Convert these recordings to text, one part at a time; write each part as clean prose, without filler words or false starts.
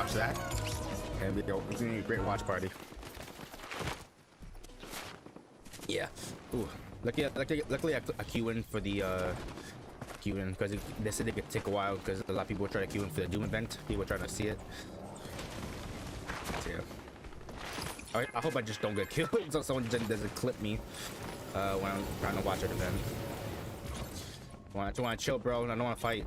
watch that. And it's gonna be a great watch party. Yeah. Ooh. Luckily I queue in for the queue in because they said it could take a while because a lot of people were trying to queue in for the Doom event. People were trying to see it. So, yeah. I hope I just don't get killed so someone doesn't clip me when I'm trying to watch an event. I just want to chill, bro. I don't want to fight.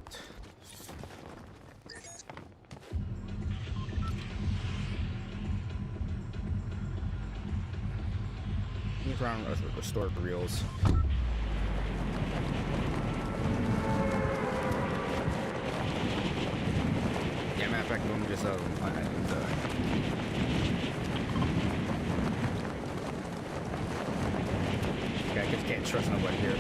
Around restored reels. Yeah, matter of fact, let me just okay, I just can't trust nobody here.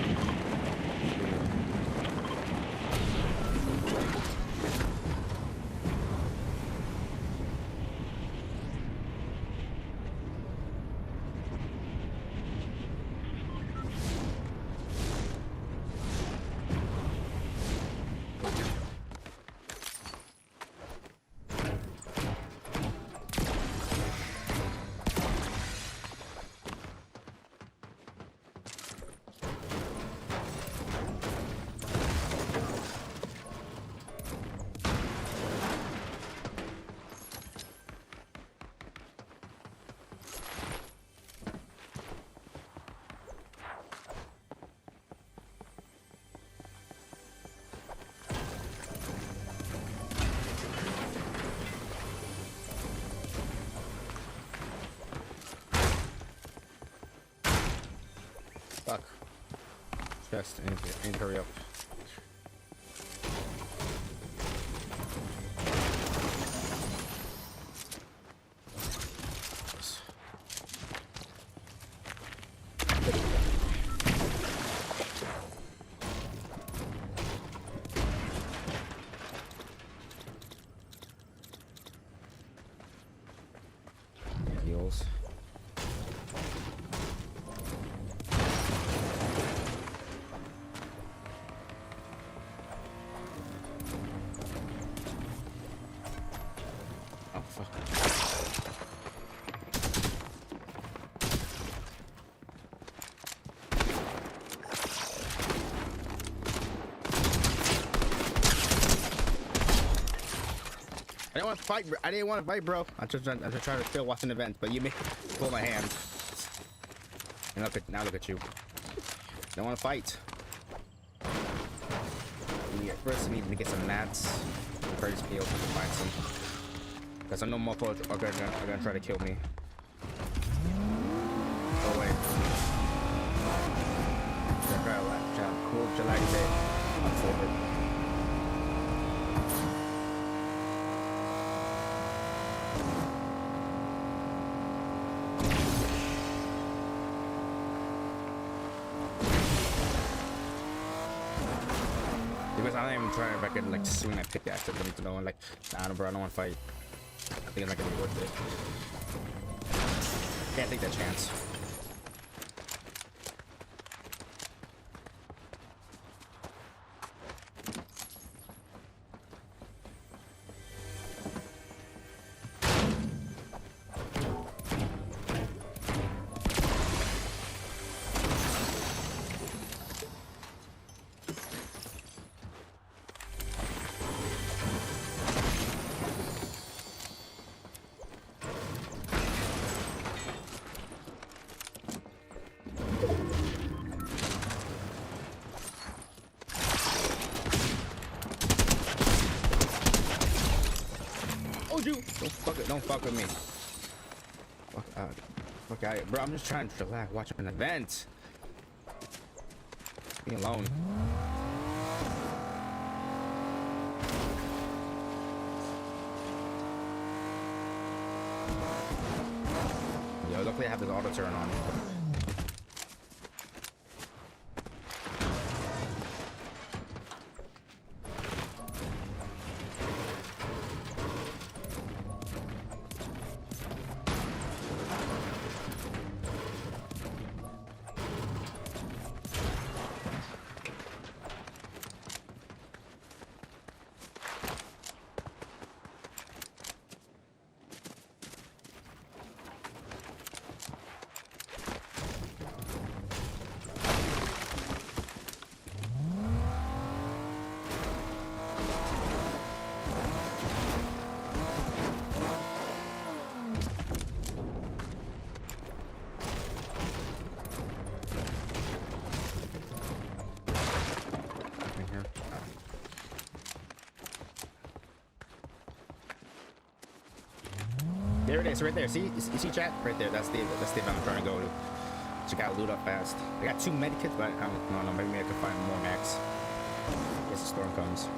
Fuck. Chest, and hurry up. Heals. I didn't want to fight, bro. I didn't want to fight, bro. I'm just trying to still watch an event, but you made pull my hand. And now look at you. Don't want to fight. First, we need to get some mats. First, be able to find some. Because I know motherfuckers are gonna try to kill me. Oh wait. Cool, July day. I'm forward. Because I'm not even trying if I could like swing that pickaxe at them to know like, nah, bro, I don't want to fight. I think it's not gonna be worth it. Can't take that chance. Don't fuck with me. Fuck out. Fuck out. Bro, I'm just trying to relax, watch an event. Be alone. Yo, luckily I have this auto turn on. There it is, right there. See, you see chat? Right there. That's the event I'm trying to go to. Just gotta loot up fast. I got 2 medikits, but I don't know. Maybe I can find more max. Guess the storm comes.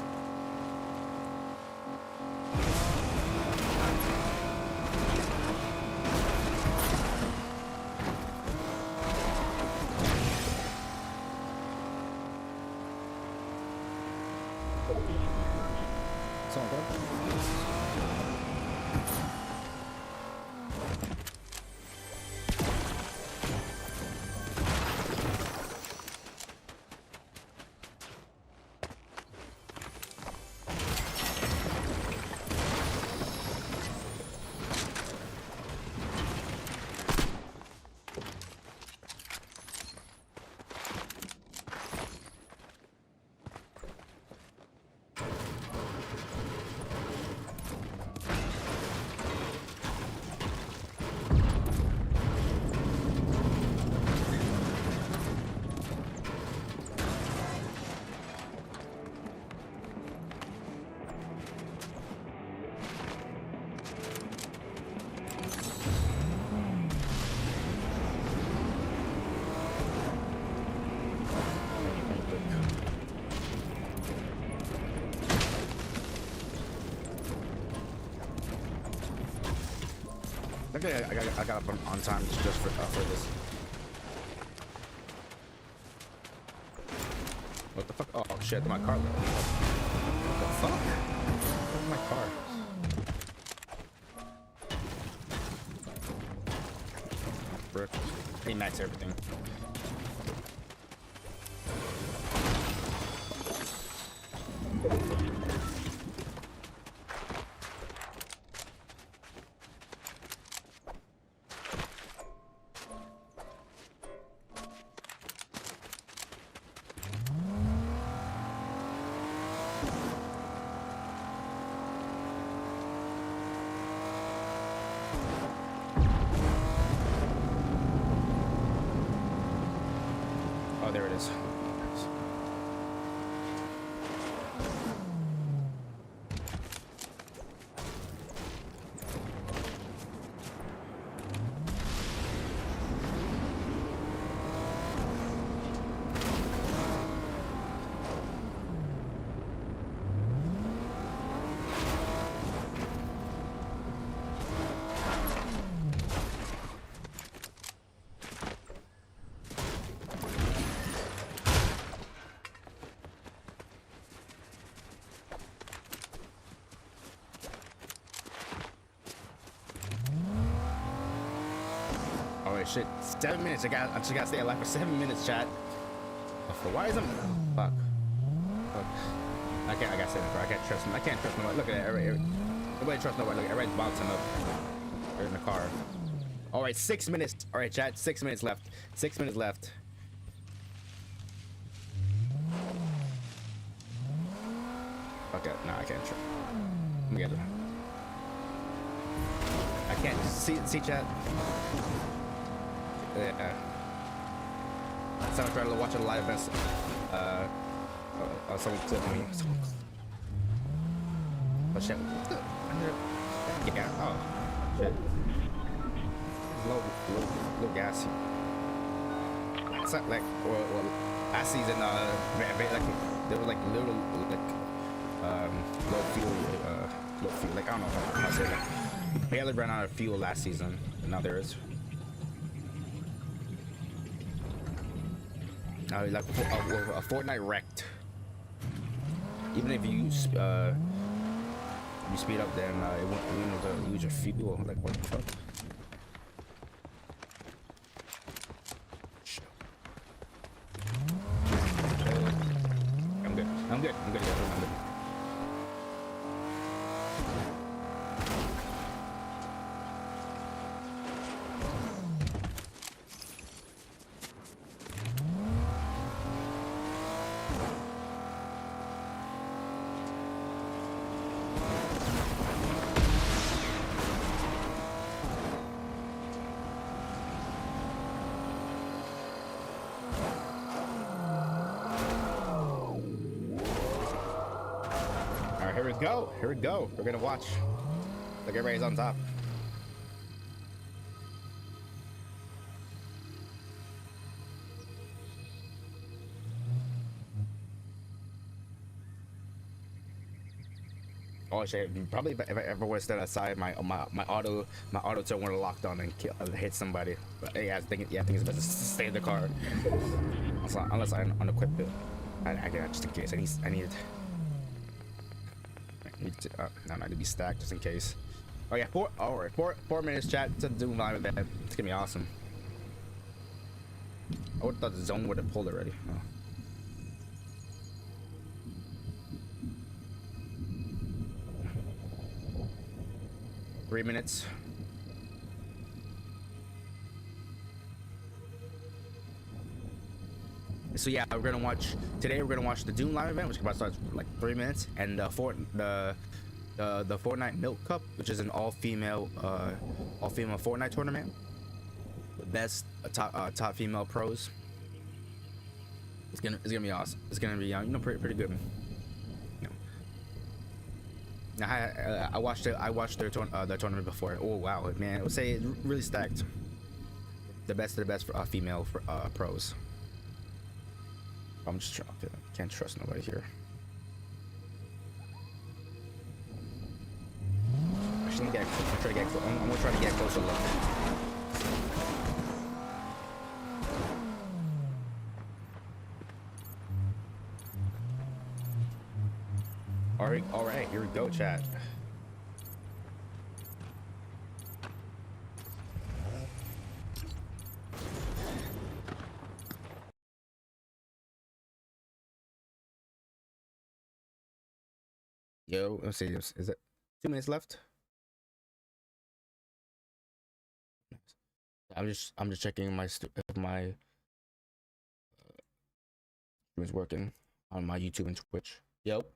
Someone go. Okay, I got up on time just for this. What the fuck? Oh shit, my car. What the fuck? Where's my car? Brick. Hey, max everything. Oh, there it is. Oh wait, shit. 7 minutes. I just gotta stay alive for 7 minutes, chat. Why isn't? Fuck. Fuck. I gotta stay in the car. I can't trust him. I can't trust nobody. Look at that. Nobody trusts nobody. Look, everybody's bouncing up. They're in the car. All right, 6 minutes. All right, chat. 6 minutes left. 6 minutes left. Okay, no, I can't. Let me get it. I can't see chat. Yeah. So I'm trying to watch a live events. Someone clipped me. Oh shit. Yeah. Oh shit. Low gassy. It's not like well last season like there was like little like low fuel like I don't know how to say that. Barely ran out of fuel last season, and now there is. Like a Fortnite wrecked. Even if you speed up, then it won't use your fuel. Like what the fuck? I'm good. I'm good. I'm good. I'm good. Here we go. Here we go. We're gonna watch. Like everybody's on top. Oh shit! Probably if I ever would stand outside, my auto turn would have locked on and hit somebody. But yeah, I think it's best to stay in the car unless I unequip it. I get just in case. I need to, no, not to be stacked just in case. Oh yeah, all right, 4 minutes chat to do live event. It's gonna be awesome. I would have thought the zone would have pulled already. Oh. Three minutes. So yeah, we're gonna watch today. We're gonna watch the Doom live event, which about starts like 3 minutes, and the Fortnite Milk Cup, which is an all-female Fortnite tournament. The best top female pros. It's gonna be awesome. It's gonna be pretty good. Now, I watched their tournament before. Oh wow, man! I would say it's really stacked. The best of the best for female pros. I'm just trying. Can't trust nobody here. Actually, I'm gonna try to get a closer look. All right, here we go, chat. Yo, let's see. Is it 2 minutes left? I'm just checking if my is working on my YouTube and Twitch. Yep.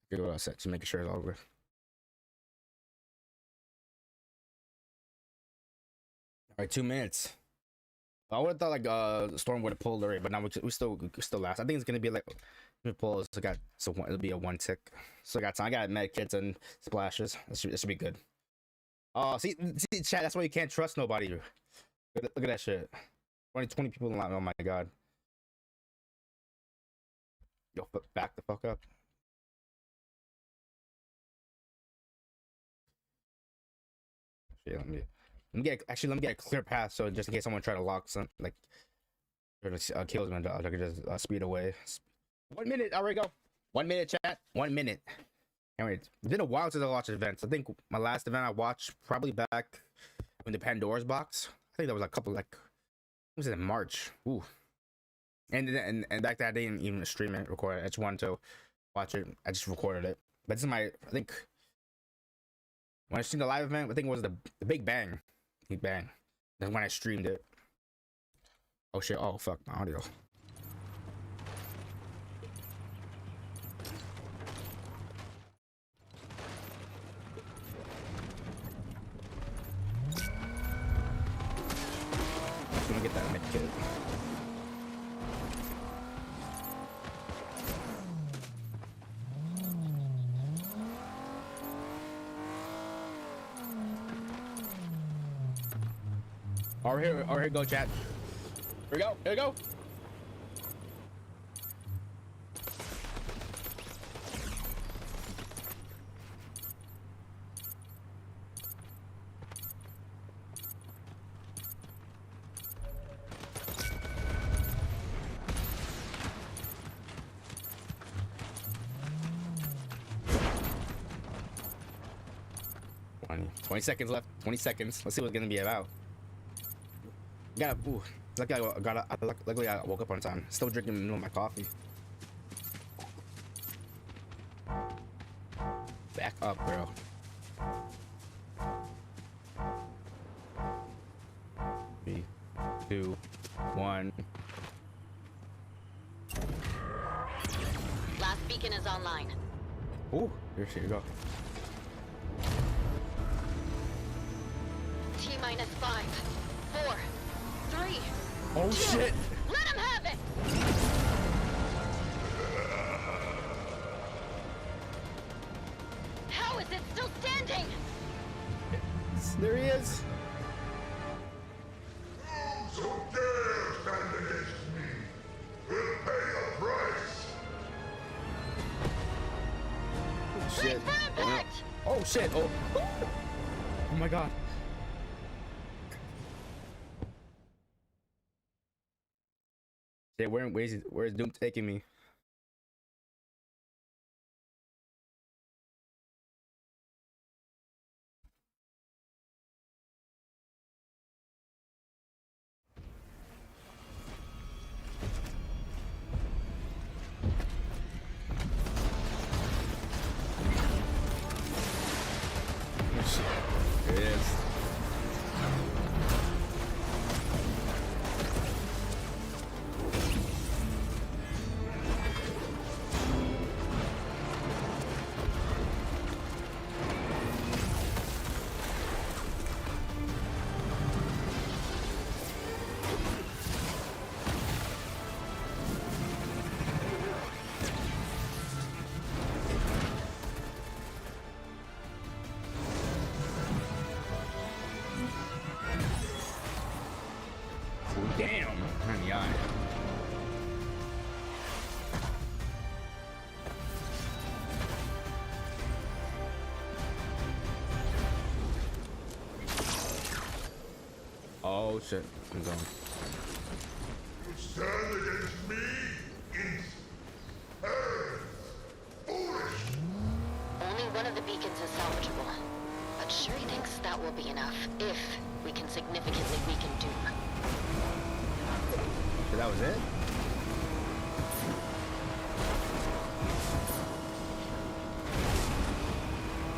Good what I said, just making sure it's all good. All right, 2 minutes. I would have thought like Storm would have pulled already, but now we still last. I think it's gonna be like pull. So it'll be a 1 tick. So I got time. I got med kits and splashes. This should be good. Oh, see, chat. That's why you can't trust nobody. Look at that shit. 20 people in line. Oh my god. Yo, back the fuck up. Yeah, let me get a clear path, so just in case someone try to lock some like kills me, I could just speed away. 1 minute, I already go. 1 minute, chat. 1 minute. Anyway, it's been a while since I watched events. I think my last event I watched probably back in the Pandora's box. I think that was a couple was it in March? Ooh. And back that I didn't even stream it, record it. I just wanted to watch it. I just recorded it. But this is I think when I streamed the live event, I think it was the Big Bang. Big Bang. That's when I streamed it. Oh shit, oh fuck, my audio. I'm gonna get that med kit. All right, go, chat. Here we go. Twenty seconds left. 20 seconds. Let's see what it's gonna be about. Luckily I woke up on time. Still drinking my coffee. Back up, bro. Three, 2, 1. Last beacon is online. Ooh, here you go. T-minus 5, 4, 3. Oh 2. shit! Let him have it! How is it still standing? There he is! Those who dare stand against me shit. for impact! Oh shit. Oh my god. Shit, where's Doom taking me? Here it is. Damn! On the eye. Oh shit! He's on. You stand against me, imps, herds, foolish. Only one of the beacons is salvageable. But Shuri thinks that will be enough, if we can significantly weaken Doom. So that was it?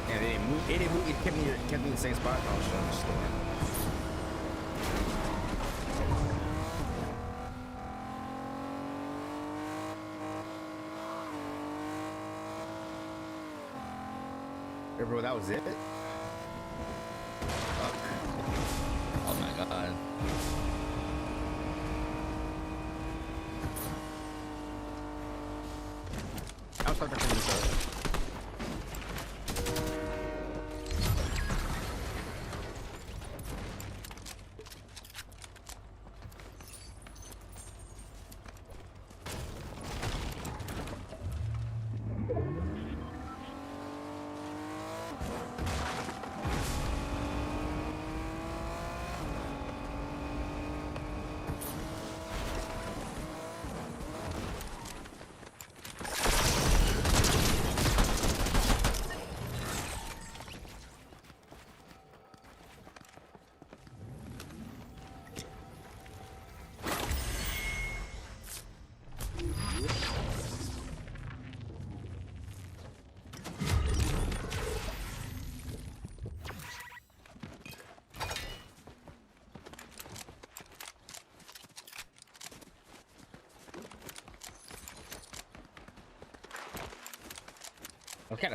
Yeah, they didn't move. It didn't move. It kept me in the same spot. Oh shit! I'm just looking. Hey, bro, that was it? Fuck. Oh my god. I'll start back in this.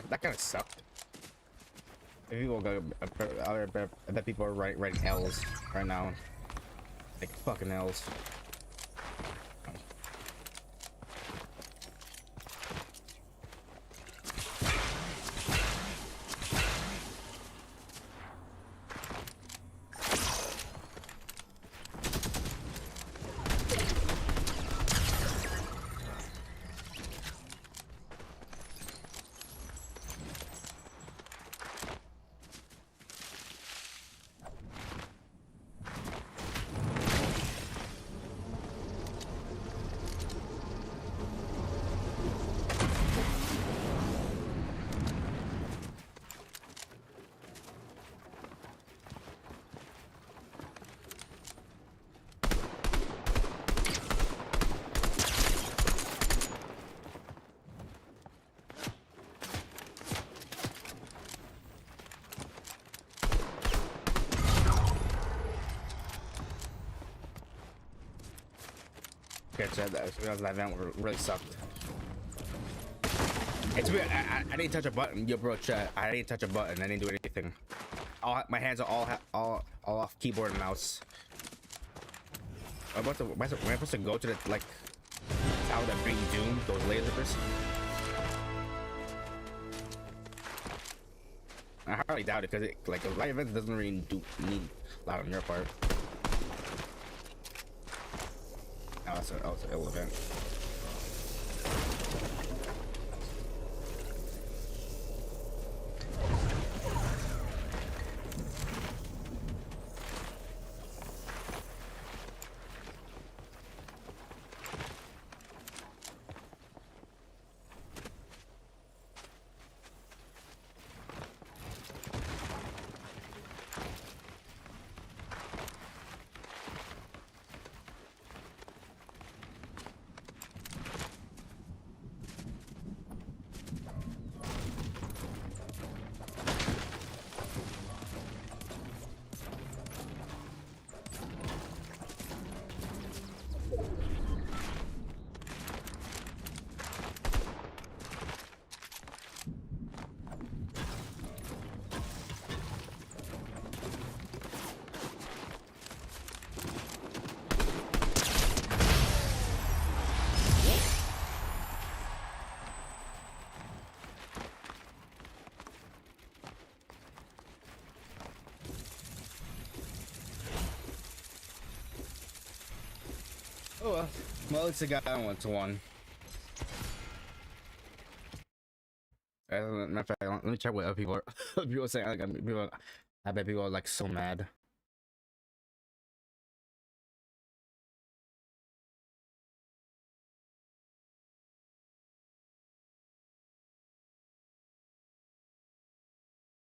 That kind of sucked. If people go, I bet people are writing L's right now, like fucking L's. Okay, so that event really sucked. It's weird. I didn't touch a button. Yo, bro, chat. I didn't touch a button. I didn't do anything. My hands are all off keyboard and mouse. Am I supposed to go to the like tower that brings Doom? Those lasers. I hardly doubt it because like a light event doesn't really need a lot on your part. Oh, it's an ill event. Oh well. Well, at least I got that one to one. Matter of fact, let me check what other people are. People are saying. Like, I bet people are like so mad.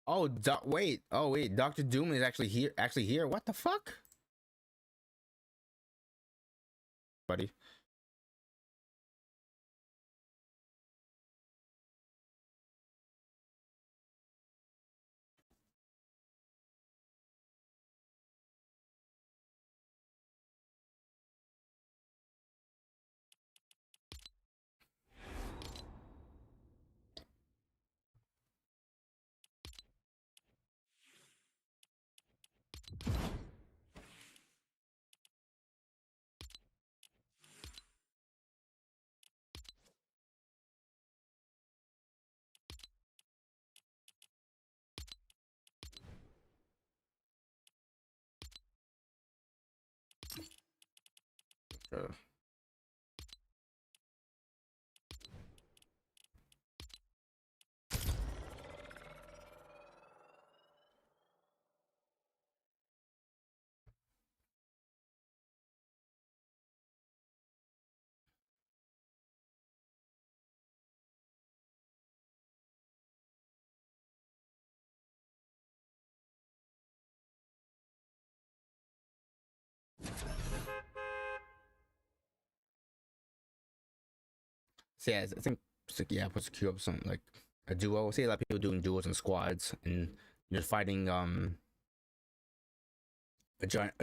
Oh, wait. Oh, wait. Dr. Doom is actually here. Actually here. What the fuck, buddy? Uh, So yeah, I think yeah, puts queue up some like a duo. See a lot of people doing duos and squads, and you're fighting a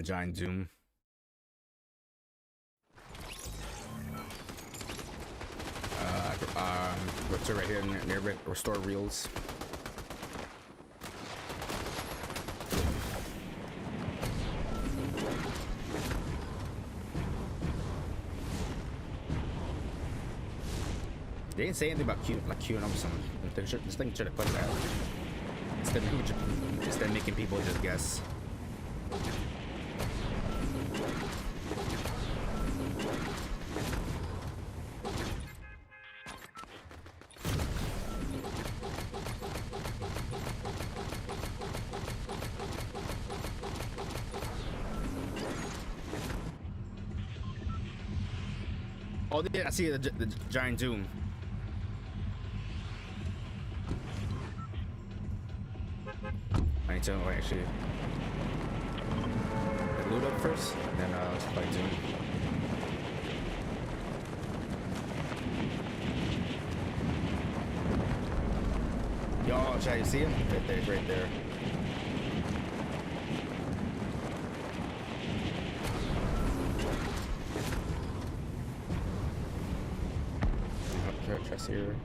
giant Doom. What's right here near restore reels. They didn't say anything about queuing up someone. This thing should have put that. Instead of making people just guess. Oh, yeah, I see the giant Doom. I need to actually loot up first, and then let's fight Doom. Y'all, try to see him? Right there, right there. Trust here.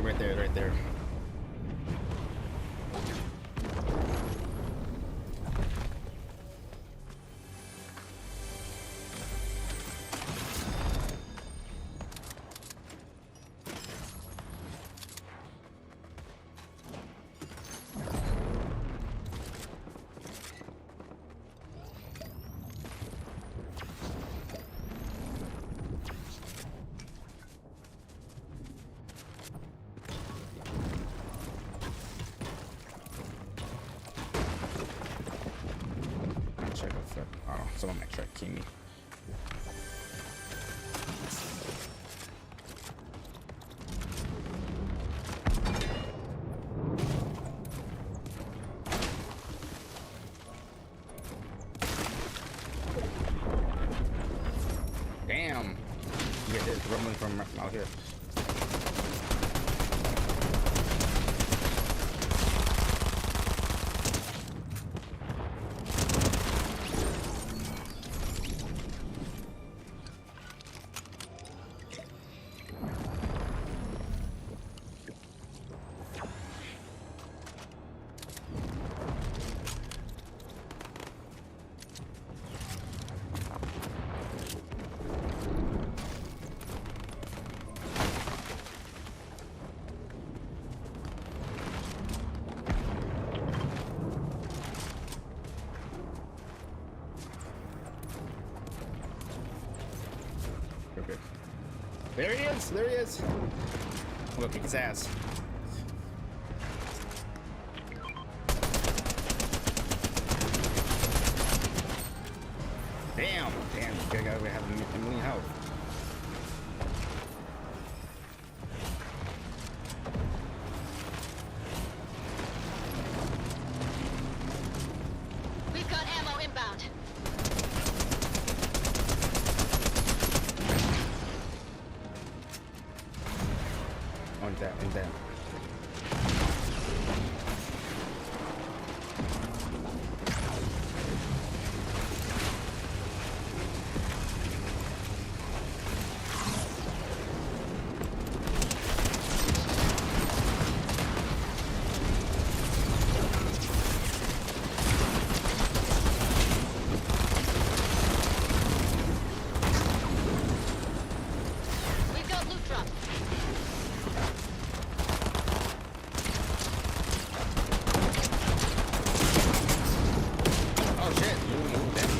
Right there, right there. Someone might try to key me. Damn! You get this rumbling from out here. Okay. There he is! There he is! I'm gonna kick his ass. Damn! Damn, this guy would have a million health. We've got ammo inbound. On that. We've got loot drop. Oh shit! Move that.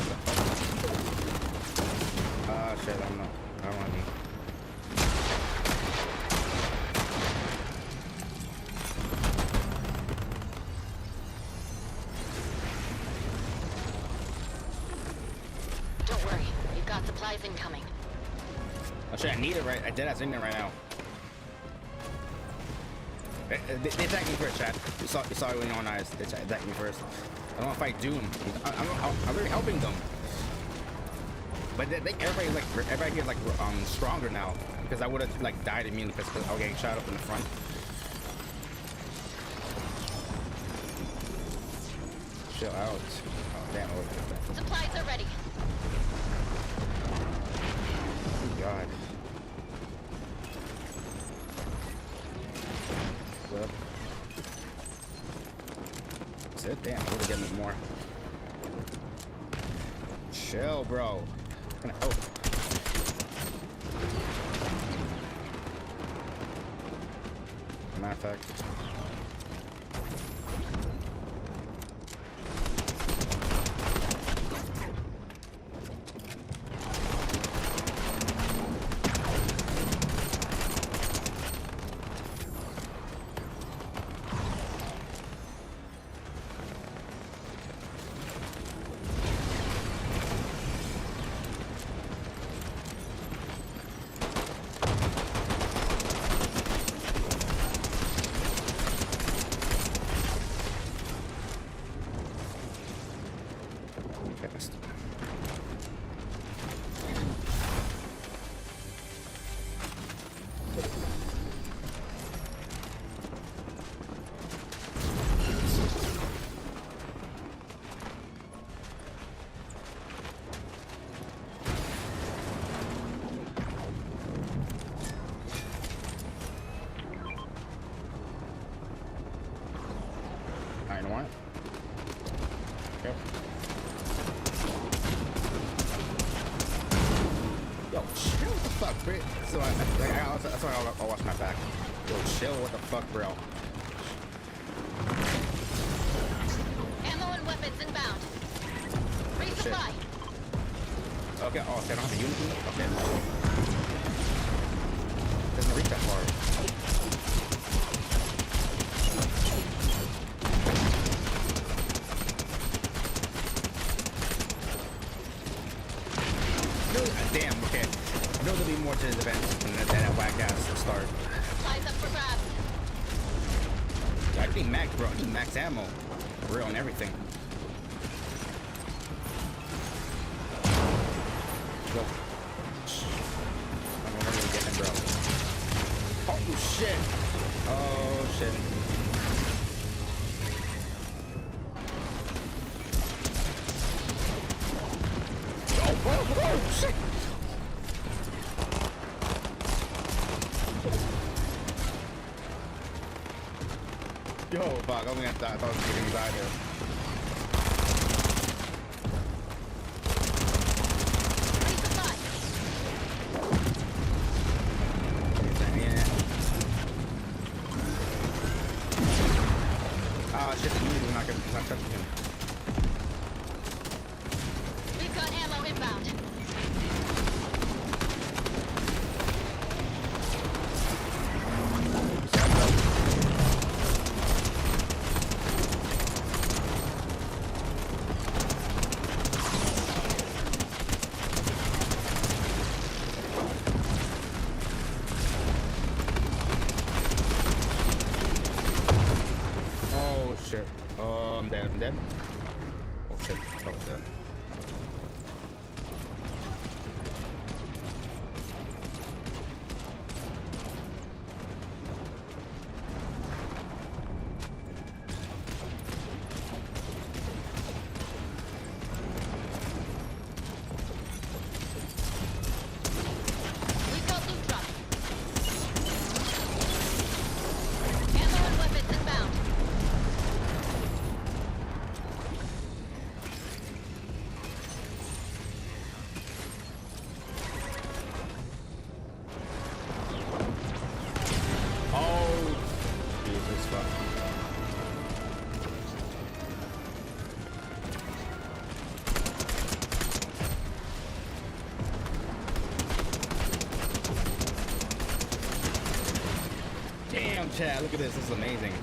Ah shit! I don't want to. Don't worry, we've got supplies incoming. Oh shit! I need it right. I did. That's in there right now. They attacked me first, chat. You saw it with your own eyes. They attacked me first. I don't want to fight Doom. I'm really helping them. But everybody gets like stronger now because I would have like died immediately because I was getting shot up in the front. Chill out. Oh damn! Oh, Supplies are ready. God. Well, that's it. Damn, I would have given me more. Chill, bro. Gonna help. Matter of fact. Fast. I know what? Okay. Yo, chill, what the fuck, bro? So that's why I'll watch my back. Yo, chill, what the fuck, bro? Ammo and weapons inbound. Resupply. Okay, oh, so I don't have a unit? Okay. Doesn't reach that far. Damn, okay. I know there'll be more to this event than that whack ass start. Supplies up for grabs. I think max, bro. I need max ammo. Real and everything. Go. I'm gonna really get him, bro. Oh shit. Oh shit. Oh shit. Yo, fuck, I'm gonna die. I thought I was getting died there. Ah, shit, the unit is not touching him. We've got ammo inbound. on, chat. Look at this. This is amazing.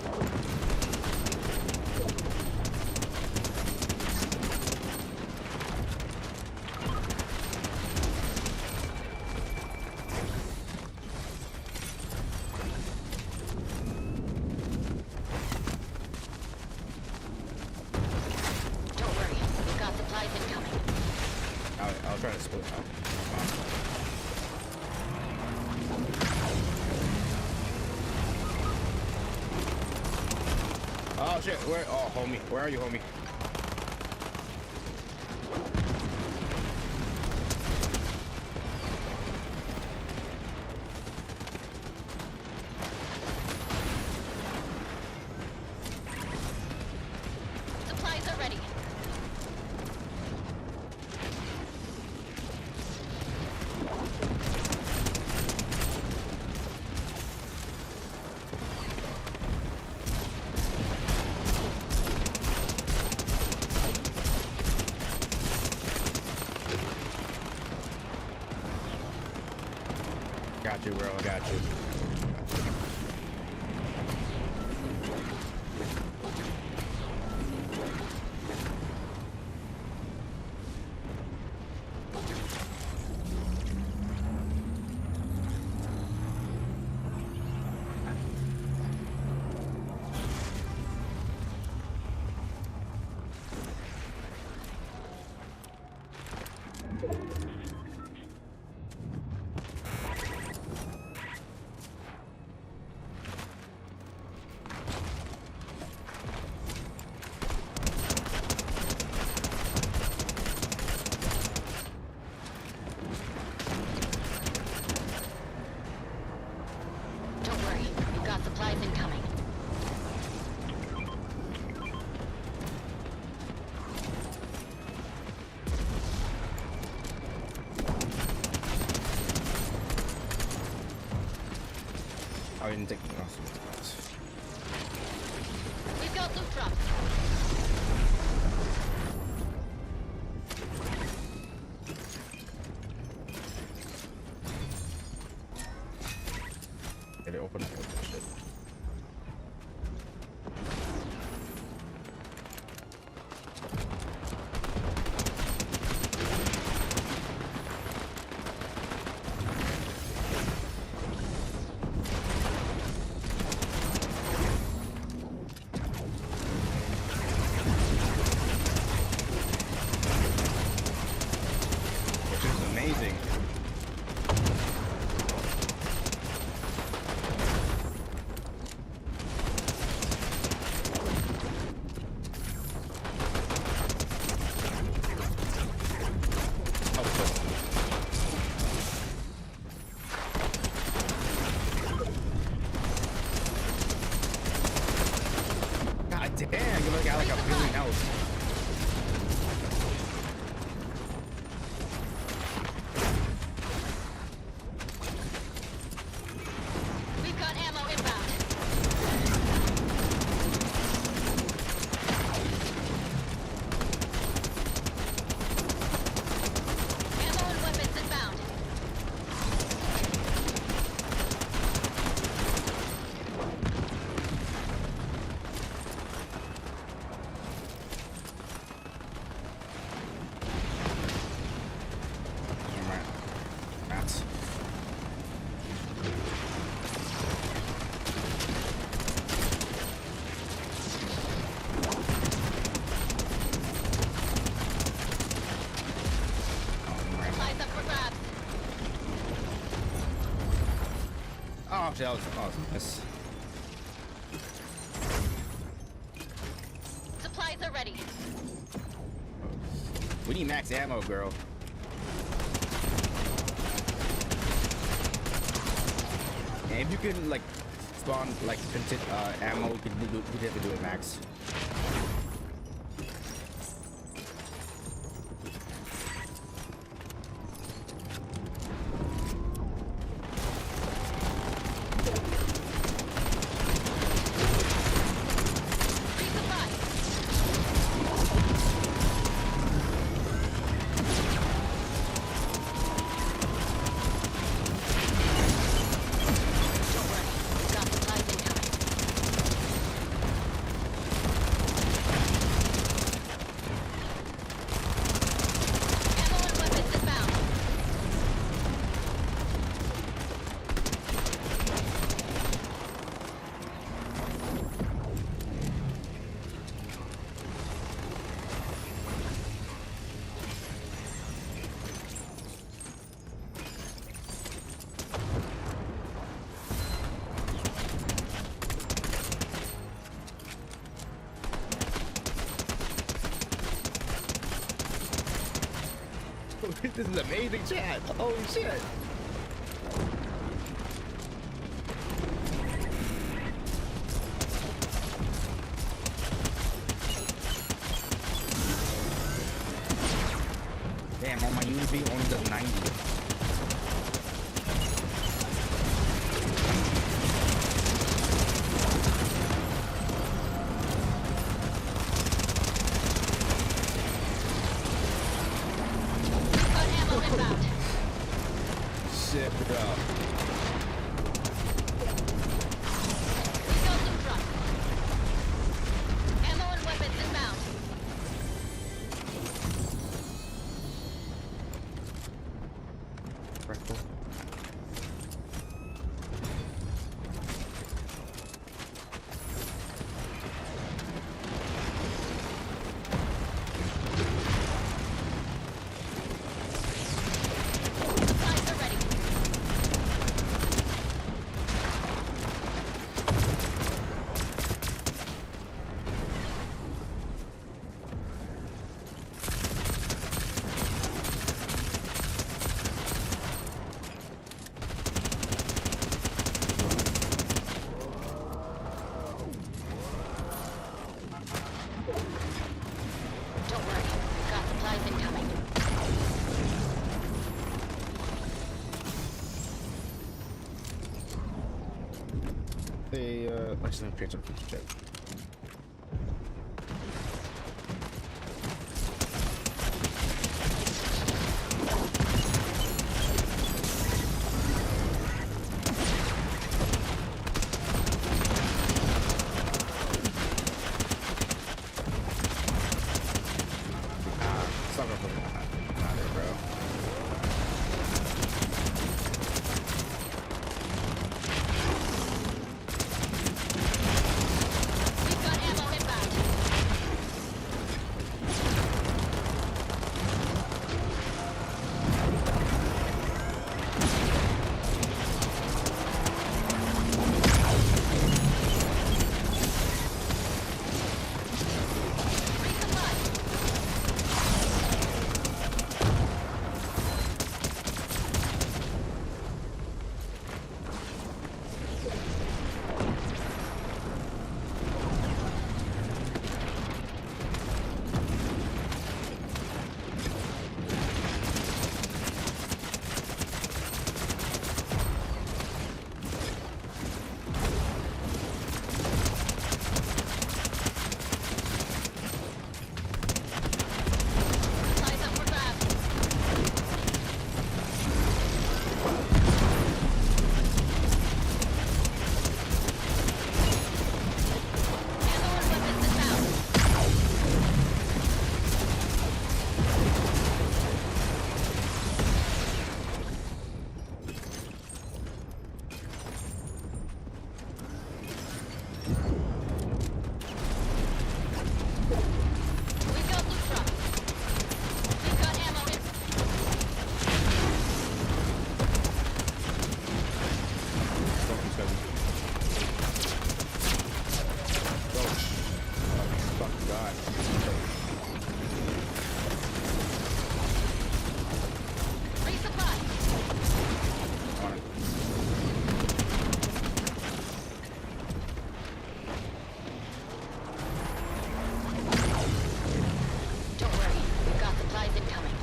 Don't worry, we've got supplies incoming. I'll try to split up. Oh shit, where? Oh, homie. Where are you, homie? Supplies are ready. Got you, bro. I got you. Don't worry, we've got supplies incoming. I didn't take. Oh, We've got loot drops. Did it open? Oh, shit. Which is amazing. Oh, cool. God damn, you got like a billion health. We've got ammo inbound. Ammo and weapons inbound. Mats. Supplies up for grabs. Oh, shit, that was awesome. That's, Supplies are ready. we need max ammo, girl. And if you can like spawn like ammo, you could have to do it max. Don't worry, we've got supplies incoming. This is amazing, chat. Holy shit. Damn, on my UV only does 90. Got ammo inbound. Shit, bro. We got loot drop. Ammo and weapons inbound. Rifle. Supplies are ready. Don't worry, we've got supplies incoming. They, let's not pick up the check. Stop it, not it, bro. We've got ammo inbound. Resupply. Supplies up for grabs. Ammo and weapons inbound. We've got loot drop. We've got ammo in. Fuck God. Resupply. On it. Don't worry, we've got supplies incoming.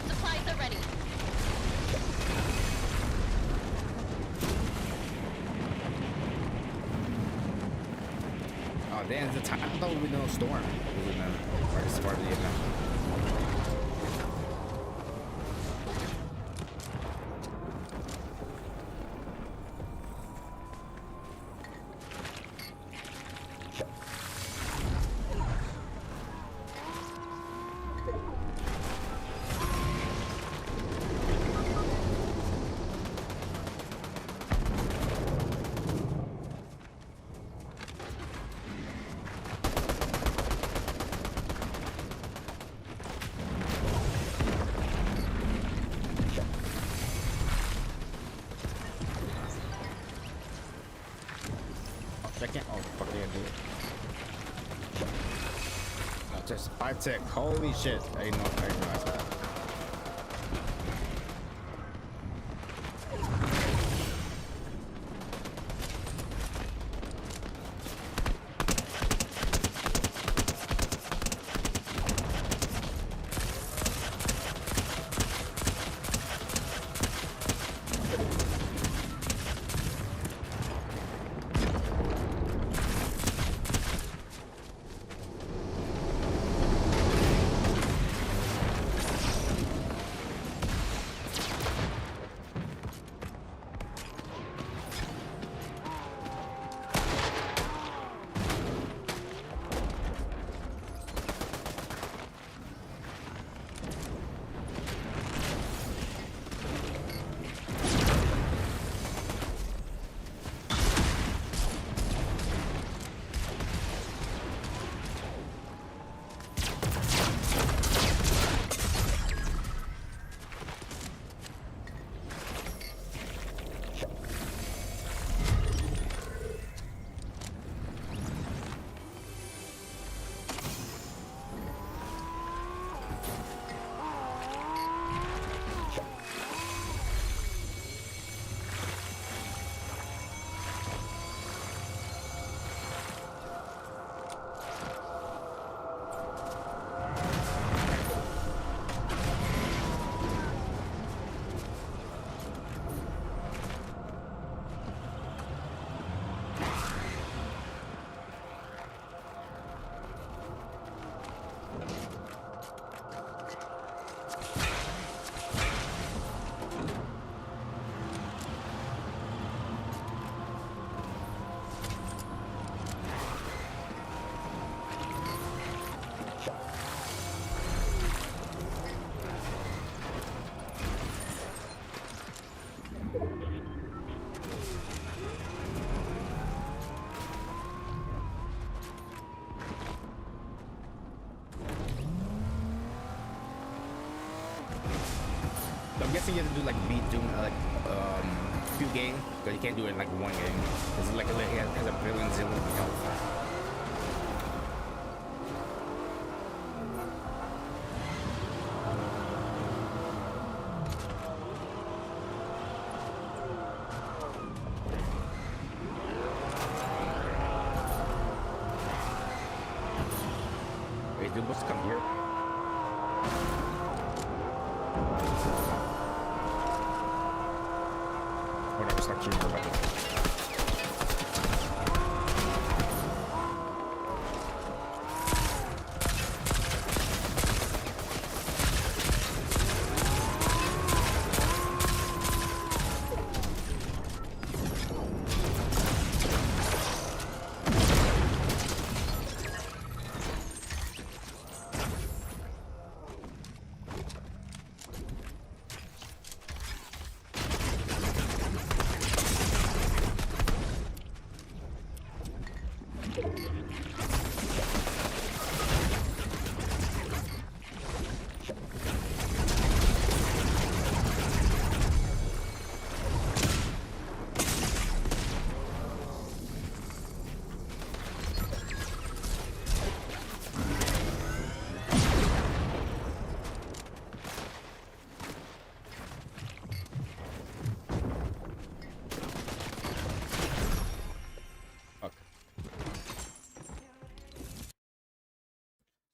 Supplies are ready. Oh, damn, it's a time. I thought we were doing a storm. It was in the, or it's part of the event. can't. Oh fuck, I can't do it. No, just 5 tick. Holy shit! I didn't know. I didn't realize that. I'm guessing you have to do like beat Doom few game, because you can't do it in like one game. It's like it has a billion zillion health. Wait, Doom supposed to come here? Whatever, it's not shooting your weapon.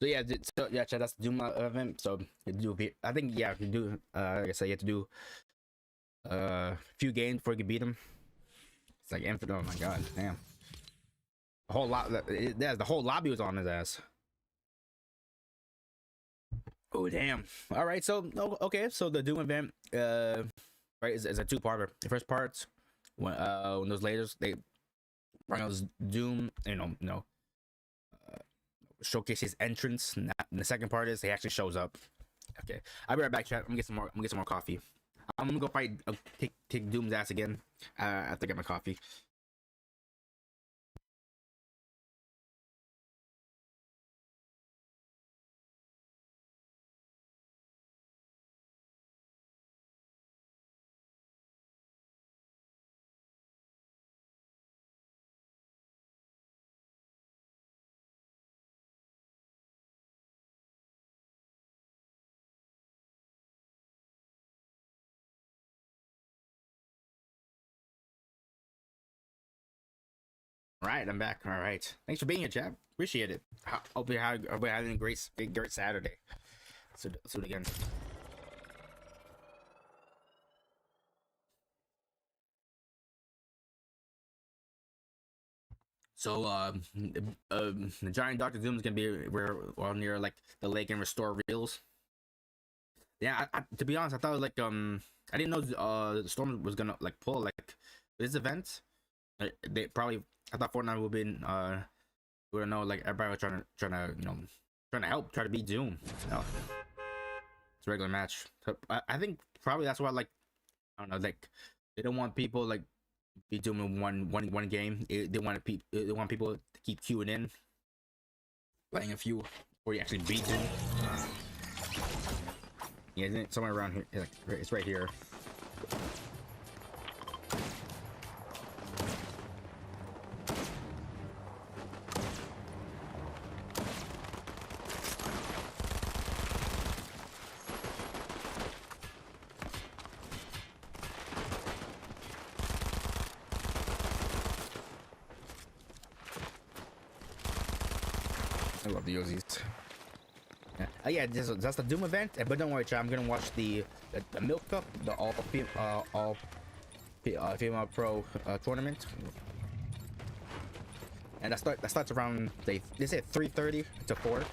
So yeah, Chad, that's the Doom event. So you do, I think, yeah, you do. Like I said, you have to do a few games before you can beat him. It's like infinite. Oh my god, damn! A whole lot. There's the whole lobby was on his ass. Oh damn! All right, so okay, so the Doom event, right, is a two-parter. The first part's when those lasers they bring those Doom, showcase his entrance. And the second part is he actually shows up. Okay, I'll be right back, chat. I'm gonna get some more. I'm gonna get some more coffee. I'm gonna go fight, take Doom's ass again after I get my coffee. All right, I'm back. All right, thanks for being here, chap. Appreciate it. Hope you're having a great Saturday. So let's do it again. So the giant Doctor Doom is gonna be where near like the lake and restore reels. Yeah, to be honest, I thought like I didn't know the storm was gonna like pull like this event. They probably I thought Fortnite would be would know like everybody was trying to trying to help try to beat Doom. No, it's a regular match. So, I think probably that's why like I don't know like they don't want people like be Doom in one game. They want people to keep queuing in, playing a few before you actually beat Doom. Yeah, it's somewhere around here. Like, it's right here. I love the Uzis. Yeah. Oh yeah, that's the Doom event. But don't worry, chat. I'm gonna watch the Milk Cup, the all female pro tournament, and that starts around they say 3:30 to 4. So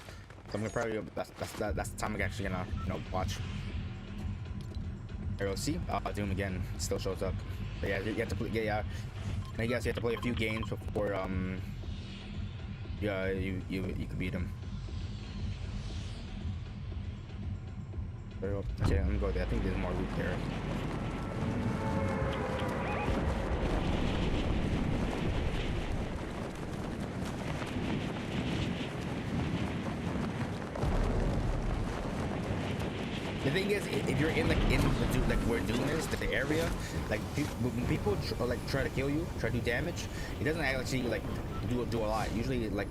I'm gonna probably that's the time I'm actually gonna watch. Here we'll see. Doom again still shows up. But yeah, you have to play. Yeah. I guess you have to play a few games before yeah, you can beat him. Very well. Okay, I'm gonna go there. I think there's more loot there. The thing is, if you're in the like where Doom is, the area, like when people try to kill you, try to do damage, it doesn't actually like do a lot. Usually like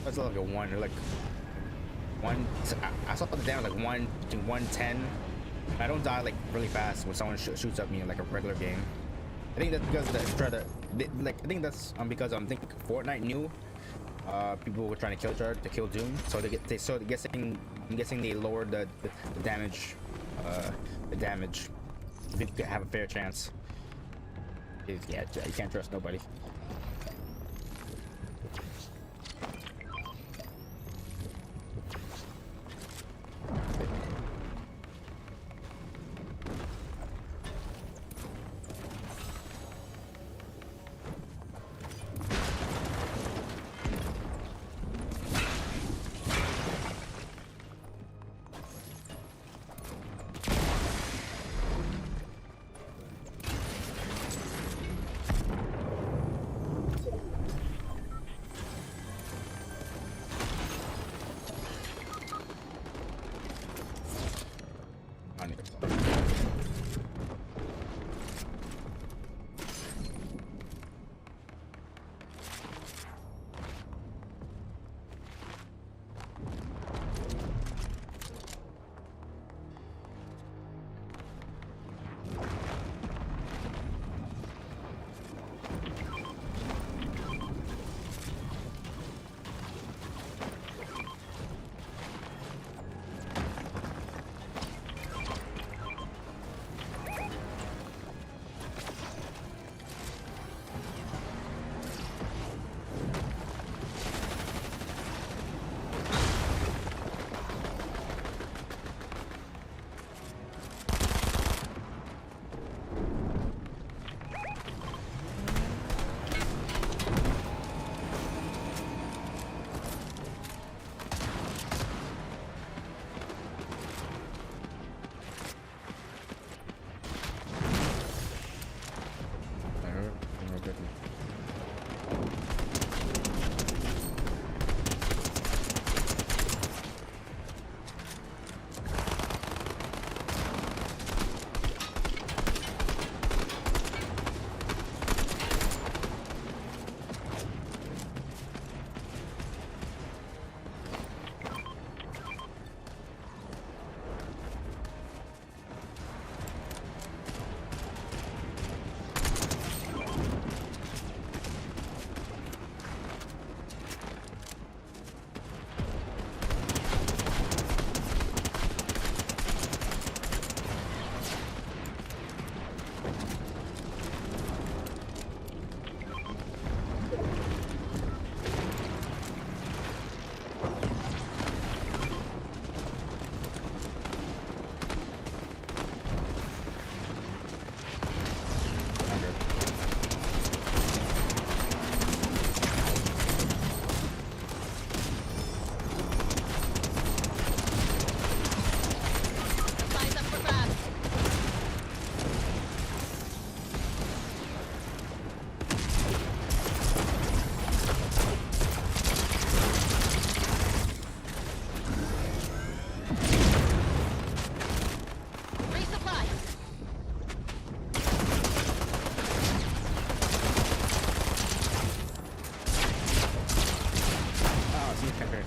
it's like a 1 or like 1. I saw the damage like 1 to 110. I don't die like really fast when someone shoots at me in like a regular game. I think that's because I think that's because I'm thinking Fortnite knew people were trying to kill Doom, so I'm guessing they lowered the damage, If you have a fair chance. Yeah, you can't trust nobody.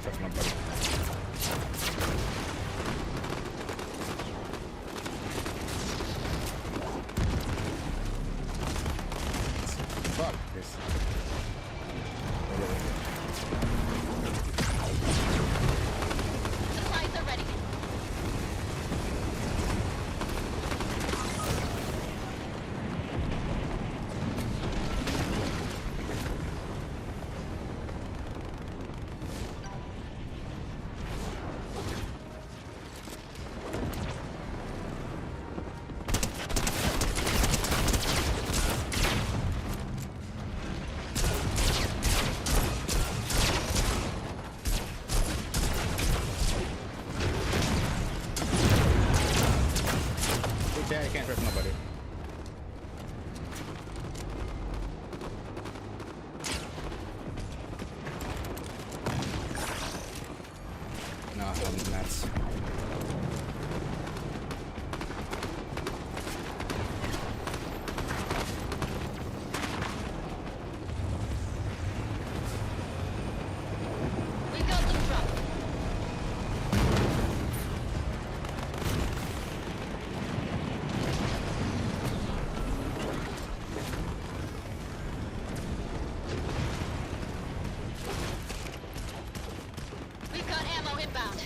can't trust nobody. Fuck this. Supplies are ready. Yeah, you can't trust nobody. No, I'm nuts. We've got some trouble. We've got ammo inbound.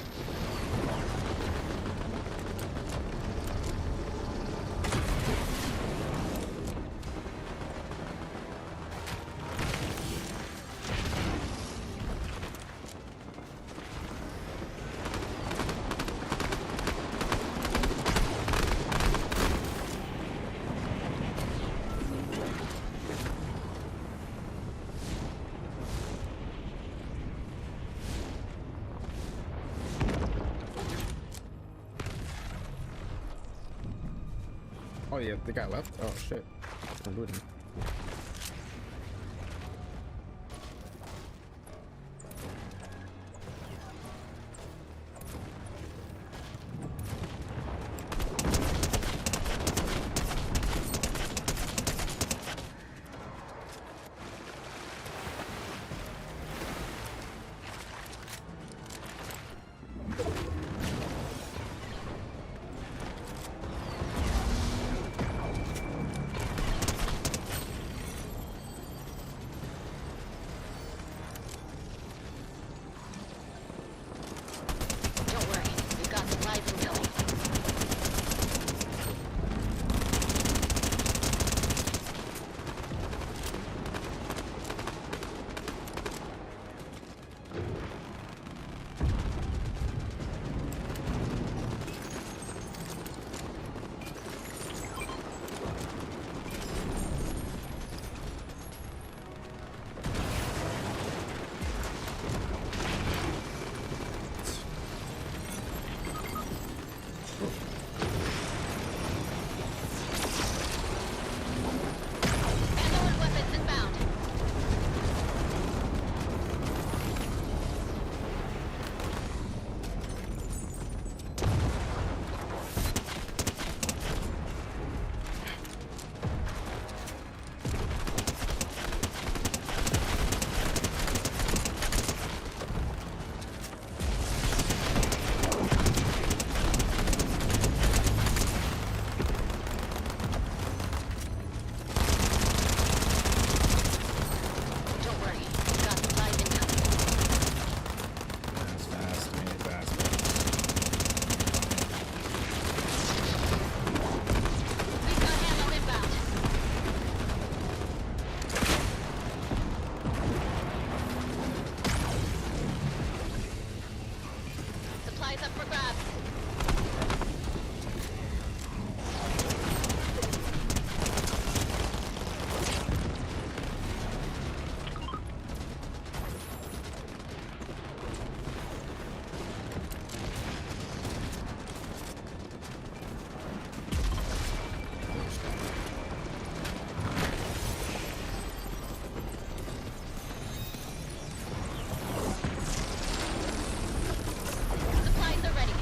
Oh yeah, the guy left? Oh shit. I'm looting. Don't worry, we've got supplies incoming. Ammo and weapons inbound. Don't worry, we've got supplies incoming. Fast, fast, man, fast. We've got ammo inbound. Supplies up for grabs. Supplies are ready.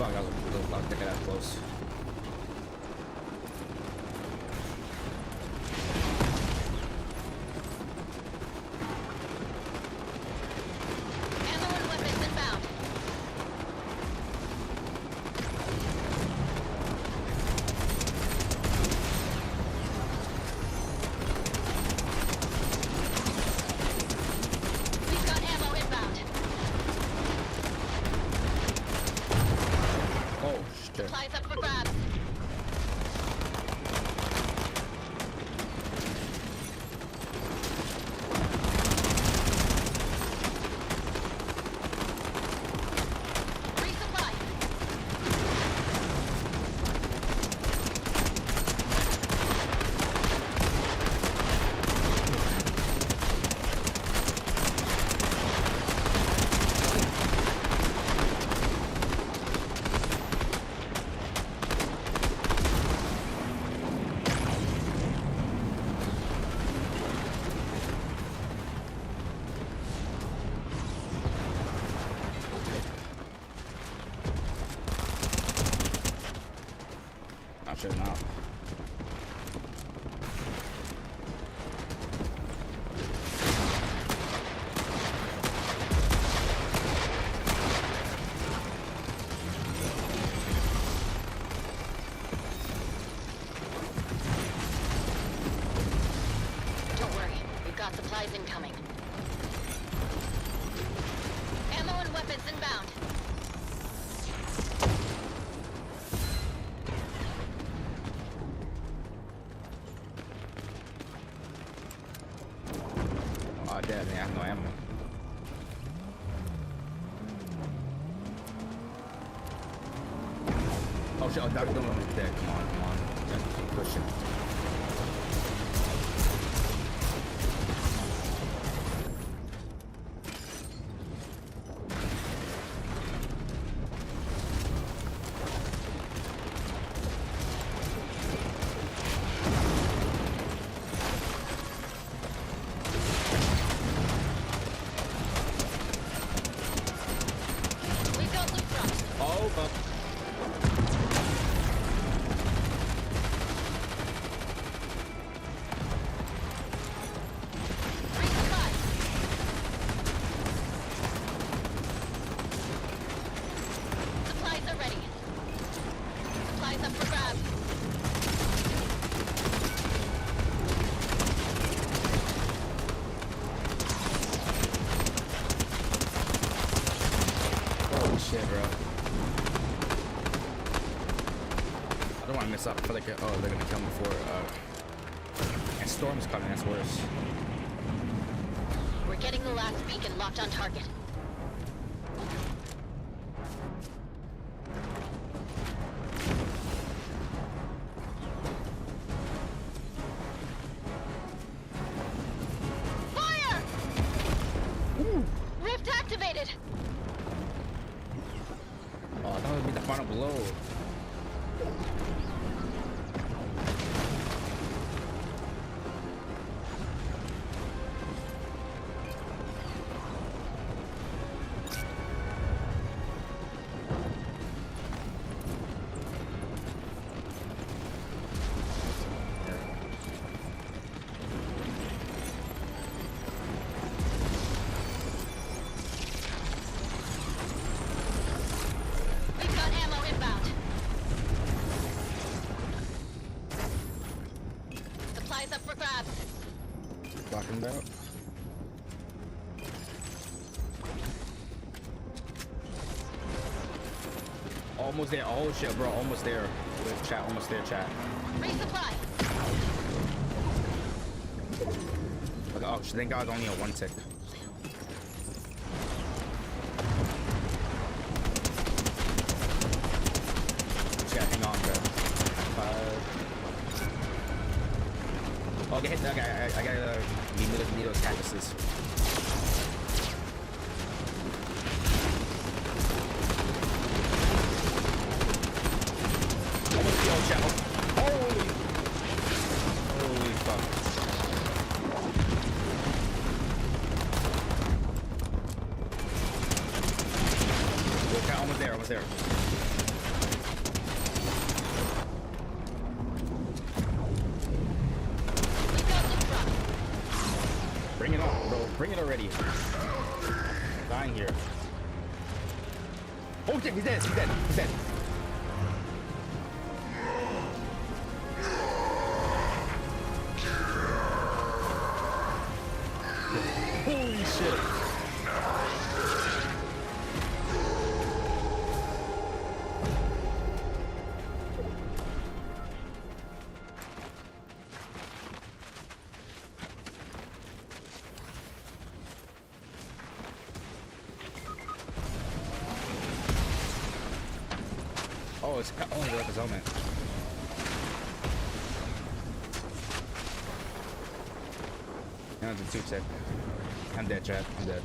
fuck, I was thinking that close. Ammo and weapons inbound. We've got ammo inbound. Oh shit. Supplies up for grabs. Resupply. I should not. Don't worry, we've got supplies incoming. Ammo and weapons inbound. Oh damn, I have no ammo. Oh shit, oh Dr. Doom is dead. Come on. Just keep pushing. We've got loot drops. Oh fuck. Resupply. Supplies are ready. Supplies up for grabs. Holy shit, bro. I don't want to miss out. I feel like, oh, they're gonna come before, and Storm's coming, that's worse. We're getting the last beacon locked on target. Fire! Rift activated! Oh, that would be the final blow. We've got ammo inbound. Supplies up for grabs. Talking about. Almost there. Oh shit, bro. Almost there. With chat. Almost there, chat. Resupply. Okay, oh, thank God, only a 1 tick. Chat, hang on, bro. 5. Okay, hit that guy. I gotta need those cactuses. Almost the old chat. Holy fuck. Almost there, almost there. already. Dying here. Oh shit, he's dead, he's dead, he's dead. Holy shit. Oh, it's only left his helmet. Yeah, the two tech. I'm dead, chat. I'm dead.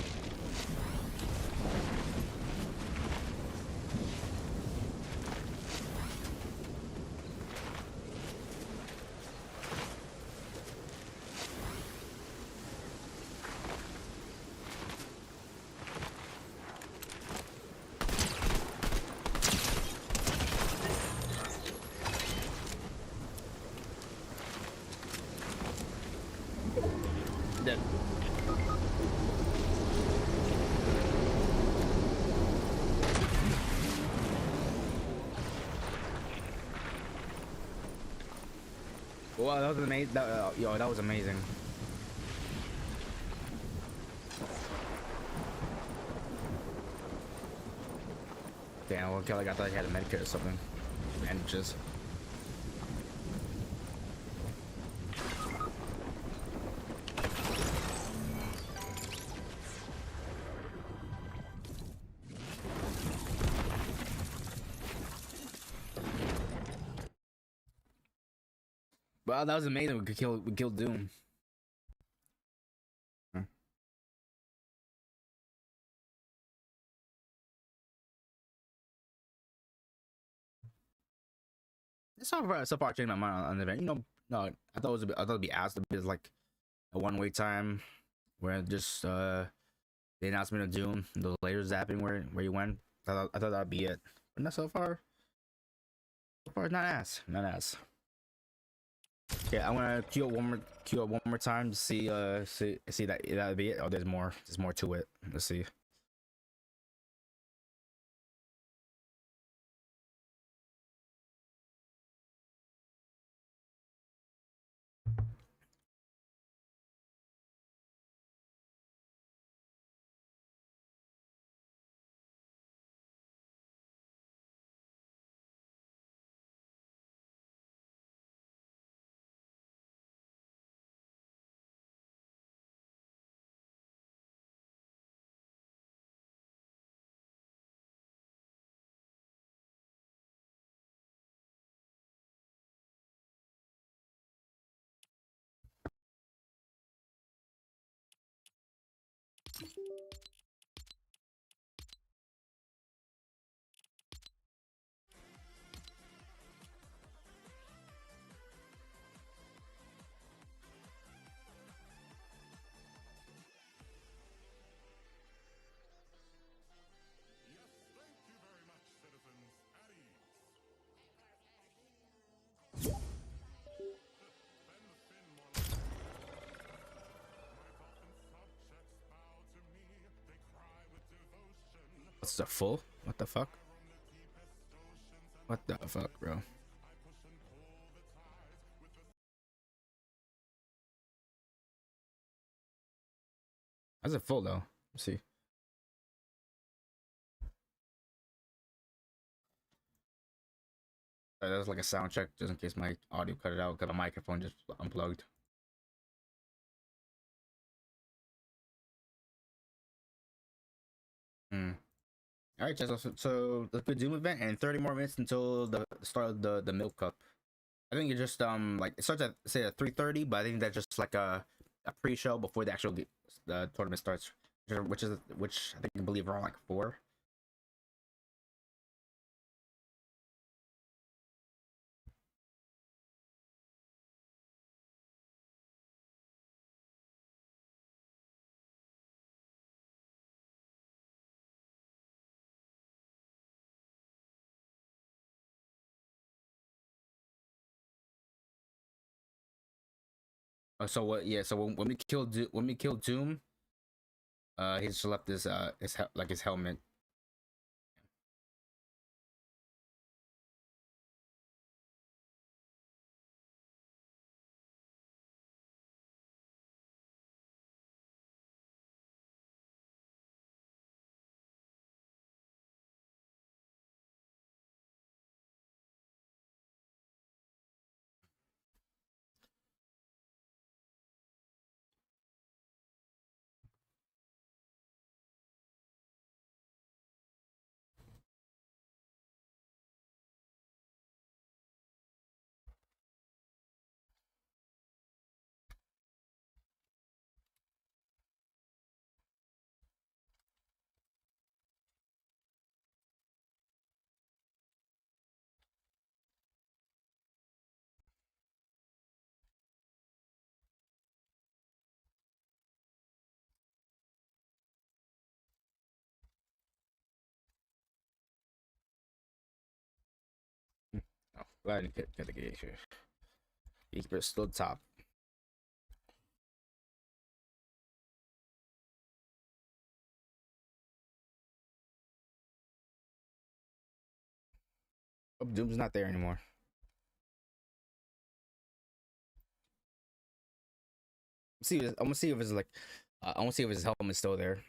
Dead. Wow, that was amazing. Yo, that was amazing. Damn, well, Kelly, I thought he had a medkit or something. Bandages. Wow, that was amazing. We killed Doom. So far changed my mind on the event. You know, no, I thought it'd be asked a bit like a one-way time where just the announcement of Doom, the later zapping where you went. I thought that'd be it. But not so far. So far, not ass. Not ass. Yeah, I want to queue up one more time to see see that that'd be it. Oh, there's more to it. Let's see. What's the full? What the fuck? What the fuck, bro? How's it full though? Let's see. That was like a sound check just in case my audio cut it out because my microphone just unplugged. All right, Jess. So let's do Doom event and 30 more minutes until the start of the Milk Cup. I think it just like it starts at say at 3:30, but I think that's just like a pre-show before the actual the tournament starts, which I believe around like 4. So what? Yeah. So when we kill Doom, He just left his helmet. Oh, glad I didn't get the gauge here. He's still top. Oh, Doom's not there anymore. I'm gonna see if it's like, I want to see if his helmet's still there.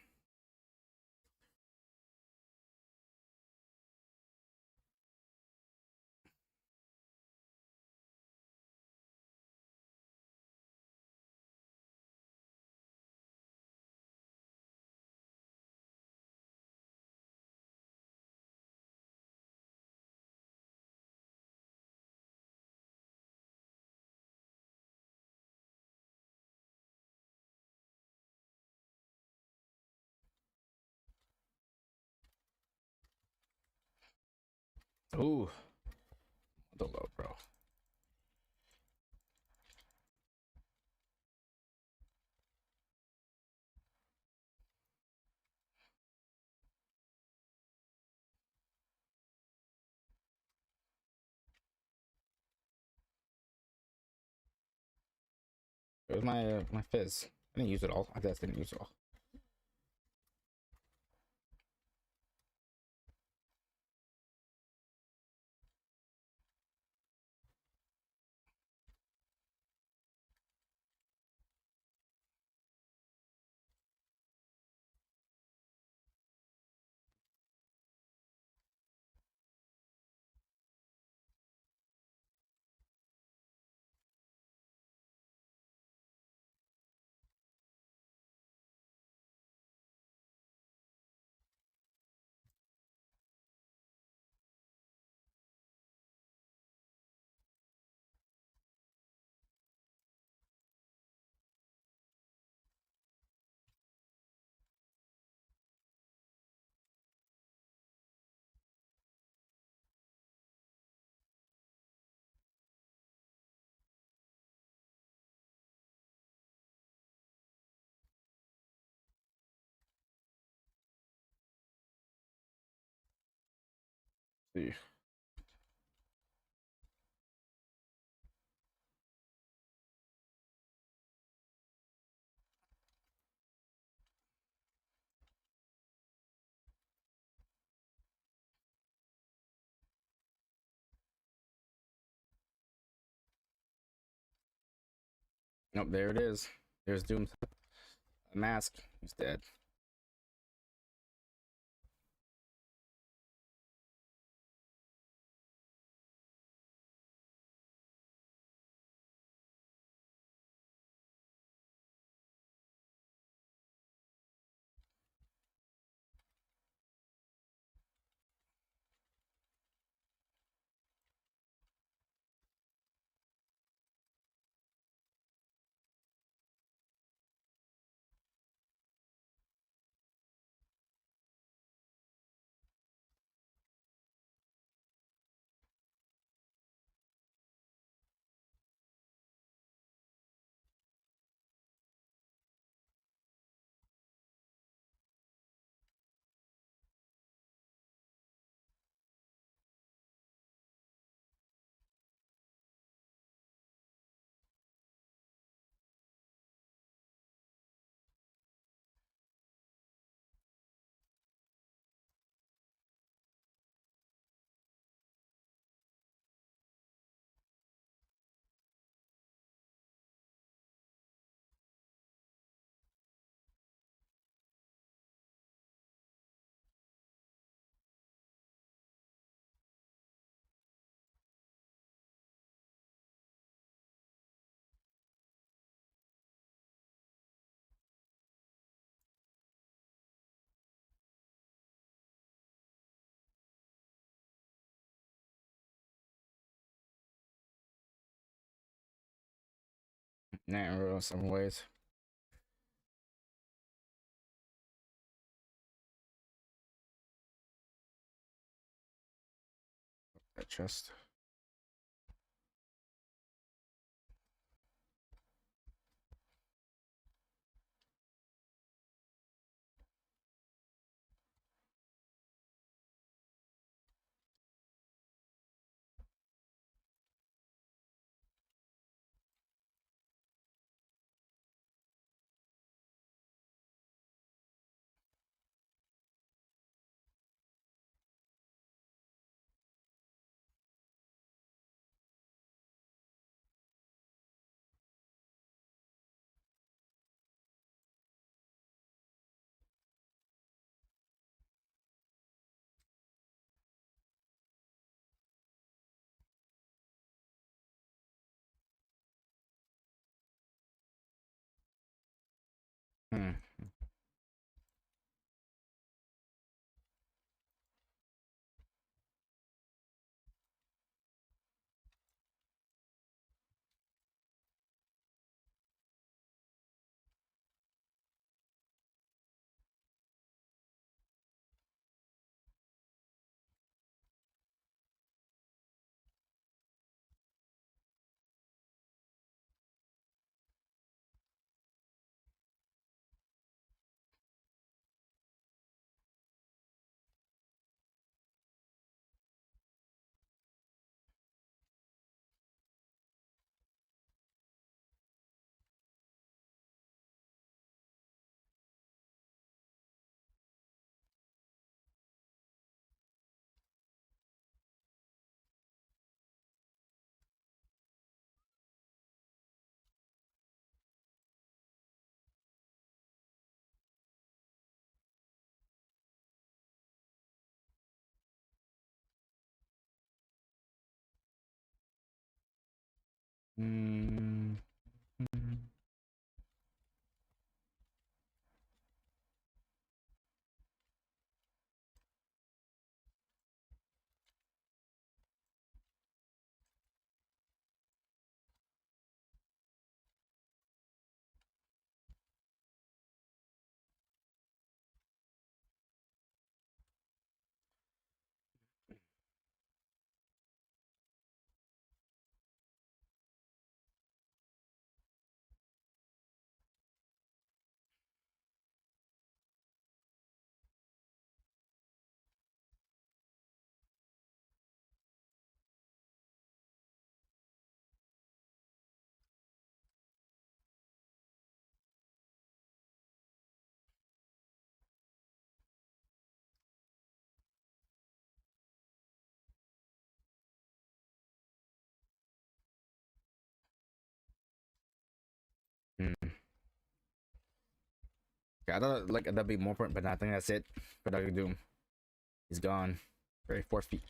Ooh, the low, bro. Where's my fizz? I didn't use it all. I just didn't use it all. See. Nope, there it is. There's Doom's mask. He's dead. Not in real some ways. That chest. Hmm. Mm. Hmm. Yeah, I thought like that'd be more important, but I think that's it for Doctor Doom. He's gone. Very 4 feet.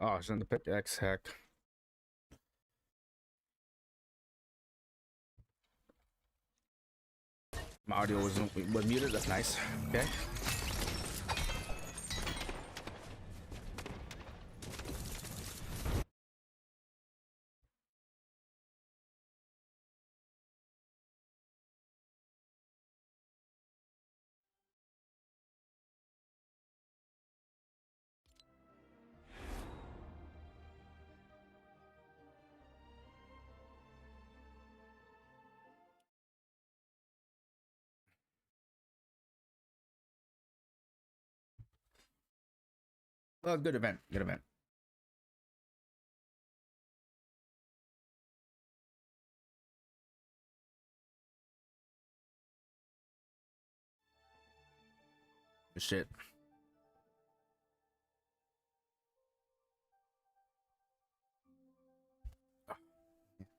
Oh, it's in the pickaxe. Heck. My audio was muted. That's nice. Okay. Well, good event. Good event. Shit.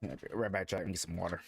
Yeah, right back, Jack. Need some water.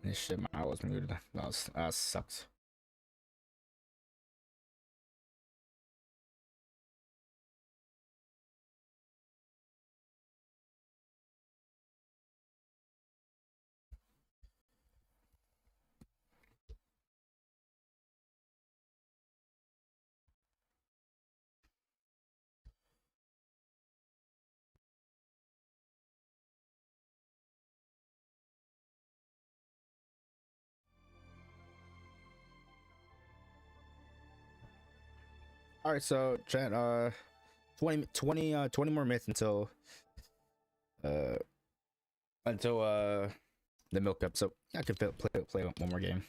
This shit, my was muted. That sucks. All right, so chat. 20 more minutes uh until the milk up. So I could play one more game.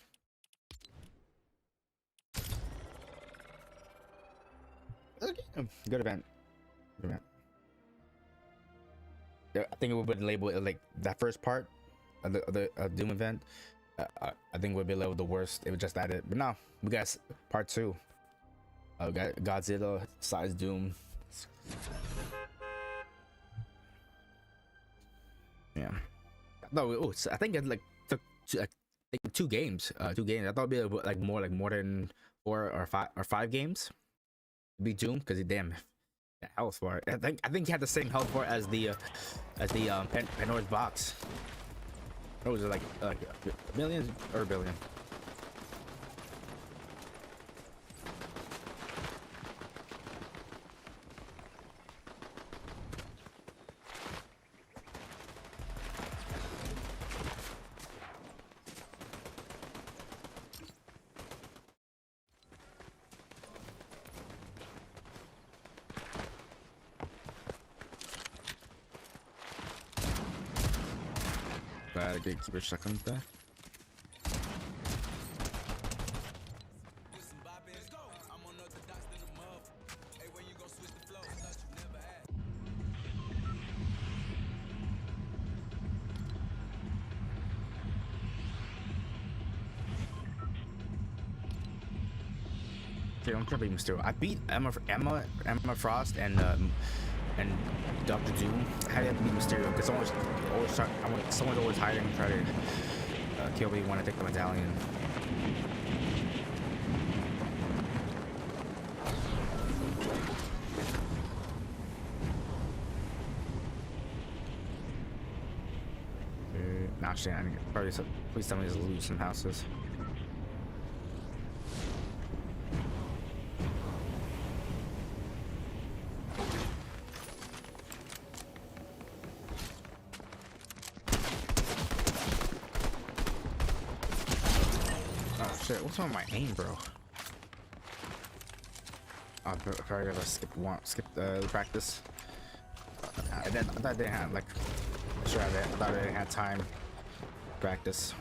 Okay. Good event. Good event. Yeah, I think it would label it like that first part of the Doom event. I think would be labeled the worst. It was just that it, but no, we got part 2. Got Godzilla size Doom. Yeah. No, oh, I think it like took like 2 games. 2 games. I thought it'd be like more than 4 or 5 games. Be Doom because damn the health bar. I think he had the same health bar as the Pandora's box. What was it like millions or billion? Gatekeeper stuck on that. Okay, I'm trying to beat Mysterio. I beat Emma Frost and Doctor Doom. How do you have to beat Mysterio? Because someone's always hiding and trying to kill me when I take the medallion. Actually, I need probably please tell me to loot some houses. Oh shit, what's wrong with my aim, bro? I probably gotta skip the practice. I thought they had like, sure, I thought they had time. Practice.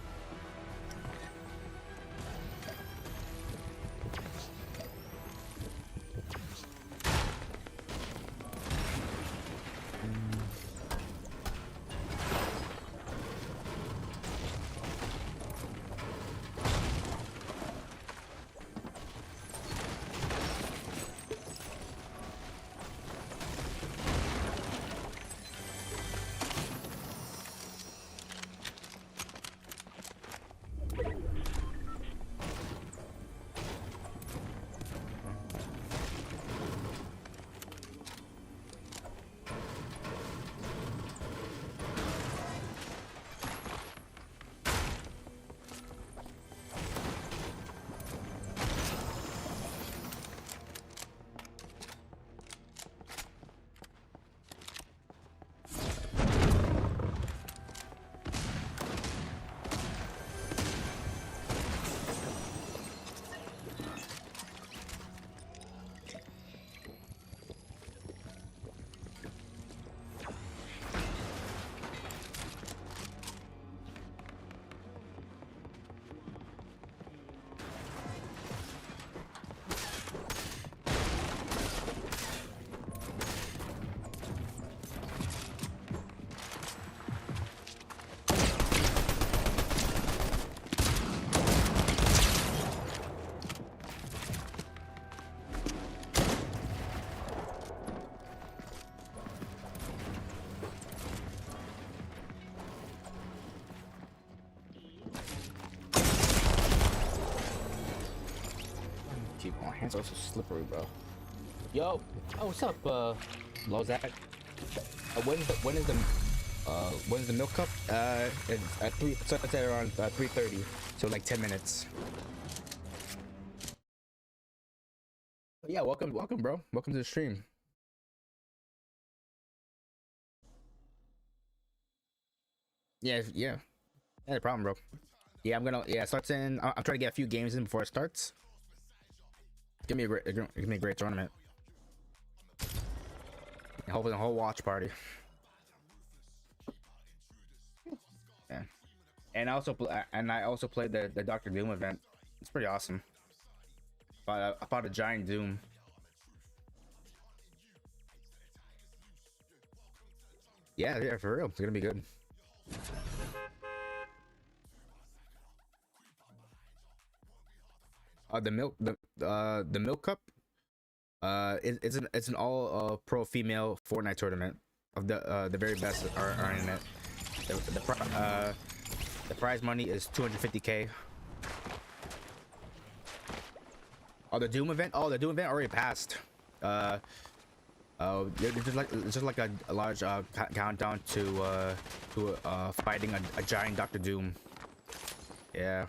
My hands are so slippery, bro. Yo, oh, what's up, Lozak? When is the milk cup? It's at 3. So it's at around 3:30. So like 10 minutes. But yeah, welcome, bro. Welcome to the stream. Yeah, no problem, bro. Yeah, it starts in. I'm trying to get a few games in before it starts. Give me a great tournament. And hopefully the whole watch party. Yeah. And I also played the Doctor Doom event. It's pretty awesome. But I fought a giant Doom. Yeah, for real. It's gonna be good. The milk cup. It's an all pro female Fortnite tournament of the very best are in it. The prize money is 250K. Oh, the Doom event. Oh, the Doom event already passed. It's just like a large countdown to fighting a giant Doctor Doom. Yeah.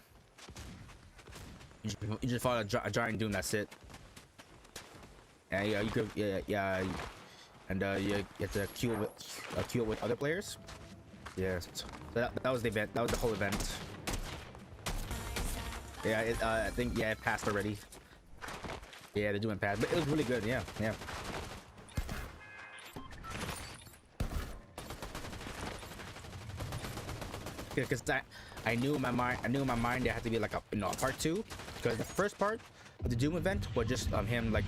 You just fought a giant Doom. That's it. And yeah, you could and you have to queue with other players. Yeah, so that was the event. That was the whole event. Yeah, I think it passed already. Yeah, they're doing pass, but it was really good. Yeah. Because I knew in my mind there had to be like a part 2, because the first part of the Doom event was just him like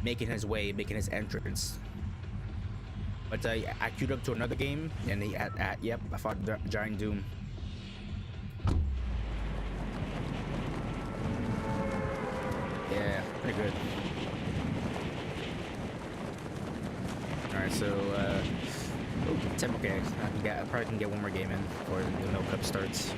making his entrance. But I queued up to another game, and I fought the giant Doom. Yeah, good. Alright, so, 10, okay, I probably can get one more game in before the Milk Cup starts.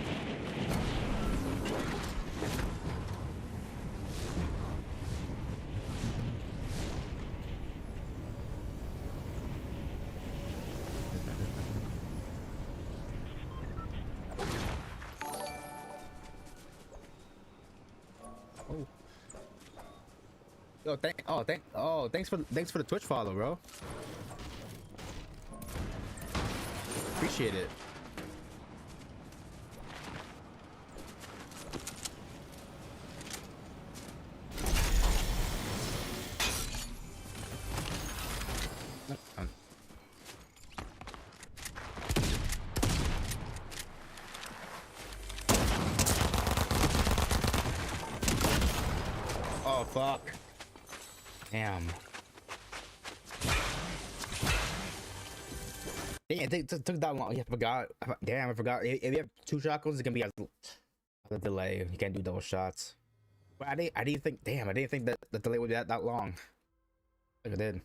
Thanks for the Twitch follow, bro. Appreciate it. Oh fuck. Damn. Yeah, it took that long. Yeah, I forgot. Damn, I forgot. If you have 2 shotguns, it can be a delay. You can't do double shots. But I didn't think. Damn, I didn't think that the delay would be that long. Like I did.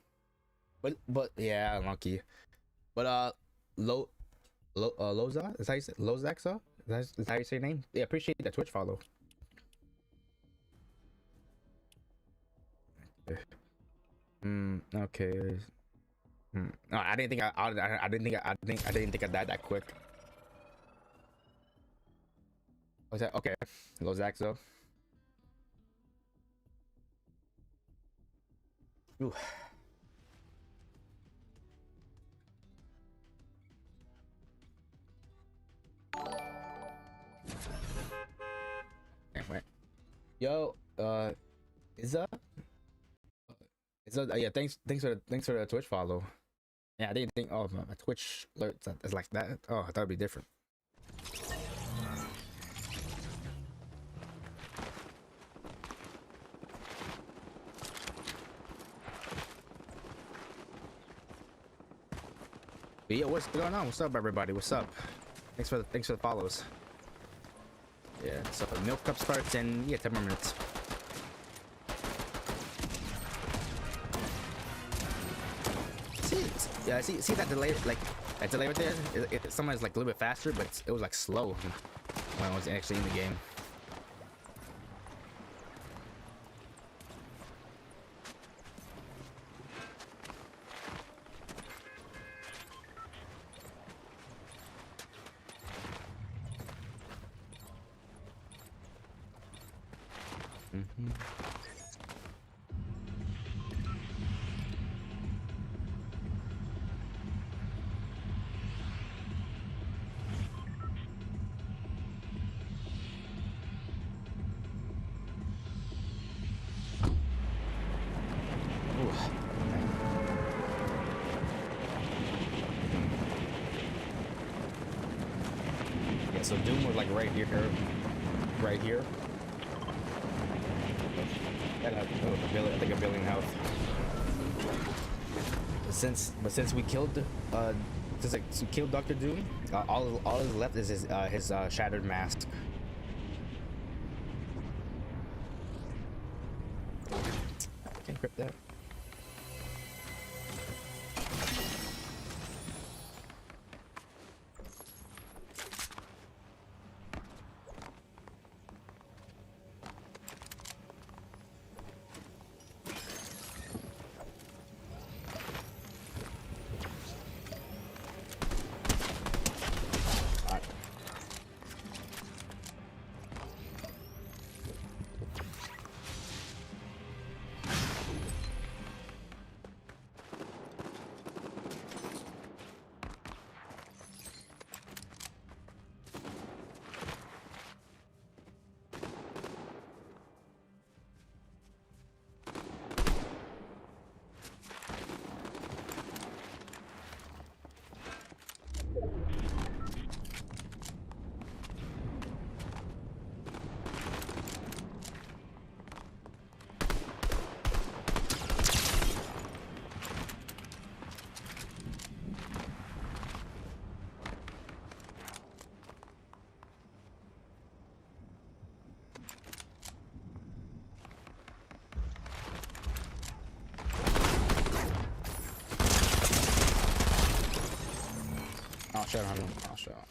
But yeah, lucky. But Loza? Is that how you say Lozaxa? Is that how you say your name? Yeah, appreciate that Twitch follow. Okay. No, I didn't think I didn't think I died that quick. Was that okay? Lozaxo. Ooh. Wait. Yo, yeah, thanks for the Twitch follow. Yeah, I didn't think my Twitch alerts is like that. Oh, I thought it'd be different. But yeah, what's going on? What's up, everybody? What's up? Thanks for the follows. Yeah, so the Milk Cup starts in 10 more minutes. See that delay, like that delay right there. Sometimes like a little bit faster, but it was like slow when I was actually in the game. So Doom was like right here. Had I think a billion health. Since we killed since we killed Dr. Doom, all is left is his shattered mask. I can't grip that. shut on him. Oh, shut up.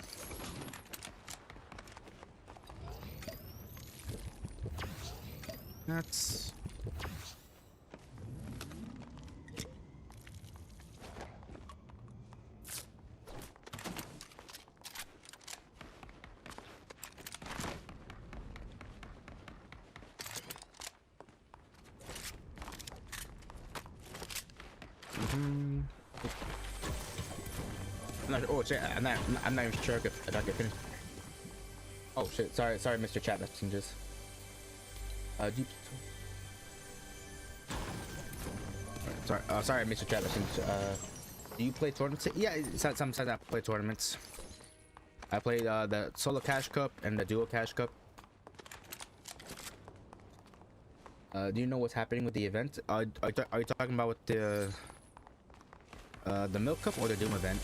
That's... Oh shit! I'm not even sure if I can finish. Oh shit! Sorry, Mr. Chat messengers. Deep. Sorry, Mr. Chat messengers. Do you play tournaments? Yeah, sometimes I play tournaments. I played the solo cash cup and the duo cash cup. Do you know what's happening with the event? Are you talking about with the milk cup or the Doom event?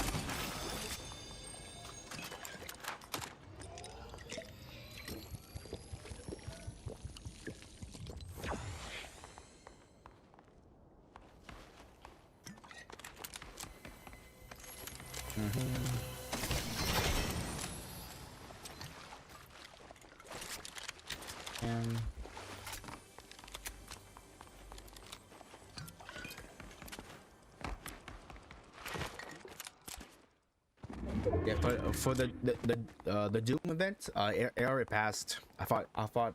Yeah, for the Doom event, it already passed. I fought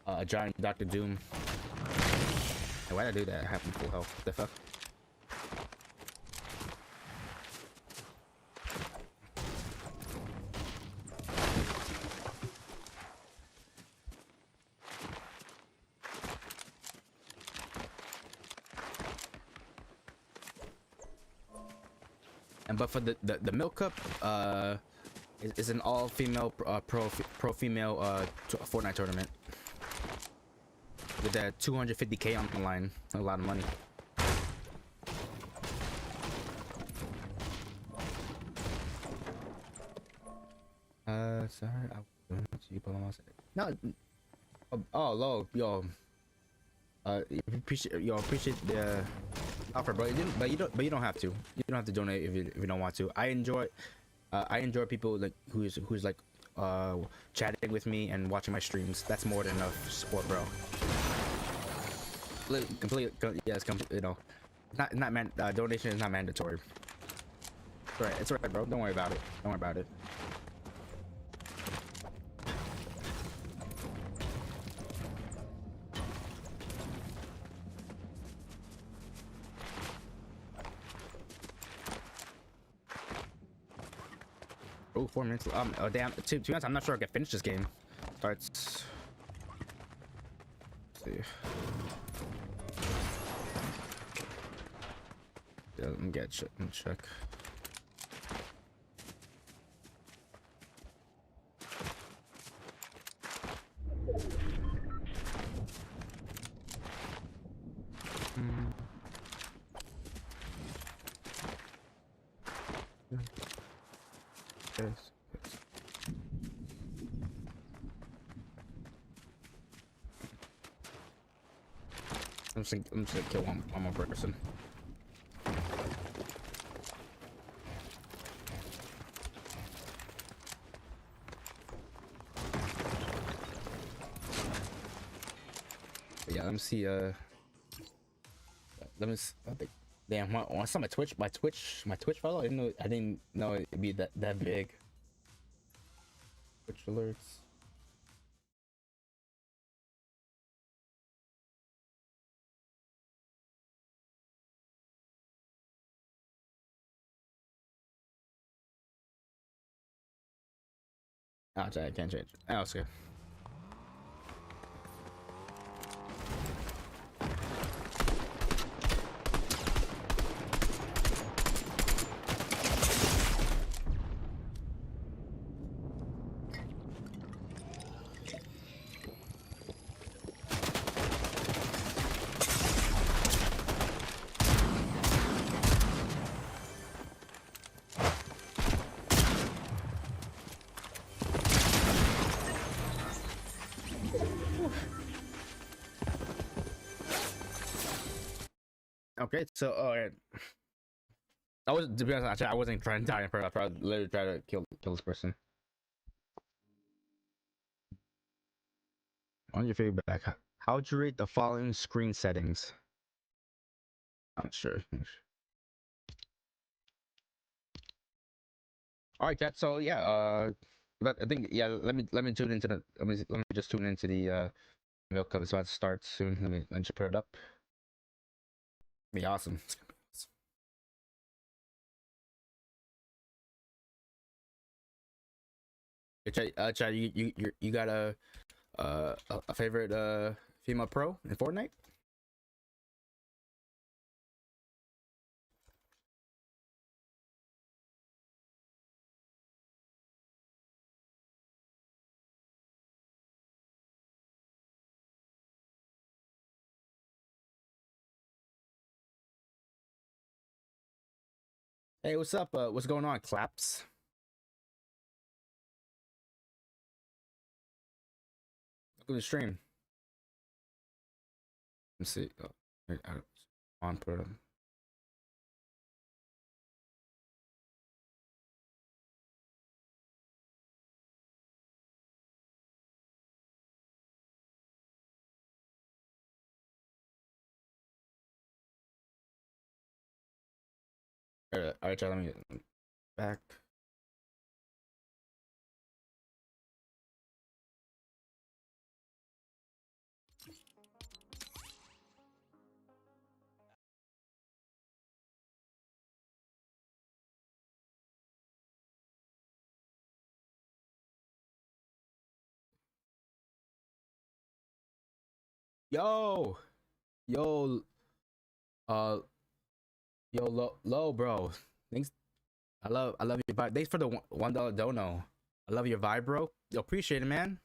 a giant Dr. Doom. Hey, why'd I do that? I have full health. What the fuck? But for the milk cup, is an all female pro female Fortnite tournament with that 250k on the line. A lot of money. Sorry, I you put on my side. No. Oh, lol, yo. Appreciate the offer, bro. But you don't have to. You don't have to donate if you don't want to. I enjoy people like who's like chatting with me and watching my streams. That's more than enough support, bro. Completely, yes, you know, donation is not mandatory. It's alright, bro. Don't worry about it. Don't worry about it. Oh, 4 minutes. Oh damn. To be honest, I'm not sure I can finish this game. Starts. Let's see. Yeah, let me check. I'm just gonna kill one more person. But yeah, let me see. I think, damn, when I saw my Twitch follow, I didn't know it'd be that big. Twitch alerts. Oh, I can't change. Oh, it's good. Okay, so I was, to be honest, actually, I wasn't trying to die in person. I tried literally try to kill this person. On your feedback, how'd you rate the following screen settings? I'm sure. All right, chat. So yeah, I think yeah. Let me tune into the. Let me just tune into the Milk Cup. It's about to start soon. Let me just put it up. Be awesome. Chad, you got a favorite female pro in Fortnite? Hey, what's up? What's going on, Claps? Welcome to the stream. Let's see. Oh, on put it on. All right, Chad. Let me get back. Yo, yo, uh, low, bro. Thanks. I love your vibe. Thanks for the $1 dono. I love your vibe, bro. Yo, appreciate it, man.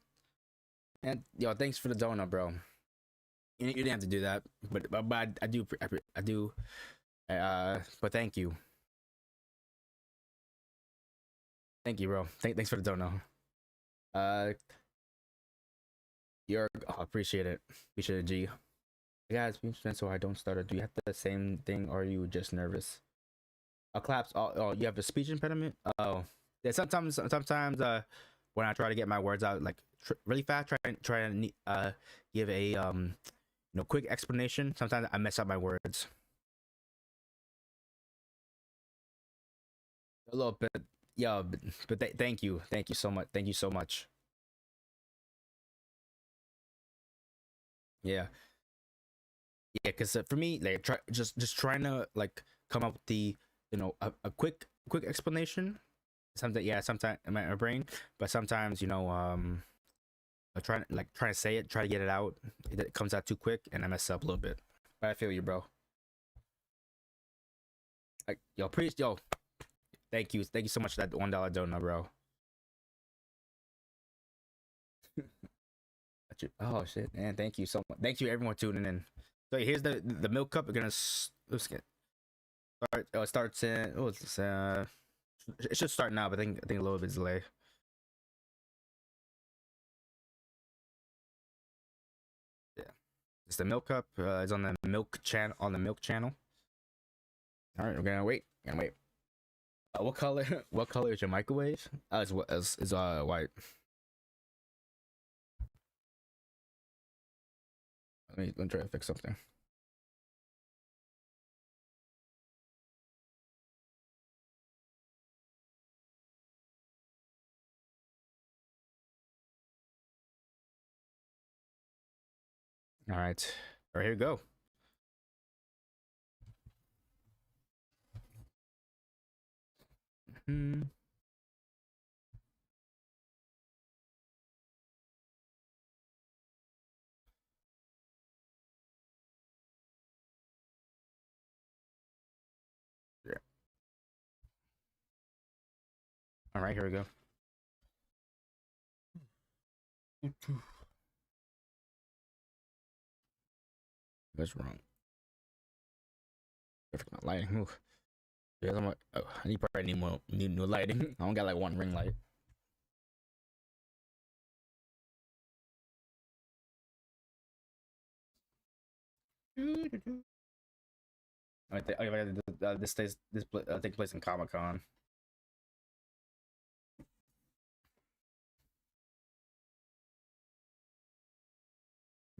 And yo, thanks for the dono, bro. You didn't have to do that, but I do I do. But thank you, bro. Thanks for the dono. Uh, appreciate it. Appreciate it, G. Guys, so I don't stutter. Do you have the same thing, or are you just nervous? Claps. Oh, you have a speech impediment. Oh, yeah. Sometimes, when I try to get my words out like really fast, try and give a quick explanation. Sometimes I mess up my words a little bit. Yeah, but thank you so much. Thank you so much. Yeah, yeah. Because for me, like, just trying to like come up with the a quick explanation. Sometimes, yeah, sometimes in my brain, but sometimes I try to say it, try to get it out. It comes out too quick, and I mess up a little bit. But I feel you, bro. Like, yo, thank you so much for that $1 donut, bro. Oh shit, man, thank you so much. Thank you everyone tuning in. So here's the milk cup. We're gonna let's get start. It starts in. Oh, it should start now, but I think a little bit delay. Yeah, it's the milk cup. It's on the milk channel. All right, we're gonna wait. What color? What color is your microwave? Is white. Let me try to fix something. All right, here we go. Hmm. Yeah. All right, here we go. That's wrong. Perfect lighting. Ooh. Yeah, I'm like, oh, I probably need new lighting. I don't got like one ring light. This takes place in Comic Con.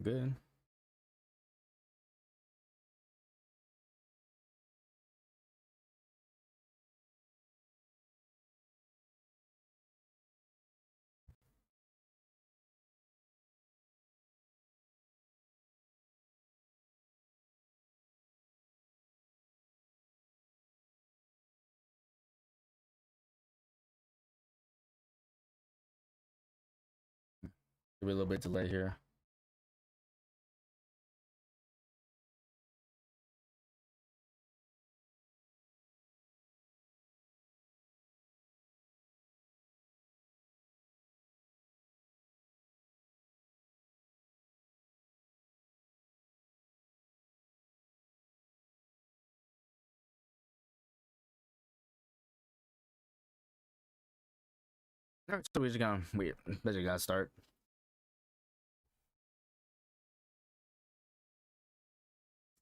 Good. Be a little bit delay here. All right, so we're just gonna wait. Basically, gotta start.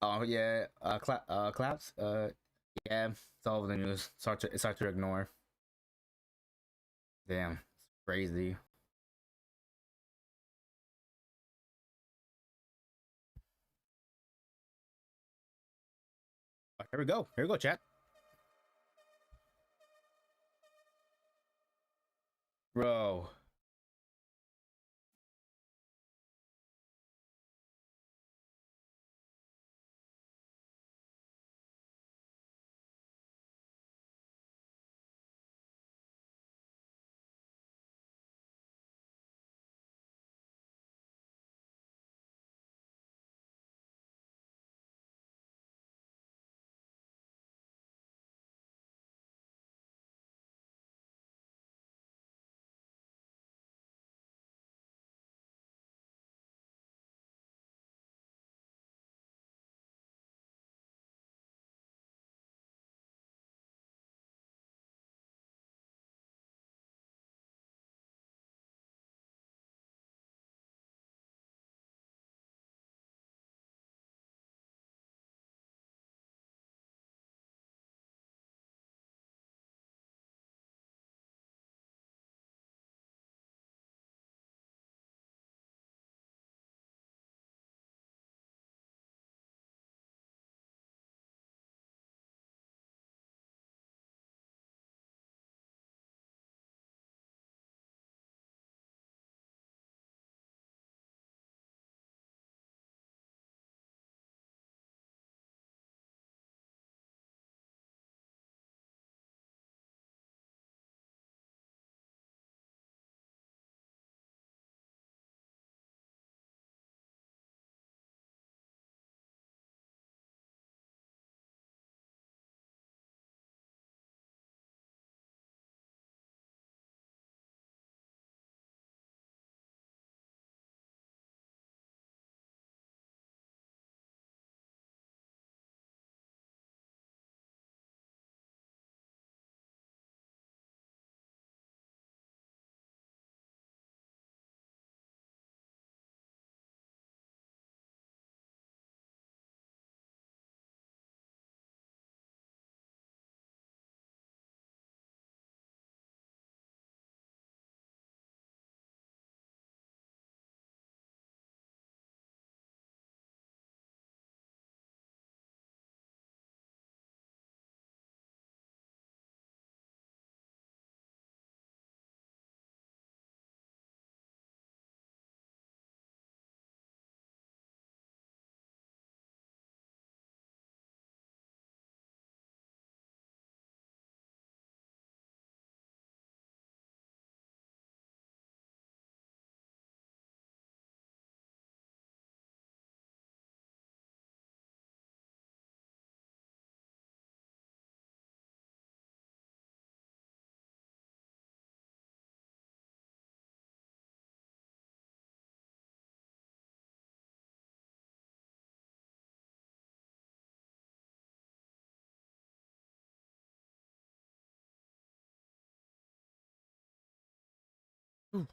Oh yeah, claps. Yeah, it's all over the news. It's hard to ignore. Damn, it's crazy. Oh, here we go. Here we go, chat. Bro.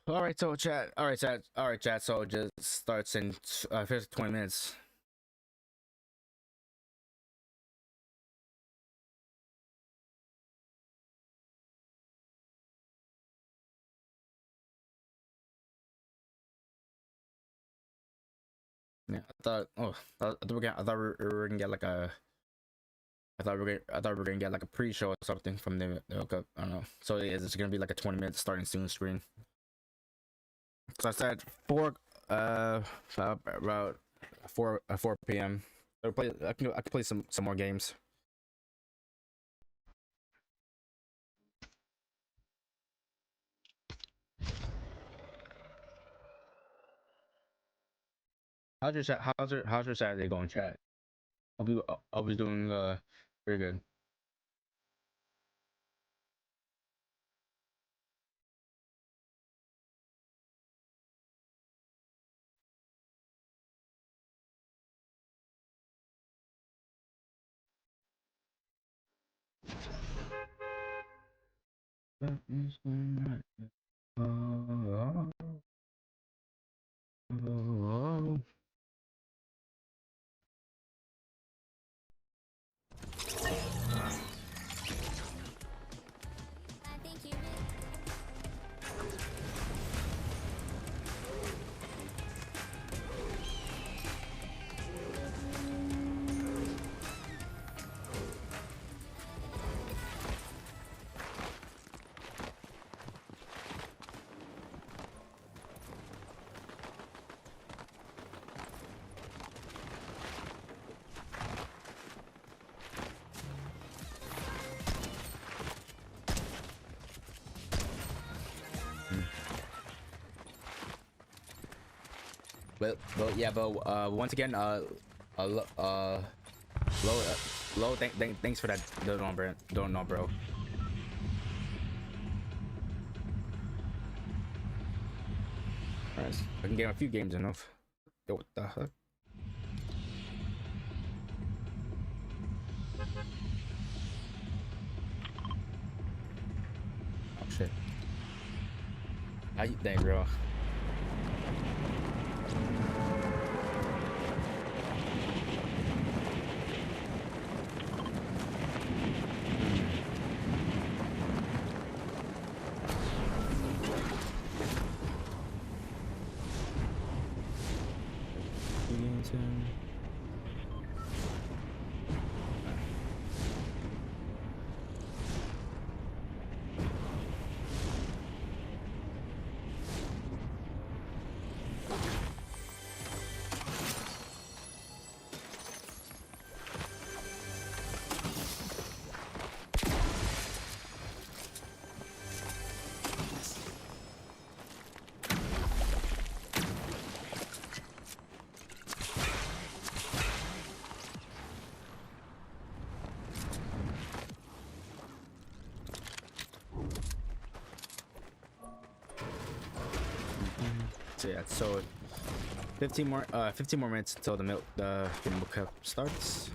All right, so chat. All right, chat. All right, chat. So it just starts in 20 minutes. Yeah, I thought. Oh, I thought we were gonna get like a. I thought we were gonna get like a pre-show or something from the hookup. I don't know. So it's gonna be like a 20-minute starting soon screen. So I said about 4 p.m. I can play some more games. How's your Saturday going, chat? I'll be doing pretty good. But yeah, but once again, Lo, thanks for that. Don't know, bro. Alright, I can get a few games enough. Yo, what the heck? Oh shit! How you think, bro? So yeah, so 15 more minutes until the Game Cup starts.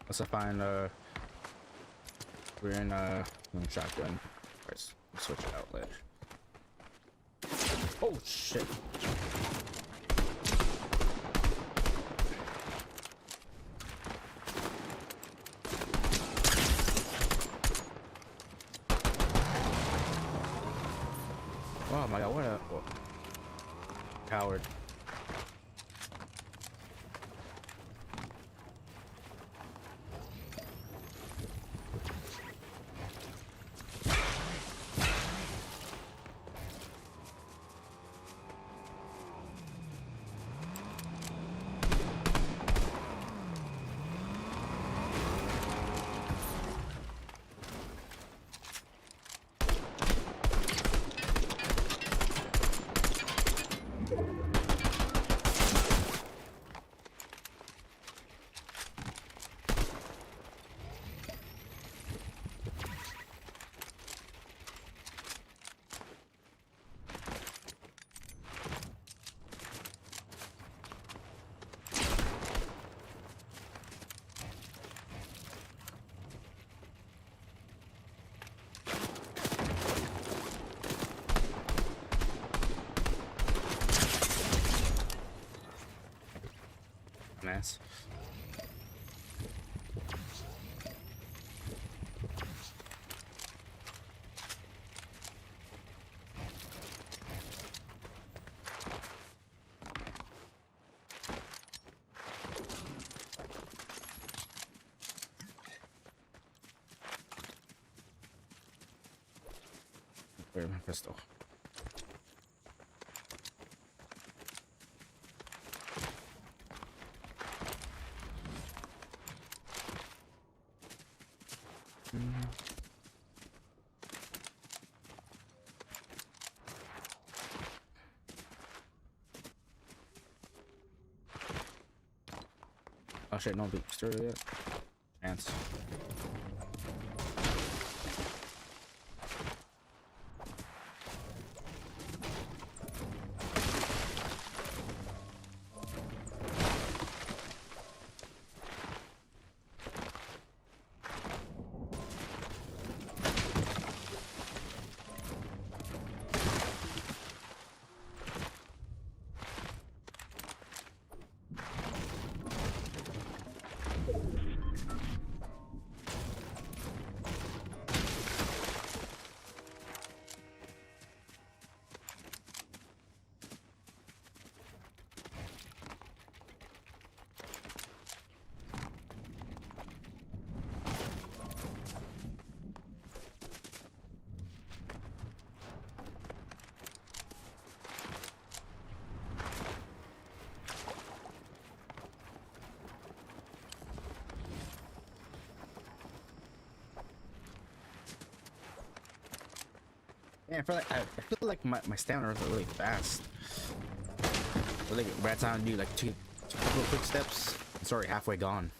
Let's find we're in shotgun. Let's switch it out later. Oh shit. Oh my god, what powered. Nice. Where's my pistol? Oh shit, no beat stir yet. Chance. Yeah, I feel like my stamina is really fast. But like by the time I do like two couple quick steps, it's already halfway gone.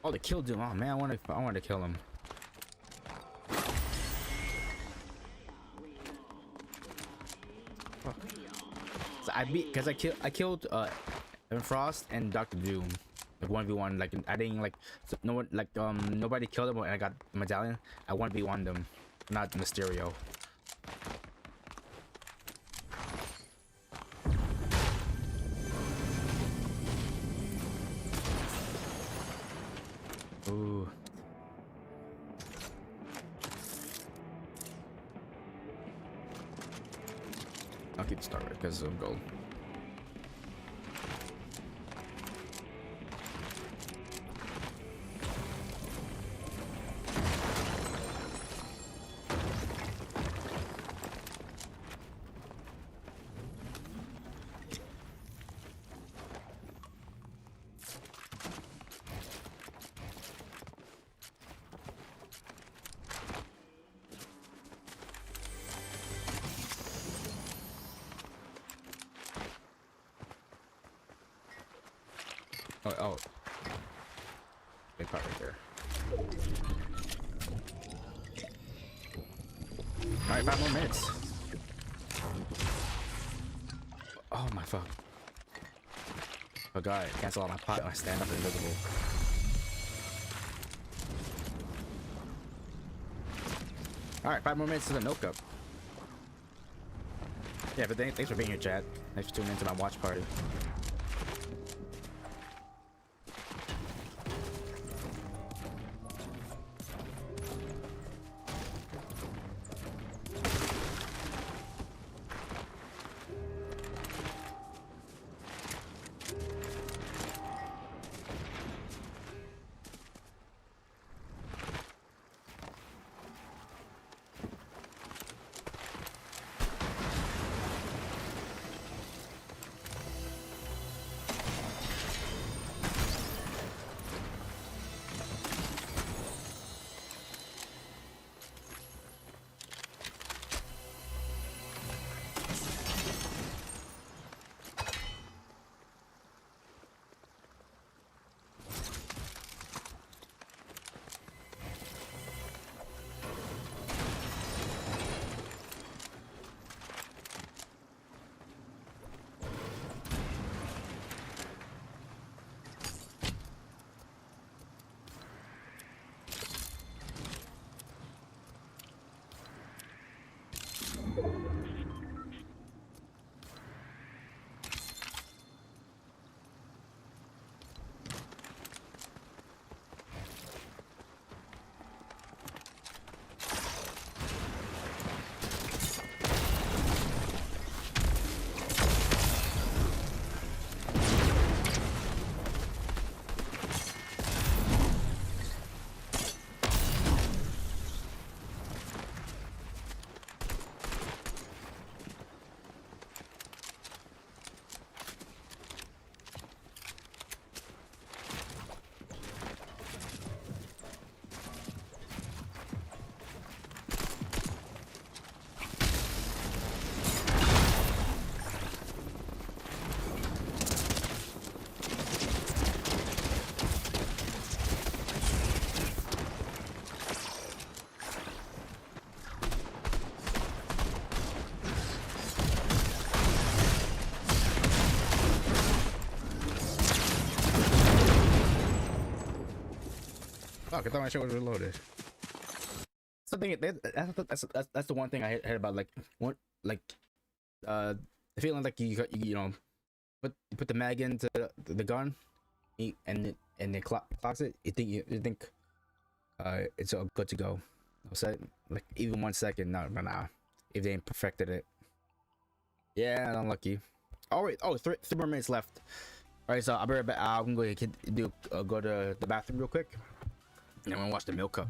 Oh, they killed him. Oh man, I want to kill him. Fuck. So I killed Evan Frost and Dr. Doom, like 1v1. Like I didn't like so no one like nobody killed him and I got the medallion. I 1v1 them, not Mysterio. Ooh. I'll keep the start rate because of gold. Oh, big part right there. All right, 5 more minutes. Oh my fuck. Oh god, cancel all my pot when I stand up invisible. All right, 5 more minutes to the milk up. Yeah, but thanks for being here, chat. Thanks for tuning into my watch party. Fuck, I thought my shit was reloaded. Something that's the one thing I heard about, like one like the feeling like you know put the mag into the gun and it clocks it. You think it's all good to go. I'll say like even 1 second, nah. If they ain't perfected it, yeah, unlucky. All right, three more minutes left. All right, so I'll be right back. I'm going to go to the bathroom real quick. And I'm gonna watch the milk cup.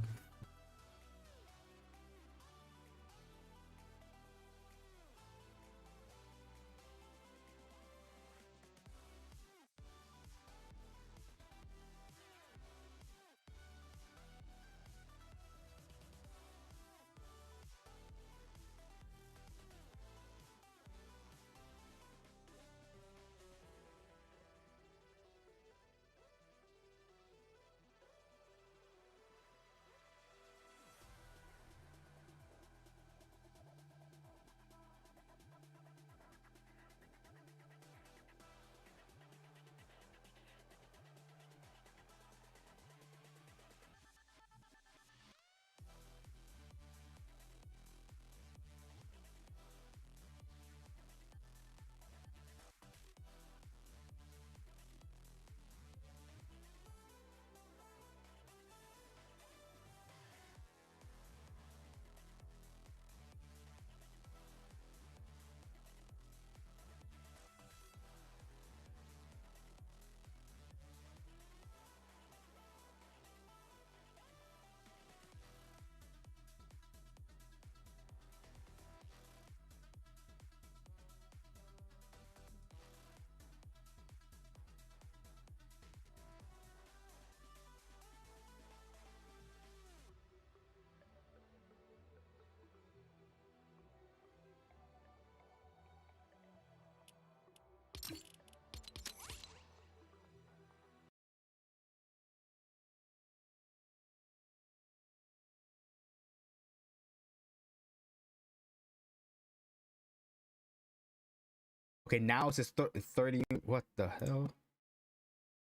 Okay, now it says 30. What the hell?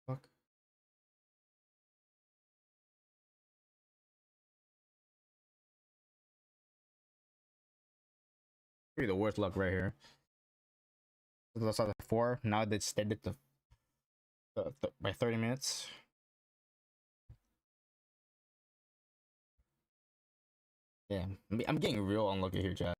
Fuck. Be the worst luck right here. That's at 4. Now they extended by 30 minutes. Yeah, I'm getting real unlucky here, chat.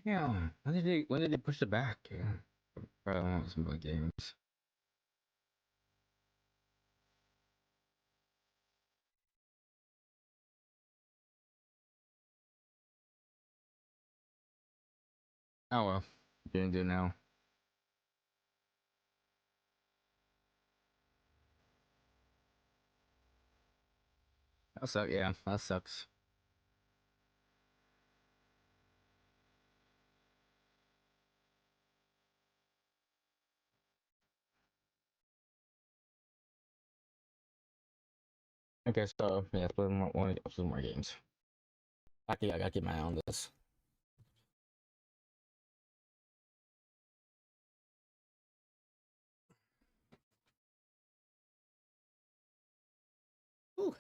Yeah, when did they push it back? Yeah. Probably want some more games. Oh well, didn't do now. That sucks. Yeah, that sucks. Okay, so yeah, play some more games. I gotta keep my eye on this. Ooh.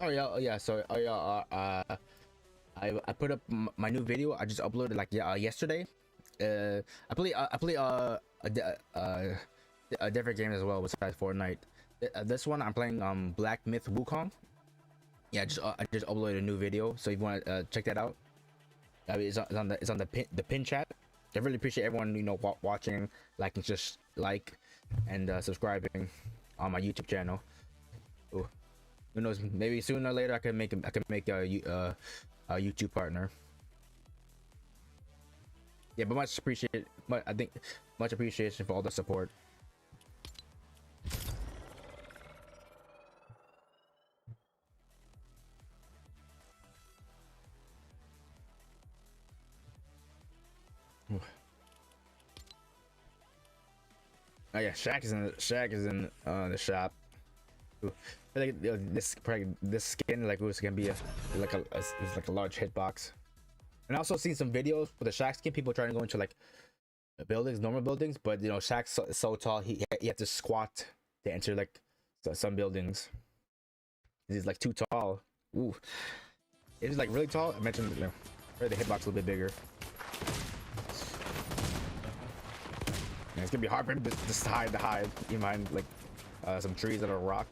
Oh yeah. So oh yeah. I put up my new video. I just uploaded like yesterday. I play a different game as well besides Fortnite. This one I'm playing Black Myth Wukong. Yeah, I just uploaded a new video. So if you want to check that out. It's on the pin chat. I really appreciate everyone, you know, watching, liking, just like, and subscribing on my YouTube channel. Ooh. Who knows? Maybe sooner or later I can make a YouTube partner. Yeah, but much appreciate. But I think much appreciation for all the support. Ooh. Oh yeah, Shaq is in the shop. Ooh. I think this skin like was gonna be like a large hitbox. And I also seen some videos with the Shaq skin, people trying to go into like buildings, normal buildings, but you know Shaq's so tall he had to squat to enter like some buildings. He's like too tall. Ooh, if he's like really tall, I mentioned, you know, the hitbox a little bit bigger. And it's gonna be hard for him to just hide behind like some trees that are rock.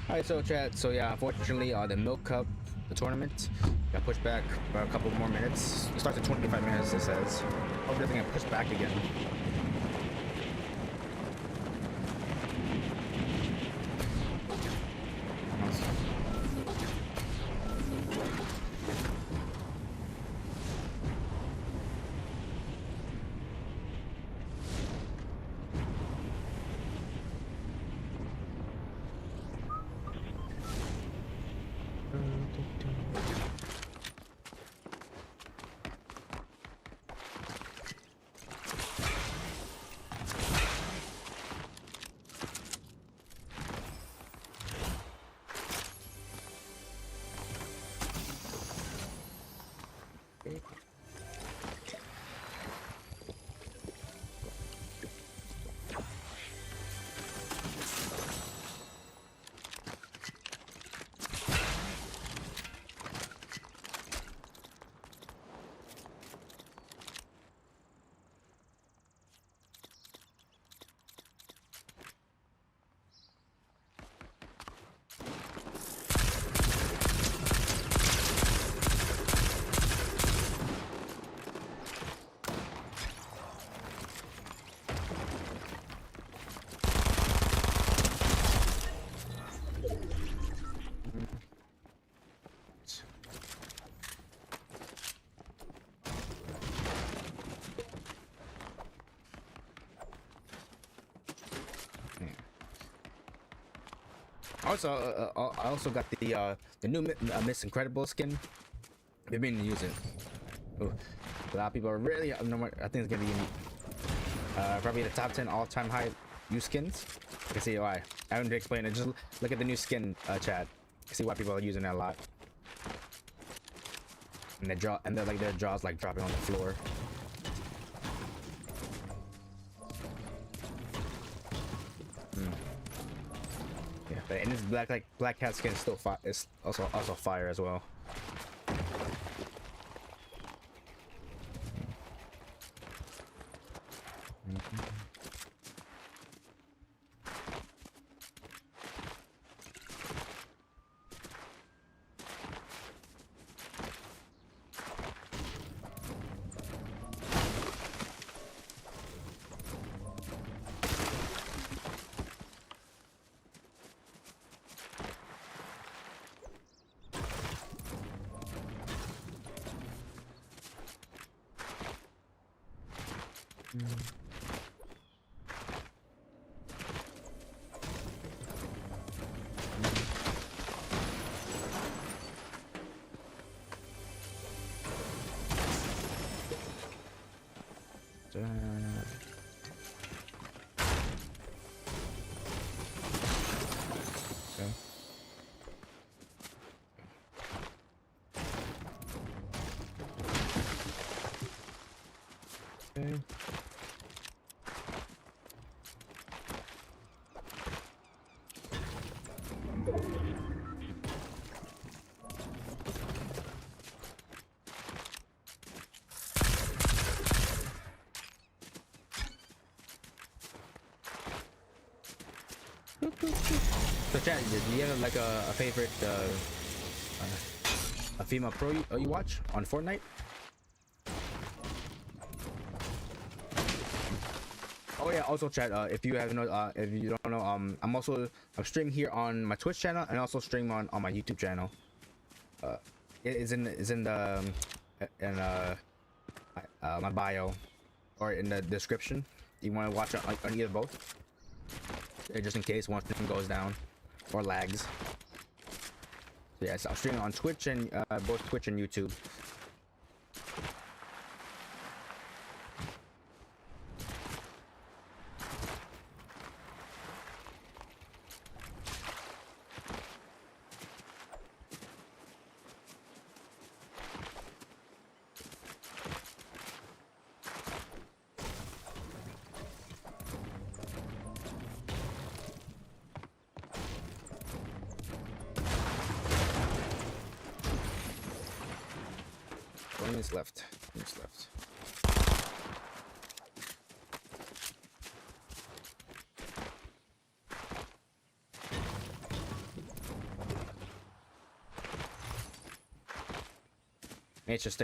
Alright, so chat, so yeah, unfortunately, the Milk Cup, the tournament, got pushed back by a couple more minutes. It starts at 25 minutes, it says. Hope everything got pushed back again. Also, I also got the new Miss Incredible skin. They've been using it. Ooh. A lot of people are really. I think it's gonna be probably the top 10 all-time high use skins. I can see why. I haven't explained it. Just look at the new skin chat. See why people are using it a lot. And their jaws like dropping on the floor. Yeah, and this black cat skin is still is also fire as well. Okay. Okay. So chat, do you have like a favorite a female pro you watch on Fortnite? Oh yeah, also chat, if you have no if you don't know, I'm streaming here on my Twitch channel and also stream on my YouTube channel. It's in the in my bio or in the description. You want to watch it on either both, just in case one thing goes down or lags. So yes, I'm streaming on Twitch and both Twitch and YouTube. Left. Minutes left. It's just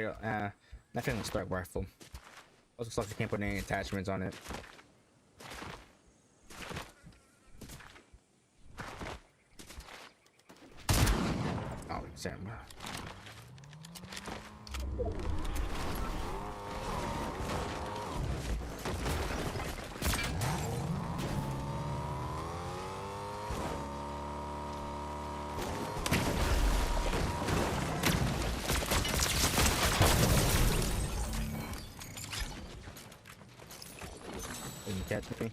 nothing start rifle. Also, stuff you can't put any attachments on it. Oh, Sam. Didn't catch me.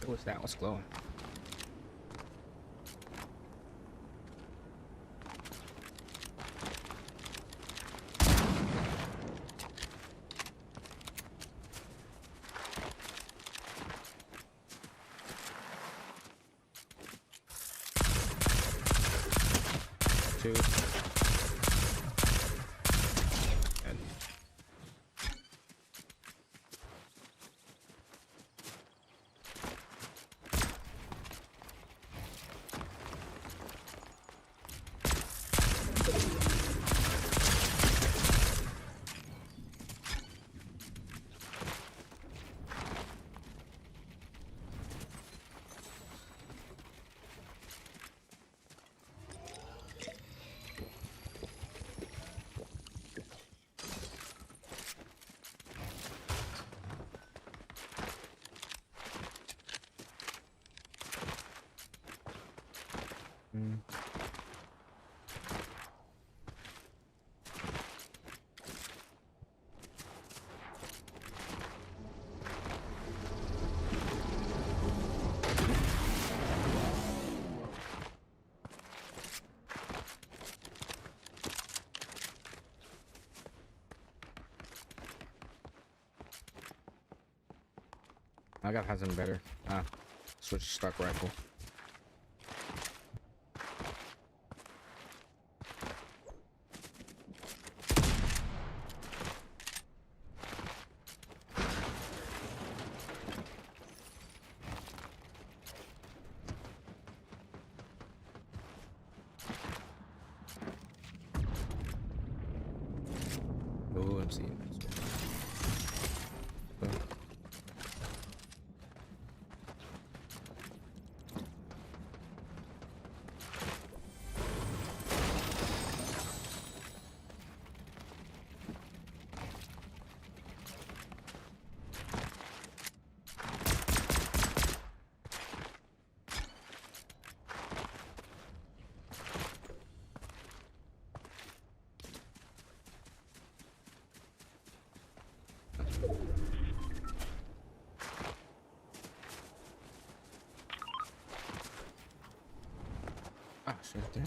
What's that? What's glowing? Two. And I gotta have something better. Switch to stock rifle. Ooh, see. Ah, shit, damn.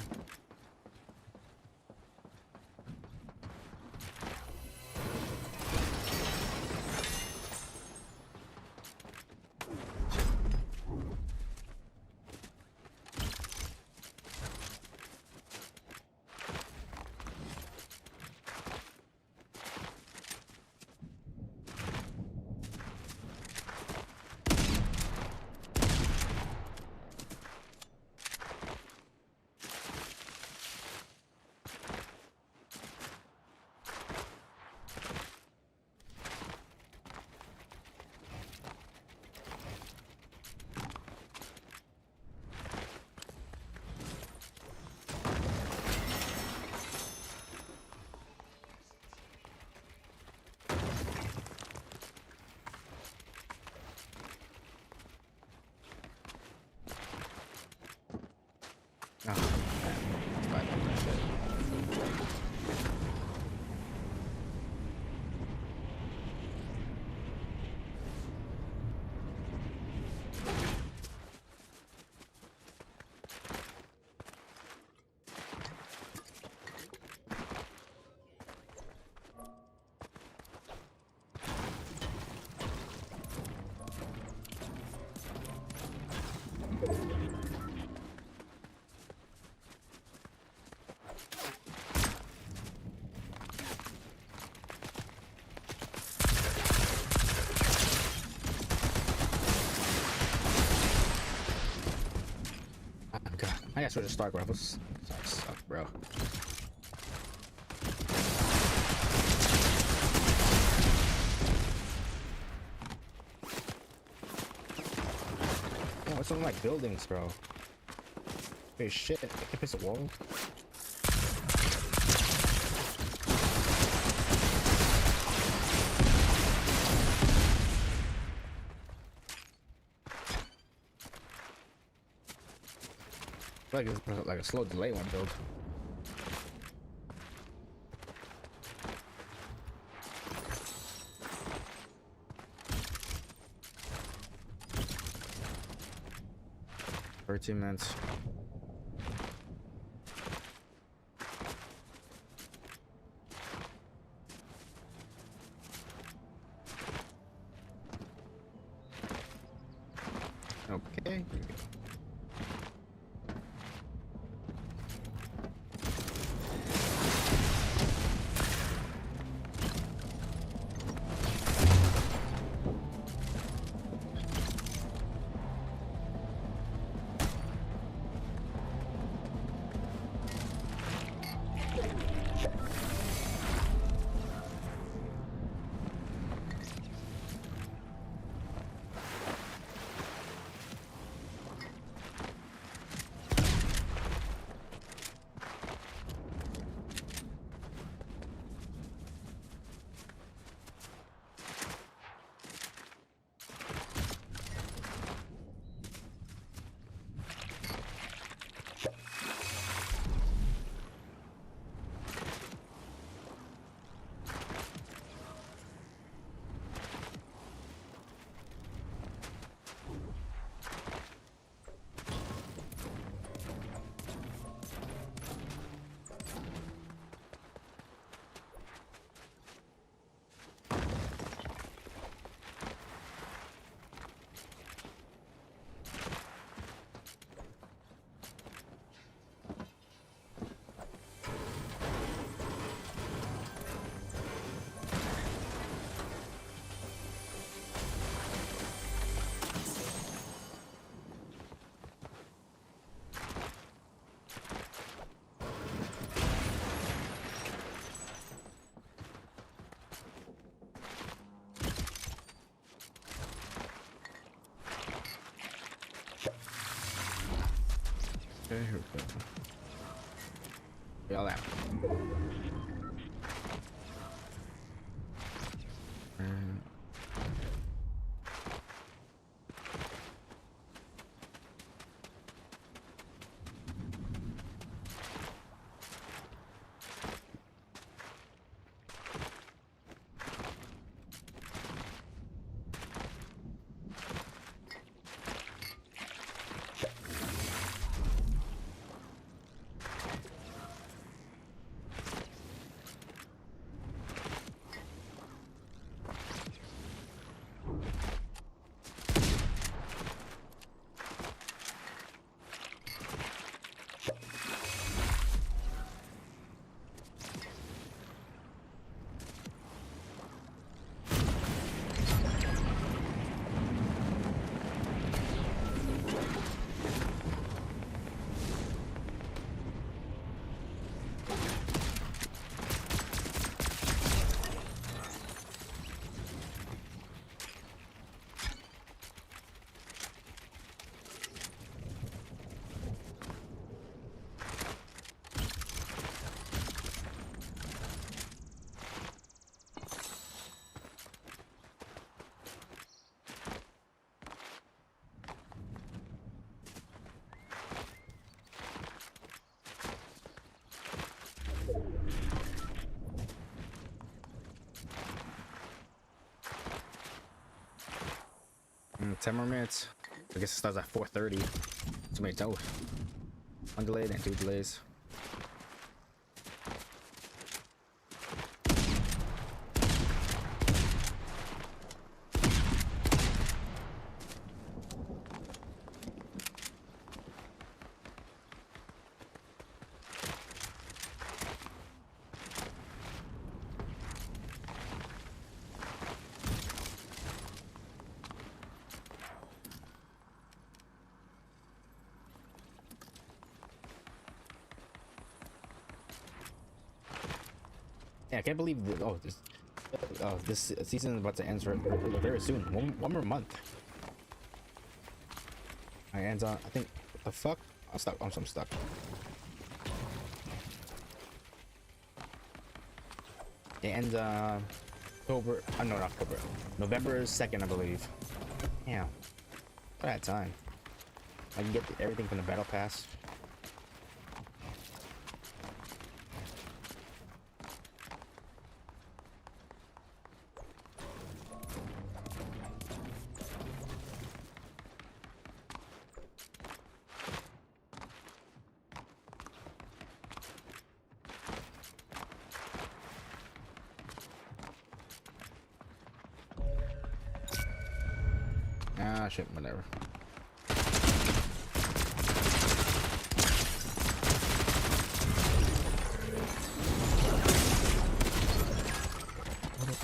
Oh, man. It's bad about that shit. Oh, God. I guess we're just Stark Rifles. That sucks, bro. Yeah, what's something like buildings, bro? Wait, shit. I can piss a wall. I feel like it's like a slow delay one build. For 2 minutes. Okay, here we go. Okay, here we go. Y'all out. And mm, 10 more minutes. I guess it starts at 4:30. Too many toes. One delayed and 2 delays. Yeah, I can't believe that, this season is about to end very soon. One more month. I ends on, I think, what the fuck? I'm stuck. I'm stuck. It ends October. No, not October. November 2nd, I believe. Yeah, for that time. I can get everything from the battle pass. Ah, shit, whatever.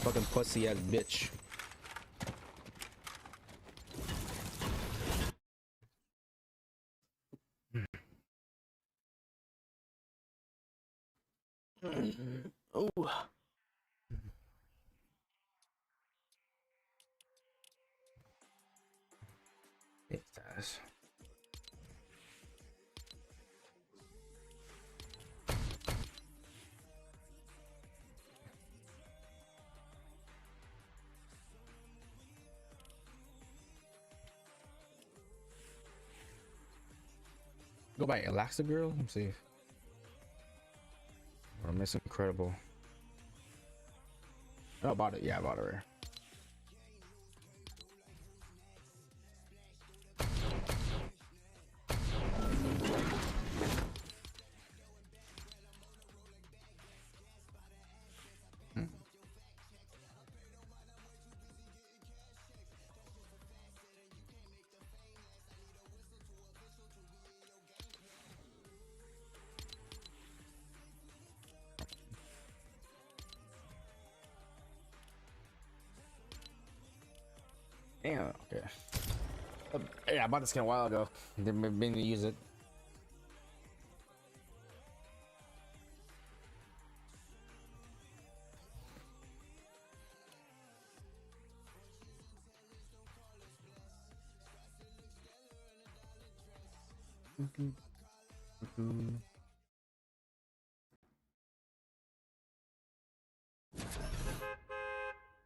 Fucking pussy ass bitch. Oh. It does. Go by Elastigirl. Let me see. Or Miss Incredible. Oh, I bought it. Yeah, I bought it. Rare. Damn. Okay. Yeah, I bought this skin a while ago. Didn't mean to use it.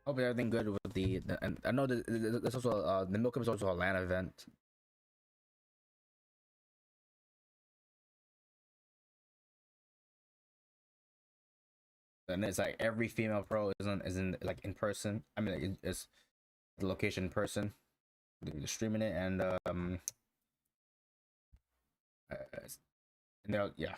Hope everything good with the and I know that there's also the Milk is also a LAN event. And it's like every female pro isn't like in person. I mean, like, it's the location in person. They're streaming it and and they're yeah.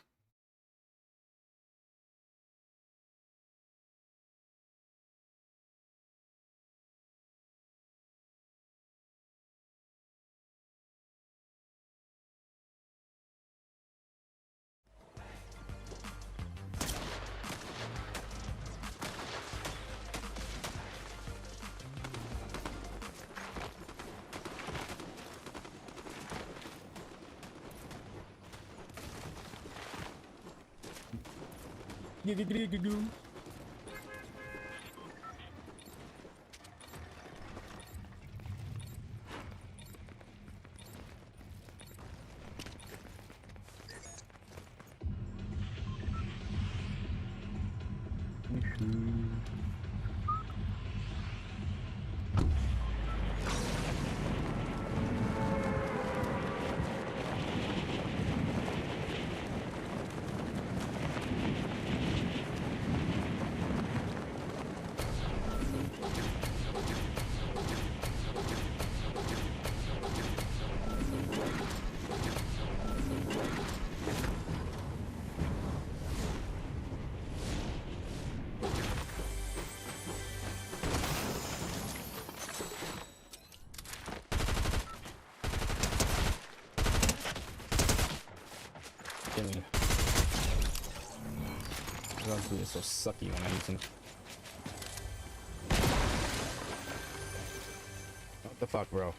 Gimme. This is so sucky when I'm using. What the fuck, bro?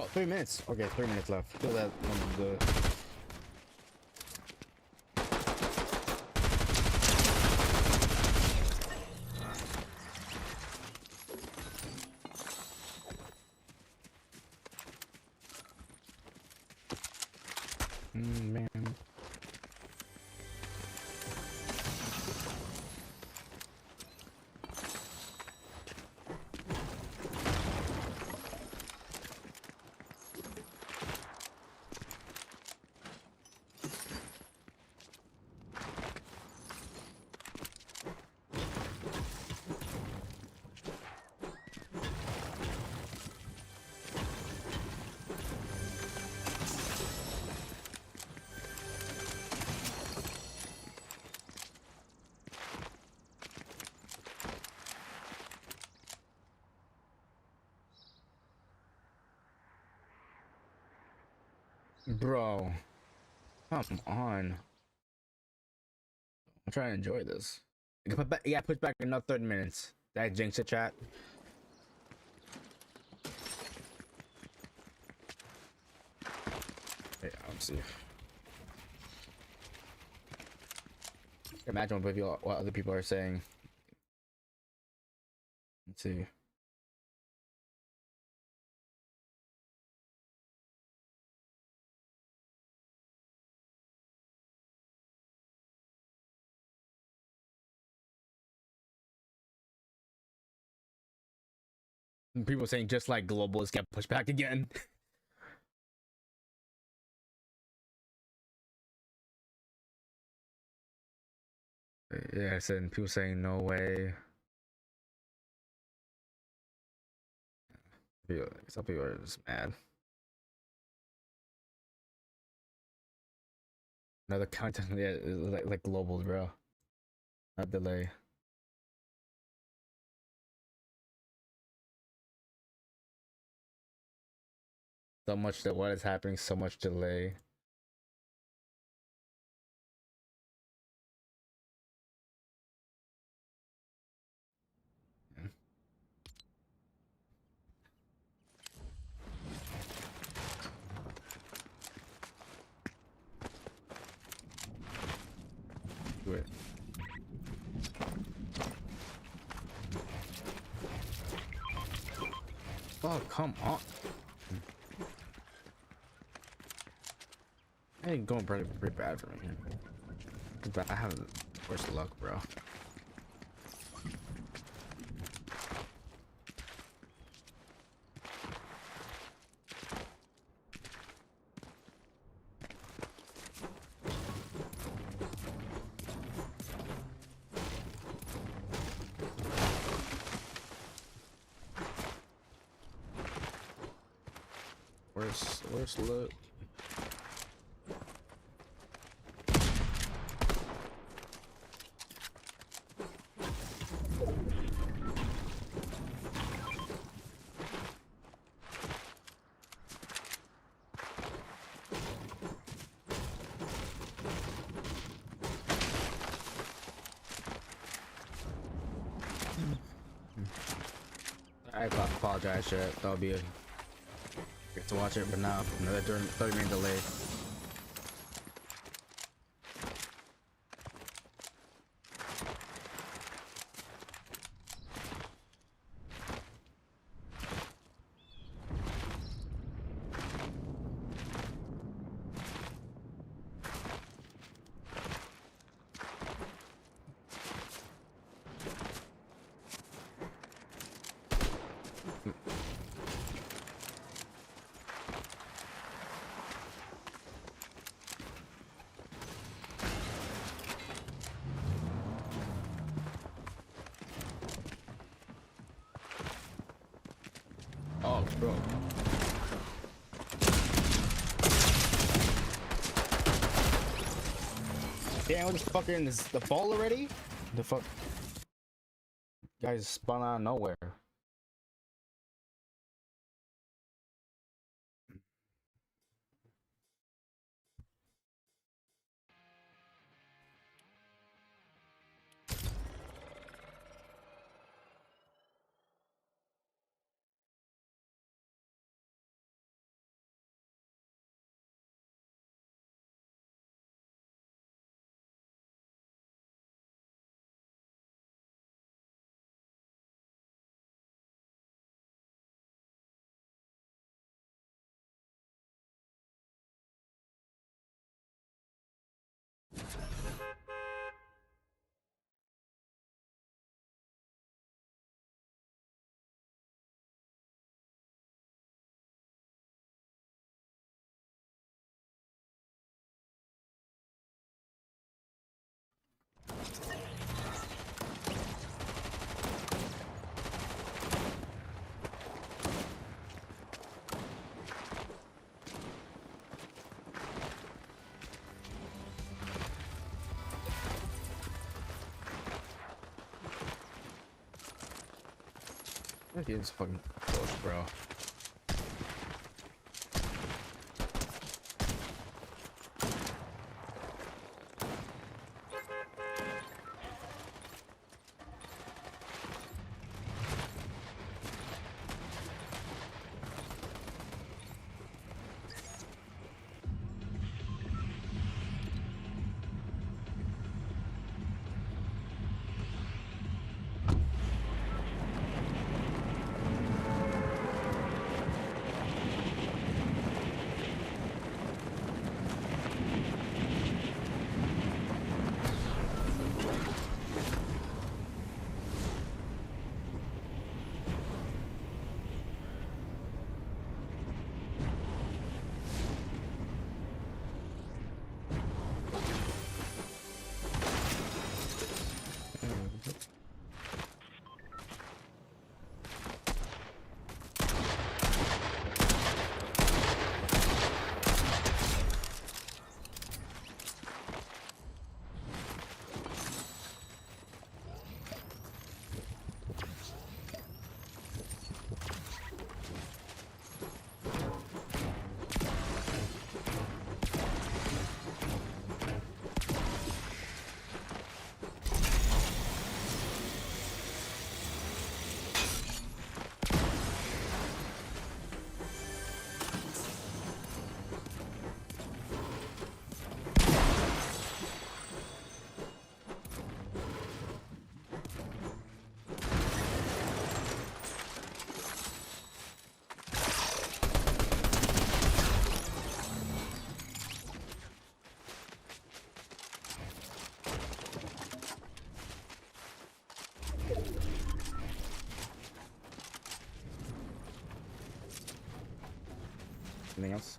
Oh, 3 minutes. Okay, 3 minutes left. Kill that one. Man. Bro, come on. I'm trying to enjoy this. Yeah, push back another 30 minutes. That jinx it, chat. Yeah, let's see. Imagine what other people are saying. Let's see. And people saying just like global is get pushed back again. Yes, and people saying no way. Some people are just mad. Another content, yeah, like global, bro. Not delay. So much that what is happening, so much delay. Do it. Oh, come on. Hey, going pretty bad for me here. I have the worst luck, bro. Worst luck. I apologize, chat. That'll be a get to watch it, but now another 30-minute delay. Oh, bro. Damn, what the fuck in this the fall already? The fuck guys spun out of nowhere. That game's fucking close, bro. Anything else?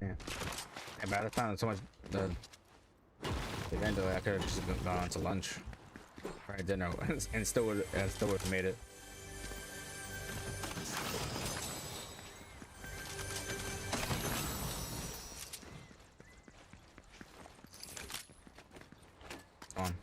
Yeah. And by the time so much the end of it, I could have just gone on to lunch or dinner and still would have made it. On.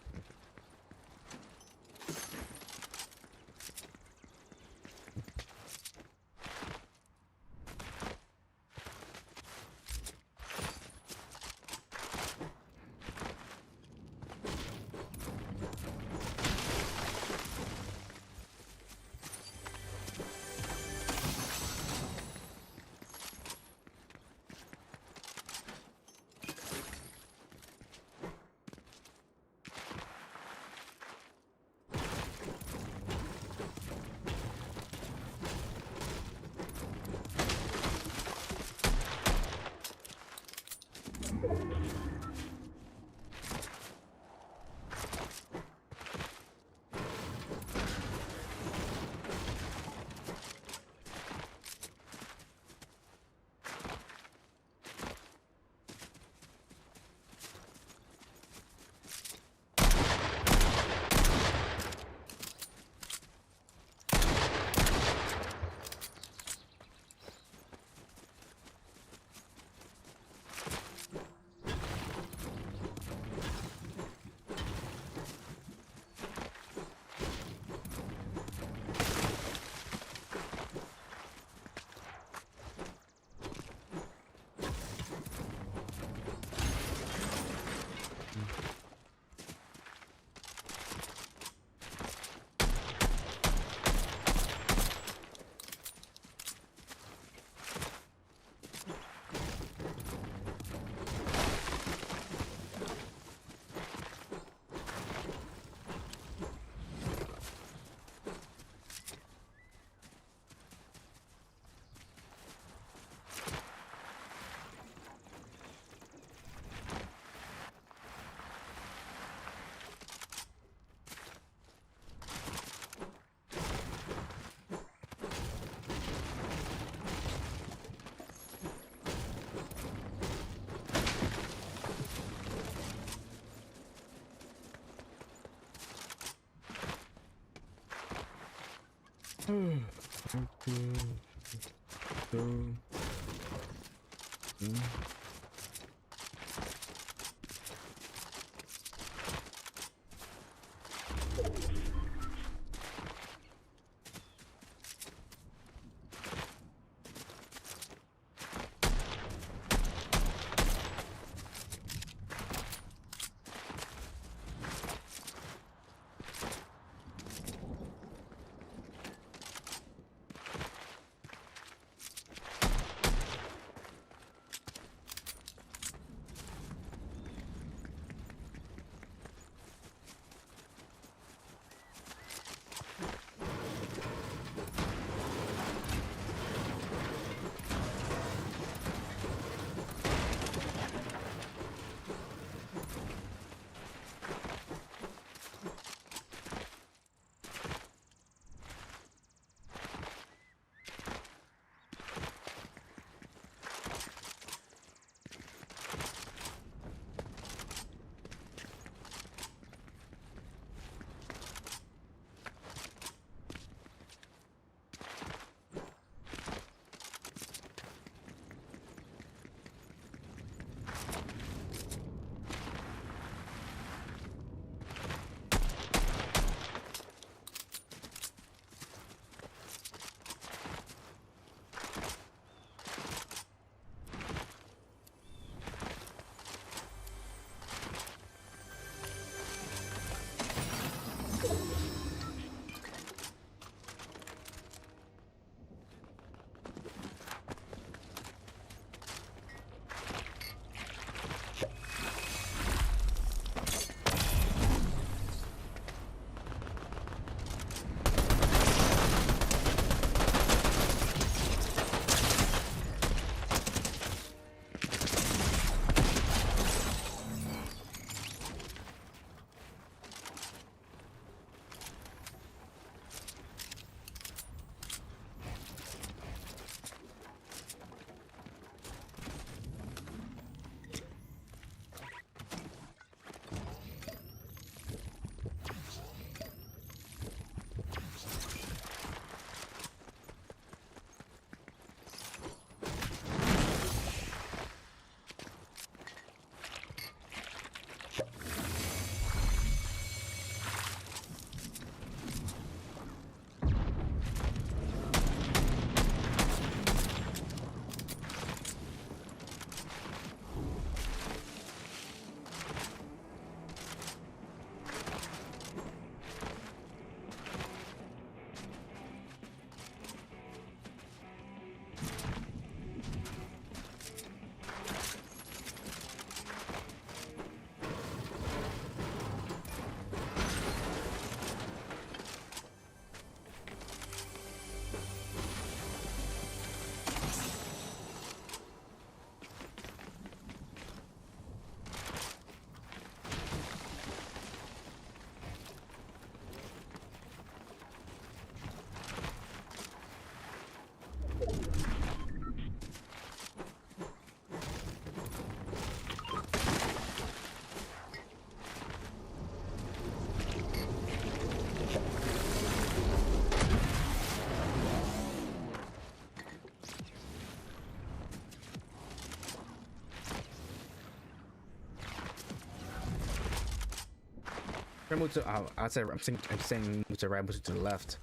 Move to, I'd say I'm saying move to the right, move to the left.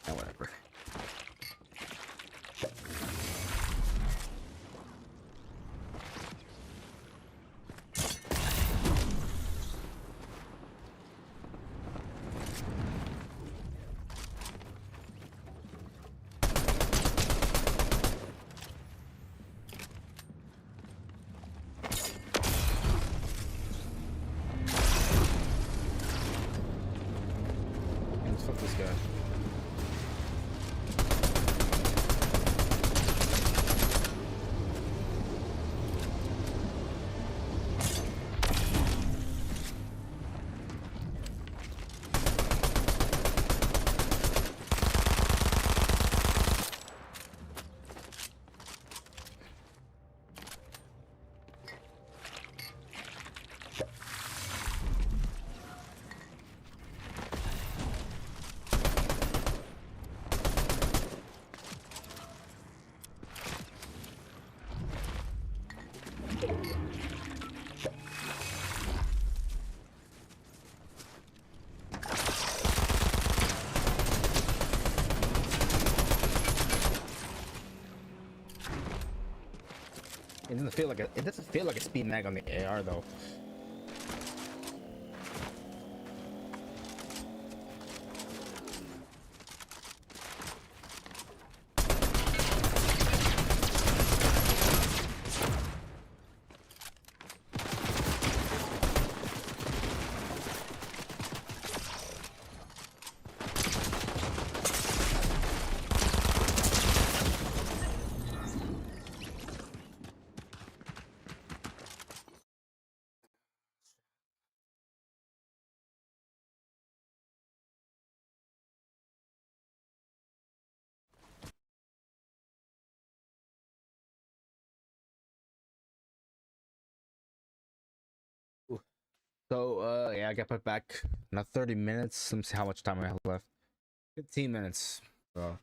Yeah, whatever. Fuck this guy. It doesn't feel like a speed mag on the AR though. So yeah, I got put back now 30 minutes. Let me see how much time I have left. 15 minutes. So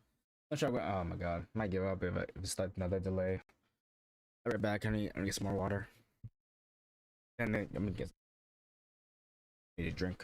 I'm sure oh my god. Might give up if it's like another delay. I'll be right back. I need to get some more water. And then I'm gonna need a drink.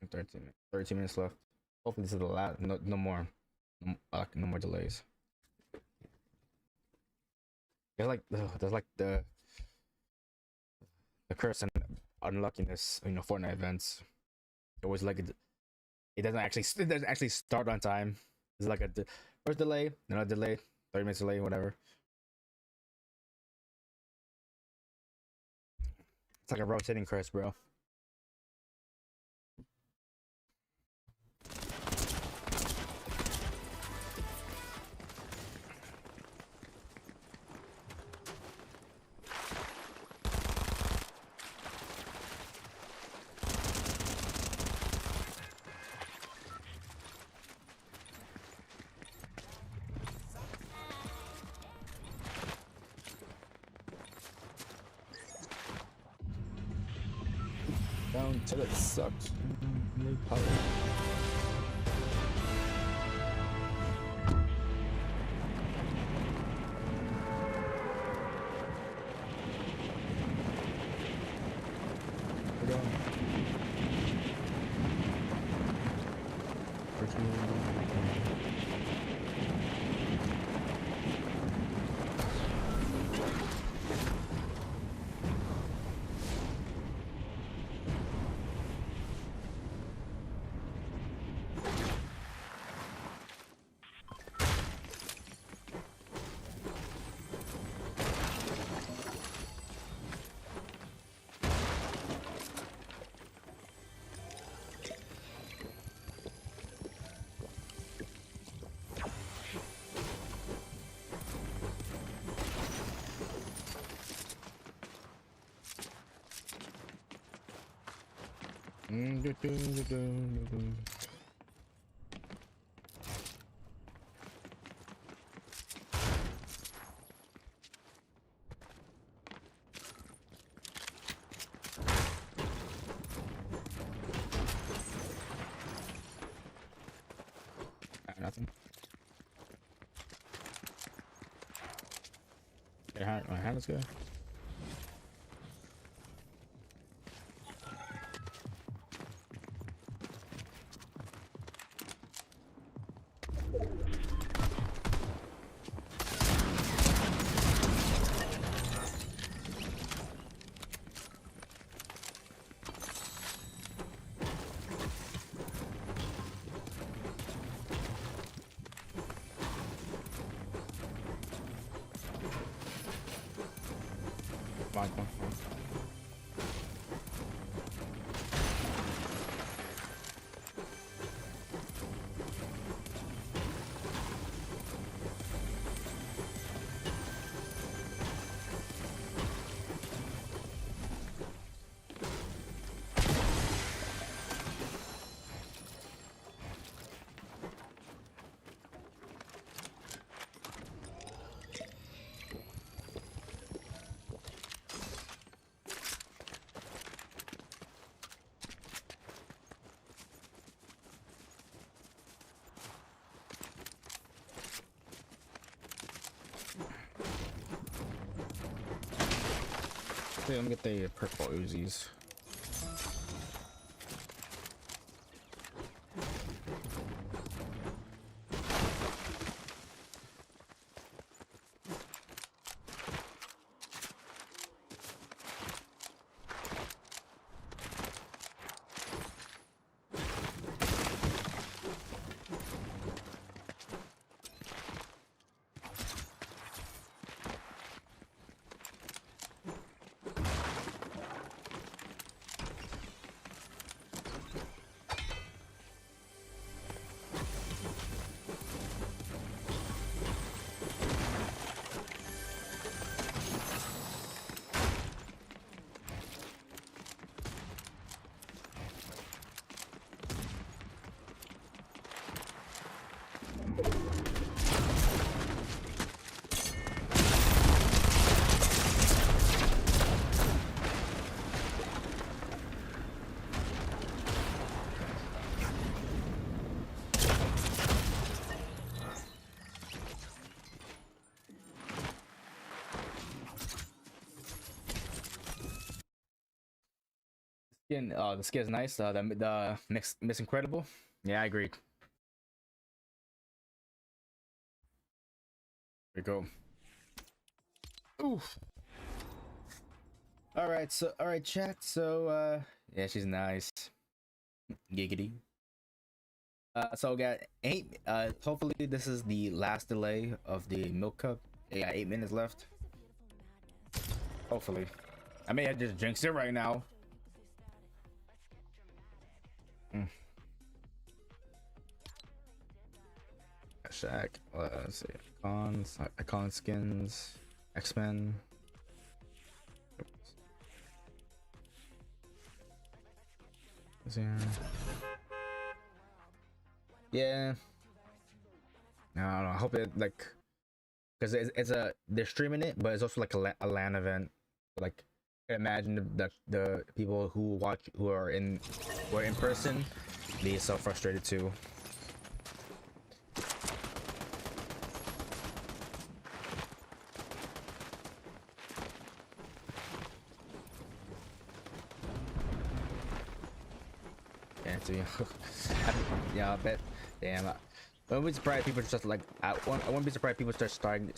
And 13 minutes left. Hopefully this is the last. No more. No more delays. There's like the curse and unluckiness. Fortnite events. Always like it doesn't actually start on time. It's like first delay, then a delay, 30 minutes delay, whatever. It's like a rotating crest, bro. Down till it sucks. No power. We're going. Nothing. Yeah, my hand is good. Fine, fine, fine. Yeah, let me get the purple Uzis. Skin, the skin is nice. The Miss Incredible. Yeah, I agree. There we go. Oof. All right, chat. So, yeah, she's nice. Giggity. So we got 8. Hopefully this is the last delay of the milk cup. Yeah, 8 minutes left. Hopefully. I may have just jinxed it right now. Shaq. Let's see. Icon skins. X-Men. Yeah. I don't know. I hope it like, because it's a they're streaming it, but it's also like a LAN event. Like, imagine the people who are in person be so frustrated too. Yeah, so, yeah, I bet. Damn. I wouldn't be surprised people just like I wouldn't be surprised people just starting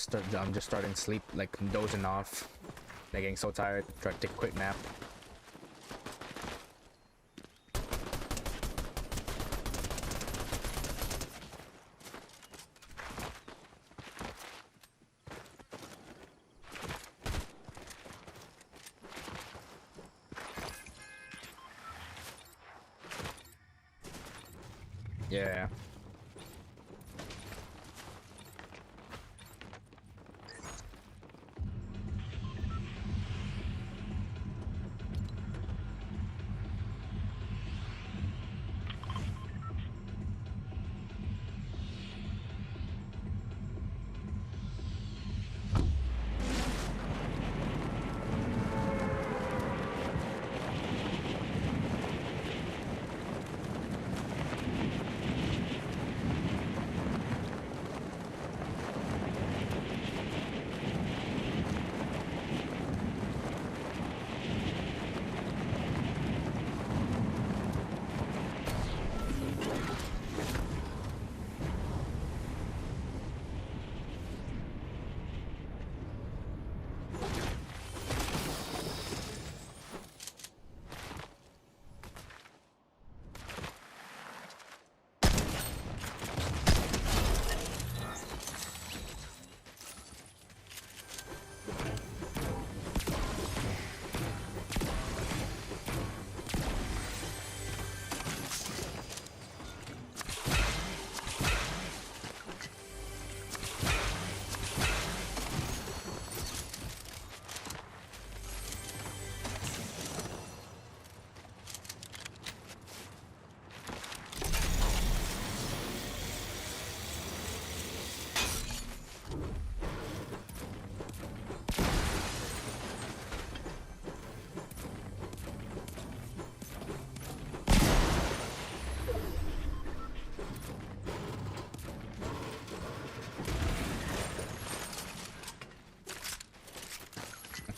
sleep, like dozing off. They're getting so tired, try to take a quick nap. Yeah.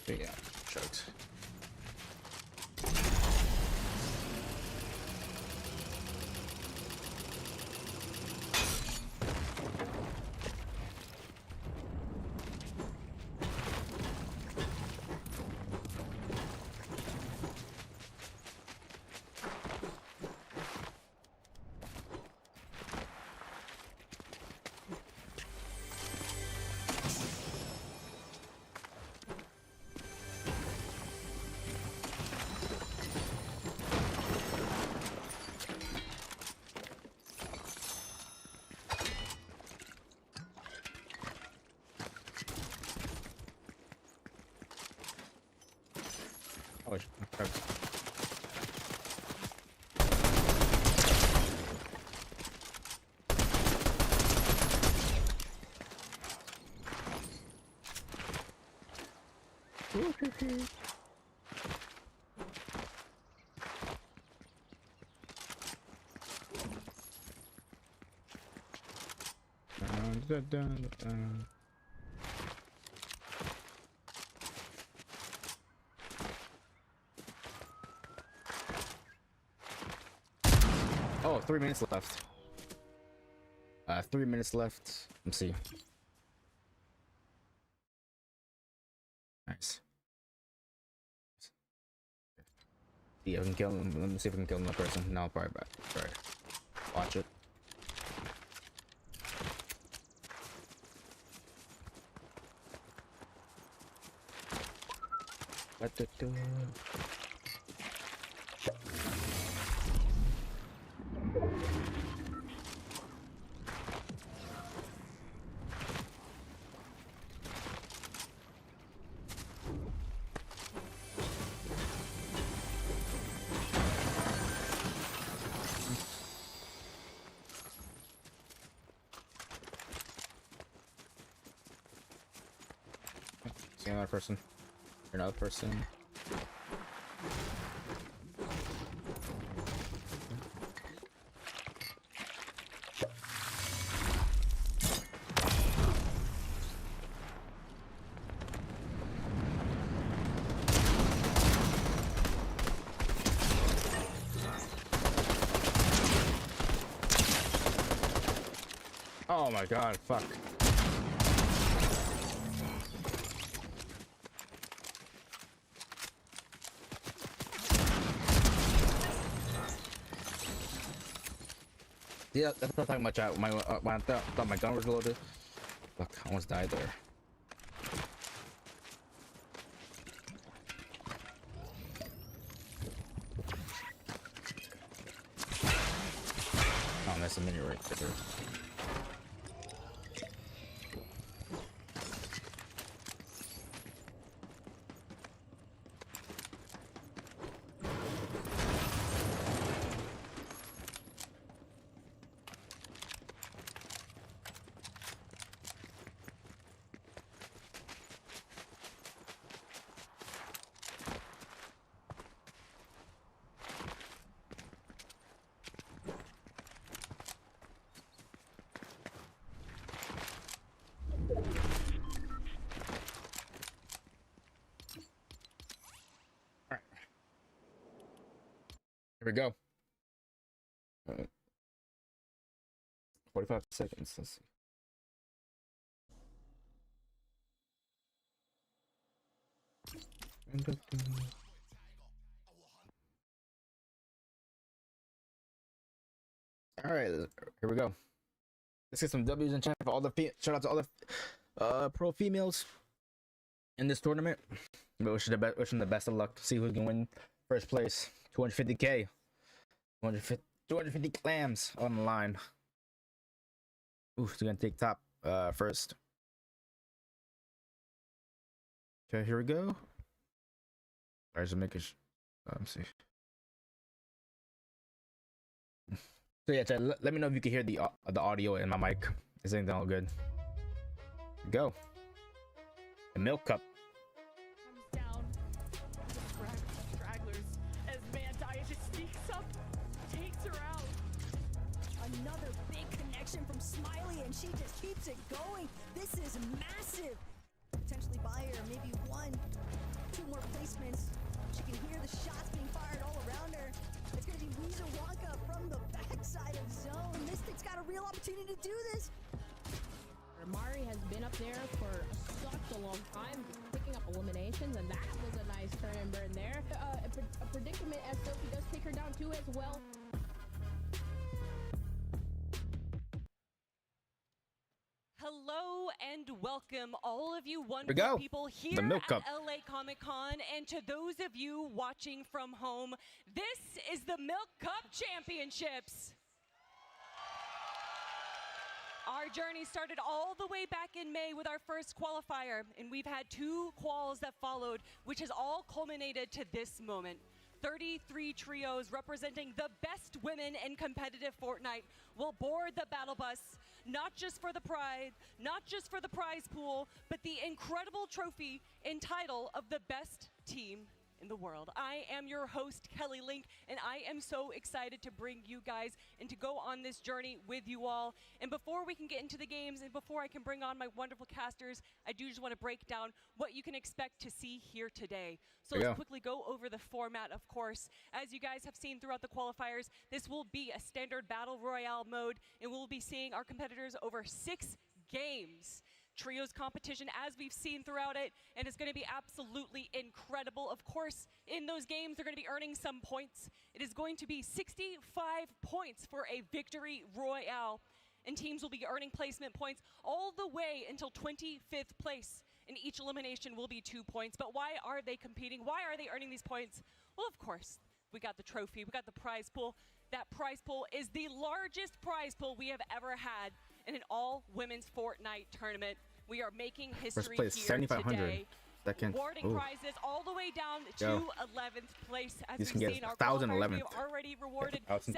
Yeah, choked. Oh, okay. Dun, dun, dun. Oh, 3 minutes left. 3 minutes left. Let's see. Nice. See if I can kill him. Let me see if I can kill another person. No, probably back. Sorry. Watch it. Ba-da-da. See another person. Another person. Oh my god, fuck. Yeah, that's not talking much. When I thought my gun was loaded. Fuck, I almost died there. Oh, that's a mini right there. Here we go. 45 seconds. Let's see. All right, here we go. Let's get some W's in chat for all the shout out to all the pro females in this tournament. Wish them the best of luck. See who can win first place. 250k, 250 clams on the line. Ooh, they're gonna take top first. Okay, here we go. I just making let's see. So yeah, Chad, let me know if you can hear the audio in my mic. Is anything all good? Go. The milk cup. From Smiley, and she just keeps it going. This is massive. Potentially buy her maybe 1, 2 more placements. She can hear the shots being fired all around her. It's going to be Weezer Wonka from the backside of zone. Mystic's got a real opportunity to do this. Mari has been up there for such a long time, picking up eliminations, and that was a nice turn and burn there. A predicament as Sophie does take her down too as well. Hello and welcome all of you wonderful people here at LA Comic Con, and to those of you watching from home, this is the Milk Cup Championships. Our journey started all the way back in May with our first qualifier, and we've had 2 quals that followed, which has all culminated to this moment. 33 trios representing the best women in competitive Fortnite will board the battle bus, not just for the prize, not just for the prize pool, but the incredible trophy and title of the best team in the world. I am your host, Kelly Link, and I am so excited to bring you guys and to go on this journey with you all. And before we can get into the games and before I can bring on my wonderful casters, I do just want to break down what you can expect to see here today. So let's quickly go over the format, of course. As you guys have seen throughout the qualifiers, this will be a standard battle royale mode, and we'll be seeing our competitors over 6 games. Trios competition as we've seen throughout it, and it's going to be absolutely incredible. Of course, in those games, they're going to be earning some points. It is going to be 65 points for a victory royale, and teams will be earning placement points all the way until 25th place. and each elimination will be 2 points. But why are they competing? Why are they earning these points? Well, of course, we got the trophy, we got the prize pool. That prize pool is the largest prize pool we have ever had in an all-women's Fortnite tournament. We are making history place, here 7,500. today. Second. Awarding Ooh. prizes all the way down to Yo. 11th place. As These we've can get seen, our 1,000 qualifiers, we 11th. have already rewarded $1,000.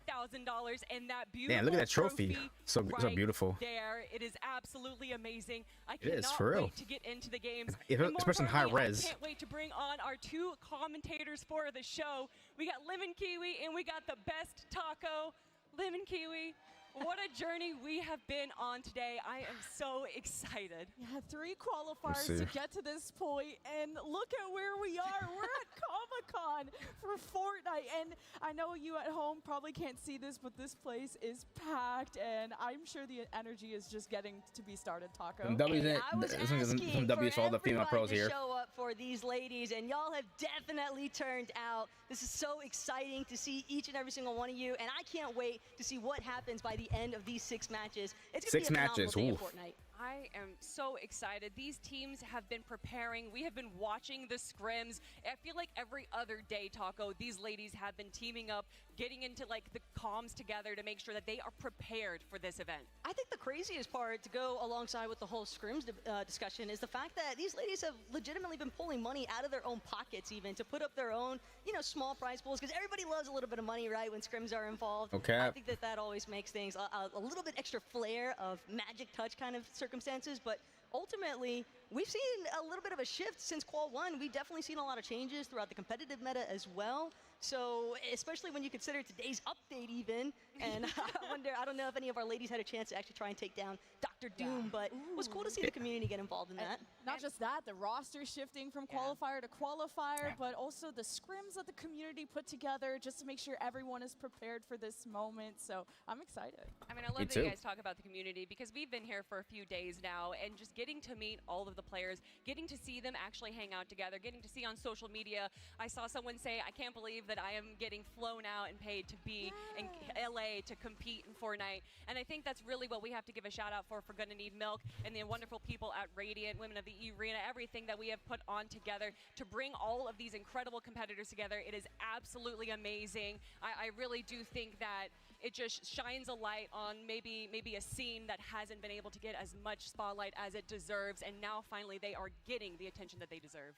$75,000, and that beautiful Damn, look at that trophy. So right beautiful. there. It is absolutely amazing. I It is, cannot for real. wait to get into the games. If- And more especially in high importantly, res. I can't wait to bring on our 2 commentators for the show. We got Lemon Kiwi and we got the best taco. Lemon Kiwi, what a journey we have been on today. I am so excited. Yeah, 3 qualifiers see. to get to this point, and look at where we are. We're at Comic-Con for Fortnite, and I know you at home probably can't see this, but this place is packed, and I'm sure the energy is just getting to be started, Taco. Some W's in it. I was asking Some W's for all the female everyone pros to here. show up for these ladies, and y'all have definitely turned out. This is so exciting to see each and every single one of you, and I can't wait to see what happens by the end of these 6 matches. It's gonna 6 be a phenomenal matches, day of oof. Fortnite. I am so excited. These teams have been preparing. We have been watching the scrims. I feel like every other day, Taco, these ladies have been teaming up, getting into like the comms together to make sure that they are prepared for this event. I think the craziest part to go alongside with the whole scrims discussion is the fact that these ladies have legitimately been pulling money out of their own pockets even to put up their own, you know, small prize pools, because everybody loves a little bit of money, right, when scrims are involved. Okay. I think that that always makes things a little bit extra flair of magic touch kind of circumstances, but ultimately, we've seen a little bit of a shift since Qual 1. We've definitely seen a lot of changes throughout the competitive meta as well. So, especially when you consider today's update even, and I don't know if any of our ladies had a chance to actually try and take down Dr. Doom, but it was cool to see the community get involved in that. Not just that, the roster shifting from qualifier to qualifier, but also the scrims that the community put together just to make sure everyone is prepared for this moment. So I'm excited. I mean, I love that you guys talk about the community because we've been here for a few days now, and just getting to meet all of the players, getting to see them actually hang out together, getting to see on social media. I saw someone say, I can't believe that I am getting flown out and paid to be in LA to compete in Fortnite. And I think that's really what we have to give a shout out for Gonna Need Milk and the wonderful people at Radiant, Women of the E-Arena, everything that we have put on together to bring all of these incredible competitors together. It is absolutely amazing. I really do think that it just shines a light on maybe a scene that hasn't been able to get as much spotlight as it deserves, and now finally they are getting the attention that they deserve.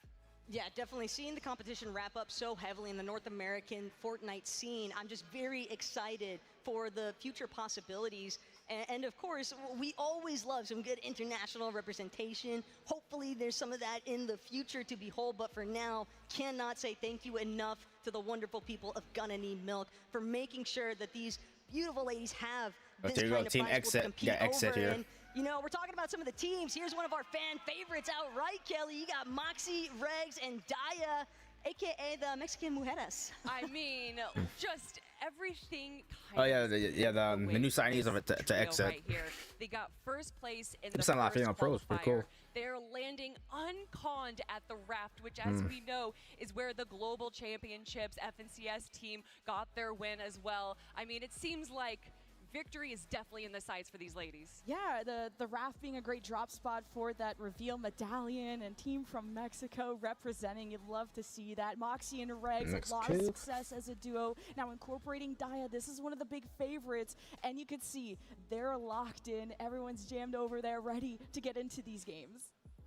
Yeah, definitely seeing the competition wrap up so heavily in the North American Fortnite scene. I'm just very excited for the future possibilities. And of course, we always love some good international representation. Hopefully there's some of that in the future to behold, but for now, cannot say thank you enough to the wonderful people of Gonna Need Milk for making sure that these beautiful ladies have this there you kind go, of Team prize pool to Exit. compete Yeah, Exit over. here. And, you know, we're talking about some of the teams. Here's one of our fan favorites outright, Kelly. You got Moxie, Regs, and Daya, aka the Mexican Mujeres. I mean, just everything kind Oh of the new signees of it to trio Exit. right here. They got first place in the There's a lot of first female pros, pretty cool. qualifier. They're landing unconned at the Raft, which, as we know, is where the Global Championships FNCS team got their win as well. I mean, it seems like victory is definitely in the sights for these ladies. Yeah, the Raft being a great drop spot for that reveal medallion, and team from Mexico representing. You'd love to see that. Moxie and Regs, a lot of success as a duo. Now incorporating Daya, this is one of the big favorites, and you could see they're locked in. Everyone's jammed over there, ready to get into these games.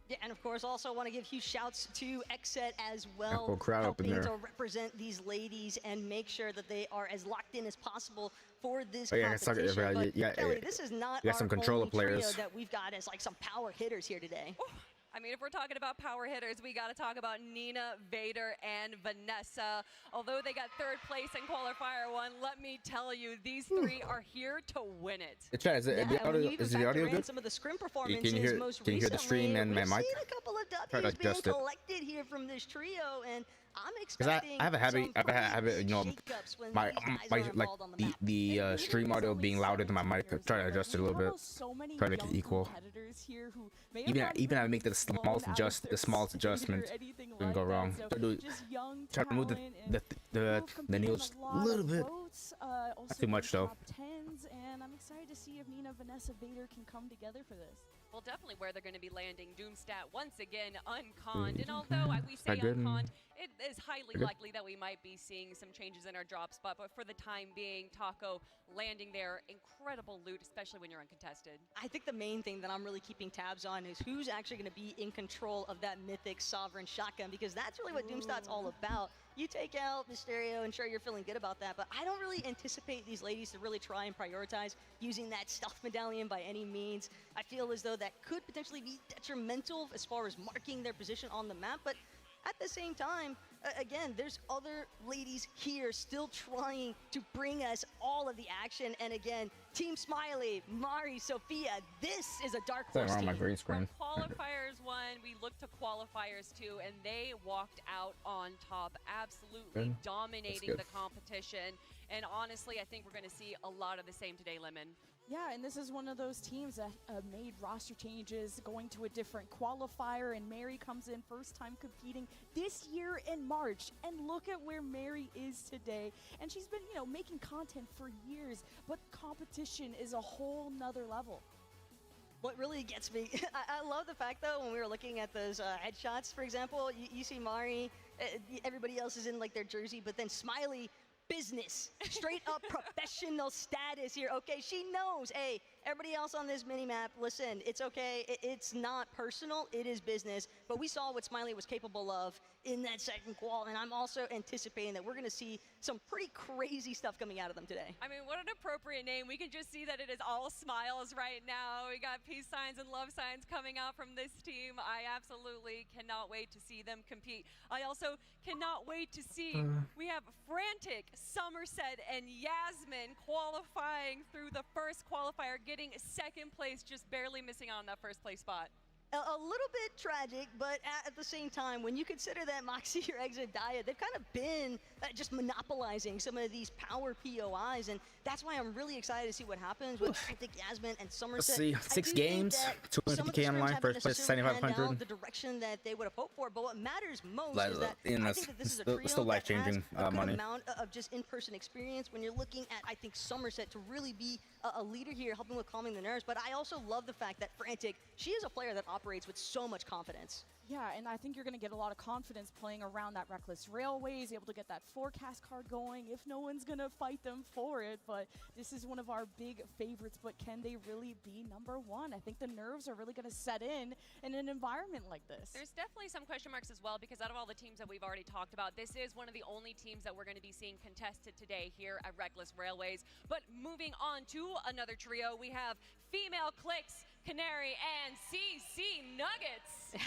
Yeah, and of course, also want to give huge shouts to Exet as well, Whole crowd up in helping there. to represent these ladies and make sure that they are as locked in as possible for this Oh, yeah, it's like- competition. yeah, But yeah, Kelly, yeah. this is not You got our some controller only trio players. that we've got as like some power hitters here today. I mean, if we're talking about power hitters, we got to talk about Nina, Vader, and Vanessa. Although they got third place in qualifier 1, let me tell you, these three are here to win it. Chat, is Yeah, the and when you audio, even is the factor audio in good? some of the scrim performances Can you hear most the recently, stream and my we've mic? seen a couple of Try to W's being adjust it. collected here from this trio, and I'm Because expecting I have a habit, some you know, shakeups when my these guys my are like involved on the map. the stream audio being louder than my mic. Try to adjust it a little bit. Try to make it equal. Even I make the smallest adjustment, didn't go wrong. Try to move the needles a little bit. Not too much though. And I'm excited to see if Nina, Vanessa, Vader can come together for this. well, definitely where they're going to be landing. Doomstat once again unconned, and although we say Not good. unconned, it is highly Good. likely that we might be seeing some changes in our drop spot, but for the time being, Taco landing there, incredible loot, especially when you're uncontested. I think the main thing that I'm really keeping tabs on is who's actually going to be in control of that mythic Sovereign shotgun, because that's really what Doomstat's all about. You take out Mysterio, and sure, you're feeling good about that, but I don't really anticipate these ladies to really try and prioritize using that stealth medallion by any means. I feel as though that could potentially be detrimental as far as marking their position on the map, but at the same time, again, there's other ladies here still trying to bring us all of the action. And again, Team Smiley, Mari, Sophia, this is a dark horse Something wrong with my team. green screen. Qualifiers 1, we looked to qualifiers 2, and they walked out on top, absolutely Good. dominating That's the good. competition. And honestly, I think we're going to see a lot of the same today, Lemon. Yeah, and this is one of those teams that made roster changes, going to a different qualifier, and Mary comes in first time competing this year in March. And look at where Mary is today. And she's been, making content for years, but competition is a whole nother level. What really gets me, I love the fact though, when we were looking at those headshots, for example, you see Mari, everybody else is in like their jersey, but then Smiley, business, straight up professional status here. Okay, she knows, hey, everybody else on this mini-map, listen, it's okay, it's not personal, it is business, but we saw what Smiley was capable of in that second qual, and I'm also anticipating that we're gonna see some pretty crazy stuff coming out of them today. I mean, what an appropriate name. We can just see that it is all smiles right now. We got peace signs and love signs coming out from this team. I absolutely cannot wait to see them compete. I also cannot wait to see we have Frantic, Somerset, and Yasmin qualifying through the first qualifier, getting second place, just barely missing out on that first place spot. A little bit tragic, but at the same time, when you consider that Moxie or Exodaya, they've kind of been just monopolizing some of these power POIs, and that's why I'm really excited to see what happens with Frantic, Yasmin, and Somerset. Let's see, 6 games, 250K online, first place 7,500. The direction that they would have hoped for, but what matters most Like, is that you know, I think that this is a trio still that life-changing, has a good money. amount of just in-person experience. When you're looking at, I think, Somerset to really be a leader here, helping with calming the nerves, but I also love the fact that Frantic, she is a player that operates with so much confidence. Yeah, and I think you're going to get a lot of confidence playing around that Reckless Railways, able to get that forecast card going if no one's going to fight them for it. But this is one of our big favorites, but can they really be number one? I think the nerves are really going to set in an environment like this. There's definitely some question marks as well, because out of all the teams that we've already talked about, this is one of the only teams that we're going to be seeing contested today here at Reckless Railways. But moving on to another trio, we have Female Clicks, Canary, and CC Nuggets.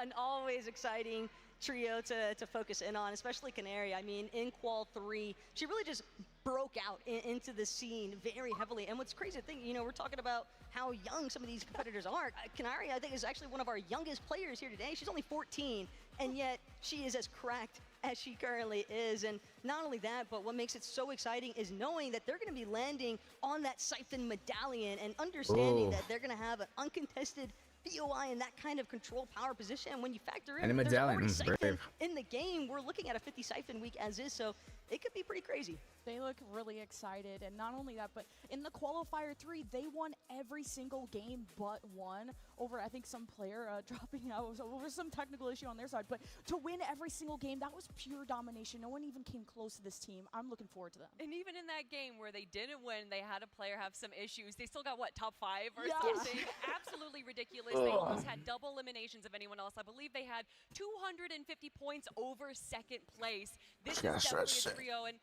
An always exciting trio to focus in on, especially Canary. I mean, in Qual 3, she really just broke out into the scene very heavily. And what's crazy thing, we're talking about how young some of these competitors are. Canary, I think, is actually one of our youngest players here today. She's only 14, and yet she is as cracked as she currently is. And not only that, but what makes it so exciting is knowing that they're going to be landing on that Siphon medallion and understanding that they're going to have an uncontested POI in that kind of control power position. And when you factor in And a there's medallion, already Siphon brave. in the game, we're looking at a 50 Siphon week as is, so it could be pretty crazy. They look really excited, and not only that, but in the qualifier 3, they won every single game but one over, I think, some player dropping out over some technical issue on their side. But to win every single game, that was pure domination. No one even came close to this team. I'm looking forward to them. And even in that game where they didn't win, they had a player have some issues. They still got, what, top 5 or something? Absolutely ridiculous. They almost had double eliminations of anyone else. I believe they had 250 points over second place. This is definitely a trio. And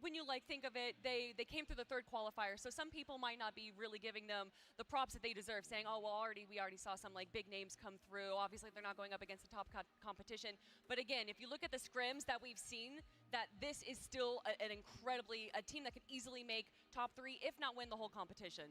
when you think of it, they came through the third qualifier. So some people might not be really giving them the props that they deserve, saying, oh, well, we already saw some big names come through. Obviously, they're not going up against the top competition. But again, if you look at the scrims that we've seen, that this is still a team that could easily make top 3, if not win the whole competition.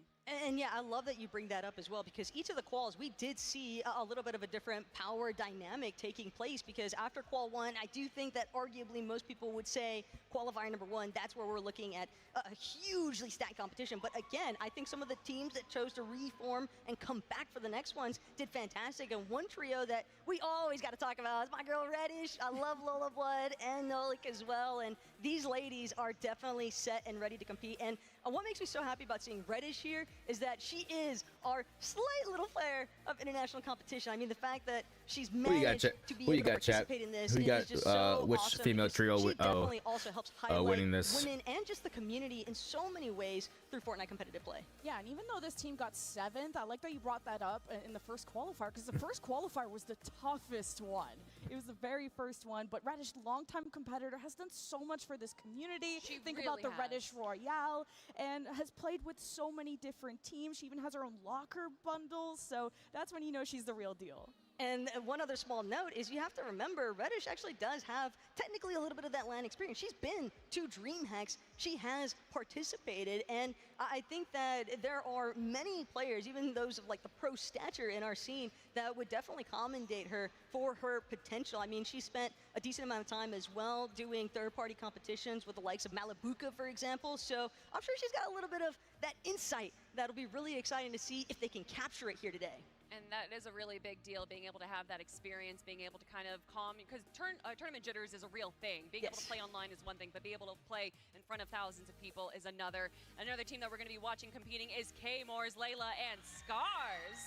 And yeah, I love that you bring that up as well, because each of the quals, we did see a little bit of a different power dynamic taking place, because after Qual 1, I do think that arguably most people would say qualifier number 1, that's where we're looking at a hugely stacked competition. But again, I think some of the teams that chose to reform and come back for the next ones did fantastic. And one trio that we always got to talk about is my girl Reddish. I love Lola Blood and Nolik as well. And these ladies are definitely set and ready to compete. And what makes me so happy about seeing Reddish here is that she is our slight little player of international competition. I mean, the fact that she's managed to be able to participate in this is just so which awesome. female trio She definitely also helps highlight winning this? women and just the community in so many ways through Fortnite competitive play. Yeah, and even though this team got 7th, I like that you brought that up in the first qualifier, because the first qualifier was the toughest one. It was the very first one, but Reddish, longtime competitor, has done so much for this community. She Think really about the has. Reddish Royale, and has played with so many different teams. She even has her own locker bundles, so that's when you know she's the real deal. And one other small note is you have to remember Reddish actually does have technically a little bit of that LAN experience. She's been to DreamHacks. She has participated, and I think that there are many players, even those of like the pro stature in our scene, that would definitely commendate her for her potential. I mean, she spent a decent amount of time as well doing third-party competitions with the likes of Malibuca, for example. So I'm sure she's got a little bit of that insight that'll be really exciting to see if they can capture it here today. And that is a really big deal, being able to have that experience, being able to kind of calm, because tournament jitters is a real thing. Being able to play online is one thing, but be able to play in front of thousands of people is another. Another team that we're going to be watching competing is K-More's Layla and Scars.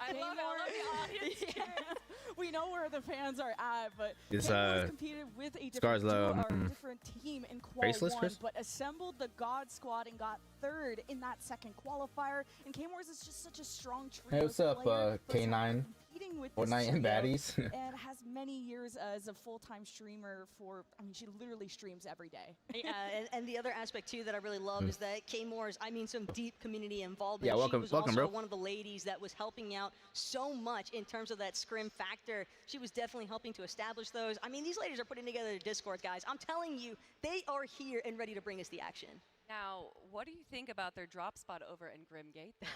I love it. I love the audience. We know where the fans are at, but This, K-More's competed with a Scars, different team in Qual Faceless, 1, Chris? but assembled the God Squad and got 3rd in that second qualifier. And K-More's is just such a strong trio. Hey, what's up, player, but is K9? competing with this Fortnite and trio baddies. and has many years as a full-time streamer for, I mean, she literally streams every day. Yeah, and the other aspect too that I really love is that K-More's, I mean, some deep community involvement. Yeah, welcome- she was welcome, also bro. one of the ladies that was helping out so much in terms of that scrim factor. She was definitely helping to establish those. I mean, these ladies are putting together Discord, guys. I'm telling you, they are here and ready to bring us the action. Now, what do you think about their drop spot over in Grimgate there?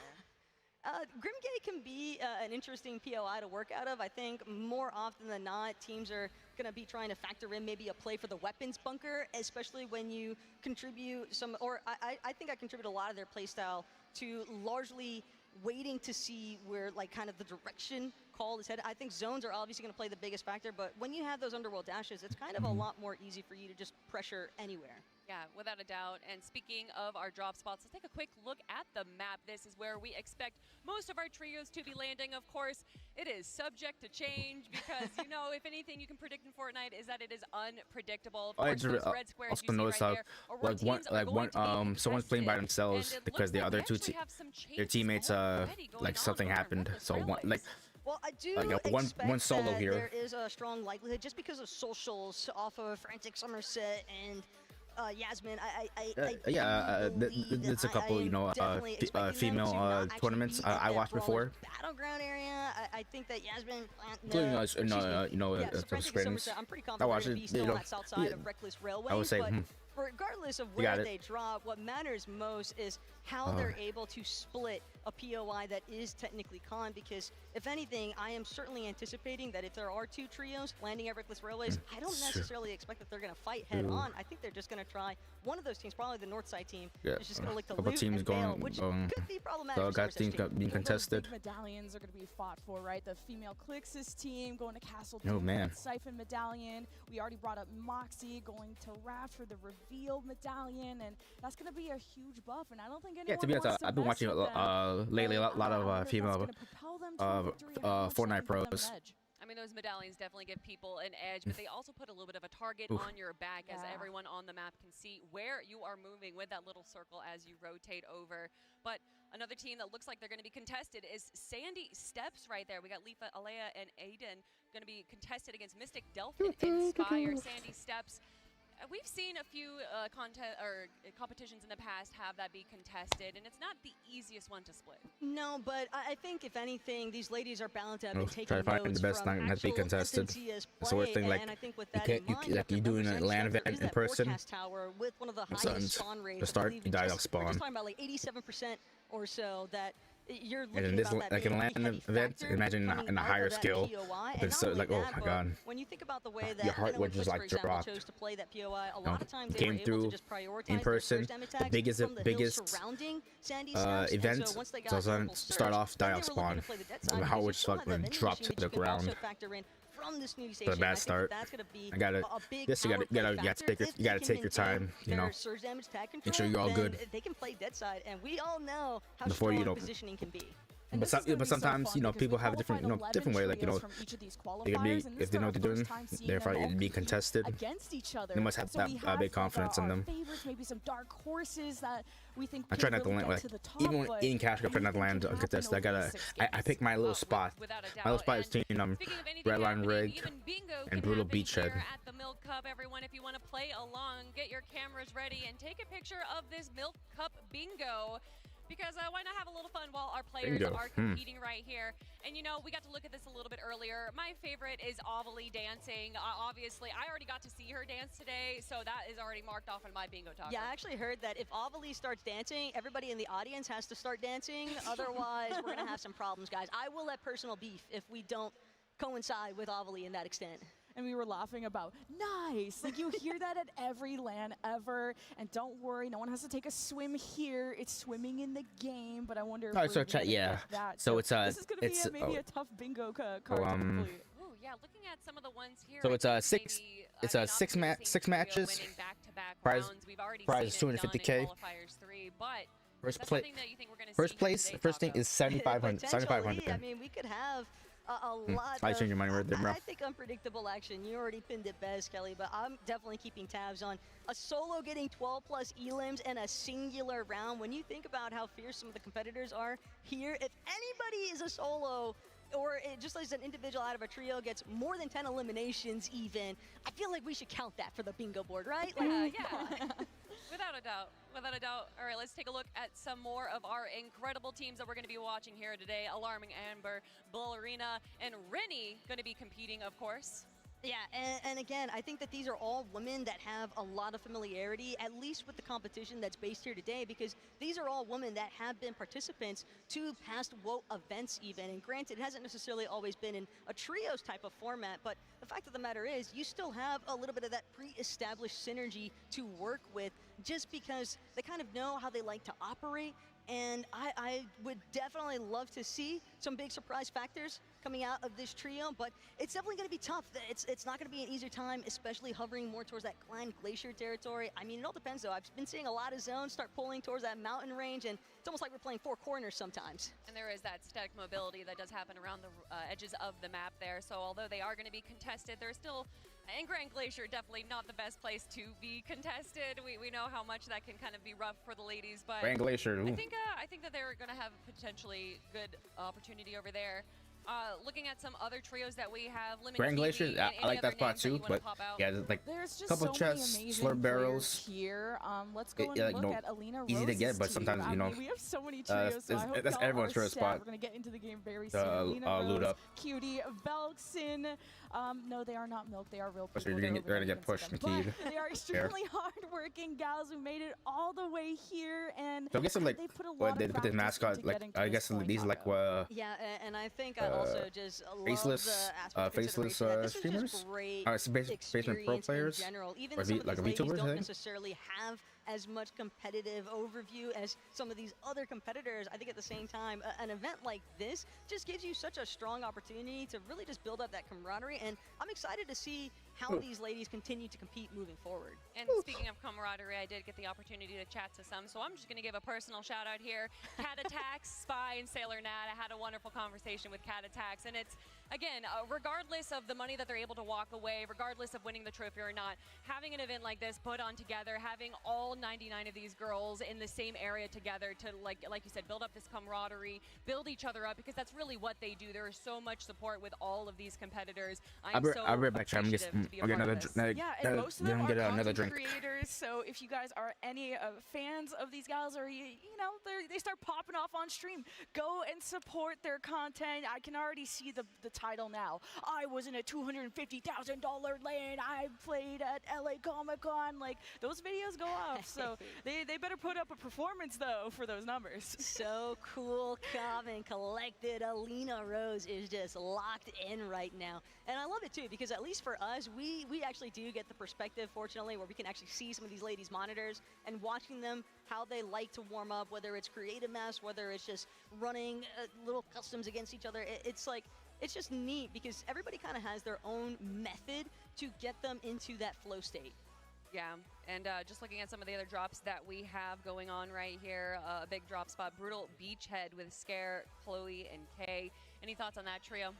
Grimgate can be an interesting POI to work out of. I think more often than not, teams are going to be trying to factor in maybe a play for the weapons bunker, especially when you contribute some, or I think I contribute a lot of their playstyle to largely waiting to see where like kind of the direction call is headed. I think zones are obviously going to play the biggest factor, but when you have those underworld dashes, it's kind of a lot more easy for you to just pressure anywhere. Yeah, without a doubt. And speaking of our drop spots, let's take a quick look at the map. This is where we expect most of our trios to be landing. Of course, it is subject to change because, you know, if anything you can predict in Fortnite is that it is unpredictable. Of course, those red squares also you see noticed right there are where teams are going to be someone's playing by contested. themselves And it because looks the like other we two actually have some their changes teammates already going like on something over on happened. Reckless So one, Railways. like Well, I do one expect solo that hero. there is a strong likelihood just because of socials off of Frantic Somerset and Yasmin. it's a couple, you know, female tournaments I watched before. Battleground area. I think that Yasmin, Including no, us, excuse me. some Frantic scrims. Somerset, I'm pretty I confident watched they're it, gonna be still you on know, that south side yeah. of Reckless Railway. I would say, but regardless of You where got it. they drop, what matters most is how they're able to split a POI that is technically con, because if anything, I am certainly anticipating that if there are two trios landing at Reckless Railways, I don't necessarily expect that they're going to fight head on. I think they're just going to try one of those teams, probably the north side team, is just going to look to couple loot teams and bail, going, which could be problematic for got Somerset's teams team. being Those contested. big medallions are going to be fought for, right? The female Clixus team going to Castle Oh, man. Siphon medallion. We already brought up Moxie going to Raft for the reveal medallion, and that's going to be a huge buff. And I don't think anyone Yeah, to be honest, wants to I've been mess watching with them. lately a lot I wonder of if female that's gonna propel them to a victory and how much Fortnite that can give them pros. an edge. I mean, those medallions definitely give people an edge, but they also put a little bit of a target Oof. on your back as Yeah. everyone on the map can see where you are moving with that little circle as you rotate over. But another team that looks like they're going to be contested is Sandy Steps right there. We got Leafa, Alea, and Aiden going to be contested against Mystic, Delphin, and Spire. Sandy Steps. We've seen a few competitions in the past have that be contested, and it's not the easiest one to split. No, but I think if anything, these ladies are bound to have been Oh, taking try to find notes the best from not to be actual contested. SNCS It's the worst play, thing, like, and I think with you that can't- in you- mind, you like, have you to doing a remember LAN Sandstorm event is in that person, forecast tower with one of the highest something's- spawn rates. to start, I believe you die just- off spawn. We're just talking about like 87% or so that you're And looking in this, about that like in being a LAN pretty heavy event, factor imagine coming in a out higher of that scale. POI. And It's not only like, oh that, my but god. when you think about the way that Your heart I know would when just Clix, like for example, drop. chose to play that POI, a No, lot of times they came were able through to just prioritize in those person, first M the attacks biggest from the hills biggest surrounding Sandy Steps, and event. so once they got So ample start surge, off, then die they off were looking spawn. to play the dead And side how because would you still have that fucking vending drop machine, to which the you could also ground. factor in from this new station. a bad I think start. that's going to be I gotta. a big Yes, you power play factor. take your, If you they gotta can take your maintain time. You know, their surge damage tag control, make sure you're all then good they can play dead side, and we all know how before you strong don't. positioning can be. And But, this is gonna be so sometimes, fun you know, because people we have a different, qualified 11 different way. Like, you know, trios from each of these they can be, qualifiers, and this if they is know our what they're doing, first time seeing they're them all probably be compete contested. against each other. They must have So that we have, big confidence in our them. favorites, maybe some dark horses that we think I try could not to really land get like to the top, even but in cash. I try not to anything land can happen uncontested. I over gotta. these 6 I games. pick my little spot. Without a My little doubt. spot is And team speaking of anything Redline happening, Rig even bingo and can Brutal happen Beachhead. here at the Milk Cup. Everyone, if you want to play along, get your cameras ready and take a picture of this Milk Cup bingo. Because why not have a little fun while our players Bingo. are competing right here? And you know, we got to look at this a little bit earlier. My favorite is Ovalie dancing. Obviously, I already got to see her dance today, so that is already marked off on my bingo talker. Yeah, I actually heard that if Ovalie starts dancing, everybody in the audience has to start dancing. Otherwise, we're going to have some problems, guys. I will have personal beef if we don't coincide with Ovalie in that extent. And we were laughing about nice. Like you hear that at every LAN ever. And don't worry, no one has to take a swim here. It's swimming in the game. But I wonder if Oh, we're so even gonna yeah. get that. So it's, this is gonna be it's, maybe oh. a tough bingo card to Oh, complete. Oh yeah, looking at some of the ones here. So I it's think six. maybe, It's I mean, a six obviously six the same trio matches. winning back-to-back Prize- rounds. We've already prize seen it done in 250K. qualifiers 3, but First that's place. something that you think we're going to First see place. today, First thing Taco. is 7,500. Potentially, 7,500. I mean, we could have a lot I of, change your mind right there, bro. I think unpredictable action. You already pinned it best, Kelly, but I'm definitely keeping tabs on a solo getting 12 plus elims and a singular round. When you think about how fierce some of the competitors are here, if anybody is a solo or just as an individual out of a trio gets more than 10 eliminations even, I feel like we should count that for the bingo board, right? Like, Yeah. Without a doubt. Without a doubt. All right, let's take a look at some more of our incredible teams that we're going to be watching here today. Alarming Amber, Ballerina, and Rennie going to be competing, of course. Yeah, and again, I think that these are all women that have a lot of familiarity, at least with the competition that's based here today, because these are all women that have been participants to past WOT events even. And granted, it hasn't necessarily always been in a trios type of format, but the fact of the matter is you still have a little bit of that pre-established synergy to work with just because they kind of know how they like to operate. And I would definitely love to see some big surprise factors coming out of this trio, but it's definitely going to be tough. It's not going to be an easier time, especially hovering more towards that Glen Glacier territory. I mean, it all depends, though. I've been seeing a lot of zones start pulling towards that mountain range, and it's almost like we're playing four corners sometimes. And there is that static mobility that does happen around the edges of the map there. So although they are going to be contested, they're still, and Grand Glacier definitely not the best place to be contested. We know how much that can kind of be rough for the ladies, but Grand Glacier. Ooh. I think that they're going to have a potentially good opportunity over there. Looking at some other trios that we have, Lemon Grand Kiwi, Glacier, and I any like other that spot names that too, you wanna but pop out? yeah, there's like There's just couple so chests, many slurp amazing barrels. players here. Let's go and Yeah, like, look no, at Alina easy to Rose's get, but team. sometimes, I you know, mean, we have so many trios, so I hope that's y'all everyone's are favorite set. spot. We're gonna get into the game very To, soon. Alina loot Rose, up. Cutie, Belkson. No, they are not milk. They are real So people. you're They're gonna over there. get You can see pushed them. and keyed. But they are extremely hardworking gals who made it all the way here, and So I guess like they put a lot what of they put the practice mascot into like getting to I this guess point, these like Taco. Yeah, and I think I also just love faceless, the aspect of faceless, consideration that this is streamers? just great It's basement pro experience players? in general. Even Or some of like these ladies VTubers, I don't think? necessarily have as much competitive overview as some of these other competitors. I think at the same time, an event like this just gives you such a strong opportunity to really just build up that camaraderie, and I'm excited to see how these ladies continue to compete moving forward. And speaking of camaraderie, I did get the opportunity to chat to some, so I'm just going to give a personal shout out here. Cat Attacks, Spy, and Sailor Nat. I had a wonderful conversation with Cat Attacks, and it's, again, regardless of the money that they're able to walk away, regardless of winning the trophy or not, having an event like this put on together, having all 99 of these girls in the same area together to, like you said, build up this camaraderie, build each other up, because that's really what they do. There is so much support with all of these competitors. I'll be right back, Chad. I'm appreciative to be a I'll get part of another this. Yeah, and most of them are get another content drink. creators. So if you guys are any fans of these gals, or you know, they start popping off on stream, go and support their content. I can already see the title now. I was in a $250,000 lane. I played at LA Comic Con. Like, those videos go off. So they better put up a performance though for those numbers. So cool, calm, and collected. Alina Rose is just locked in right now. And I love it too, because at least for us, we actually do get the perspective, fortunately, where we can actually see some of these ladies' monitors and watching them, how they like to warm up, whether it's creative mass, whether it's just running little customs against each other. It's like, it's just neat because everybody kind of has their own method to get them into that flow state. Yeah, and just looking at some of the other drops that we have going on right here, a big drop spot, Brutal Beachhead with Scare, Chloe, and Kay. Any thoughts on that trio?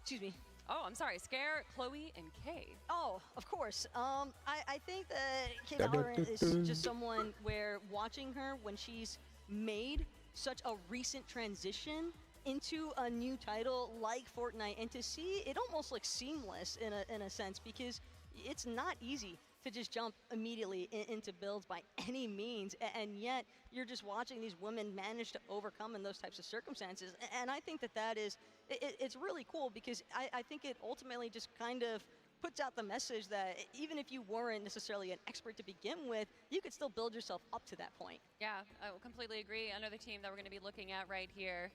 Excuse me. Oh, I'm sorry, Scare, Chloe, and Kay. Oh, of course. I think that Kay Valorant is just someone where watching her when she's made such a recent transition into a new title like Fortnite, and to see it almost looks seamless in a sense, because it's not easy to just jump immediately into builds by any means, and yet you're just watching these women manage to overcome in those types of circumstances. And I think that is it's really cool, because I think it ultimately just kind of puts out the message that even if you weren't necessarily an expert to begin with, you could still build yourself up to that point. Yeah, I completely agree. Another team that we're going to be looking at right here.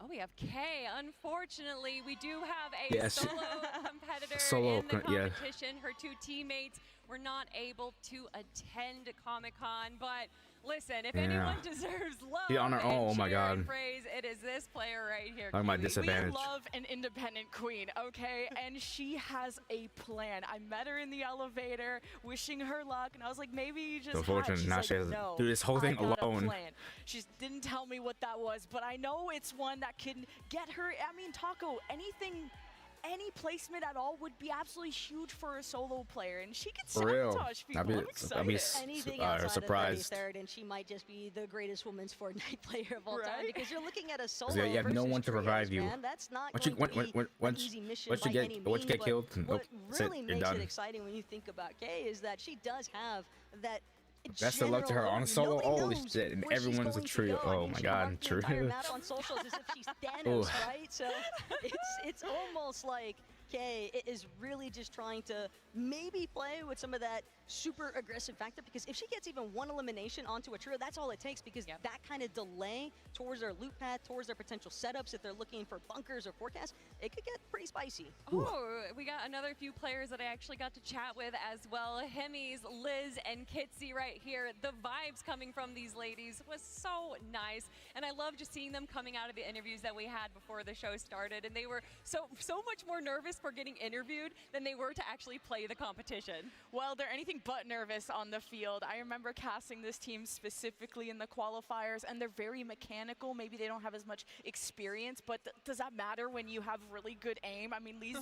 Oh, we have Kay. Unfortunately, we do have a solo competitor in the competition. Her two teammates were not able to attend Comic-Con, but listen, if anyone deserves love on her own, oh my God, praise, it is this player right here. Talking about disadvantage. We love an independent queen, okay? And she has a plan. I met her in the elevator, wishing her luck, and I was like, maybe you just unfortunately, now she has to do this whole thing alone. She didn't tell me what that was, but I know it's one that can get her. I mean, Taco, any placement at all would be absolutely huge for a solo player, and she could sabotage people. I'm excited. Anything outside of 33rd, and she might just be the greatest women's Fortnite player of all time, because you're looking at a solo. You have no one to revive you. Man. That's not going to be an easy mission by any means. Once you get killed, what really makes it exciting when you think about Kay is that she does have that. Best of luck to her on a solo. Holy shit, and everyone's a trio. Oh my God, true. On socials as if she's Thanos, right? So it's almost like Kay is really just trying to maybe play with some of that super aggressive factor, because if she gets even one elimination onto a trio, that's all it takes, because that kind of delay towards their loot path, towards their potential setups, if they're looking for bunkers or forecasts, it could get pretty spicy. Oh, we got another few players that I actually got to chat with as well. Hemis, Liz, and Kitsy right here. The vibes coming from these ladies was so nice, and I love just seeing them coming out of the interviews that we had before the show started, and they were so much more nervous for getting interviewed than they were to actually play the competition. Well, they're anything but nervous on the field. I remember casting this team specifically in the qualifiers, and they're very mechanical. Maybe they don't have as much experience, but does that matter when you have really good aim? I mean, Liz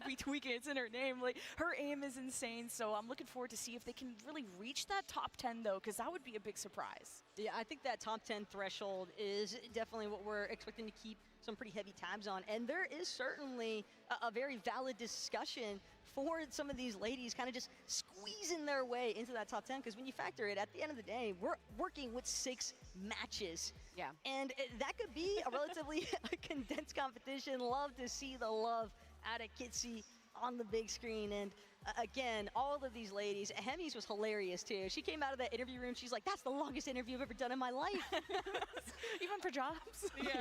be tweaking, it's in her name. Like, her aim is insane, so I'm looking forward to see if they can really reach that top 10, though, because that would be a big surprise. Yeah, I think that top 10 threshold is definitely what we're expecting to keep some pretty heavy tabs on, and there is certainly a very valid discussion for some of these ladies kind of just squeezing their way into that top 10, because when you factor it, at the end of the day, we're working with 6 matches. Yeah. And that could be a relatively condensed competition. Love to see the love out of Kitsy on the big screen. And again, all of these ladies, Hemis was hilarious too. She came out of that interview room, she's like, that's the longest interview I've ever done in my life. Even for jobs? Yeah.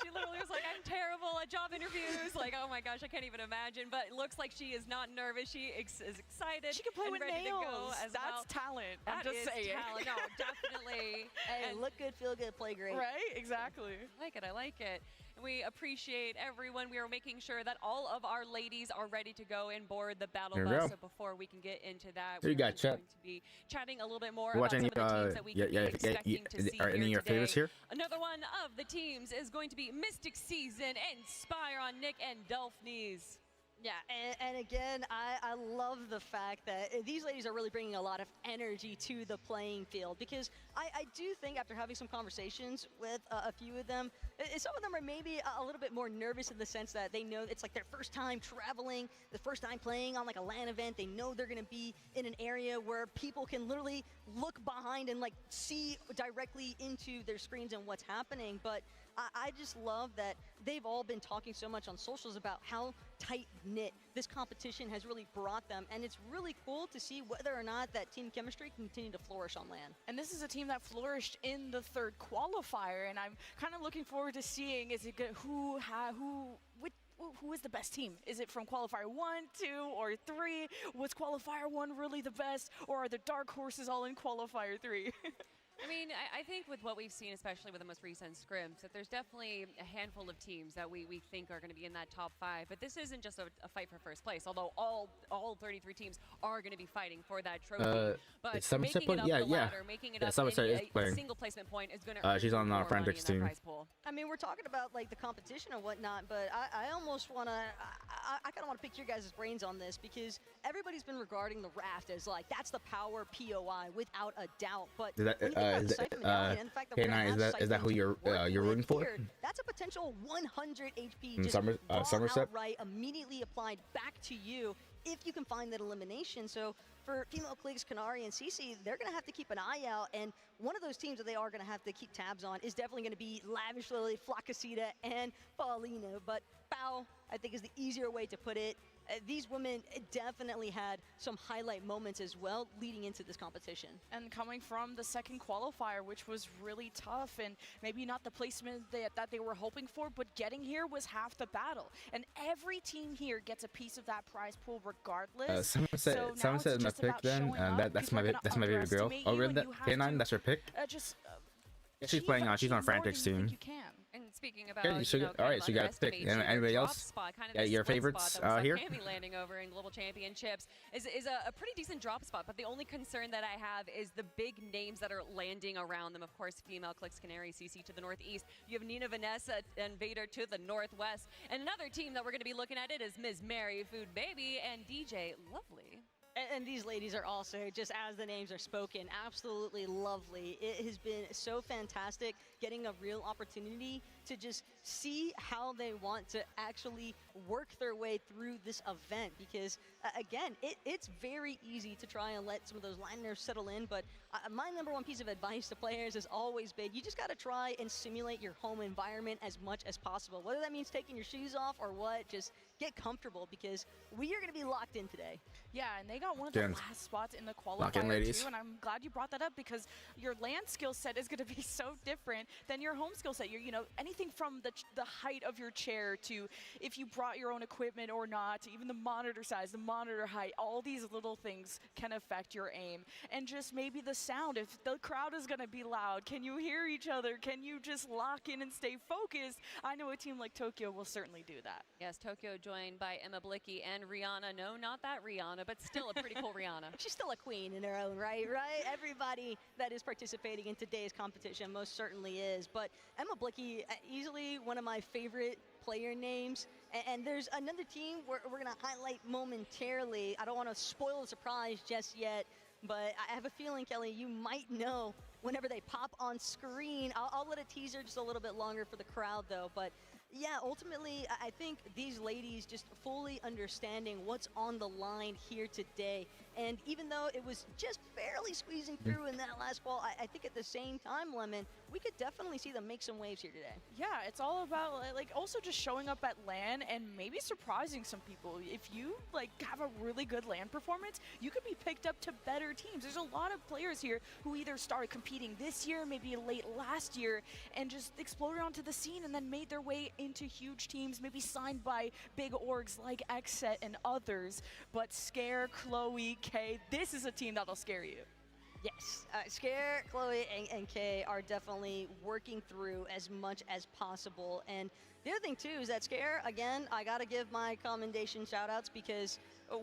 She literally was like, I'm terrible at job interviews. Like, oh my gosh, I can't even imagine. But it looks like she is not nervous. She is excited. She can play and with ready nails. To go as That's talent. That I'm just is saying. talent. No, definitely. Hey, and look good, feel good, play great. Right? Exactly. I like it. And we appreciate everyone. We are making sure that all of our ladies are ready to go and board the battle bus. So before we can get into that, we're going to be chatting a little bit more about some of the teams that we can be expecting to see are any of your favorites here? Another one of the teams is going to be Mystic Season and Spire on Nick and Delphines. Yeah, and again, I love the fact that these ladies are really bringing a lot of energy to the playing field, because I do think after having some conversations with a few of them, some of them are maybe a little bit more nervous in the sense that they know it's like their first time traveling, the first time playing on like a LAN event. They know they're going to be in an area where people can literally look behind and like see directly into their screens and what's happening. But I just love that they've all been talking so much on socials about how tight-knit this competition has really brought them, and it's really cool to see whether or not that team chemistry can continue to flourish on LAN. And this is a team that flourished in the 3rd qualifier, and I'm kind of looking forward to seeing who is the best team? Is it from qualifier 1, 2, or 3? Was qualifier 1 really the best, or are the dark horses all in qualifier 3? I mean, I think with what we've seen, especially with the most recent scrims, that there's definitely a handful of teams that we think are going to be in that top 5. But this isn't just a fight for first place, although all 33 teams are going to be fighting for that trophy. But Somerset, making it up yeah, the yeah. ladder, making it Yeah, up Somerset is in a playing. single placement point is going to She's on Frantic's team. I mean, we're talking about like the competition and whatnot, but I almost want to, I kind of want to pick your guys' brains on this because everybody's been regarding the Raft as like, that's the power POI without a doubt. But Is that, when you think about the Siphon medallion and the fact that we're K9, gonna have is that who Siphons you're working rooting with for? here, that's a potential 100 HP just Somerset? outright immediately applied back to you if you can find that elimination. So for Female Cliques, Kanari, and Cece, they're going to have to keep an eye out. And one of those teams that they are going to have to keep tabs on is definitely going to be Lavish Lily, Flakasita, and Paulina. But Bao, I think, is the easier way to put it. These women definitely had some highlight moments as well leading into this competition. And coming from the second qualifier, which was really tough and maybe not the placement that they were hoping for, but getting here was half the battle. And every team here gets a piece of that prize pool regardless. Somerset is my pick then, and that's my favorite girl. Oh, really? K9, that's your pick? She's playing on. She's on Frantic's team. And speaking about, Okay, all right, so you got to pick. Anybody else? Yeah, your favorites here? Cammy landing over in Global Championships is a pretty decent drop spot, but the only concern that I have is the big names that are landing around them. Of course, Female Cliques, Canary, CC to the northeast. You have Nina, Vanessa, and Vader to the northwest. And another team that we're going to be looking at it is Ms. Mary, Food Baby, and DJ Lovely. And these ladies are also, just as the names are spoken, absolutely lovely. It has been so fantastic getting a real opportunity to just see how they want to actually work their way through this event. Because, again, it's very easy to try and let some of those line nerves settle in. But my number one piece of advice to players has always been, you just got to try and simulate your home environment as much as possible. Whether that means taking your shoes off or what, just get comfortable because we are going to be locked in today. Yeah, and they got one of the last spots in the qualifier too, and I'm glad you brought that up because your land skill set is going to be so different than your home skill set. You know, anything from the height of your chair to if you brought your own equipment or not, to even the monitor size, the monitor height, all these little things can affect your aim. And just maybe the sound, if the crowd is going to be loud, can you hear each other? Can you just lock in and stay focused? I know a team like Tokyo will certainly do that. Yes, Tokyo joined by Emma Blicky and Rihanna. No, not that Rihanna, but still a pretty cool Rihanna. She's still a queen in her own right? Everybody that is participating in today's competition most certainly is. But Emma Blicky, easily one of my favorite player names. And there's another team we're going to highlight momentarily. I don't want to spoil the surprise just yet, but I have a feeling, Kelly, you might know whenever they pop on screen. I'll let it teaser just a little bit longer for the crowd, though. But yeah, ultimately, I think these ladies just fully understanding what's on the line here today. And even though it was just barely squeezing through in that last ball, I think at the same time, Lemon, we could definitely see them make some waves here today. Yeah, it's all about like also just showing up at LAN and maybe surprising some people. If you like have a really good LAN performance, you could be picked up to better teams. There's a lot of players here who either started competing this year, maybe late last year, and just exploded onto the scene and then made their way into huge teams, maybe signed by big orgs like XSET and others. But Scare, Chloe, Kay, this is a team that'll scare you. Yes, Scare, Chloe, and Kay are definitely working through as much as possible. And the other thing, too, is that Scare, again, I got to give my commendation shout-outs because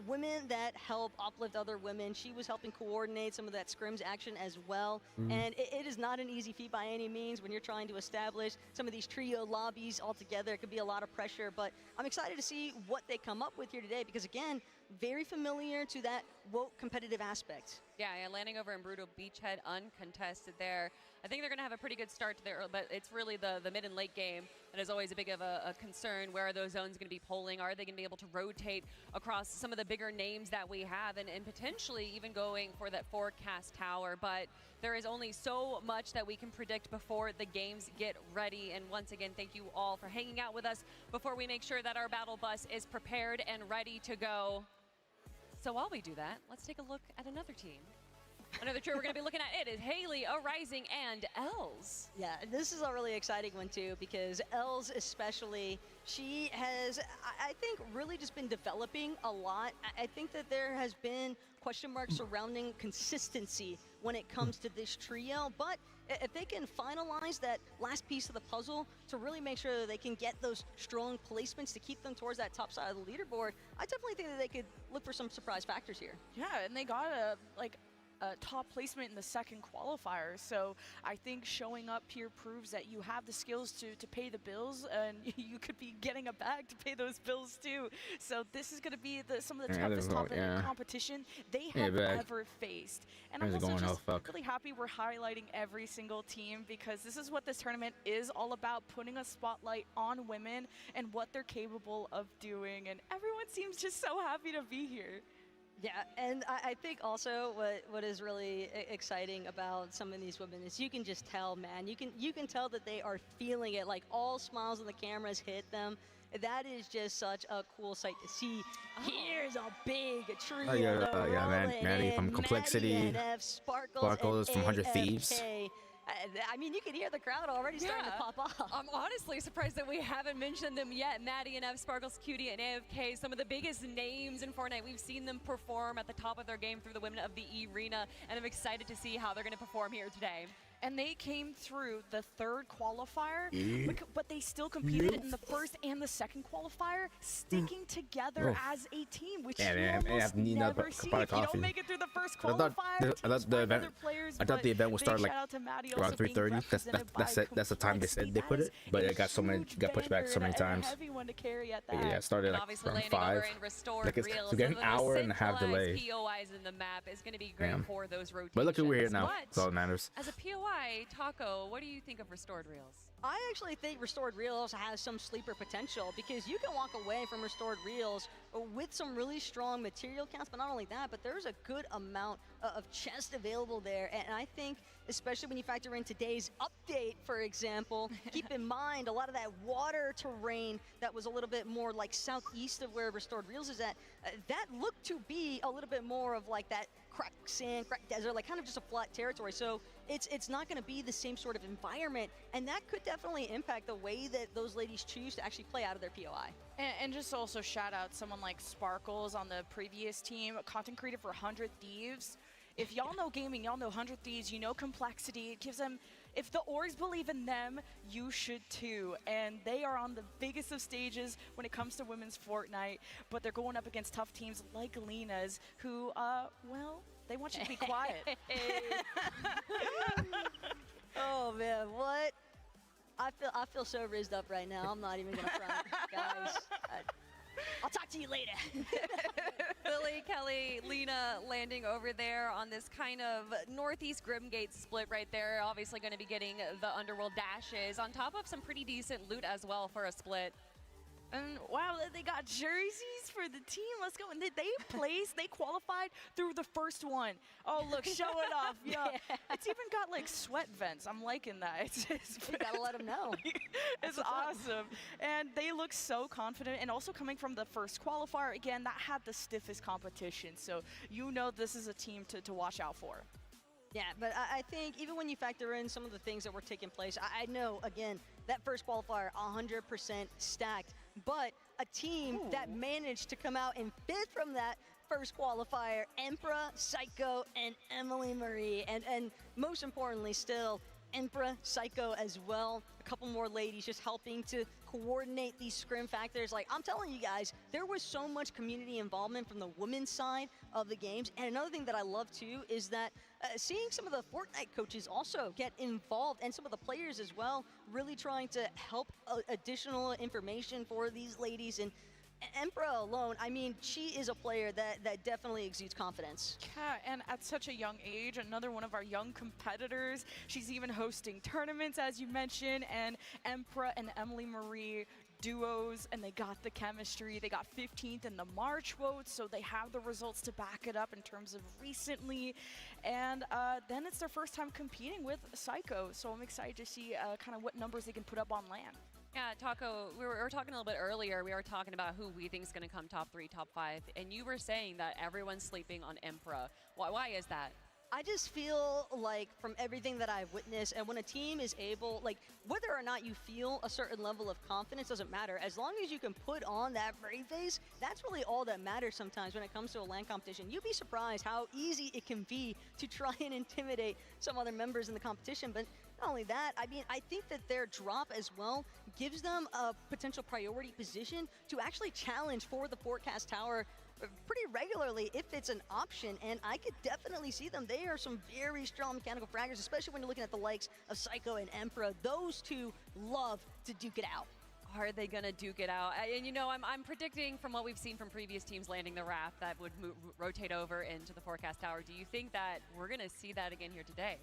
women that help uplift other women, she was helping coordinate some of that scrims action as well. And it is not an easy feat by any means when you're trying to establish some of these trio lobbies all together. It could be a lot of pressure, but I'm excited to see what they come up with here today because, again, very familiar to that woke competitive aspect. Yeah, landing over in Brutal Beachhead uncontested there. I think they're going to have a pretty good start to their, but it's really the mid and late game that is always a big of a concern. Where are those zones going to be polling? Are they going to be able to rotate across some of the bigger names that we have and potentially even going for that forecast tower? But there is only so much that we can predict before the games get ready. And once again, thank you all for hanging out with us before we make sure that our battle bus is prepared and ready to go. So while we do that, let's take a look at another team. Another trio we're going to be looking at, it is Haley, Arising, and Els. Yeah, this is a really exciting one too because Els especially, she has, I think, really just been developing a lot. I think that there has been question marks surrounding consistency when it comes to this trio, but if they can finalize that last piece of the puzzle to really make sure that they can get those strong placements to keep them towards that top side of the leaderboard, I definitely think that they could look for some surprise factors here. Yeah, and they got a top placement in the second qualifier. So I think showing up here proves that you have the skills to pay the bills, and you could be getting a bag to pay those bills too. So this is going to be some of the toughest top competition they have ever faced. And I'm also just really happy we're highlighting every single team because this is what this tournament is all about, putting a spotlight on women and what they're capable of doing. And everyone seems just so happy to be here. Yeah, and I think also what is really exciting about some of these women is you can just tell, man. You can tell that they are feeling it. Like all smiles on the cameras hit them. That is just such a cool sight to see. Here's a big trio. Yeah, Maddie from Complexity, Sparkles from 100 Thieves. I mean, you can hear the crowd already starting to pop off. I'm honestly surprised that we haven't mentioned them yet. Maddie and F, Sparkles, Cutie, and AFK, some of the biggest names in Fortnite. We've seen them perform at the top of their game through the Women of the Arena, and I'm excited to see how they're going to perform here today. And they came through the third qualifier, but they still competed in the first and the second qualifier, sticking together as a team, which you almost never see. If you don't make it through the first qualifier, I thought the event would start like around 3:30. That's the time they said they put it, but it got pushed back so many times. Yeah, it started like around 5. Like it's an hour and a half delay. POIs in the map is going to be great for those rotations. But look who we're here now. That's all that matters. As a POI, Taco, what do you think of Restored Reels? I actually think Restored Reels has some sleeper potential because you can walk away from Restored Reels with some really strong material counts, but not only that, but there's a good amount of chest available there. And I think, especially when you factor in today's update, for example, keep in mind a lot of that water terrain that was a little bit more like southeast of where Restored Reels is at, that looked to be a little bit more of like that cracked sand, cracked desert, like kind of just a flat territory. So it's not going to be the same sort of environment, and that could definitely impact the way that those ladies choose to actually play out of their POI. And just also shout out someone like Sparkles on the previous team, content creator for 100 Thieves. If y'all know gaming, y'all know 100 Thieves, you know Complexity. It gives them, if the orgs believe in them, you should too. And they are on the biggest of stages when it comes to women's Fortnite, but they're going up against tough teams like Lena's, who, well, they want you to be quiet. Oh man, what? I feel so rizzed up right now. I'm not even gonna front, guys. I'll talk to you later. Lily, Kelly, Lena landing over there on this kind of northeast Grimgate split right there. Obviously going to be getting the Underworld dashes on top of some pretty decent loot as well for a split. And wow, they got jerseys for the team. Let's go. And they placed, they qualified through the first one. Oh, look, show it off. Yeah. It's even got like sweat vents. I'm liking that. You gotta let them know. It's awesome. And they look so confident. And also coming from the first qualifier, again, that had the stiffest competition. So you know this is a team to watch out for. Yeah, but I think even when you factor in some of the things that were taking place, I know, again, that first qualifier, 100% stacked. But a team that managed to come out in 5th from that first qualifier, Emperor, Psycho, and Emily Marie. And most importantly still, Emperor, Psycho as well. A couple more ladies just helping to coordinate these scrim factors. Like, I'm telling you guys, there was so much community involvement from the women's side of the games. And another thing that I love too is that seeing some of the Fortnite coaches also get involved, and some of the players as well, really trying to help additional information for these ladies. And Emperor alone, I mean, she is a player that definitely exudes confidence. Yeah, and at such a young age, another one of our young competitors. She's even hosting tournaments, as you mentioned, and Emperor and Emily Marie duos, and they got the chemistry. They got 15th in the March votes, so they have the results to back it up in terms of recently. And then it's their first time competing with Psycho, so I'm excited to see kind of what numbers they can put up on LAN. Yeah, Taco, we were talking a little bit earlier. We were talking about who we think is going to come top 3, top 5, and you were saying that everyone's sleeping on Emperor. Why is that? I just feel like from everything that I've witnessed, and when a team is able, like whether or not you feel a certain level of confidence doesn't matter. As long as you can put on that brave face, that's really all that matters sometimes when it comes to a LAN competition. You'd be surprised how easy it can be to try and intimidate some other members in the competition. But not only that, I mean, I think that their drop as well gives them a potential priority position to actually challenge for the Forecast Tower pretty regularly if it's an option, and I could definitely see them. They are some very strong mechanical fraggers, especially when you're looking at the likes of Psycho and Emperor. Those two love to duke it out. Are they going to duke it out? And you know, I'm predicting from what we've seen from previous teams landing the Wrath that would rotate over into the Forecast Tower. Do you think that we're going to see that again here today?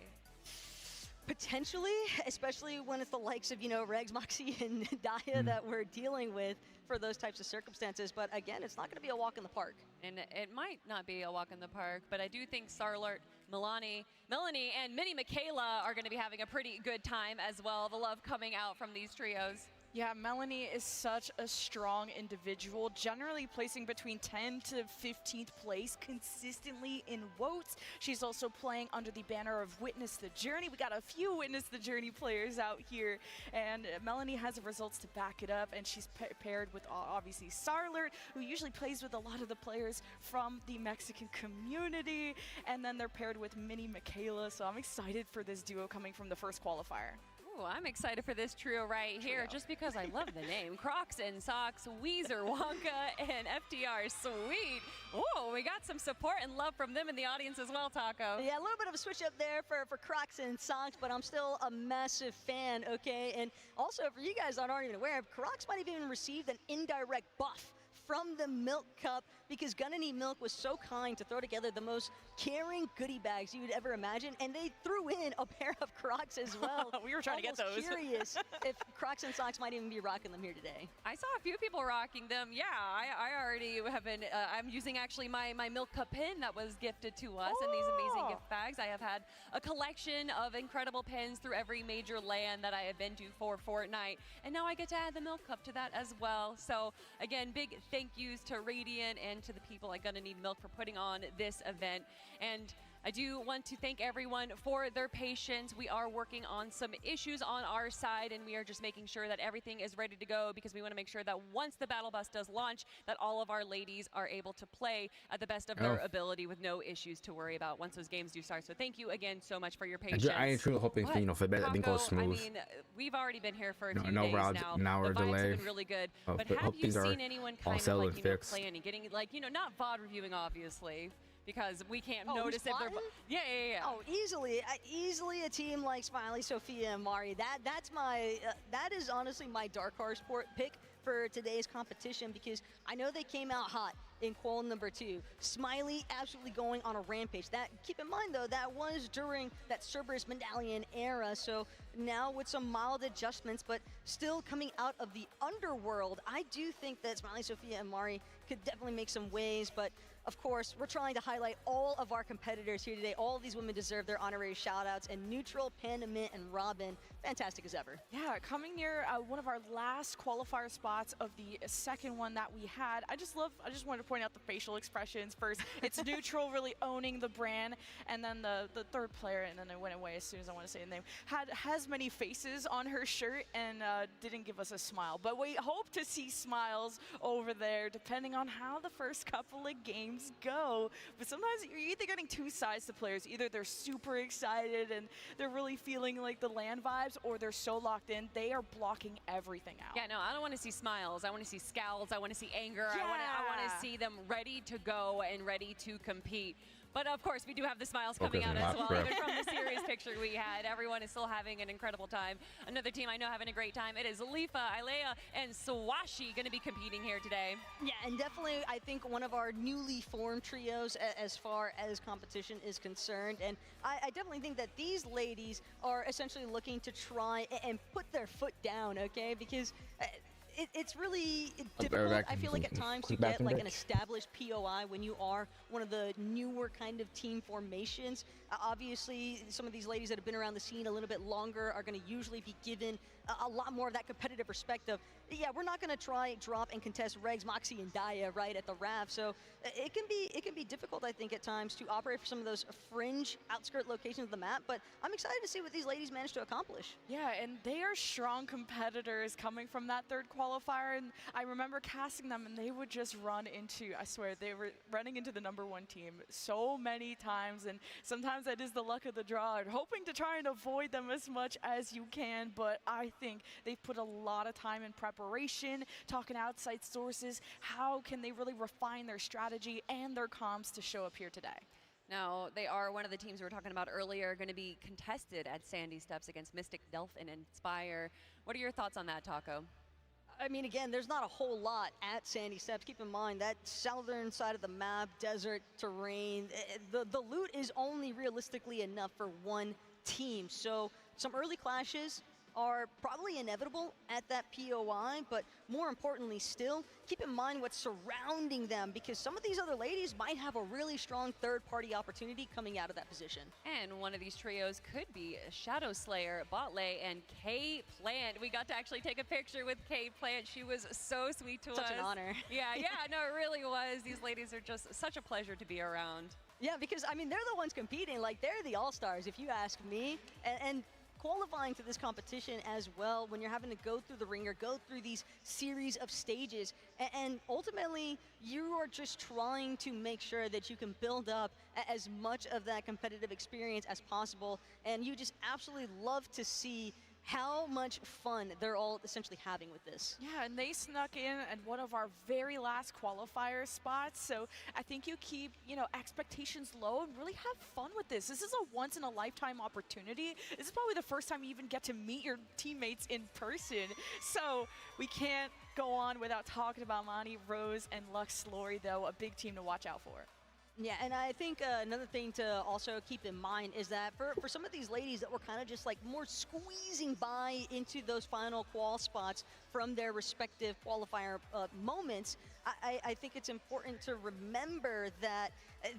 Potentially, especially when it's the likes of, you know, Regs, Moxie, and Daya that we're dealing with for those types of circumstances. But again, it's not going to be a walk in the park. And it might not be a walk in the park, but I do think Starlert, Melanie, and Mini Michaela are going to be having a pretty good time as well. The love coming out from these trios. Yeah, Melanie is such a strong individual, generally placing between 10th to 15th place consistently in votes. She's also playing under the banner of Witness the Journey. We got a few Witness the Journey players out here, and Melanie has the results to back it up, and she's paired with obviously Starlert, who usually plays with a lot of the players from the Mexican community, and then they're paired with Mini Michaela, so I'm excited for this duo coming from the first qualifier. Ooh, I'm excited for this trio right here just because I love the name. Crocs and Socks, Weezer, Wonka, and FTR. Sweet. Oh, we got some support and love from them in the audience as well, Taco. Yeah, a little bit of a switch up there for Crocs and Socks, but I'm still a massive fan, okay? And also, for you guys that aren't even aware, Crocs might have even received an indirect buff from the Milk Cup because Gonna Need Milk was so kind to throw together the most caring goodie bags you would ever imagine, and they threw in a pair of Crocs as well. We were trying to get those. Curious if Crocs and Socks might even be rocking them here today. I saw a few people rocking them. Yeah, I already have been, I'm using actually my Milk Cup pin that was gifted to us in these amazing gift bags. I have had a collection of incredible pins through every major LAN that I have been to for Fortnite, and now I get to add the Milk Cup to that as well. So again, big thank yous to Radiant and to the people at Gonna Need Milk for putting on this event. And I do want to thank everyone for their patience. We are working on some issues on our side, and we are just making sure that everything is ready to go because we want to make sure that once the Battle Bus does launch, that all of our ladies are able to play at the best of their ability with no issues to worry about once those games do start. So thank you again so much for your patience. I am truly hoping for, you know, for better things go smooth. I mean, we've already been here for a few days now. An hour the vibes delay. have been really good. But have you seen anyone kind of like, you know, planning, getting like, you know, not VOD reviewing obviously, because we can't notice if they're. Yeah. Oh, easily a team like Smiley, Sophia, and Mari. That's my that is honestly my dark horse pick for today's competition because I know they came out hot in qual number 2. Smiley absolutely going on a rampage. That, keep in mind though, that was during that Cerberus Medallion era. So now with some mild adjustments, but still coming out of the underworld, I do think that Smiley, Sophia, and Mari could definitely make some waves. But of course, we're trying to highlight all of our competitors here today. All of these women deserve their honorary shout-outs. And Neutral, Panda Mint, and Robin, fantastic as ever. Yeah, coming near one of our last qualifier spots of the second one that we had. I just wanted to point out the facial expressions first. It's Neutral really owning the brand, and then the third player, and then it went away as soon as I want to say the name, has many faces on her shirt and didn't give us a smile. But we hope to see smiles over there, depending on how the first couple of games go. But sometimes you're either getting two sides to players. Either they're super excited and they're really feeling like the LAN vibes, or they're so locked in, they are blocking everything out. Yeah, no, I don't want to see smiles. I want to see scowls. I want to see anger. Yeah. I want to see them ready to go and ready to compete. But of course, we do have the smiles coming out as well. Even from the serious picture we had, everyone is still having an incredible time. Another team I know having a great time. It is Leafa, Ilea, and Swashi going to be competing here today. Yeah, and definitely I think one of our newly formed trios as far as competition is concerned. And I definitely think that these ladies are essentially looking to try and put their foot down, okay? Because it's really difficult, I feel like, at times to get like an established POI when you are one of the newer kind of team formations. Obviously, some of these ladies that have been around the scene a little bit longer are going to usually be given a lot more of that competitive perspective. Yeah, we're not going to try, drop, and contest Regs, Moxie, and Daya right at the RAV, so it can be difficult, I think, at times to operate for some of those fringe outskirt locations of the map, but I'm excited to see what these ladies manage to accomplish. Yeah, and they are strong competitors coming from that third qualifier, and I remember casting them, and they would just run into, I swear, they were running into the #1 team so many times, and sometimes that is the luck of the draw, and hoping to try and avoid them as much as you can, but I think they've put a lot of time in preparation, talking to outside sources, how can they really refine their strategy and their comms to show up here today. Now, they are one of the teams we were talking about earlier, going to be contested at Sandy Steps against Mystic, Delphin, and Spire. What are your thoughts on that, Taco? I mean, again, there's not a whole lot at Sandy Steps. Keep in mind that southern side of the map, desert terrain, the loot is only realistically enough for one team. So some early clashes are probably inevitable at that POI, but more importantly still, keep in mind what's surrounding them, because some of these other ladies might have a really strong third-party opportunity coming out of that position. And one of these trios could be Shadow Slayer, Botley, and K Plant. We got to actually take a picture with K Plant. She was so sweet to us. Such an honor. Yeah, no, it really was. These ladies are just such a pleasure to be around. Yeah, because, I mean, they're the ones competing. Like, they're the all-stars, if you ask me. And qualifying to this competition as well, when you're having to go through the ringer, go through these series of stages, and ultimately you are just trying to make sure that you can build up as much of that competitive experience as possible, and you just absolutely love to see how much fun they're all essentially having with this. Yeah, and they snuck in at one of our very last qualifier spots, so I think you keep, expectations low and really have fun with this. This is a once-in-a-lifetime opportunity. This is probably the first time you even get to meet your teammates in person, so we can't go on without talking about Mani, Rose, and Lux Lori, though, a big team to watch out for. Yeah, and I think another thing to also keep in mind is that for some of these ladies that were kind of just like more squeezing by into those final qual spots from their respective qualifier moments, I think it's important to remember that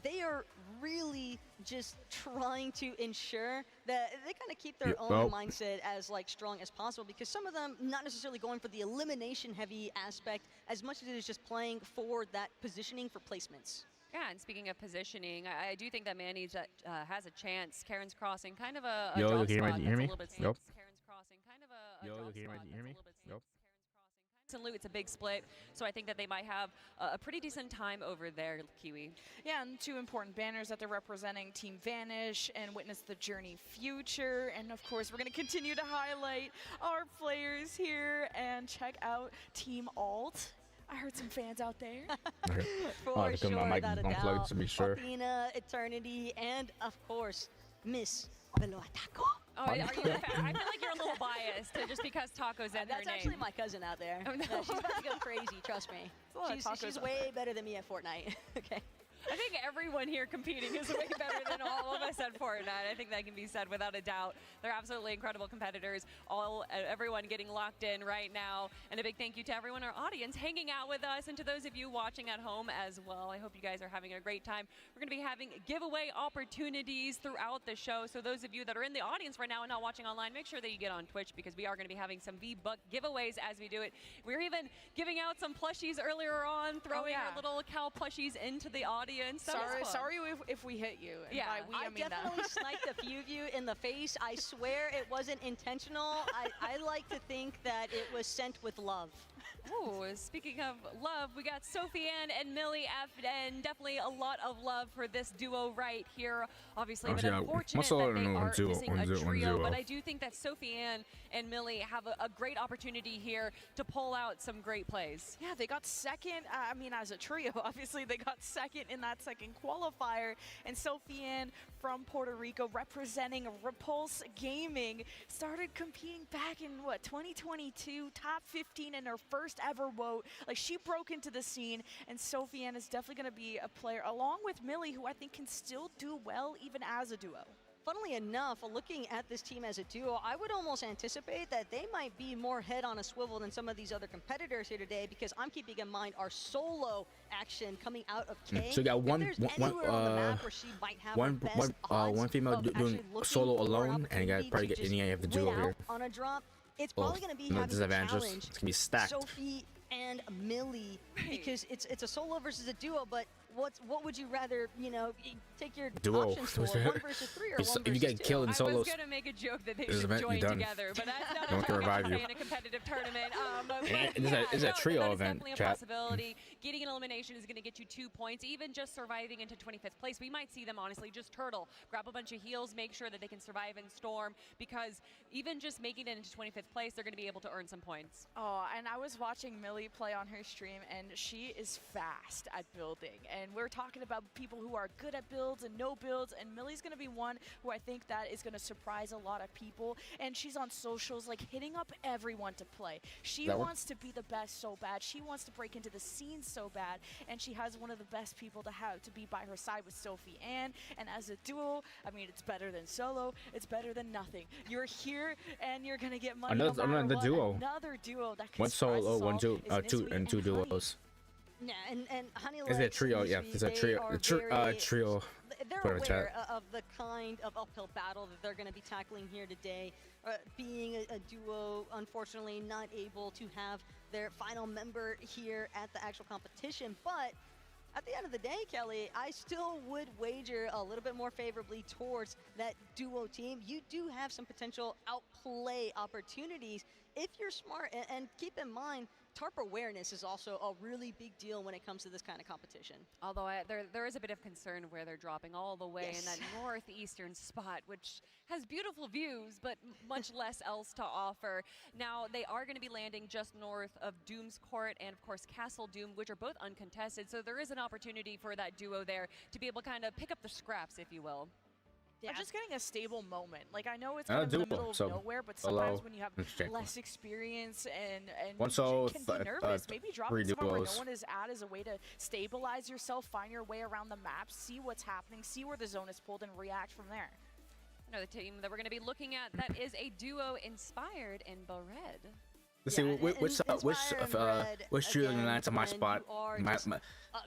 they are really just trying to ensure that they kind of keep their own mindset as like strong as possible, because some of them not necessarily going for the elimination heavy aspect as much as it is just playing for that positioning for placements. Yeah, and speaking of positioning, I do think that Manny's has a chance. Karen's Crossing, kind of a Yo, dog you spot hear me? that's a little bit Yep. Karen's Crossing, kind of a Yo, dog you hear spot me? that's a little bit Yep. and Loot, it's a big split, so I think that they might have a pretty decent time over there, Kiwi. Yeah, and two important banners that they're representing, Team Vanish and Witness the Journey Future. And of course, we're going to continue to highlight our players here and check out Team Alt. I heard some fans out there. For because sure, my mic without a unplugged doubt. to be sure. Athena, Eternity, and of course, Miss Veloataco. Oh, are you a fan? I feel like you're a little biased just because Taco's in her That's name. actually my cousin out there. Oh, no. Yeah, she's about to go crazy, trust me. She's way better than me at Fortnite. Okay. I think everyone here competing is way better than all of us at Fortnite. I think that can be said without a doubt. They're absolutely incredible competitors. Everyone getting locked in right now. And a big thank you to everyone in our audience hanging out with us, and to those of you watching at home as well. I hope you guys are having a great time. We're going to be having giveaway opportunities throughout the show. So those of you that are in the audience right now and not watching online, make sure that you get on Twitch, because we are going to be having some V-Buck giveaways as we do it. We're even giving out some plushies earlier on, throwing our little cow plushies into the audience. Sorry if we hit you. And yeah, by we, I mean definitely sniped a few of you in the face. I swear it wasn't intentional. I like to think that it was sent with love. Oh, speaking of love, we got Sophie Ann and Millie F, and definitely a lot of love for this duo right here. Obviously, but unfortunate that they are missing a trio, but I do think that Sophie Ann and Millie have a great opportunity here to pull out some great plays. Yeah, they got second, I mean, as a trio, obviously they got second in that second qualifier, and Sophie Ann from Puerto Rico representing Repulse Gaming started competing back in, 2022, top 15 in her first ever vote. Like, she broke into the scene, and Sophie Ann is definitely going to be a player, along with Millie, who I think can still do well even as a duo. Funnily enough, looking at this team as a duo, I would almost anticipate that they might be more head on a swivel than some of these other competitors here today, because I'm keeping in mind our solo action coming out of K. So you got one female doing solo alone, and you got probably get any of the duo here. On a drop, it's probably going to be no having to disadvantages. challenge It's gonna be stacked. Sophie and Millie because it's a solo versus a duo, but what would you rather, you know, take your Duo. options for, 1 versus 3 or 1 versus If you get 2? killed in I solos, was gonna make a joke that they This should event, join you're done. together, but that's not No one can revive you. in a competitive tournament. But it's a trio that is event, definitely a chat. possibility. Getting an elimination is going to get you 2 points. Even just surviving into 25th place, we might see them honestly just turtle, grab a bunch of heals, make sure that they can survive in storm. Because even just making it into 25th place, they're going to be able to earn some points. Oh, and I was watching Millie play on her stream, and she is fast at building. And we're talking about people who are good at builds and no builds, and Millie's going to be one who I think that is going to surprise a lot of people. And she's on socials, like, hitting up everyone to play. She That wants to be the best so bad. She wants to break into the scene so bad, and she has one of the best people to be by her side with Sophie Ann. And as a duo, I mean, it's better than solo. It's better than nothing. You're here, and you're going to get money no matter Another what. duo. Another duo that can One surprise solo, us one all two, is two Mitsui and two Honey. duos. Yeah, and Honey Is it a Lex trio? and Yeah, Mitsui, it's a they trio. are Trio. They're Put it in aware chat. of the kind of uphill battle that they're going to be tackling here today. Being a duo, unfortunately, not able to have their final member here at the actual competition. But at the end of the day, Kelly, I still would wager a little bit more favorably towards that duo team. You do have some potential outplay opportunities if you're smart. And keep in mind, TARP awareness is also a really big deal when it comes to this kind of competition. Although there is a bit of concern where they're dropping all the way in that northeastern spot, which has beautiful views, but much less else to offer. Now, they are going to be landing just north of Doom's Court and, of course, Castle Doom, which are both uncontested. So there is an opportunity for that duo there to be able to kind of pick up the scraps, if you will. Yeah. I'm just getting a stable moment. Like, I know it's I'll kind of in the do it. middle of So, nowhere, but hello. sometimes when you have Interesting. less experience and One you solo, can be nervous, maybe drop three it somewhere where no duos. one is at as a way to stabilize yourself, find your way around the map, see what's happening, see where the zone is pulled, and react from there. Another team that we're going to be looking at that is a duo inspired in Bared. Let's see which trio again, lands on my when spot. you are My, just, my,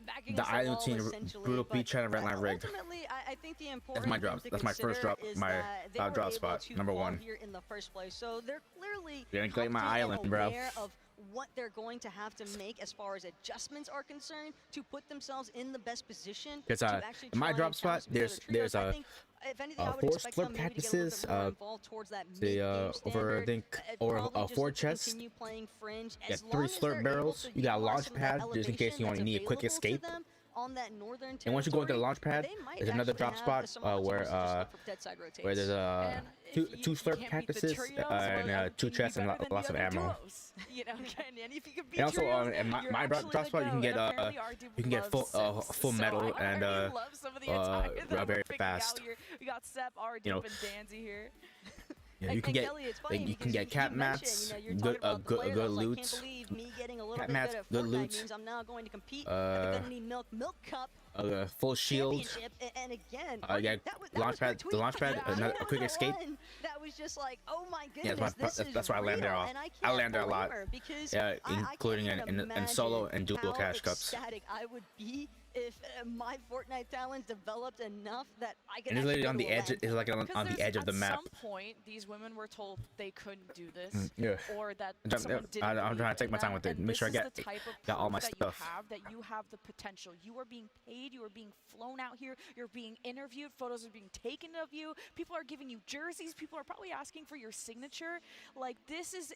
backing the us island all, team, essentially, Brutal but, Beach, China, Red Line rigged. Ultimately, I think the important That's my thing drop. to That's my first consider drop. is My that they were drop able spot. to Number fall 1. here in the first place. So they're clearly You're gonna claim my competent and island, bro. aware of what they're going to have to make as far as adjustments are concerned to put themselves in the best position Because to actually in my try drop and spot, challenge some of the other there's trios. I a think, if anything, I would force expect flip them maybe to get a little practices. bit more involved towards that The mid-game over I standard, think probably or just 4 chests. continue playing Fringe Yeah, as 3 long as they're slurp able barrels. to You got a utilize launch some of that pad just in case you elevation need a quick that's available escape. to them on that northern And once you go into the territory, launch pad, they might there's another actually drop have spot some opportunities where just go for dead side rotates. there's And two if you slurp can't beat the cactuses trios, well, and you 2 can be chests and better than the lots of other ammo. duos. You know, and if you can beat And also, trios, in my you're drop actually the spot, you can goat. get And apparently Ardu you can get loves full Sips. full So metal I and already love some of the attires that very we're picking fast. out here. We got Sep, Ardu, You know, and Danzy here. Yeah, you can And get Kelly, it's funny you can because get cat mentioned, mats, you're talking about the player that was like, loot. can't believe me getting a little Cat bit mats, good at good Fortnite loot. means I'm now going to compete at the Benny Milk Cup Full shield. championship. And again, Yeah, that was launch her pad. The tweet. launch pad. She a was quick the escape. one That was just like, oh my Yeah, goodness, this is that's why I land there real. off. And I I can't land there a blame lot. her because Yeah, I including can't in solo and imagine dual how cash cups. ecstatic I would be if my Fortnite talent developed enough that I could And it's literally actually on the be able edge. to land It's like on Because the edge of the map. At some point, these women were told they couldn't do this, Yeah. or that I'm someone didn't I'm trying believe to take my in time them, with it. and Make sure I this is get the type of got all my proof stuff. that you have the potential. You are being paid. You are being flown out here. You're being interviewed. Photos are being taken of you. People are giving you jerseys. People are probably asking for your signature. Like, this is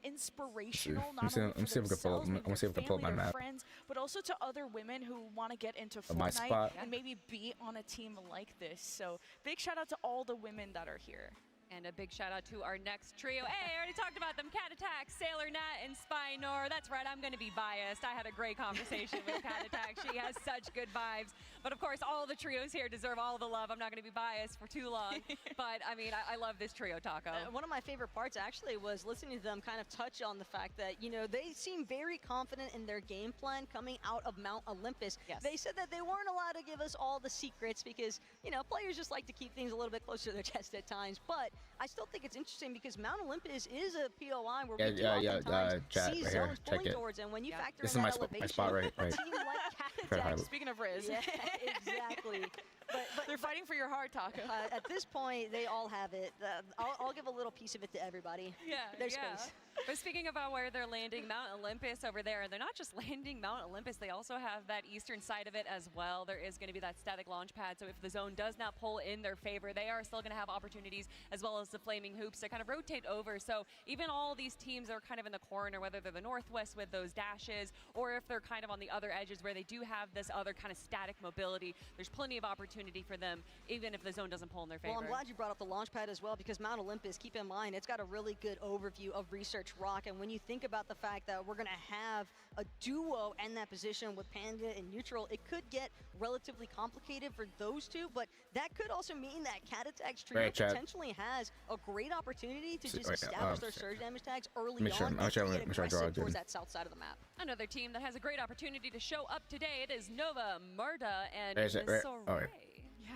inspirational. Let me see- Not only let me see for if I can pull up- themselves, I'm maybe gonna see if I their can pull up my family, their map. friends, but also to other women who want to get into My Fortnite spot. and maybe be on a team like this. So big shout out to all the women that are here. And a big shout out to our next trio. Hey, I already talked about them. Cat Attack, Sailor Nat, and Spinor. That's right, I'm going to be biased. I had a great conversation with Cat Attack. She has such good vibes. But of course, all the trios here deserve all the love. I'm not going to be biased for too long. But I mean, I love this trio, Taco. One of my favorite parts actually was listening to them kind of touch on the fact that, you know, they seem very confident in their game plan coming out of Mount Olympus. Yes. They said that they weren't allowed to give us all the secrets because, you know, players just like to keep things a little bit closer to their chest at times. But I still think it's interesting because Mount Olympus is a POI where we do oftentimes chat see right here. zones Check pulling it. towards, and when you factor This in is that my elevation, spot right. a team like Cat Very high. Attack, Speaking of Riz. yeah, exactly. but They're fighting for your heart, Taco. at this point, they all have it. I'll give a little piece of it to everybody. Yeah, There's yeah. space. But speaking about where they're landing, Mount Olympus over there, and they're not just landing Mount Olympus, they also have that eastern side of it as well. There is going to be that static launch pad, so if the zone does not pull in their favor, they are still going to have opportunities, as well as the flaming hoops, to kind of rotate over. So even all these teams are kind of in the corner, whether they're the Northwest with those dashes, or if they're kind of on the other edges where they do have this other kind of static mobility, there's plenty of opportunity for them, even if the zone doesn't pull in their favor. Well, I'm glad you brought up the launch pad as well, because Mount Olympus, keep in mind, it's got a really good overview of Research Rock. And when you think about the fact that we're going to have a duo in that position with Panda and Neutral, it could get relatively complicated for those two, but that could also mean that Cat Attack's trio Right, chat. potentially has a great opportunity to just Wait, establish their surge damage tags early make sure- on I'll and show- to get make sure I draw aggressive towards again. that south side of the map. Another team that has a great opportunity to show up today, it is Nova, Marta, and Is it right? Soray. Oh, right.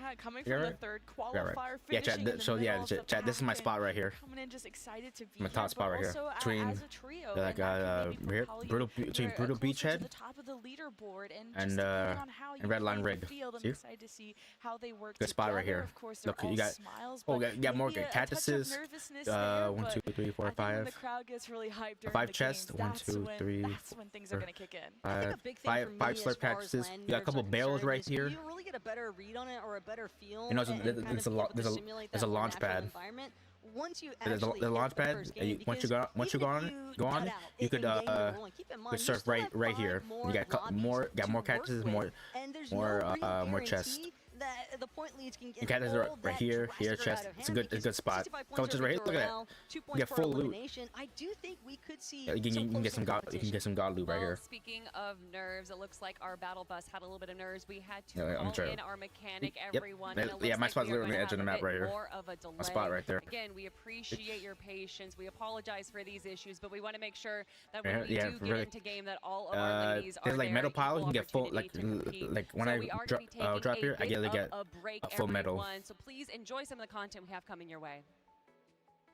Yeah, coming Yeah, from the right. third Yeah, qualifier, right. Yeah, chat, finishing in the so yeah, middle of the chat, this is my pack spot right here. Coming in just excited to be My here, top spot but right here. also Between, as a trio, like, and that could maybe here, propel you between closer Brutal to Beachhead the top of the leaderboard, and and, just depending on how and you Red play Line the Rig. field, I'm See? excited to see how they work Good spot right together. here. Of course, Look, they're you all got smiles, oh, but you got more maybe a touch of cactuses. nervousness 1, there, 2, 3, 4, but I think when 5. the crowd gets really hyped during 5 the chests. games, 1, that's 2, when- 3, that's when things are 4, gonna kick in. I think a 5, big thing for me 5 as slurp far as cactuses. land You got a couple nerds are barrels concerned right is here. You really get a better read on it or a better feel. And also, and there's kind a of be lo- able to there's a- simulate there's that a more launch natural pad. environment. Once you There's actually the launch hit the pad. first game, Once you because go even on if it, you go on cut it, out you could in game number one, keep in mind, could you surf still right have right 5 here. more You got lobbies more to work cactuses, with, more and there's more no real more chests. guarantee that the point leads can get You got this all right that here, here, drastic chest. out of It's a hand good because spot. 65 Come points just are right here. Look at Doral, that. 2 You points get for full loot. elimination. I do think we could see Yeah, you some can get some close god. You can get some god loot right Well, here. speaking of nerves, it looks like our battle bus had a little bit of nerves. We had to Yeah, I'm call sure. in our mechanic, Yep. everyone. Yeah, and it yeah, looks my like spot's we are literally on the going edge to of the have map a bit right here. more of a delay. My spot right there. Again, we appreciate your patience. We apologize for these issues, but we want to make sure that Yeah, when we yeah, do get really. into game, that all of our ladies are There's like there, metal piles. You equal can get full opportunity to compete. like when So I we are gonna be taking drop a here, I bit get of a break, a full metal. everyone. So please enjoy some of the content we have coming your way.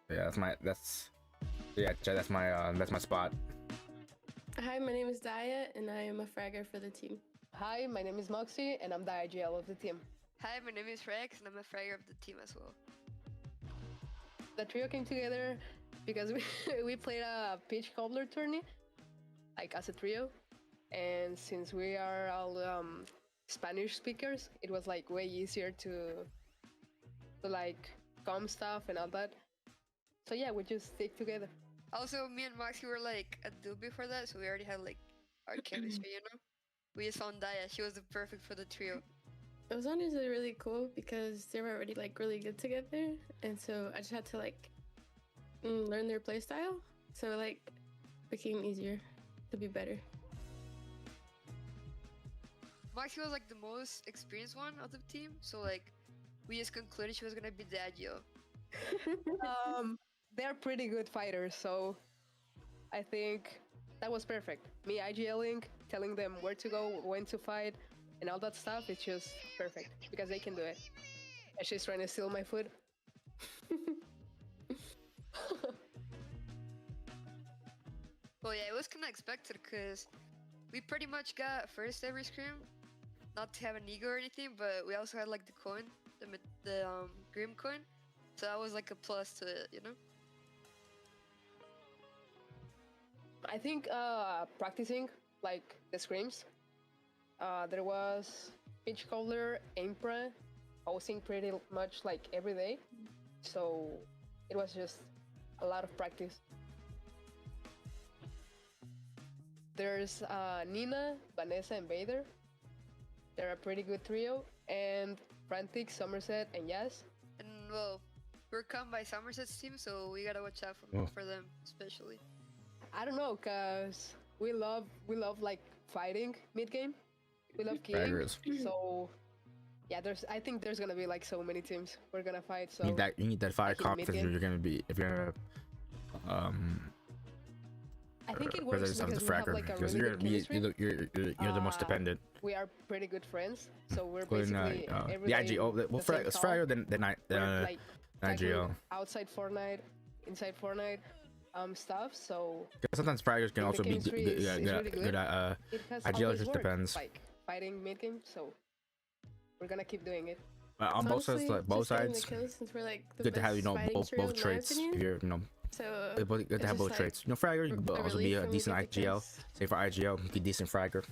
Yeah, that's my spot. Hi, my name is Daya, and I am a fragger for the team. Hi, my name is Moxie, and I'm the IGL of the team. Hi, my name is Rex, and I'm a fragger of the team as well. The trio came together because we played a pitch cobbler tourney, like as a trio, and since we are all Spanish speakers, it was like way easier to like calm stuff and all that. So yeah, we just stick together. Also, me and Moxie were like a duo before that, so we already had like our chemistry, you know? We just found Daya. She was the perfect for the trio. It was honestly really cool because they were already like really good together, and so I just had to like learn their play style. So like became easier to be better. Moxie was like the most experienced one of the team, so like we just concluded she was gonna be the IGL. They're pretty good fighters, so I think that was perfect. Me IGLing, telling them where to go, when to fight, and all that stuff, it's just perfect because they can do it. And she's trying to steal my food. Well, yeah, it was kind of expected because we pretty much got first every scrim. Not to have an ego or anything, but we also had like the coin, the Grim coin. So that was like a plus to it, you know? I think practicing like the scrims, there was Pitch Cobbler, Impra, hosting pretty much like every day. So it was just a lot of practice. There's Nina, Vanessa, and Vader. They're a pretty good trio. And Frantic, Somerset, and Yas. And well, we're come by Somerset's team, so we gotta watch out for them, especially. I don't know, cause we love like fighting mid game. We love killing. Fraggers. So yeah, I think there's gonna be like so many teams we're gonna fight. So You need that fire I think confidence if mid-game. you're gonna be I think it whether works it's as because a we have fragger, like a because really good chemistry. you're the most dependent. We are pretty good friends, so we're Including, basically every the day IGO, well, the same it's call. Fragger than We're, like, IGO. tackling outside Fortnite, inside Fortnite, stuff. So Sometimes Fraggers can the also be chemistry is really good. good at It has IGL. always Just worked, depends. like fighting mid game. So we're gonna keep doing it. On both sides, Honestly, like both just getting sides, the kills since we're like the good to have best fighting both trio in my traits. opinion. If you're So good to it's have just, both like, traits. Fragger, you could a also be relief a when we decent get the IGL. kills. Say for IGL, you could decent fragger.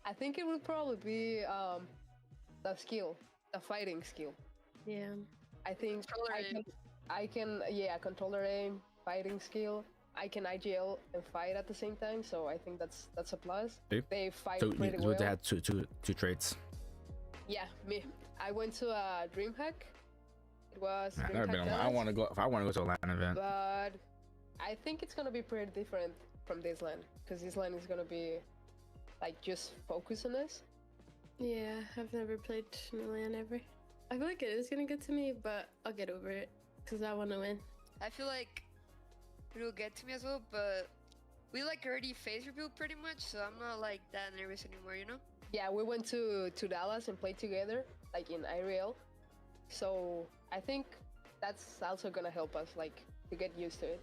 I think it would probably be the skill, the fighting skill. Yeah. I think I can controller aim, fighting skill. I can IGL and fight at the same time, so I think that's a plus. Okay. They fight So pretty you well. would have two traits. Yeah, me. I went to a DreamHack. It was I've never been on. DreamHack I Dallas, want to go. If I want to go to a LAN event, but I think it's gonna be pretty different from this LAN, because this LAN is gonna be like just focus on this. Yeah, I've never played Milan ever. I feel like it is gonna get to me, but I'll get over it because I want to win. I feel like it will get to me as well, but we like already phase rebuild pretty much, so I'm not like that nervous anymore, you know? Yeah, we went to Dallas and played together, like in IRL. So I think that's also gonna help us, like, to get used to it.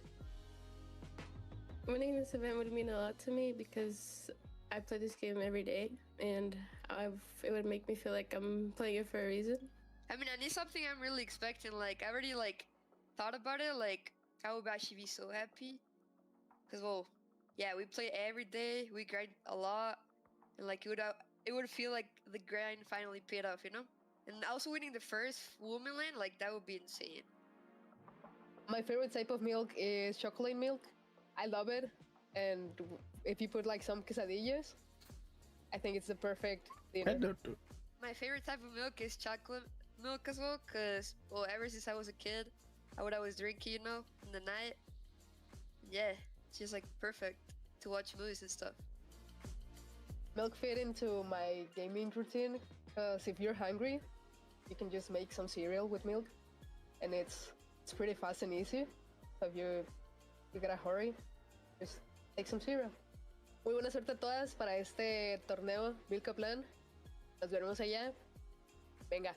Winning this event would mean a lot to me because I play this game every day, and it would make me feel like I'm playing it for a reason. I mean, and it's something I'm really expecting. Like, I already like thought about it. Like, I would actually be so happy, cause well, yeah, we play every day. We grind a lot, and like it would feel like the grind finally paid off, you know. And also winning the first woman lane, like that would be insane. My favorite type of milk is chocolate milk. I love it, and if you put like some quesadillas, I think it's the perfect dinner. My favorite type of milk is chocolate milk as well, cause well, ever since I was a kid, I would always drink it, you know, in the night. Yeah, it's just like perfect to watch movies and stuff. Milk fit into my gaming routine, because if you're hungry, you can just make some cereal with milk, and it's pretty fast and easy. So if you gotta hurry, just take some cereal. Muy buena suerte a todas para este torneo Milk Plan. Nos veremos allá. Venga.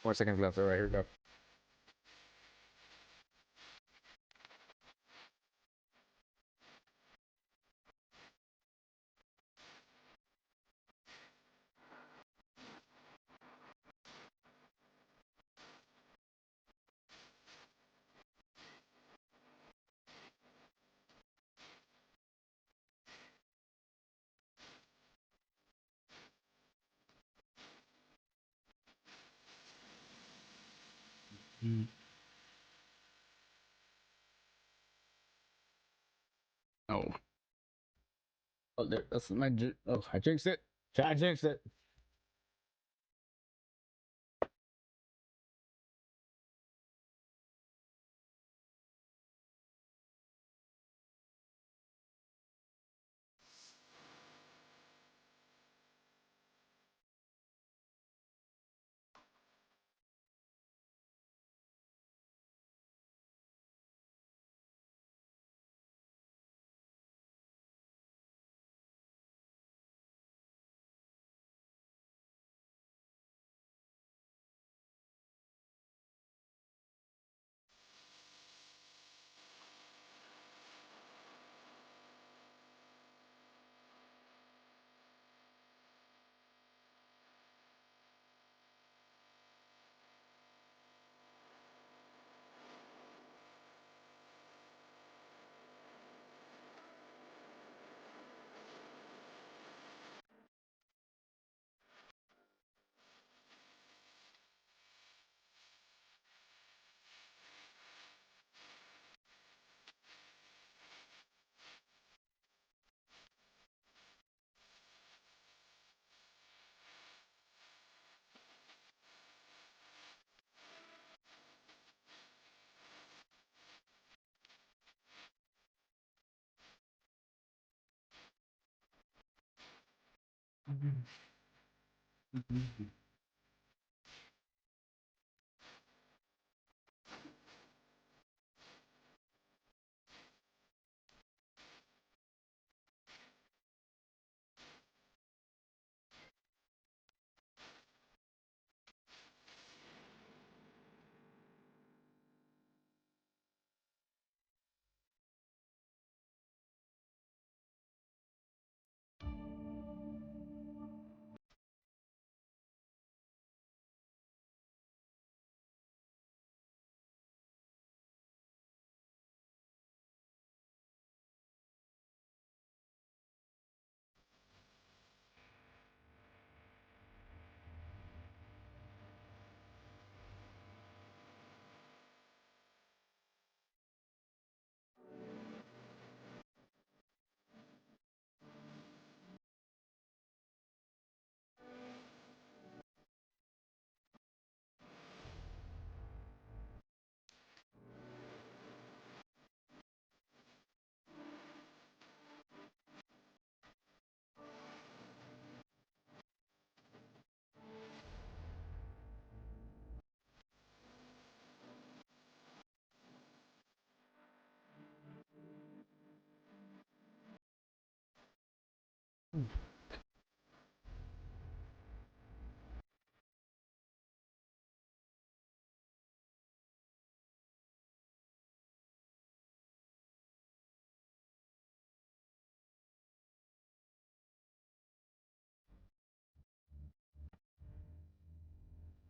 4 seconds left. All right, here we go. Mm. Oh. Oh, that's my. Oh, I jinxed it. I jinxed it.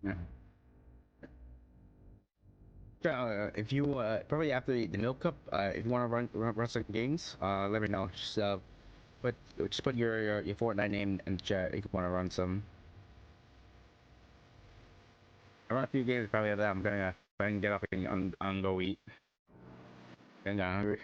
Yeah. If you probably after the Milk Cup, if you want to run some games, let me know. Just put your Fortnite name in the chat if you want to run some. I run a few games probably that I'm gonna try and get off and go eat. And hungry.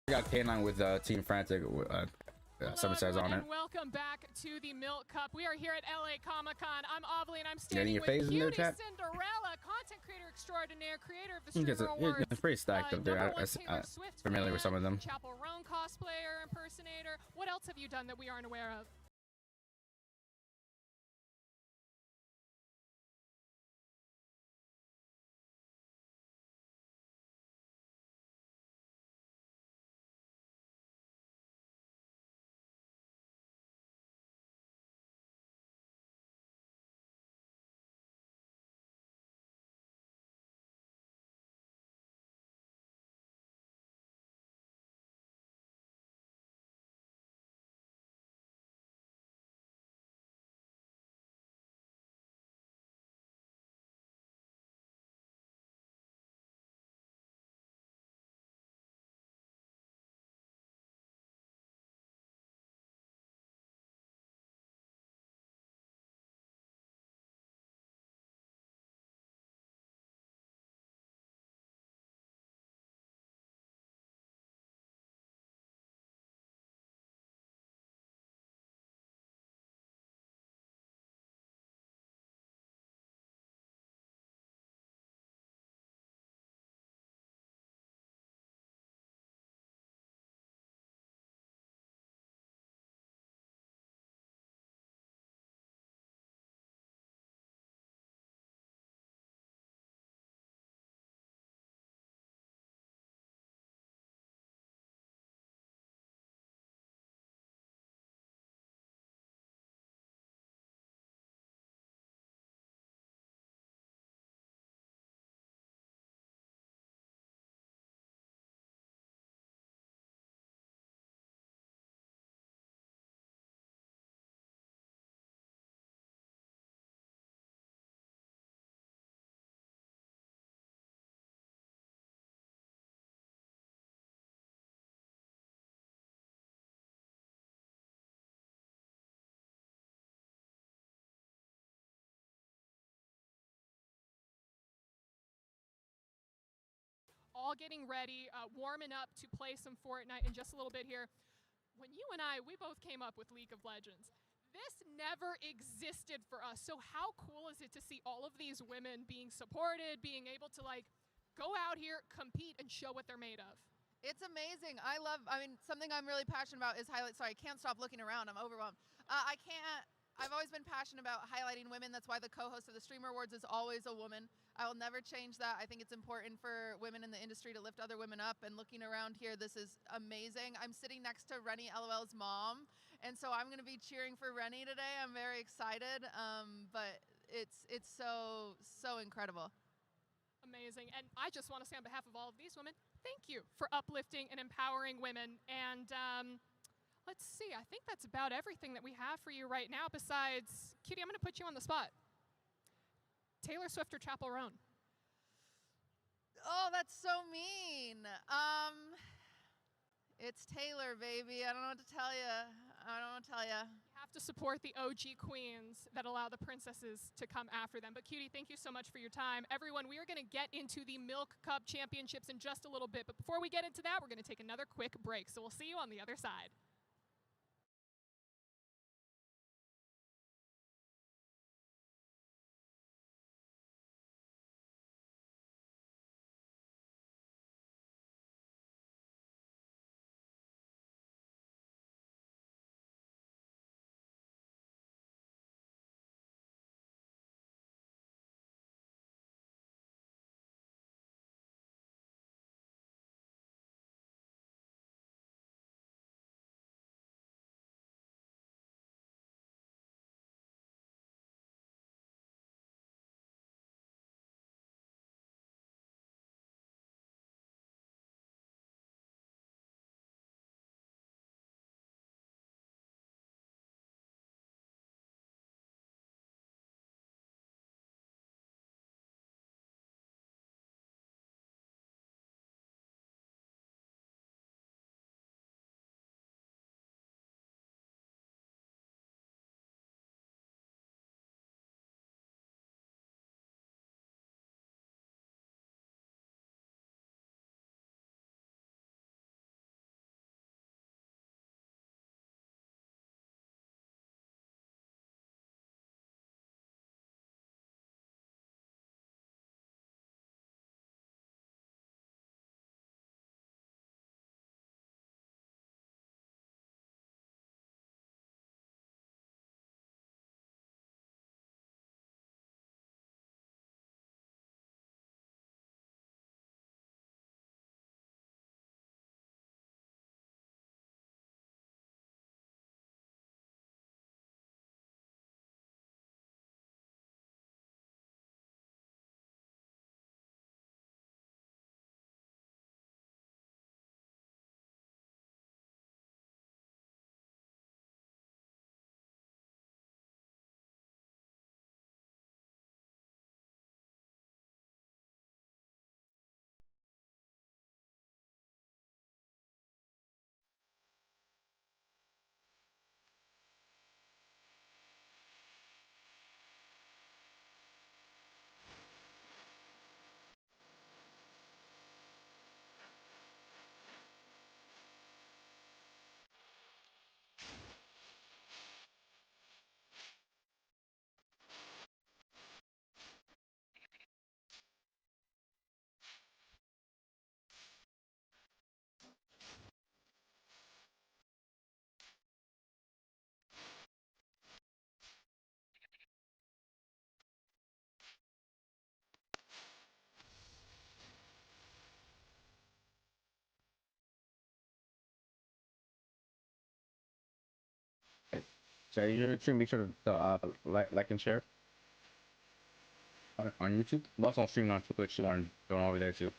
got K9 with Team Frantic. Someone says on it. Welcome back to the Milk Cup. We are here at LA Comic-Con. I'm Ovely and I'm Getting standing your with face in there, Cutie chat? Cinderella, content creator extraordinaire, creator of the It's Streamer Awards. pretty stacked up there. #1 Taylor I'm Swift familiar with fan, some of them. Chapel Roan cosplayer, impersonator. What else have you done that we aren't aware of? All getting ready, warming up to play some Fortnite in just a little bit here. When you and I, we both came up with League of Legends. This never existed for us. So how cool is it to see all of these women being supported, being able to like go out here, compete, and show what they're made of? It's amazing. I mean, something I'm really passionate about is sorry, I can't stop looking around. I'm overwhelmed. I've always been passionate about highlighting women. That's why the co-host of the Streamer Awards is always a woman. I will never change that. I think it's important for women in the industry to lift other women up. And looking around here, this is amazing. I'm sitting next to Rennie LOL's mom, and so I'm going to be cheering for Rennie today. I'm very excited, but it's so incredible. Amazing. And I just want to say on behalf of all of these women, thank you for uplifting and empowering women. And let's see, I think that's about everything that we have for you right now. Besides, Cutie, I'm going to put you on the spot. Taylor Swift or Chapel Roan? Oh, that's so mean. It's Taylor, baby. I don't know what to tell you. You have to support the OG queens that allow the princesses to come after them. But Cutie, thank you so much for your time. Everyone, we are going to get into the Milk Cup Championships in just a little bit. But before we get into that, we're going to take another quick break. So we'll see you on the other side. So you should make sure to like and share on YouTube. I'm also on streaming on Twitch on going over there too.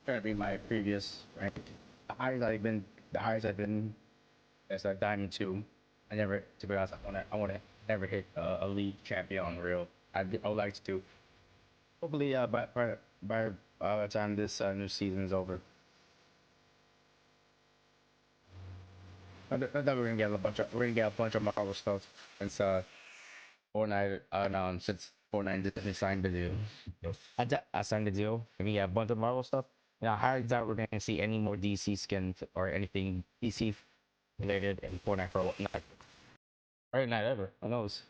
Trying to be my previous rank. The highest I've been as a Diamond 2. I never, to be honest, I want to never hit a league champion on real. I would like to do. Hopefully, by the time this new season is over. I thought we're gonna get a bunch of Marvel stuff since Fortnite since Fortnite didn't sign the deal. I signed the deal. We get a bunch of Marvel stuff. And I highly doubt we're gonna see any more DC skins or anything DC related in Fortnite for not probably not ever. Who knows?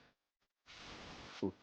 Ooh.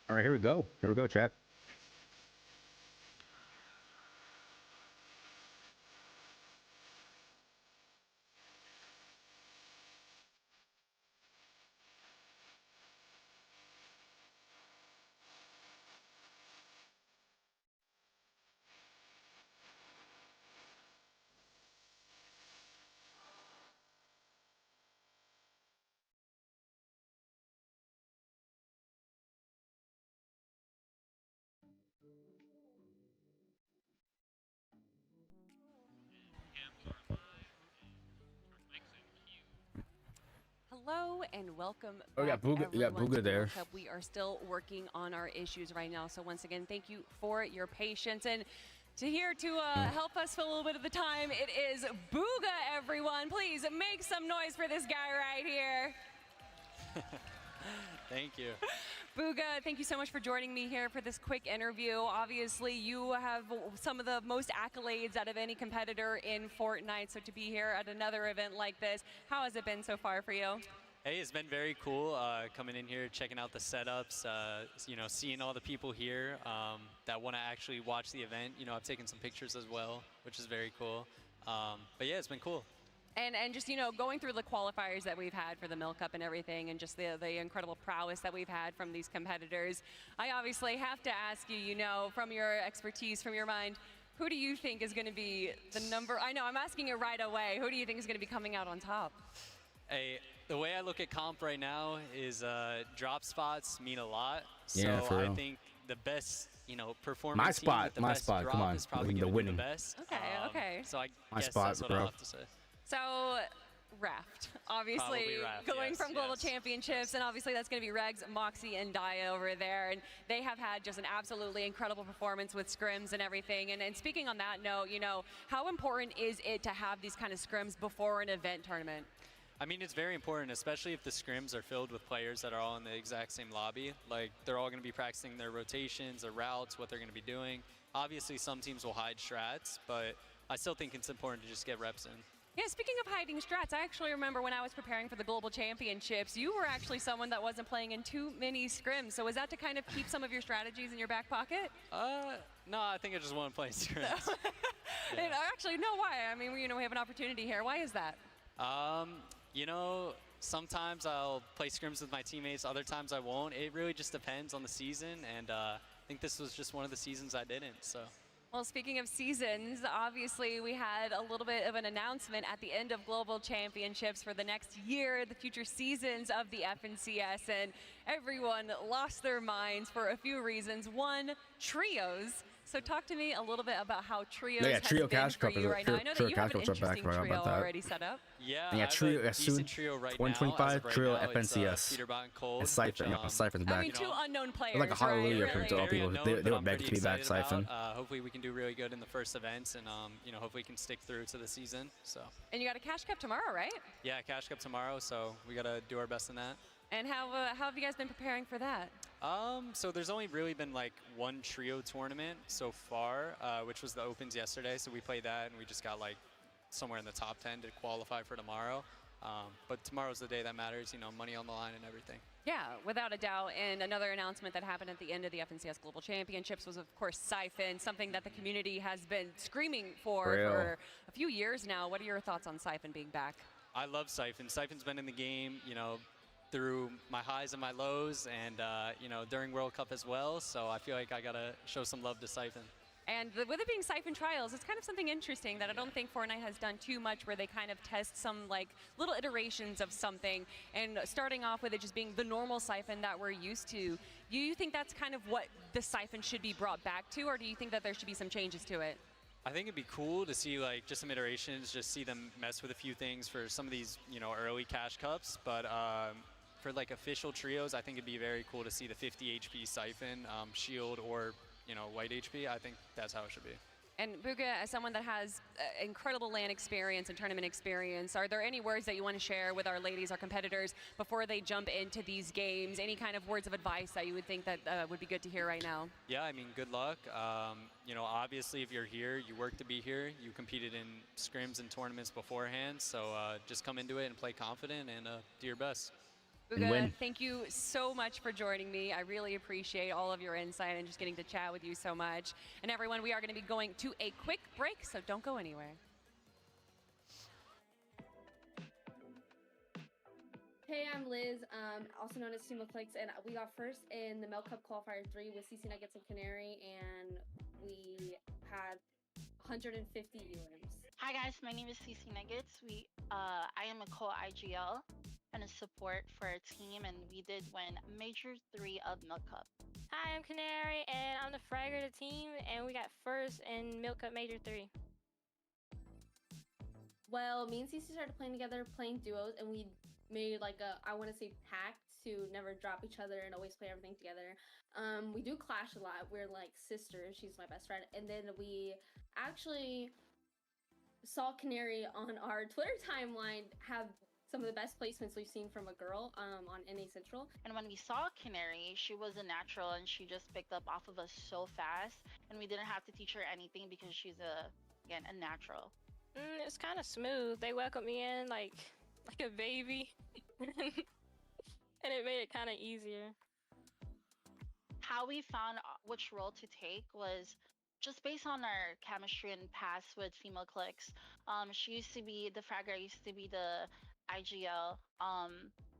All right, here we go. Here we go, chat. Hello and welcome Oh, back, you got everyone, Booga to there. World Cup. We are still working on our issues right now. So once again, thank you for your patience. And to help us fill a little bit of the time, it is Booga, everyone. Please make some noise for this guy right here. Thank you. Booga, thank you so much for joining me here for this quick interview. Obviously, you have some of the most accolades out of any competitor in Fortnite, so to be here at another event like this, how has it been so far for you? Hey, it's been very cool coming in here, checking out the setups, you know, seeing all the people here that want to actually watch the event. You know, I've taken some pictures as well, which is very cool. But yeah, it's been cool. And just, you know, going through the qualifiers that we've had for the Milk Cup and everything, and just the incredible prowess that we've had from these competitors, I obviously have to ask you, you know, from your expertise, from your mind, who do you think is going to be the number? I know, I'm asking you right away. Who do you think is going to be coming out on top? Hey, the way I look at comp right now is drop spots mean a lot. Yeah, so for I real. think the best, you know, performing My team spot, with the my best spot, drop come on. is probably The going to be winning. the best. Okay, okay. So I My guess spot, that's what bro. I'll have to say. So, Raft, obviously Probably Raft, going yes, from Global yes. Championships, and obviously that's going to be Regs, Moxie, and Daya over there, and they have had just an absolutely incredible performance with scrims and everything. And speaking on that note, you know, how important is it to have these kind of scrims before an event tournament? I mean, it's very important, especially if the scrims are filled with players that are all in the exact same lobby. Like, they're all going to be practicing their rotations, their routes, what they're going to be doing. Obviously, some teams will hide strats, but I still think it's important to just get reps in. Yeah, speaking of hiding strats, I actually remember when I was preparing for the Global Championships, you were actually someone that wasn't playing in too many scrims. So was that to kind of keep some of your strategies in your back pocket? No, I think I just want to play scrims. And actually, no, why? I mean, you know, we have an opportunity here. Why is that? You know, sometimes I'll play scrims with my teammates, other times I won't. It really just depends on the season, and I think this was just one of the seasons I didn't, so. Well, speaking of seasons, obviously we had a little bit of an announcement at the end of Global Championships for the next year, the future seasons of the FNCS, and everyone lost their minds for a few reasons. One, trios. So talk to me a little bit about how trios Yeah, has Trio been Cash for Cup you is right now. I know that Trio you have Cash an Cups are back, interesting right, trio about that. already set up. Yeah, Yeah, I have trio a as soon decent trio right now. 125 As of right trio now, it's, FNCS. Peterbot and Cold, And Siphon, which, yeah, Siphon's I back. mean, two unknown players, It's like a hallelujah right? for Really? all Very people. unknown, They but were I'm begged to pretty be back, excited about. Siphon. Hopefully we can do really good in the first events, and you know, hopefully we can stick through to the season. So. And you got a Cash Cup tomorrow, right? Yeah, Cash Cup tomorrow, so we gotta do our best in that. And how have you guys been preparing for that? So there's only really been like one trio tournament so far, which was the Opens yesterday. So we played that, and we just got like somewhere in the top 10 to qualify for tomorrow. But tomorrow's the day that matters, you know, money on the line and everything. Yeah, without a doubt. And another announcement that happened at the end of the FNCS Global Championships was, of course, Siphon, something that the community has been screaming for a few years now. What are your thoughts on Siphon being back? I love Siphon. Siphon's been in the game, you know, through my highs and my lows, and you know, during World Cup as well. So I feel like I gotta show some love to Siphon. And with it being Siphon Trials, it's kind of something interesting that I don't think Fortnite has done too much, where they kind of test some like little iterations of something, and starting off with it just being the normal Siphon that we're used to. Do you think that's kind of what the Siphon should be brought back to, or do you think that there should be some changes to it? I think it'd be cool to see like just some iterations, just see them mess with a few things for some of these, you know, early Cash Cups. But for like official trios, I think it'd be very cool to see the 50 HP Siphon, Shield, or, you know, White HP. I think that's how it should be. And Booga, as someone that has incredible LAN experience and tournament experience, are there any words that you want to share with our ladies, our competitors, before they jump into these games? Any kind of words of advice that you would think that would be good to hear right now? Yeah, I mean, good luck. You know, obviously, if you're here, you work to be here. You competed in scrims and tournaments beforehand, so just come into it and play confident and do your best. and Uga, win. thank you so much for joining me. I really appreciate all of your insight and just getting to chat with you so much. And everyone, we are going to be going to a quick break, so don't go anywhere. Hey, I'm Liz, also known as Sumo Clicks, and we got first in the Milk Cup Qualifier 3 with CC Nuggets and Canary, and we had 150 UMs. Hi guys, my name is CC Nuggets. I am a co-IGL and a support for our team, and we did win Major 3 of Milk Cup. Hi, I'm Canary, and I'm the fragger of the team, and we got first in Milk Cup Major 3. Well, me and CC started playing together, playing duos, and we made like a, I want to say, pact to never drop each other and always play everything together. We do clash a lot. We're like sisters. She's my best friend. And then we actually saw Canary on our Twitter timeline have some of the best placements we've seen from a girl on NA Central. And when we saw Canary, she was a natural and she just picked up off of us so fast, and we didn't have to teach her anything because she's a natural. It's kind of smooth. They welcomed me in like a baby, and it made it kind of easier. How we found which role to take was just based on our chemistry and past with female clicks. She used to be the fragger, I used to be the IGL.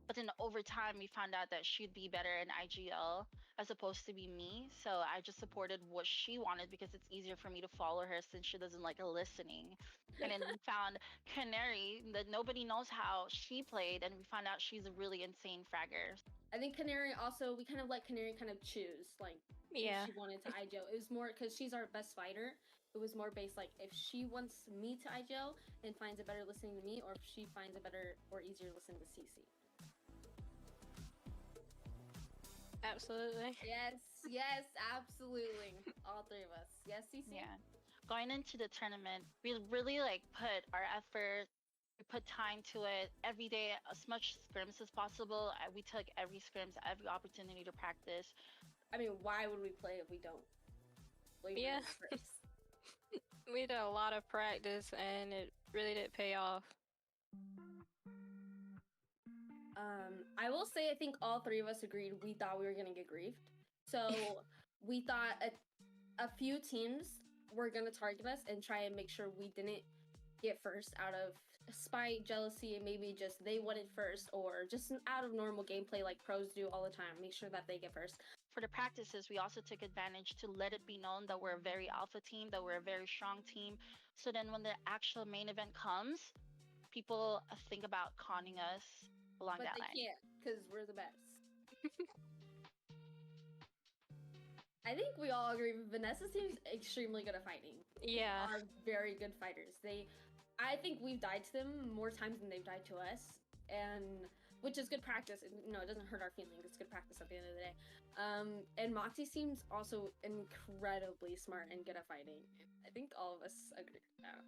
But then over time, we found out that she'd be better in IGL as opposed to be me. So I just supported what she wanted because it's easier for me to follow her since she doesn't like listening. And then we found Canary that nobody knows how she played, and we found out she's a really insane fragger. I think Canary also, we kind of let Canary kind of choose, like, Yeah. if she wanted to IGL. It was more, because she's our best fighter, it was more based, like, if she wants me to IGL and finds it better listening to me, or if she finds it better or easier listening to CC. Absolutely. Yes, absolutely. All three of us. Yes, CC? Yeah. Going into the tournament, we really like put our effort, we put time to it every day, as much scrims as possible. We took every scrims, every opportunity to practice. I mean, why would we play if we don't? Yeah. We did a lot of practice, and it really did pay off. I will say, I think all three of us agreed we thought we were gonna get griefed. So we thought a few teams were gonna target us and try and make sure we didn't get first out of spite, jealousy, and maybe just they wanted first, or just out of normal gameplay like pros do all the time. Make sure that they get first. For the practices, we also took advantage to let it be known that we're a very alpha team, that we're a very strong team. So then when the actual main event comes, people think about conning us along But that they line. can't, because we're the best. I think we all agree Vanessa seems extremely good at fighting. Yeah. They are very good fighters. I think we've died to them more times than they've died to us, and which is good practice. You know, it doesn't hurt our feelings. It's good practice at the end of the day. And Moxie seems also incredibly smart and good at fighting. I think all of us agree with that.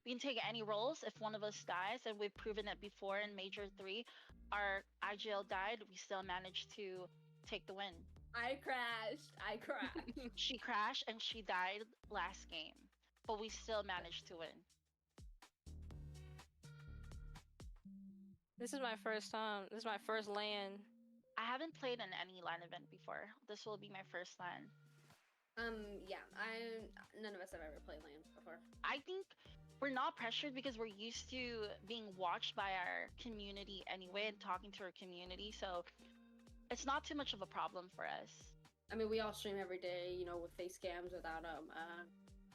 We can take any roles if one of us dies, and we've proven it before in Major 3. Our IGL died, we still managed to take the win. I crashed. She crashed and she died last game, but we still managed to win. This is my first time. This is my first LAN. I haven't played in any LAN event before. This will be my first LAN. Yeah, none of us have ever played LAN before. I think we're not pressured because we're used to being watched by our community anyway and talking to our community, so it's not too much of a problem for us. I mean, we all stream every day, you know, with face cams without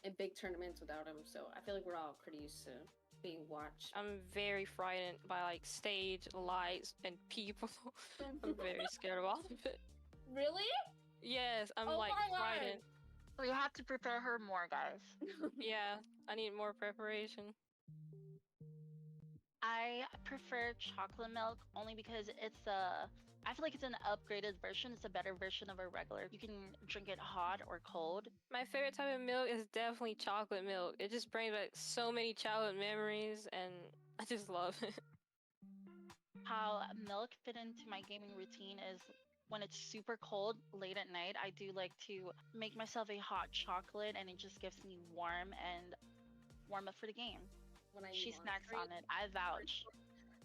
in big tournaments without them, so I feel like we're all pretty used to being watched. I'm very frightened by like stage lights and people. I'm very scared of all of it. Really? Yes, I'm Oh like my God. frightened. We have to prepare her more, guys. Yeah, I need more preparation. I prefer chocolate milk only because I feel like it's an upgraded version. It's a better version of a regular. You can drink it hot or cold. My favorite type of milk is definitely chocolate milk. It just brings back so many childhood memories, and I just love it. How milk fit into my gaming routine is when it's super cold late at night, I do like to make myself a hot chocolate, and it just gives me warm up for the game. When She snacks on it. I vouch.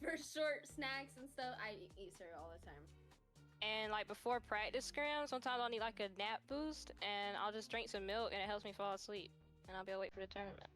for short snacks and stuff, I eat cereal all the time. And like before practice scrim, sometimes I'll need like a nap boost, and I'll just drink some milk, and it helps me fall asleep, and I'll be awake for the tournament.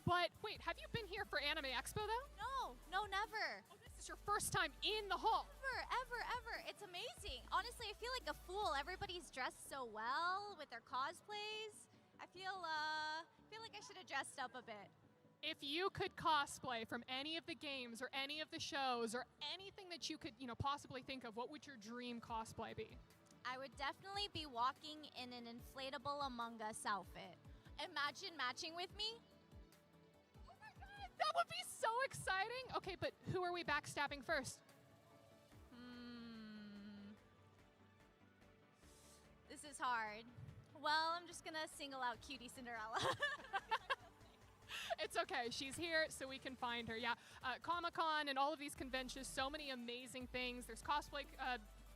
But wait, have you been here for Anime Expo though? No, never. Oh, this is your first time in the hall. Ever. It's amazing. Honestly, I feel like a fool. Everybody's dressed so well with their cosplays. I feel like I should have dressed up a bit. If you could cosplay from any of the games or any of the shows or anything that you could, possibly think of, what would your dream cosplay be? I would definitely be walking in an inflatable Among Us outfit. Imagine matching with me. That would be so exciting. Okay, but who are we backstabbing first? This is hard. Well, I'm just gonna single out Cutie Cinderella. It's okay. She's here, so we can find her. Yeah, Comic-Con and all of these conventions, so many amazing things. There's cosplay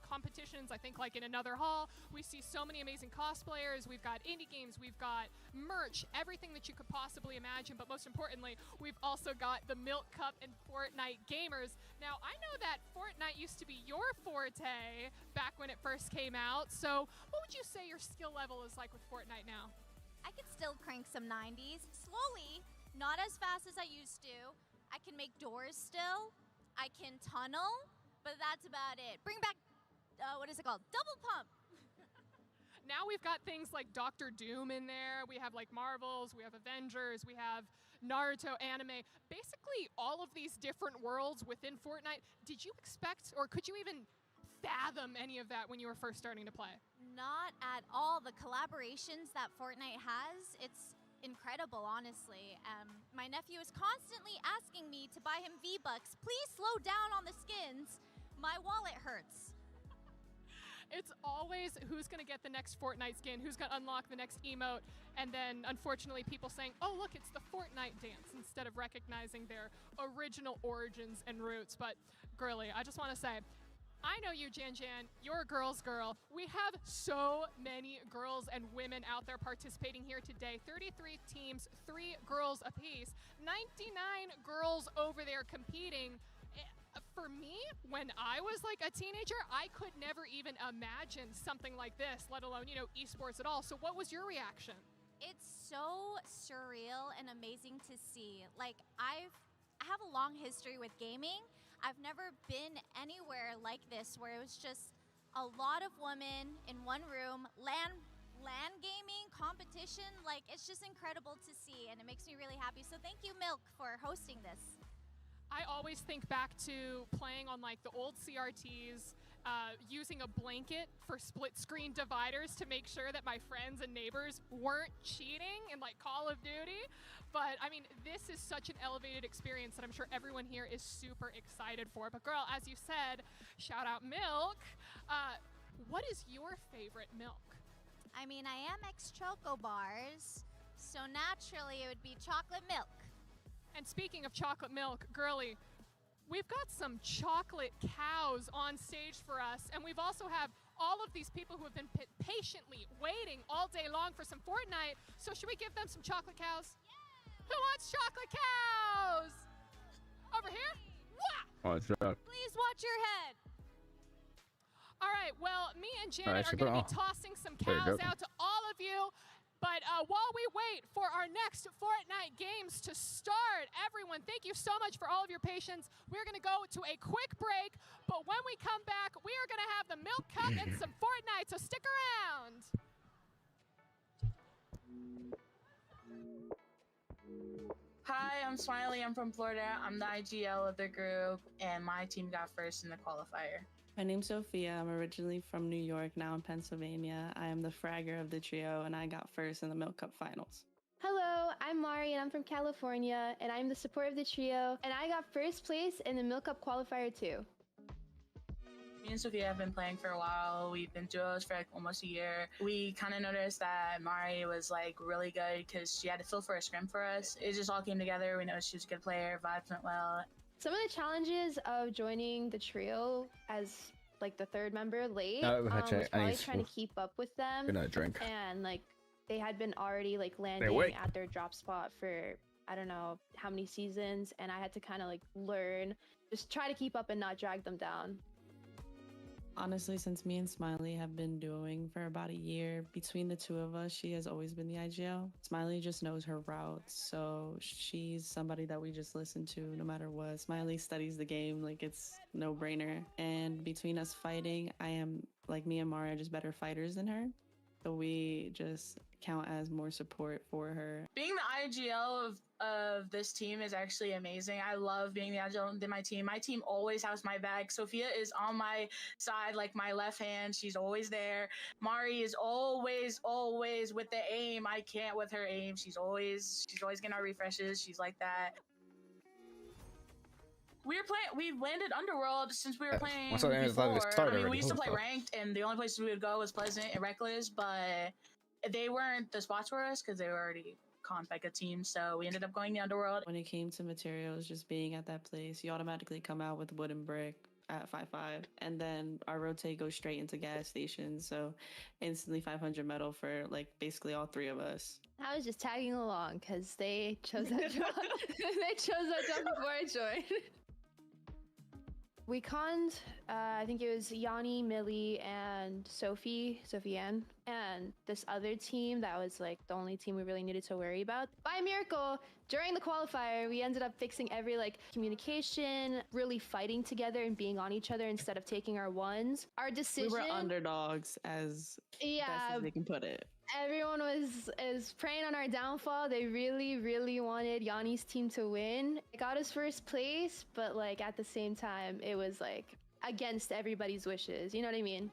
competitions, I think, like in another hall. We see so many amazing cosplayers. We've got indie games, we've got merch, everything that you could possibly imagine. But most importantly, we've also got the Milk Cup and Fortnite gamers. Now, I know that Fortnite used to be your forte back when it first came out. So what would you say your skill level is like with Fortnite now? I can still crank some 90s. Slowly, not as fast as I used to. I can make doors still. I can tunnel, but that's about it. Bring back, what is it called? Double pump. Now we've got things like Doctor Doom in there. We have like Marvels, we have Avengers, we have Naruto anime. Basically all of these different worlds within Fortnite. Did you expect, or could you even fathom any of that when you were first starting to play? Not at all. The collaborations that Fortnite has, it's incredible, honestly. My nephew is constantly asking me to buy him V-Bucks. Please slow down on the skins. My wallet hurts. It's always who's going to get the next Fortnite skin, who's going to unlock the next emote, and then unfortunately people saying, oh look, it's the Fortnite dance, instead of recognizing their original origins and roots. But girly, I just want to say, I know you, Jan Jan, you're a girl's girl. We have so many girls and women out there participating here today. 33 teams, 3 girls apiece, 99 girls over there competing. For me, when I was like a teenager, I could never even imagine something like this, let alone, you know, esports at all. So what was your reaction? It's so surreal and amazing to see. Like, I have a long history with gaming. I've never been anywhere like this where it was just a lot of women in one room, LAN gaming, competition. Like, it's just incredible to see, and it makes me really happy. So thank you, Milk, for hosting this. I always think back to playing on like the old CRTs, using a blanket for split screen dividers to make sure that my friends and neighbors weren't cheating in like Call of Duty. But I mean, this is such an elevated experience that I'm sure everyone here is super excited for. But girl, as you said, shout out Milk. What is your favorite milk? I mean, I am ex-Choco Bars, so naturally it would be chocolate milk. And speaking of chocolate milk, girly, we've got some chocolate cows on stage for us, and we've also have all of these people who have been patiently waiting all day long for some Fortnite. So should we give them some chocolate cows? Yeah. Who wants chocolate cows? Over here? Wah! Oh, it's up. Please watch your head. All right, well, me and Janet are going to be tossing some cows out to all of you. But while we wait for our next Fortnite games to start, everyone, thank you so much for all of your patience. We're going to go to a quick break, but when we come back, we are going to have the Milk Cup and some Fortnite, so stick around. Hi, I'm Smiley. I'm from Florida. I'm the IGL of the group, and my team got first in the qualifier. My name's Sophia. I'm originally from New York, now in Pennsylvania. I am the fragger of the trio, and I got first in the Milk Cup finals. Hello, I'm Mari, and I'm from California, and I'm the support of the trio, and I got first place in the Milk Cup qualifier too. Me and Sophia have been playing for a while. We've been duos for like almost a year. We kind of noticed that Mari was like really good because she had to fill for a scrim for us. It just all came together. We noticed she was a good player. Vibes went well. Some of the challenges of joining the trio as like the third member late was probably trying to keep up with them. Gonna drink. And like they had been already like landing at their drop spot for I don't know how many seasons, and I had to kind of like learn, just try to keep up and not drag them down. Honestly, since me and Smiley have been duoing for about a year, between the two of us, she has always been the IGL. Smiley just knows her routes, so she's somebody that we just listen to no matter what. Smiley studies the game like it's no brainer. And between us fighting, I am, like me and Mari, are just better fighters than her. So we just count as more support for her. Being the IGL of this team is actually amazing. I love being the IGL of my team. My team always has my back. Sophia is on my side, like my left hand. She's always there. Mari is always with the aim. I can't with her aim. She's always getting our refreshes. She's like that. We've landed Underworld since we were playing before. I mean, we used to play ranked, and the only places we would go was Pleasant and Reckless, but they weren't the spots for us because they were already Conpeka team. So we ended up going the Underworld. When it came to materials, just being at that place, you automatically come out with wooden brick at 5.5, and then our rotate goes straight into gas stations. So instantly 500 metal for like basically all three of us. I was just tagging along because they chose that job. They chose that job before I joined. We conned, I think it was Yanni, Millie, and Sophie-Anne, and this other team that was like the only team we really needed to worry about. By miracle, during the qualifier, we ended up fixing every like communication, really fighting together and being on each other instead of taking our ones. Our decision— We were underdogs as best as they can put it. Everyone is preying on our downfall. They really wanted Yanni's team to win. It got us first place, but like at the same time, it was like against everybody's wishes. You know what I mean?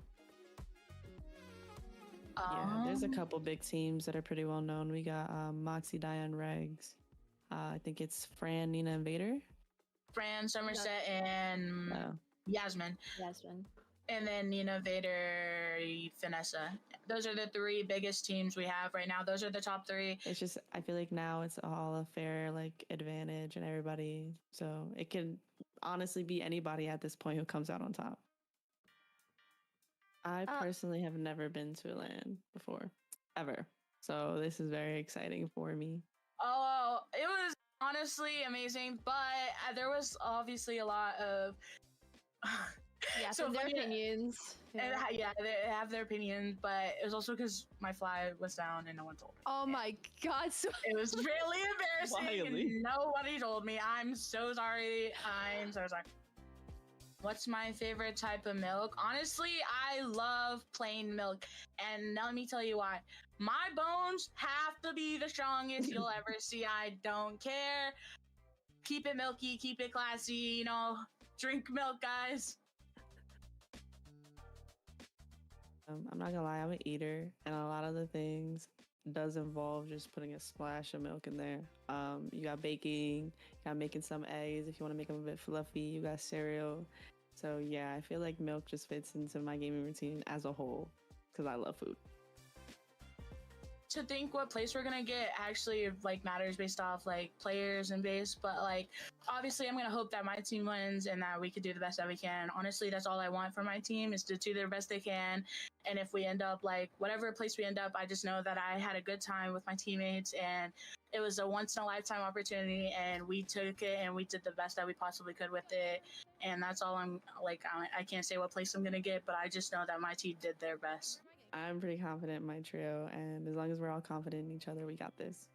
Yeah, there's a couple big teams that are pretty well known. We got Moxie, Diane, Regs. I think it's Fran, Nina, and Vader. Fran, Somerset, and Yasmin. And then Nina, Vader, Vanessa. Those are the three biggest teams we have right now. Those are the top three. It's just, I feel like now it's all a fair like advantage and everybody. So it can honestly be anybody at this point who comes out on top. I personally have never been to a LAN before, ever. So this is very exciting for me. Oh, it was honestly amazing, but there was obviously a lot of... Yeah, so their opinions. Yeah, they have their opinions, but it was also because my fly was down and no one told me. Oh my god, so it was really embarrassing and nobody told me. I'm so sorry. I'm so sorry. What's my favorite type of milk? Honestly, I love plain milk, and let me tell you why. My bones have to be the strongest you'll ever see. I don't care. Keep it milky, keep it classy, you know, drink milk, guys. I'm not gonna lie, I'm an eater, and a lot of the things does involve just putting a splash of milk in there. You got baking, you got making some eggs if you want to make them a bit fluffy, you got cereal. So yeah, I feel like milk just fits into my gaming routine as a whole because I love food. To think what place we're gonna get actually like matters based off like players and base, but like obviously I'm gonna hope that my team wins and that we could do the best that we can. Honestly, that's all I want for my team is to do their best they can, and if we end up like whatever place we end up, I just know that I had a good time with my teammates and it was a once in a lifetime opportunity and we took it and we did the best that we possibly could with it, and that's all I'm like. I can't say what place I'm gonna get, but I just know that my team did their best. I'm pretty confident in my trio, and as long as we're all confident in each other, we got this.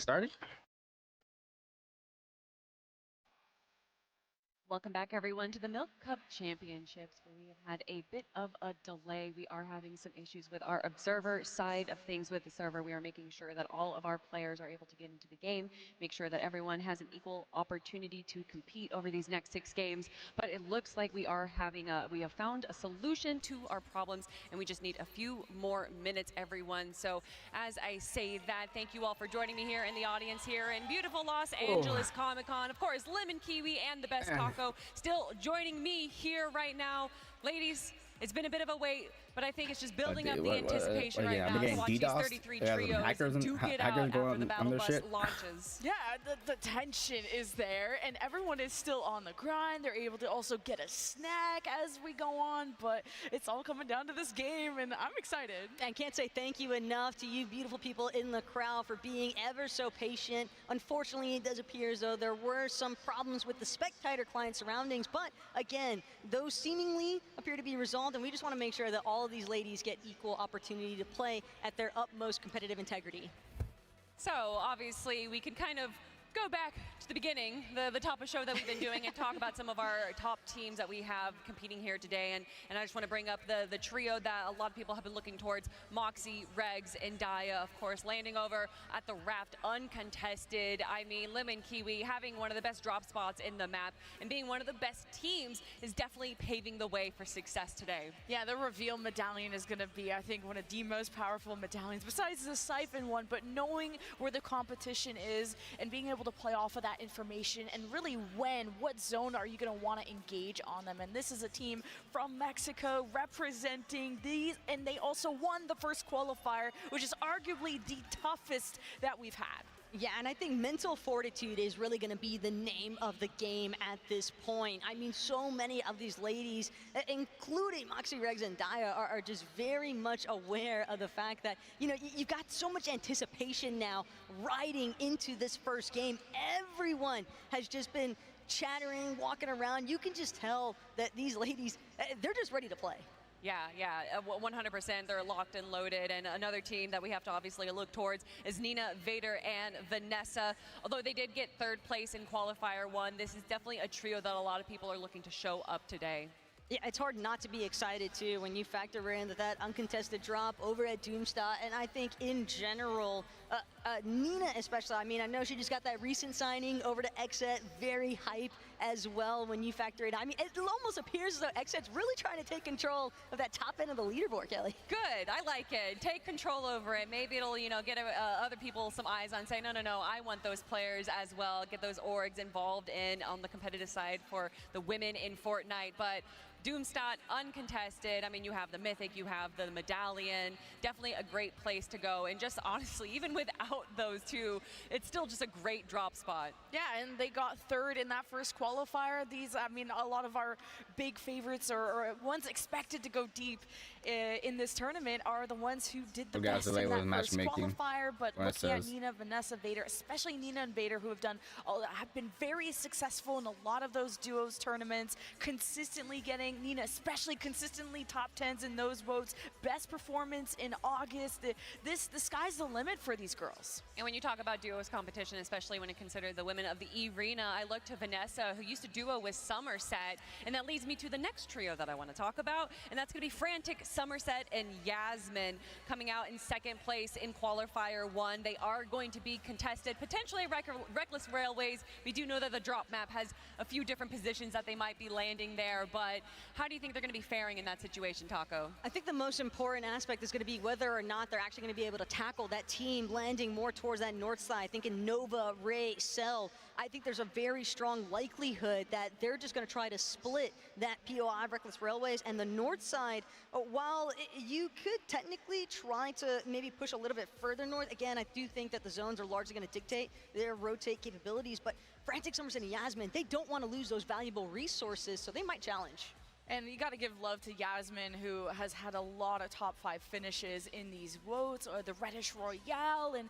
It started? Welcome back, everyone, to the Milk Cup Championships, where we have had a bit of a delay. We are having some issues with our observer side of things with the server. We are making sure that all of our players are able to get into the game, make sure that everyone has an equal opportunity to compete over these next 6 games. But it looks like we are we have found a solution to our problems, and we just need a few more minutes, everyone. So as I say that, thank you all for joining me here in the audience here in beautiful Los Angeles Comic-Con. Of course, Lemon Kiwi and the Best Taco still joining me here right now. Ladies, it's been a bit of a wait, but I think it's just building up the anticipation right now to watch these 33 trios do get out after the Battle Bus launches. Yeah, the tension is there, and everyone is still on the grind. They're able to also get a snack as we go on, but it's all coming down to this game, and I'm excited. I can't say thank you enough to you beautiful people in the crowd for being ever so patient. Unfortunately, it does appear as though there were some problems with the Spectator client surroundings, but again, those seemingly appear to be resolved, and we just want to make sure that all of these ladies get equal opportunity to play at their utmost competitive integrity. So obviously we can kind of go back to the beginning, the top of show that we've been doing, and talk about some of our top teams that we have competing here today. And I just want to bring up the trio that a lot of people have been looking towards: Moxie, Regs, and Daya, of course, landing over at the Raft uncontested. I mean, Lemon Kiwi having one of the best drop spots in the map and being one of the best teams is definitely paving the way for success today. Yeah, the reveal medallion is going to be, I think, one of the most powerful medallions besides the Siphon one, but knowing where the competition is and being able to play off of that information and really what zone are you going to want to engage on them. And this is a team from Mexico representing these, and they also won the first qualifier, which is arguably the toughest that we've had. Yeah, and I think mental fortitude is really going to be the name of the game at this point. I mean, so many of these ladies, including Moxie, Regs, and Daya, are just very much aware of the fact that, you know, you've got so much anticipation now riding into this first game. Everyone has just been chattering, walking around. You can just tell that these ladies, they're just ready to play. Yeah, 100%. They're locked and loaded. And another team that we have to obviously look towards is Nina, Vader, and Vanessa. Although they did get 3rd place in qualifier 1, this is definitely a trio that a lot of people are looking to show up today. Yeah, it's hard not to be excited too when you factor in that uncontested drop over at Doomstar, and I think in general, Nina especially, I mean, I know she just got that recent signing over to Xset, very hype as well when you factor it. I mean, it almost appears as though Xset's really trying to take control of that top end of the leaderboard, Kelly. Good, I like it. Take control over it. Maybe it'll, you know, get other people some eyes on, say, no, I want those players as well, get those orgs involved on the competitive side for the women in Fortnite. But Doomstar, uncontested. I mean, you have the Mythic, you have the Medallion. Definitely a great place to go. And just honestly, even without those two, it's still just a great drop spot. Yeah, and they got 3rd in that first qualifier. These, I mean, a lot of our big favorites or ones expected to go deep in this tournament are the ones who did the best in that first qualifier. But looking at Nina, Vanessa, Vader, especially Nina and Vader, who have been very successful in a lot of those duos tournaments, consistently getting Nina, especially consistently top 10s in those votes. Best performance in August. The sky's the limit for these girls. And when you talk about duos competition, especially when you consider the women of the arena, I look to Vanessa, who used to duo with Somerset, and that leads me to the next trio that I want to talk about, and that's going to be Frantic, Somerset, and Yasmin coming out in 2nd place in qualifier 1. They are going to be contested, potentially Reckless Railways. We do know that the drop map has a few different positions that they might be landing there, but how do you think they're going to be faring in that situation, Taco? I think the most important aspect is going to be whether or not they're actually going to be able to tackle that team landing more towards that north side. I think in Nova, Ray, Cell, I think there's a very strong likelihood that they're just going to try to split that POI Reckless Railways and the north side. While you could technically try to maybe push a little bit further north, again, I do think that the zones are largely going to dictate their rotate capabilities, but Frantic, Somerset, and Yasmin, they don't want to lose those valuable resources, so they might challenge. And you got to give love to Yasmin, who has had a lot of top 5 finishes in these votes, or the Reddish Royale, and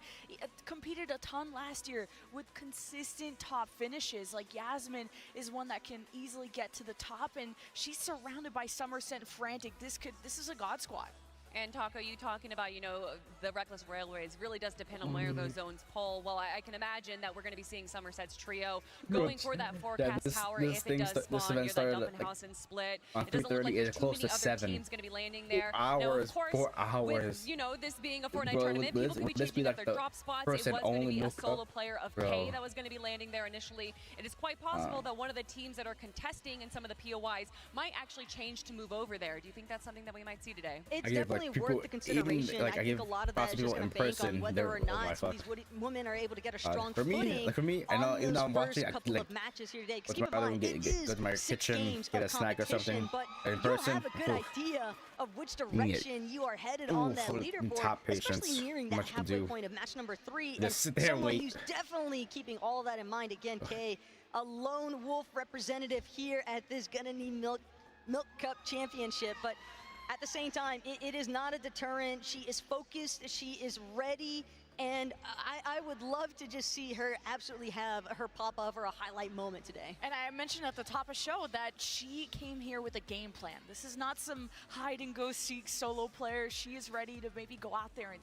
competed a ton last year with consistent top finishes. Like, Yasmin is one that can easily get to the top, and she's surrounded by Somerset and Frantic. This is a god squad. And Taco, you talking about, you know, the Reckless Railways really does depend on where those zones pull. Well, I can imagine that we're going to be seeing Somerset's trio going for that forecast tower if it does spawn near that Dumpin' House and Split. It doesn't look like there's too many other teams going to be landing there. Now, of course, 4 hours. with, you know, this being a Fortnite tournament, people could be changing up their drop spots. It was going to be a solo player of K that was going to be landing there initially. It is quite possible that one of the teams that are contesting in some of the POIs might actually change to move over there. Do you think that's something that we might see today? It's definitely worth the consideration. I think a lot of that is just going to bank on whether or not these women are able to get a strong footing for me, and on even though I'm those watching, first couple like, of matches here today. go Keep in to my other mind, room, it go is to my 6 kitchen, games get a of snack or something. competition, but In you'll person, have a good idea of which direction you are headed on that leaderboard, top patience. especially nearing that Much to halfway do. point of match number 3. Just And sit there and someone wait. who's definitely keeping all that in mind. Again, Kay, a lone wolf representative here at this Gunny Milk Cup Championship, but at the same time, it is not a deterrent. She is focused, she is ready, and I would love to just see her absolutely have her pop off or a highlight moment today. And I mentioned at the top of the show that she came here with a game plan. This is not some hide and go seek solo player. She is ready to maybe go out there and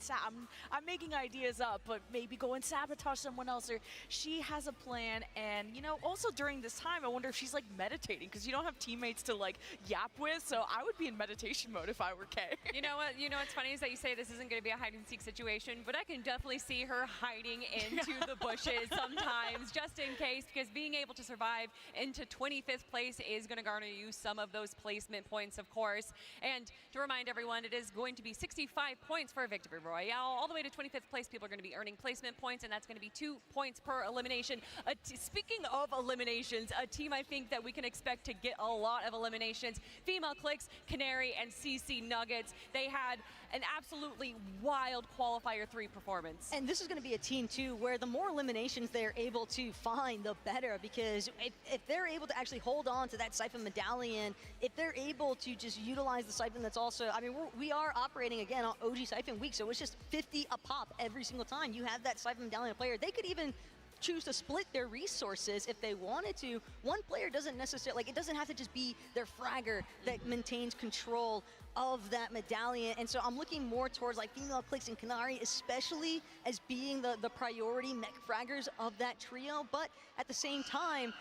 I'm making ideas up, but maybe go and sabotage someone else. Or she has a plan, and you know, also during this time, I wonder if she's like meditating because you don't have teammates to like yap with. So I would be in meditation mode if I were Kay. You know what? You know what's funny is that you say this isn't going to be a hide and seek situation, but I can definitely see her hiding into the bushes sometimes just in case, because being able to survive into 25th place is going to garner you some of those placement points, of course. And to remind everyone, it is going to be 65 points for a victory royale. All the way to 25th place, people are going to be earning placement points, and that's going to be 2 points per elimination. Speaking of eliminations, a team I think that we can expect to get a lot of eliminations, Female Clicks, Canary, and CC Nuggets. They had an absolutely wild qualifier 3 performance. And this is going to be a team too where the more eliminations they're able to find, the better, because if they're able to actually hold on to that Siphon medallion, if they're able to just utilize the Siphon that's also, I mean, we are operating again on OG Siphon week, so it's just 50 a pop every single time you have that Siphon medallion player. They could even choose to split their resources if they wanted to. One player doesn't necessarily, like, it doesn't have to just be their fragger that maintains control of that medallion. And so I'm looking more towards like Female Clicks and Canary, especially as being the priority mech fraggers of that trio. But at the same time,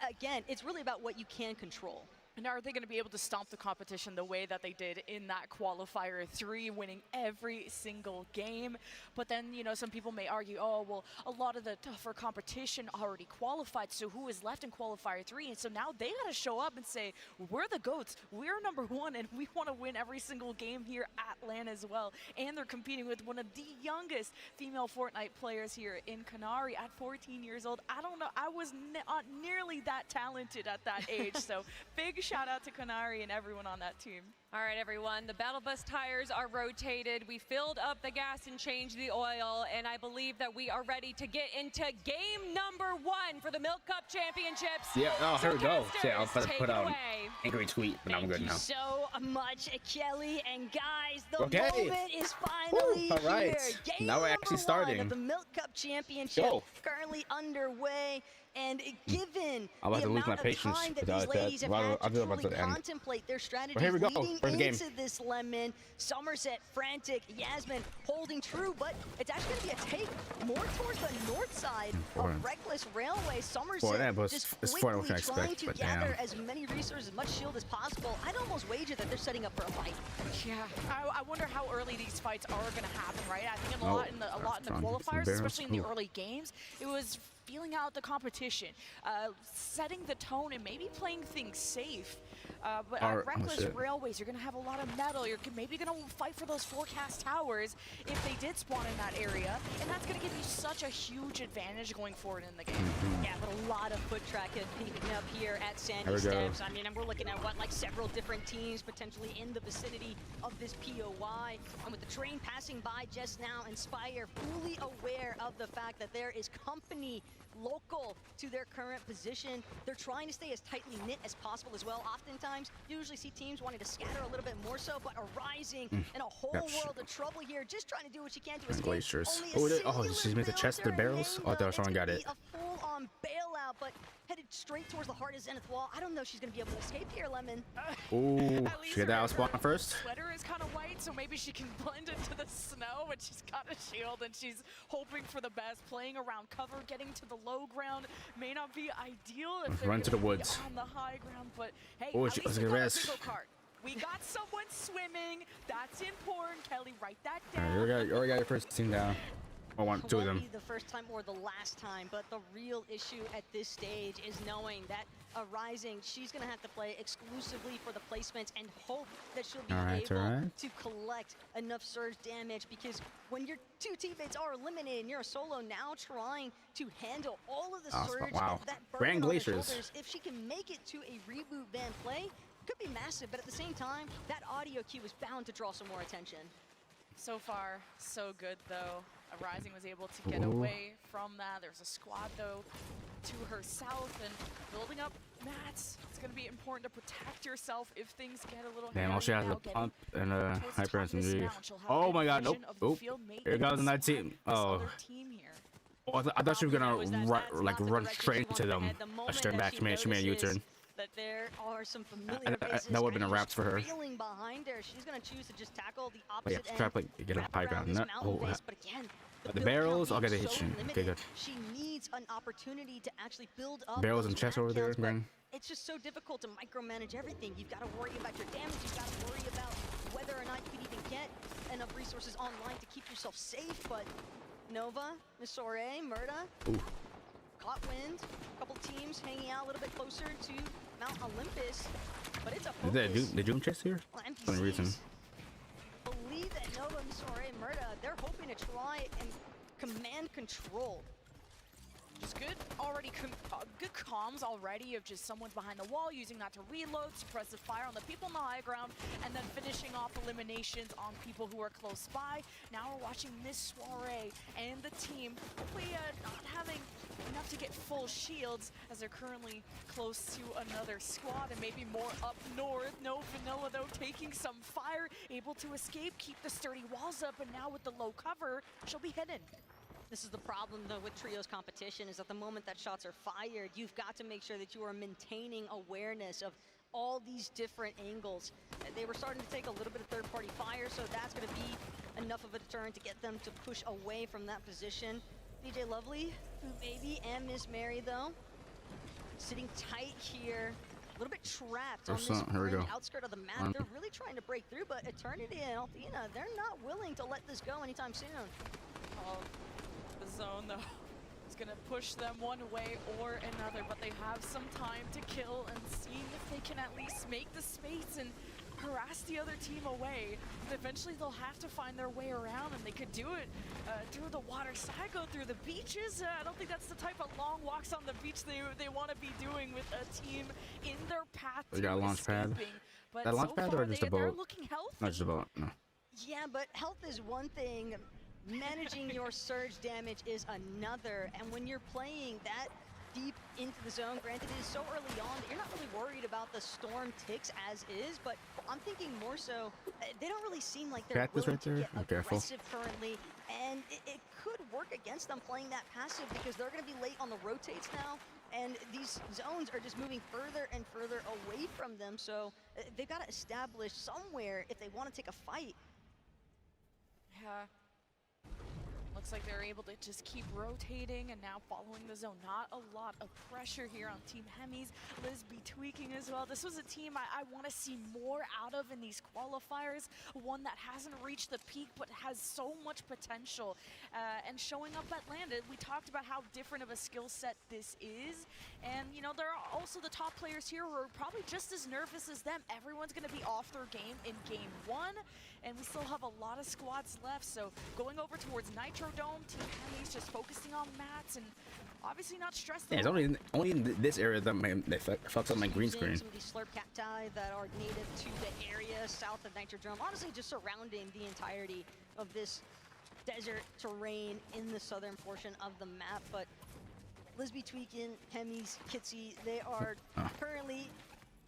again, it's really about what you can control. And are they going to be able to stomp the competition the way that they did in that qualifier 3, winning every single game? But then, you know, some people may argue, oh, well, a lot of the tougher competition already qualified, so who is left in qualifier 3? And so now they got to show up and say, we're the GOATs, we're #1, and we want to win every single game here at LAN as well. And they're competing with one of the youngest female Fortnite players here in Canary at 14 years old. I don't know, I was not nearly that talented at that age, so big shout out to Canary and everyone on that team. All right, everyone, the Battle Bus tires are rotated. We filled up the gas and changed the oil, and I believe that we are ready to get into game #1 for the Milk Cup Championships. Yeah, oh, here we go. Casters, Yeah, I was about to take put it out an away. angry tweet, but I'm good now. So much, Kelly, and guys, the Okay. moment is finally Woo, all right. here. Game Now we're actually #1 starting. of the Milk Cup Championship Go. currently underway. And given I'm about the to lose amount my of patience time that without these that. ladies have Well, had I to feel about truly to end. contemplate their strategies Well, here we go. leading Where's the game? into this lemon, Somerset frantic, Yasmin holding true, but it's actually going to be a take more towards the north side of Reckless Railway. Somerset just it's quickly what I can trying expect, to but gather damn. as many resources, as much shield as possible. I'd almost wager that they're setting up for a fight. Yeah, I wonder how early these fights are going to happen, right? I think a Oh, lot in the trying to get some qualifiers, barrels. especially in the Ooh. early games, it was feeling out the competition, setting the tone, and maybe playing things safe. But Or- at Reckless shit. Railways, you're going to have a lot of metal. You're maybe going to fight for those forecast towers if they did spawn in that area, and that's going to give you such a huge advantage going forward in the game. Yeah, but a lot of foot traffic picking up here at Sandy There we go. Steps. I mean, and we're looking at what, like several different teams potentially in the vicinity of this POI. And with the train passing by just now, Inspire fully aware of the fact that there is company local to their current position. They're trying to stay as tightly knit as possible as well. Oftentimes, you usually see teams wanting to scatter a little bit more so, but arising in a whole Got shit. world of trouble here, just trying to do what you can to escape. Glaciers. Only a Oh, she made the chest, the barrels? Oh, I thought someone got it. a full-on bailout, but headed straight towards the heart of Zenith Wall. I don't know if she's going to be able to escape here, Lemon. Ooh, she got that spawn first. Sweater is kind of white, so maybe she can blend into the snow, but she's got a shield and she's hoping for the best, playing around cover, getting to the low ground. May not be ideal if they're Run to gonna the woods. be on the high ground, but hey, Oh, at she least was we gonna got a rest. single card. We got someone swimming. That's important. Kelly, write that All down. right, you already got your first team down. I want two of them. Won't be the first time or the last time, but the real issue at this stage is knowing that Rising, she's going to have to play exclusively for the placements and hope that she'll be able to collect enough surge damage, because when your two teammates are eliminated and you're a solo now trying to handle all of the surge, that burden on her shoulders, if she can make it to a reboot ban play, could be massive, but at the same time, that audio cue is bound to draw some more attention. So far, so good though. Rising was able to get away from that. There's a squad though to her south and building up mats. It's going to be important to protect yourself if things get a little Damn, all she has is a pump and a hyper SMG. She'll have Oh good my god, vision nope. of the Oop. field, make Here goes this another team. Oh. other team here. Oh, I thought she was gonna run straight into them. I turned back. She made a U-turn. That there are some familiar faces. That would have been a wrap for her. Feeling behind her, she's going to choose to just tackle the But yeah, opposite try to end. get a high ground. This No, mountain base, but again, the barrels, I'll get a hit you. Okay, good. She needs an opportunity to actually build up Barrels those and chests mat over there, counts, but Greg. it's just so difficult to micromanage everything. You've got to worry about your damage. You've got to worry about whether or not you can even get enough resources online to keep yourself safe. But Nova, Misore, Murda, caught wind. A couple teams hanging out a little bit closer to Mount Olympus, but it's a Is that focus. the Doom chest here? Well, For some reason. Believe that Nova, Misore, and Murda, they're hoping to try and command control. Just good good comms already of just someone's behind the wall, using that to reload, suppressive fire on the people on the high ground, and then finishing off eliminations on people who are close by. Now we're watching Miss Soiree and the team hopefully not having enough to get full shields, as they're currently close to another squad and maybe more up north. No Vanilla though, taking some fire, able to escape, keep the sturdy walls up, and now with the low cover, she'll be hidden. This is the problem, though, with trios competition, is that the moment that shots are fired, you've got to make sure that you are maintaining awareness of all these different angles. They were starting to take a little bit of third-party fire, so that's going to be enough of a deterrent to get them to push away from that position. DJ Lovely, Food Baby, and Miss Mary, though, sitting tight here. A little bit trapped on this fringe outskirt of the map. They're really trying to break through, but Eternity and Althena, they're not willing to let this go anytime soon. Oh, the zone though is gonna push them one way or another, but they have some time to kill and see if they can at least make the space and harass the other team away. But eventually they'll have to find their way around, and they could do it through the water side, go through the beaches. I don't think that's the type of long walks on the beach they want to be doing with a team in their path We to got a launch pad. escaping. But That launch so pad far or just a they're boat? looking healthy. Not just a boat. No. Yeah, but health is one thing. Managing your surge damage is another. And when you're playing that deep into the zone, granted it is so early on that you're not really worried about the storm ticks as is, but I'm thinking more so, they don't really seem like they're Cactus willing right to there. get Be careful. aggressive currently. And it could work against them playing that passive, because they're going to be late on the rotates now. And these zones are just moving further and further away from them. So they've got to establish somewhere if they want to take a fight. Yeah. Looks like they're able to just keep rotating and now following the zone. Not a lot of pressure here on Team Hemis. Lisby tweaking as well. This was a team I want to see more out of in these qualifiers. One that hasn't reached the peak but has so much potential. And showing up at Landed, we talked about how different of a skill set this is. And, you know, there are also the top players here who are probably just as nervous as them. Everyone's going to be off their game in game one. And we still have a lot of squads left. So going over towards Nitro Dome, Team Hemis just focusing on mats and obviously not stressed. Yeah, it's only in this area that fucks up my green screen. Some of these slurp cacti that are native to the area south of Nitro Dome, honestly just surrounding the entirety of this desert terrain in the southern portion of the map. But Lisby Tweakin, Hemis, Kitsy, they are currently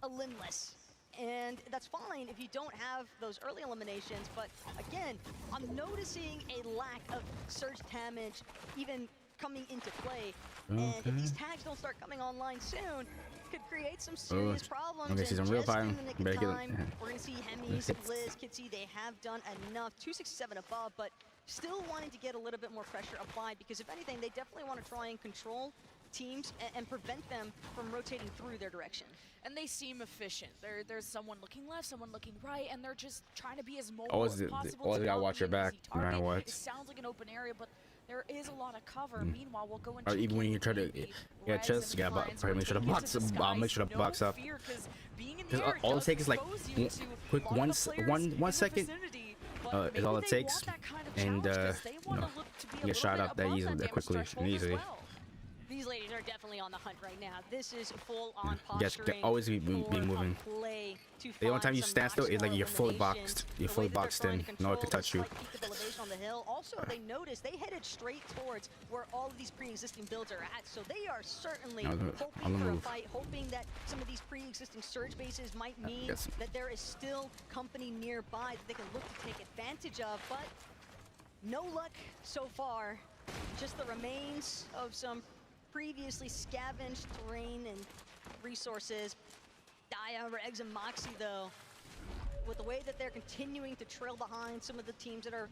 limbless. And that's fine if you don't have those early eliminations, but again, I'm noticing a lack of surge damage even coming into play. And if these tags don't start coming online soon, could create some serious problems. Okay, see and some real just fire. in the nick of Better get it. time, we're going to see Hemis, Liz, Kitsy, they have done enough. 267 above, but still wanting to get a little bit more pressure applied because if anything, they definitely want to try and control teams and prevent them from rotating through their direction. And they seem efficient. There's someone looking left, someone looking right, and they're just trying to be as mobile Always, as possible. always to gotta not watch your be an back, easy no matter target. what. It sounds like an open area, but there is a lot of cover. Mm. Meanwhile, we'll go and Or check even when you try to get chest, you gotta probably make sure the box, make sure the box up. Because all it takes is like quick one second. Is all it takes, and you know, you get shot up that easily, that quickly and easily. These ladies are definitely on the hunt right now. This is full-on Yes, posturing. they always be moving. Play to The only time find you some stand still is like you're fully eliminations. boxed. You're fully boxed in. No one can touch you. Peak of elevation on the hill. Also, they noticed they headed straight towards where all of these pre-existing builds are at. So they are certainly On the hoping for a move. fight, hoping that some of these pre-existing surge bases might mean Yes. that there is still company nearby that they can look to take advantage of. But no luck so far. Just the remains of some previously scavenged terrain and resources. Dia, Regs, and Moxie, though, with the way that they're continuing to trail behind some of the teams that are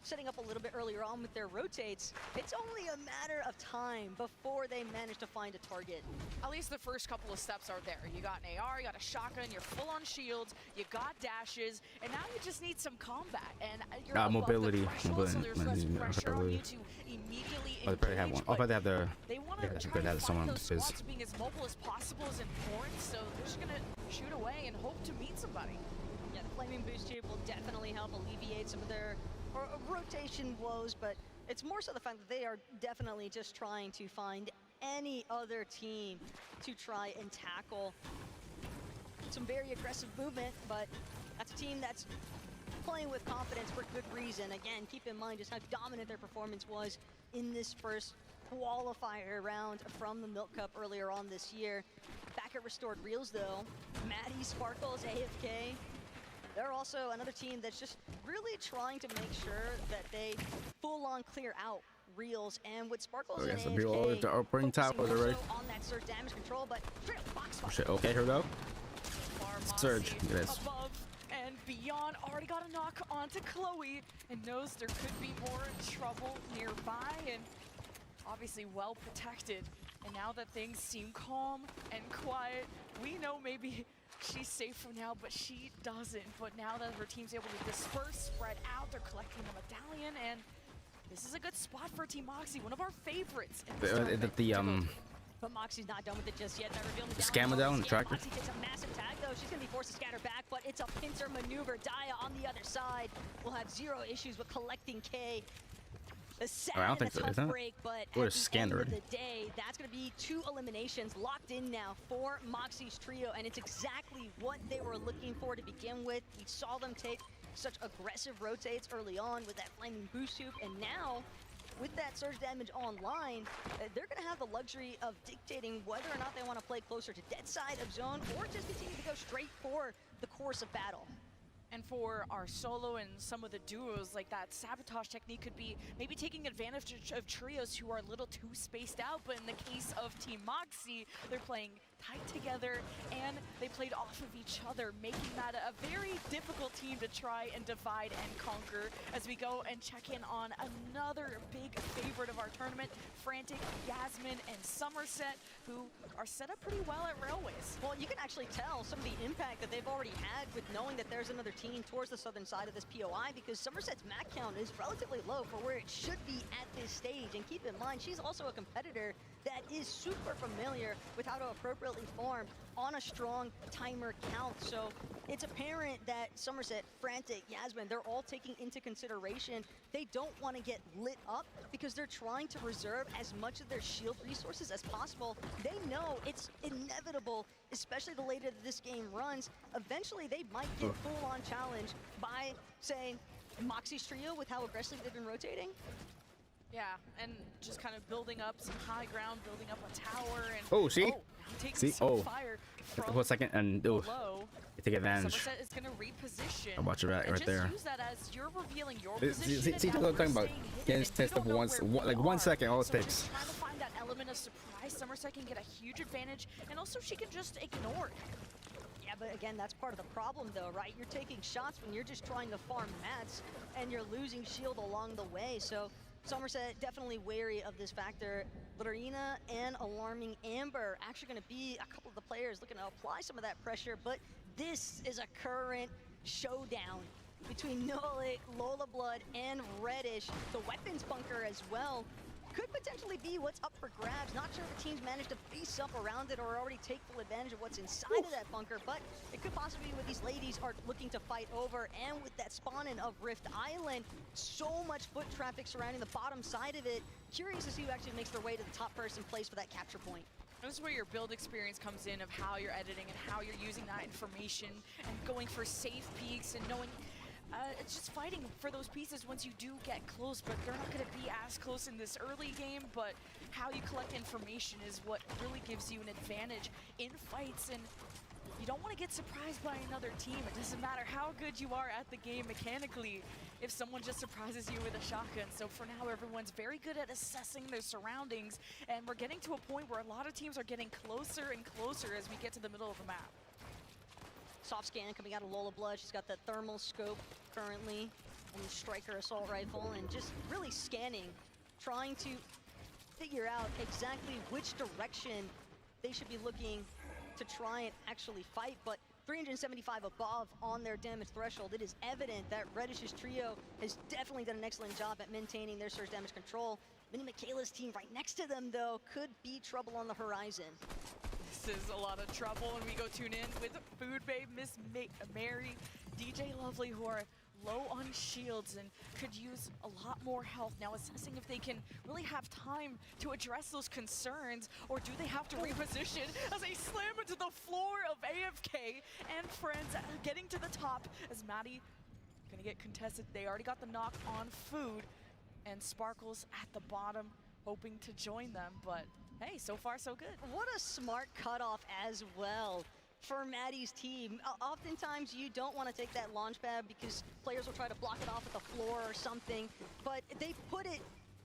setting up a little bit earlier on with their rotates, it's only a matter of time before they manage to find a target. At least the first couple of steps are there. You got an AR, you got a shotgun, you're full on shields, you got dashes, and now you just need some combat. And you're above the Mobility. threshold, so there's less pressure on you to immediately Oh, they probably have one. Oh, but they have the. they want Yeah, to that's try good. to That is find someone those is. spots being as mobile as possible is important, so they're just gonna shoot away and hope to meet somebody. Yeah, the Flaming Boost Tube will definitely help alleviate some of their rotation woes, but it's more so the fact that they are definitely just trying to find any other team to try and tackle. Some very aggressive movement, but that's a team that's playing with confidence for good reason. Again, keep in mind just how dominant their performance was in this first qualifier round from the Milk Cup earlier on this year. Back at Restored Reels, though, Maddie, Sparkles, AFK, they're also another team that's just really trying to make sure that they full-on clear out Reels, and with Sparkles and Some people AFK are bringing towers already. on that surge damage control, but straight up box fight. Shit, okay, here we go. Surge. Look at this. Above and beyond, already got a knock onto Chloe and knows there could be more trouble nearby and obviously well protected. And now that things seem calm and quiet, we know maybe she's safe for now, but she doesn't. But now that her team's able to disperse, spread out, they're collecting the medallion, and this is a good spot for Team Moxie, one of our favorites. In this tournament. But Moxie's not done with it just yet. That revealed The scammer down, the tractor. Moxie takes a massive tag, though. She's going to be forced to scatter back, but it's a pincer maneuver. Dia on the other side will have zero issues with collecting K. The sad I don't think and so, a isn't tough it? break, but Or at it's the scanned end of already. the day, that's going to be 2 eliminations locked in now for Moxie's trio, and it's exactly what they were looking for to begin with. We saw them take such aggressive rotates early on with that Flaming Boost Tube, and now with that surge damage online, they're going to have the luxury of dictating whether or not they want to play closer to dead side of zone or just continue to go straight for the course of battle. And for our solo and some of the duos, like that sabotage technique could be maybe taking advantage of trios who are a little too spaced out, but in the case of Team Moxie, they're playing tight together and they played off of each other, making that a very difficult team to try and divide and conquer as we go and check in on another big favorite of our tournament, Frantic, Yasmin, and Somerset, who are set up pretty well at Railways. Well, you can actually tell some of the impact that they've already had with knowing that there's another team towards the southern side of this POI, because Somerset's MAC count is relatively low for where it should be at this stage. And keep in mind, she's also a competitor that is super familiar with how to appropriately farm on a strong timer count. So it's apparent that Somerset, Frantic, Yasmin, they're all taking into consideration they don't want to get lit up because they're trying to reserve as much of their shield resources as possible. They know it's inevitable, especially the later that this game runs. Eventually, they might get full-on challenged by, say, Moxie's trio with how aggressively they've been rotating. Yeah, and just kind of building up some high ground, building up a tower, and Oh, see? now taking See? some Oh. fire For from a second, and below. they take advantage. Somerset is going to reposition. I'll watch it right and just there. use that as you're revealing your See, position. see, and see now what I'm we're talking about? staying hidden, Getting and you test don't of know once, where we like are. 1 second, all it So takes. just trying to find that element of surprise Somerset can get a huge advantage, and also she can just ignore it. Yeah, but again, that's part of the problem though, right? You're taking shots when you're just trying to farm mats, and you're losing shield along the way. So Somerset definitely wary of this factor. Lorena and Alarming Amber actually going to be a couple of the players looking to apply some of that pressure, but this is a current showdown between Nolik, Lola Blood, and Reddish. The weapons bunker as well could potentially be what's up for grabs. Not sure if the teams managed to face up around it or already take full advantage of what's inside of that bunker, but it could possibly be what these ladies are looking to fight over. And with that spawning of Rift Island, so much foot traffic surrounding the bottom side of it. Curious to see who actually makes their way to the top person place for that capture point. This is where your build experience comes in, of how you're editing and how you're using that information and going for safe peaks and knowing it's just fighting for those pieces once you do get close, but they're not going to be as close in this early game, but how you collect information is what really gives you an advantage in fights, and you don't want to get surprised by another team. It doesn't matter how good you are at the game mechanically if someone just surprises you with a shotgun. So for now, everyone's very good at assessing their surroundings, and we're getting to a point where a lot of teams are getting closer and closer as we get to the middle of the map. Soft scan coming out of Lola Blood. She's got the thermal scope currently and the striker assault rifle, and just really scanning, trying to figure out exactly which direction they should be looking to try and actually fight. But 375 above on their damage threshold. It is evident that Reddish's trio has definitely done an excellent job at maintaining their surge damage control. Minnie Michaela's team right next to them, though, could be trouble on the horizon. This is a lot of trouble, and we go tune in with Food Babe, Miss Mary, DJ Lovely, who are low on shields and could use a lot more health. Now assessing if they can really have time to address those concerns, or do they have to reposition as they slam into the floor of AFK and friends, getting to the top as Maddie gonna get contested. They already got the knock on Food, and Sparkles at the bottom hoping to join them, but hey, so far so good. What a smart cutoff as well for Maddie's team. Oftentimes you don't want to take that launch pad because players will try to block it off at the floor or something, but they put it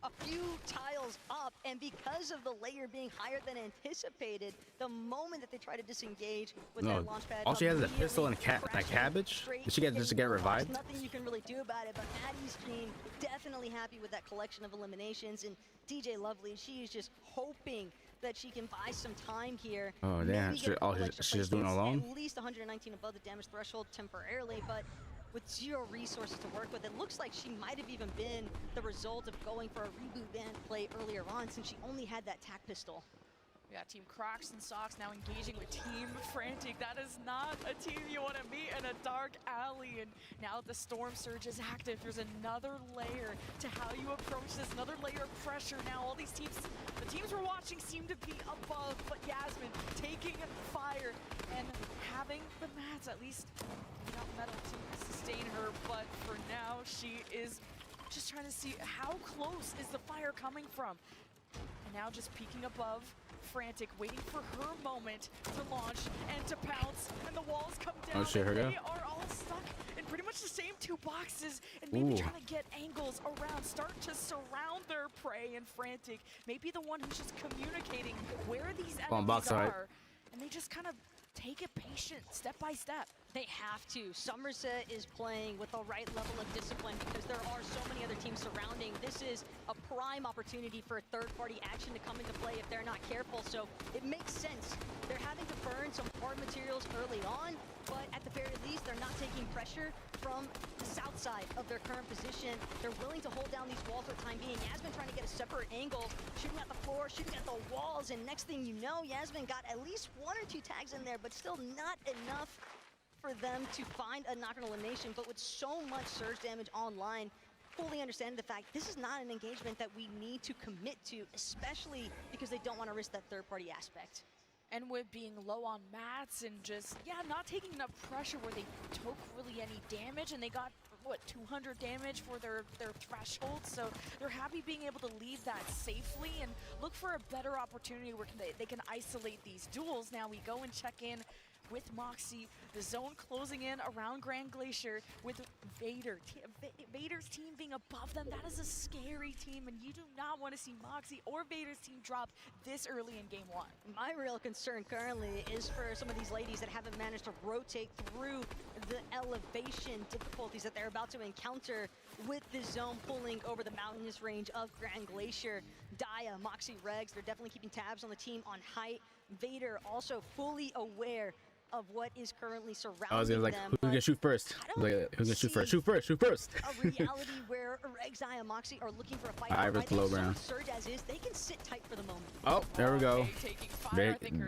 a few tiles up, and because of the layer being higher than anticipated, the moment that they try to disengage with that launch pad, all she has is a pistol and a cabbage. Did she get just to get revived? There's nothing you can really do about it, but Maddie's team definitely happy with that collection of eliminations, and DJ Lovely, she is just hoping that she can buy some time here. Oh damn, she's just doing it alone? At least 119 above the damage threshold temporarily, but with zero resources to work with, it looks like she might have even been the result of going for a reboot band play earlier on, since she only had that tac pistol. We got Team Crocs and Socks now engaging with Team Frantic. That is not a team you want to meet in a dark alley. And now that the Storm Surge is active, there's another layer to how you approach this, another layer of pressure. Now all these teams, the teams we're watching seem to be above, but Yasmin taking fire and having the mats, at least enough metal to sustain her. But for now, she is just trying to see how close is the fire coming from. And now just peeking above Frantic, waiting for her moment to launch and to pounce, and the walls come down. Oh shit, her go. They are all stuck in pretty much the same two boxes, and maybe trying to get angles around, start to surround their prey. And Frantic may be the one who's just communicating where these enemies are, and they just kind of take it patient, step by step. They have to. Somerset is playing with the right level of discipline because there are so many other teams surrounding. This is a prime opportunity for a third-party action to come into play if they're not careful, so it makes sense. They're having to burn some hard materials early on, but at the very least, they're not taking pressure from the south side of their current position. They're willing to hold down these walls for the time being. Yasmin trying to get a separate angle, shooting at the floor, shooting at the walls, and next thing you know, Yasmin got at least 1 or 2 tags in there, but still not enough for them to find a knock-on elimination. But with so much surge damage online, fully understanding the fact this is not an engagement that we need to commit to, especially because they don't want to risk that third-party aspect. And with being low on mats and just, not taking enough pressure where they took really any damage, and they got, what, 200 damage for their threshold, so they're happy being able to leave that safely and look for a better opportunity where they can isolate these duels. Now we go and check in with Moxie. The zone closing in around Grand Glacier with Vader. Vader's team being above them. That is a scary team, and you do not want to see Moxie or Vader's team drop this early in game one. My real concern currently is for some of these ladies that haven't managed to rotate through the elevation difficulties that they're about to encounter with the zone pulling over the mountainous range of Grand Glacier. Daya, Moxie, Regs, they're definitely keeping tabs on the team on height. Vader also fully aware of what is currently surrounding I was gonna like, them. who's gonna shoot first? Like, who's gonna shoot first? Shoot first! Shoot first! A reality where Regs, Daya, and Moxie are looking for a fight. Iris below ground. Surge as is, they can sit tight for the moment. Oh, there we go.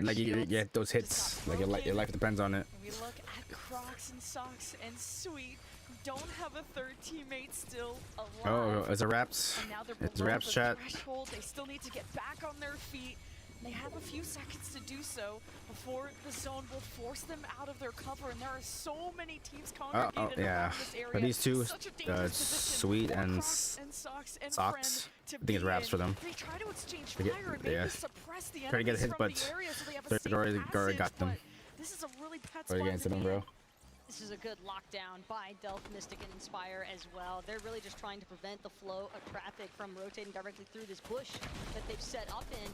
Like you get those hits. Like your life depends on it. We look at Crocs and Socks and Sweet, who don't have a third teammate still alive. Oh, it's a wraps. And now they're It's below wraps the chat. threshold. They still need to get back on their feet. They have a few seconds to do so before the zone will force them out of their cover, and there are so many teams congregated Yeah. around this area. But these two, Such a dangerous position Sweet for and Crocs and Socks and Socks. Friend to I think it's be wraps in. for them. They try to exchange They get- fire and maybe yeah. suppress the Try to get enemies hit, from but the area so they have a they're safe already passage, got them. but this is a really bad Already spot getting to to them, be in. bro. This is a good lockdown by Delph, Mystic, and Inspire as well. They're really just trying to prevent the flow of traffic from rotating directly through this bush that they've set up in.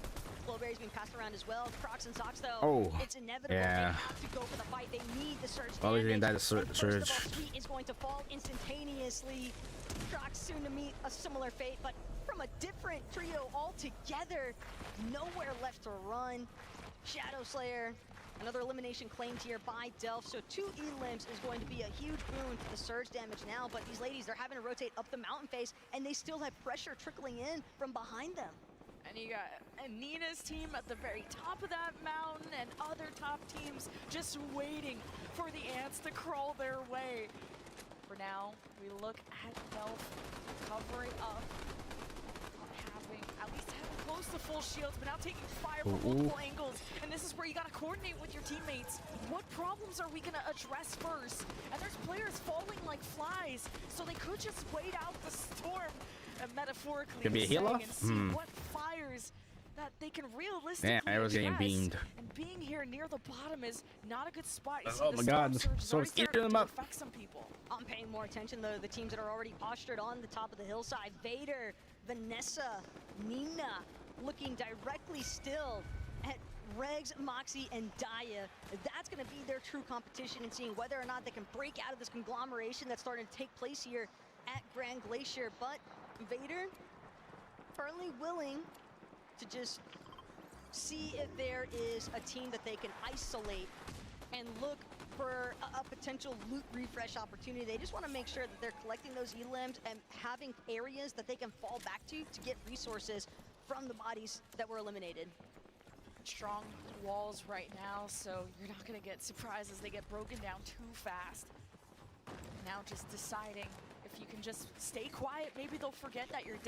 Flowberry's being passed around as well. Crocs and Socks, though, Oh, it's inevitable. yeah. They have to go for the fight. They need the surge Oh, he's damage. getting that And surge. first of all, Sweet is going to fall instantaneously. Crocs soon to meet a similar fate, but from a different trio altogether. Nowhere left to run. Shadow Slayer, another elimination claimed here by Delph. So 2 E-limbs is going to be a huge boon for the surge damage now, but these ladies, they're having to rotate up the mountain face, and they still have pressure trickling in from behind them. And you got Nina's team at the very top of that mountain and other top teams just waiting for the ants to crawl their way. For now, we look at Delph covering up, at least having close to full shields, but now taking fire from multiple angles. And this is where you gotta coordinate with your teammates. What problems are we gonna address first? And there's players falling like flies, so they could just wait out the storm, metaphorically Could be a healer? saying, and see what fires that they can realistically Damn, I was getting address. beamed. And being here near the bottom is not a good spot. You see Oh the my storm God, surge is so already it's eating starting them to up. affect some people. I'm paying more attention, though, to the teams that are already postured on the top of the hillside. Vader, Vanessa, Nina, looking directly still at Regs, Moxie, and Daya. That's going to be their true competition in seeing whether or not they can break out of this conglomeration that's starting to take place here at Grand Glacier. But Vader, firmly willing to just see if there is a team that they can isolate and look for a potential loot refresh opportunity. They just want to make sure that they're collecting those E-limbs and having areas that they can fall back to get resources from the bodies that were eliminated. Strong walls right now, so you're not going to get surprised as they get broken down too fast. Now just deciding if you can just stay quiet, maybe they'll forget that you're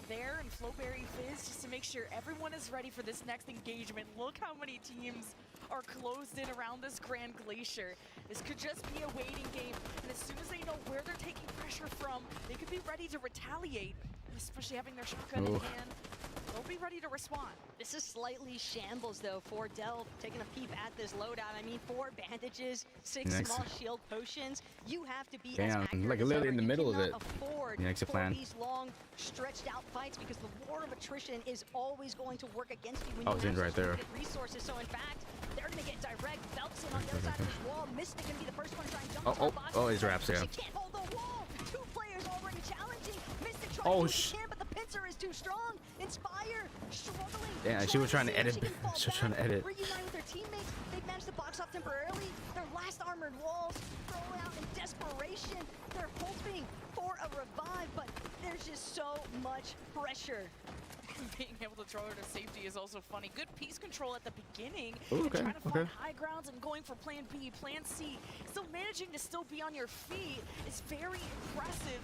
there, and Flowberry Fizz, just to make sure everyone is ready for this next engagement. Look how many teams are closed in around this Grand Glacier. This could just be a waiting game, and as soon as they know where they're taking pressure from, they could be ready to retaliate, especially having their shotgun in hand. They'll be ready to respond. This is slightly shambles, though, for Delph. Taking a peep at this loadout. I mean, 4 bandages, 6 Next. small shield potions. You have to be as Damn, accurate like as literally ever. in the You middle of cannot it. afford The exit for plan. these long, stretched-out fights because the war of attrition is always going to work against you when Oh, you it's have in right such there. limited resources. So, in fact, they're going to get direct belts in on their side of this wall. Mystic going to be the first one to try and jump Oh, into the oh, box. oh, his wraps, yeah. She can't hold the wall. 2 players already challenging. Mystic trying Oh, to do what she can, but the pincer is too strong. Inspire struggling. Yeah, she was trying to see if edit. she can fall She was trying to back, edit. reunite with their teammates. They've managed to box off temporarily. Their last armored walls thrown out in desperation. They're hoping for a revive, but there's just so much pressure. Being able to throw her to safety is also funny. Good piece control at the beginning. Ooh, and okay, trying to find okay. high grounds and going for plan B, plan C. Still managing to still be on your feet is very impressive.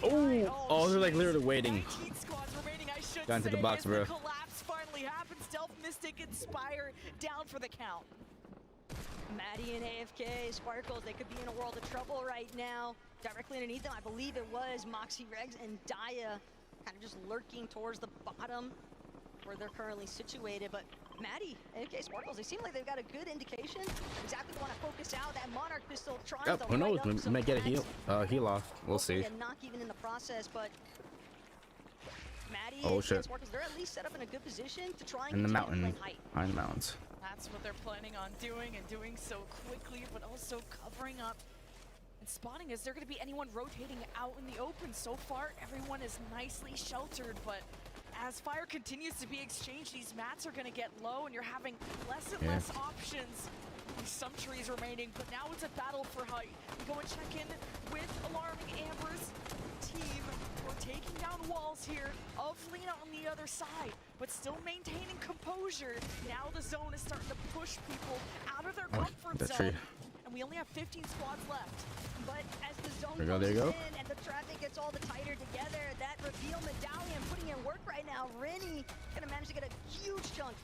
49. Oh, they're like literally waiting. 19 squads remaining, I should Got into say, the box, as bro. the collapse finally happens. Delph, Mystic, Inspire down for the count. Maddie and AFK, Sparkles, they could be in a world of trouble right now. Directly underneath them, I believe it was Moxie, Regs, and Daya kind of just lurking towards the bottom where they're currently situated, but Maddie, AK Sparkles, they seem like they've got a good indication. Exactly want to focus out that Monarch pistol, trying Yep, to who knows? light up We some might get a pads. heal off. We'll see. And knock even in the process, but Maddie Oh, and shit. Sparkles, they're at least set up in a good position to try and In the get you mountain. height. On the mountains. That's what they're planning on doing, and doing so quickly, but also covering up and spotting. Is there going to be anyone rotating out in the open? So far, everyone is nicely sheltered, but as fire continues to be exchanged, these mats are going to get low, and you're having less and less options. Some trees remaining, but now it's a battle for height. We go and check in with Alarming Amber's team. We're taking down walls here of Lena on the other side, but still maintaining composure. Now the zone is starting to push people out of their comfort that zone. tree. And we only have 15 squads left. But as the zone There you go, there you closes go. in and the traffic gets all the tighter together, that reveal medallion putting in work right now. Rennie gonna manage to get a huge chunk.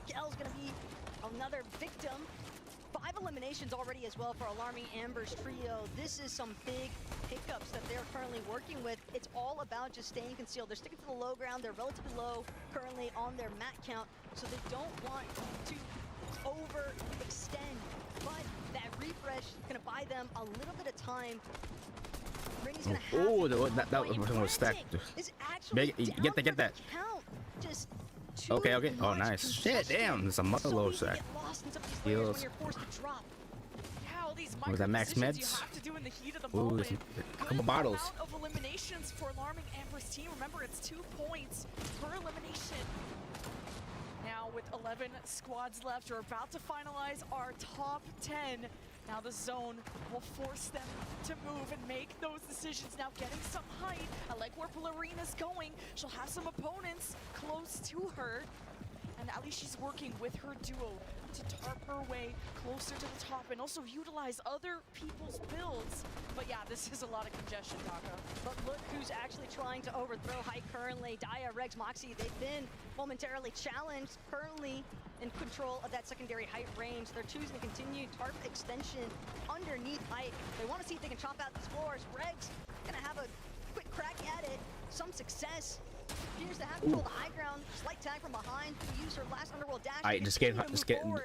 Gel's gonna be another victim. 5 eliminations already as well for Alarming Amber's trio. This is some big hiccups that they're currently working with. It's all about just staying concealed. They're sticking to the low ground. They're relatively low currently on their mat count, so they don't want to overextend. But that refresh is gonna buy them a little bit of time. Rennie's gonna have Oh, to that one was stacked. is actually Get that. count. Just Okay. Oh, nice. Shit, damn. There's a mother load sack. Heals. Yeah, all these Was that max micro-decisions meds? you have to do in the heat of the Ooh, moment. a couple bottles. Amount of eliminations for Alarming Amber's team. Remember, it's 2 points per elimination. Now with 11 squads left, we're about to finalize our top 10. Now the zone will force them to move and make those decisions. Now getting some height. I like where Ballerina's going. She'll have some opponents close to her. And at least she's working with her duo to tarp her way closer to the top and also utilize other people's builds. But yeah, this is a lot of congestion, Taka. But look who's actually trying to overthrow height currently. Dia, Regs, Moxie, they've been momentarily challenged, currently in control of that secondary height range. They're choosing to continue tarp extension underneath height. They want to see if they can chop out these floors. Regs gonna have a quick crack at it. Some success. Appears to have control of the high ground. Slight tag from behind. Use her last underworld dash. Alright, just getting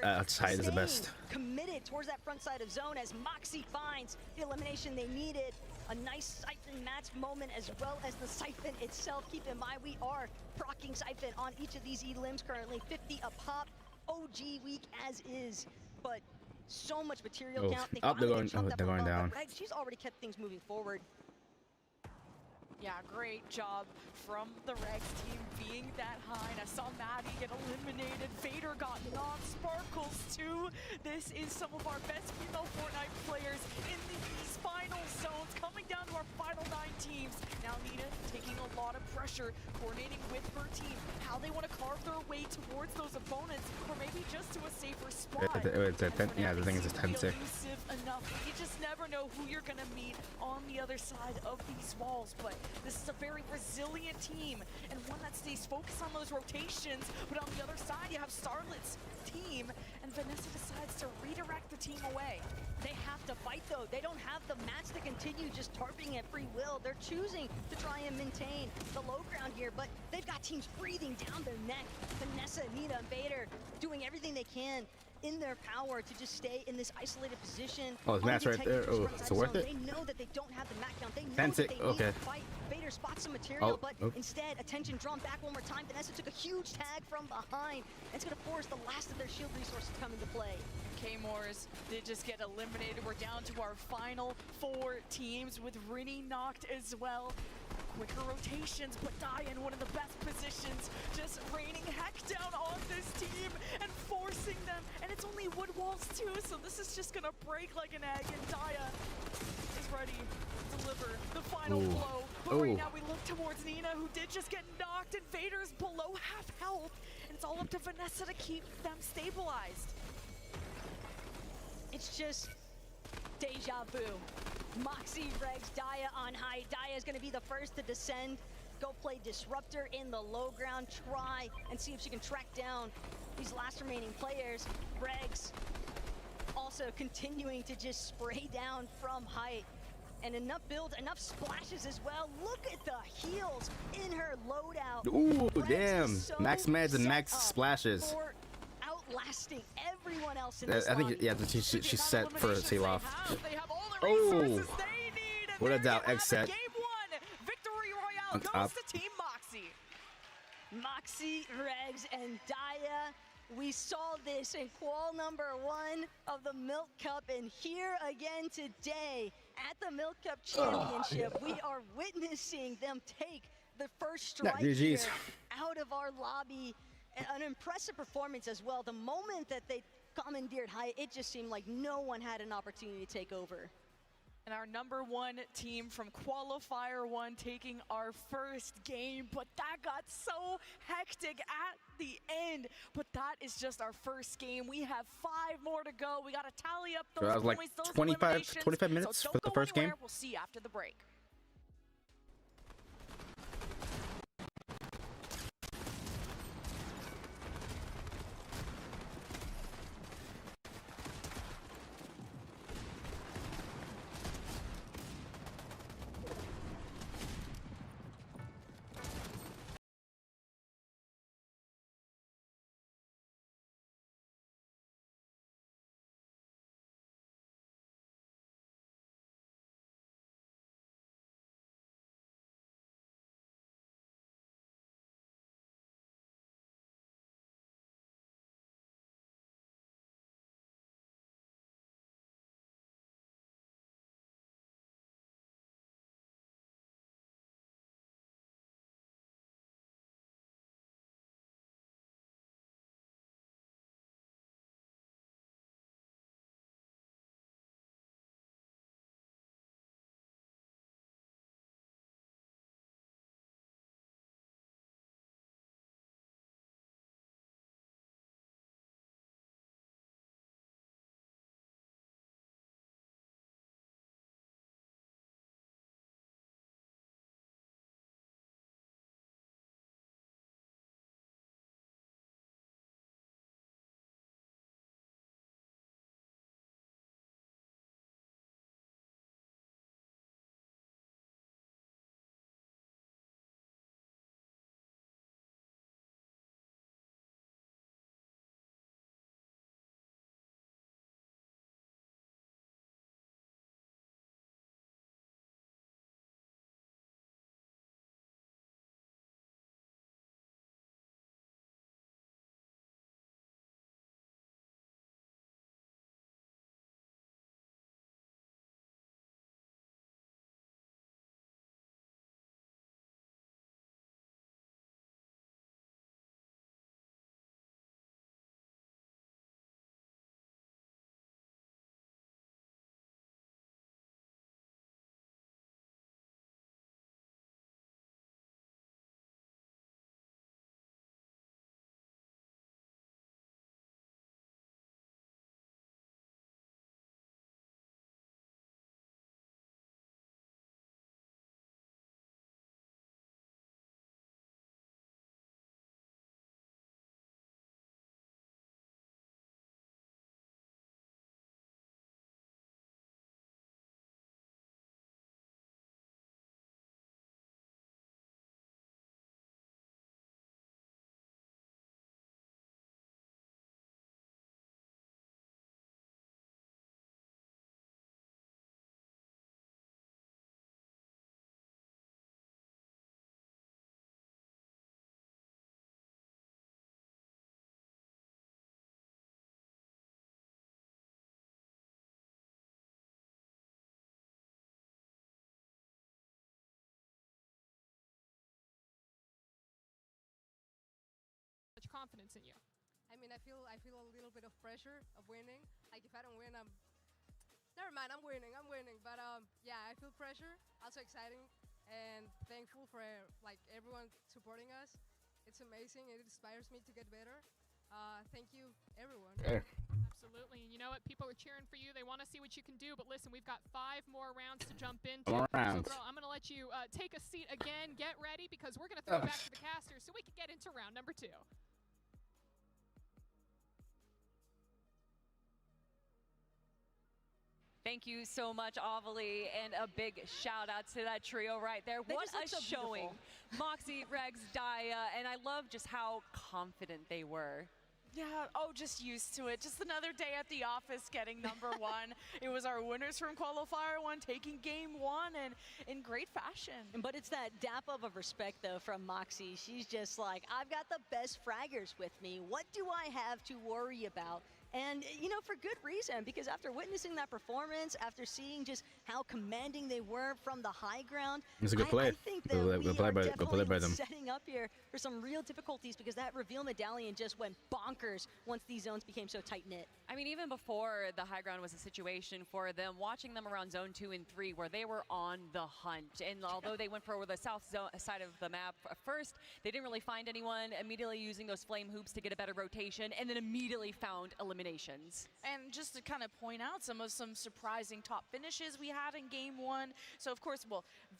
outside is the best. Committed towards that front side of zone as Moxie finds the elimination they needed. A nice Siphon match moment as well as the Siphon itself. Keep in mind, we are procking Siphon on each of these E-limbs currently. 50 a pop. OG week as is. But so much material count. They They're finally going, chopped that they're from going above, down. but Regs, she's already kept things moving forward. Yeah, great job from the Regs team being that high. And I saw Maddie get eliminated. Vader got knocked. Sparkles too. This is some of our best female Fortnite players in these final zones. Coming down to our final 9 teams. Now Nina taking a lot of pressure, coordinating with her team, how they want to carve their way towards those opponents, or maybe just to a safer spot. Yeah, the thing is it's 10-6. Elusive enough. You just never know who you're gonna meet on the other side of these walls, but this is a very resilient team and one that stays focused on those rotations. But on the other side, you have Starlet's team, and Vanessa decides to redirect the team away. They have to fight though. They don't have the mats to continue just tarping at free will. They're choosing to try and maintain the low ground here, but they've got teams breathing down their neck. Vanessa, Nina, and Vader doing everything they can in their power to just stay in this isolated position. Oh, it's mats right there. Oh, is it worth it? They know that they don't have the mat count. They know 10-6, that they need okay. to fight. Vader spots some material, Oh, but oh. instead, attention drawn back one more time. Vanessa took a huge tag from behind. And it's going to force the last of their shield resources to come into play. K-Moors did just get eliminated. We're down to our final 4 teams with Rennie knocked as well. Quicker rotations, but Dia in one of the best positions, just raining heck down on this team and forcing them. And it's only wood walls too, so this is just gonna break like an egg. And Dia is ready to deliver the final Ooh. blow. But right Ooh. now we look towards Nina, who did just get knocked, and Vader's below half health. And it's all up to Vanessa to keep them stabilized. It's just deja vu. Moxie, Regs, Dia on height. Dia is going to be the first to descend. Go play Disruptor in the low ground. Try and see if she can track down these last remaining players. Regs also continuing to just spray down from height. And enough builds, enough splashes as well. Look at the heals in her loadout. Ooh, Regs damn. is so Max meds and set max up splashes. for outlasting everyone else in I this think, lobby. yeah, she's set for a tail off. They have all the resources they need. And Without a there doubt, you have X it. set. Game 1, victory royale On goes top. to Team Moxie. Moxie, Regs, and Daya. We saw this in qual number 1 of the Milk Cup, and here again today at the Milk Cup Championship, we are witnessing them take the first Yeah, strike GGs. here out of our lobby. An impressive performance as well. The moment that they commandeered Hyatt, it just seemed like no one had an opportunity to take over. And our #1 team from Qualifier 1 taking our first game, but that got so hectic at the end. But that is just our first game. We have 5 more to go. We got to tally up So those that was like points, those 25 eliminations. minutes so for don't the go first game? anywhere. We'll see you after the break. Much confidence in you. I mean, I feel a little bit of pressure of winning. Like if I don't win, never mind. I'm winning. But yeah, I feel pressure. Also exciting and thankful for like everyone supporting us. It's amazing. It inspires me to get better. Thank you, everyone. Absolutely. And you know what? People are cheering for you. They want to see what you can do. But listen, we've got 5 more rounds to jump into. More So, rounds. girl, I'm going to let you take a seat again. Get ready because we're going to throw it back to the casters so we can get into round number 2. Thank you so much, Avalie, and a big shout out to that trio right there. They What just look a so showing. beautiful. Moxie, Regs, Daya, and I love just how confident they were. Yeah, just used to it. Just another day at the office getting number one. It was our winners from qualifier 1 taking game 1 and in great fashion. But it's that dap up of respect, though, from Moxie. She's just like, I've got the best fraggers with me. What do I have to worry about? And, for good reason, because after witnessing that performance, after seeing just how commanding they were from the high ground, It's a good play. I think that Good play by them. setting up here for some real difficulties because that reveal medallion just went bonkers once these zones became so tight-knit. I mean, even before the high ground was a situation for them, watching them around zone 2 and 3 where they were on the hunt. And although they went for the south side of the map first, they didn't really find anyone, immediately using those flame hoops to get a better rotation, and then immediately found eliminations. And just to kind of point out some surprising top finishes we had in game 1. So of course,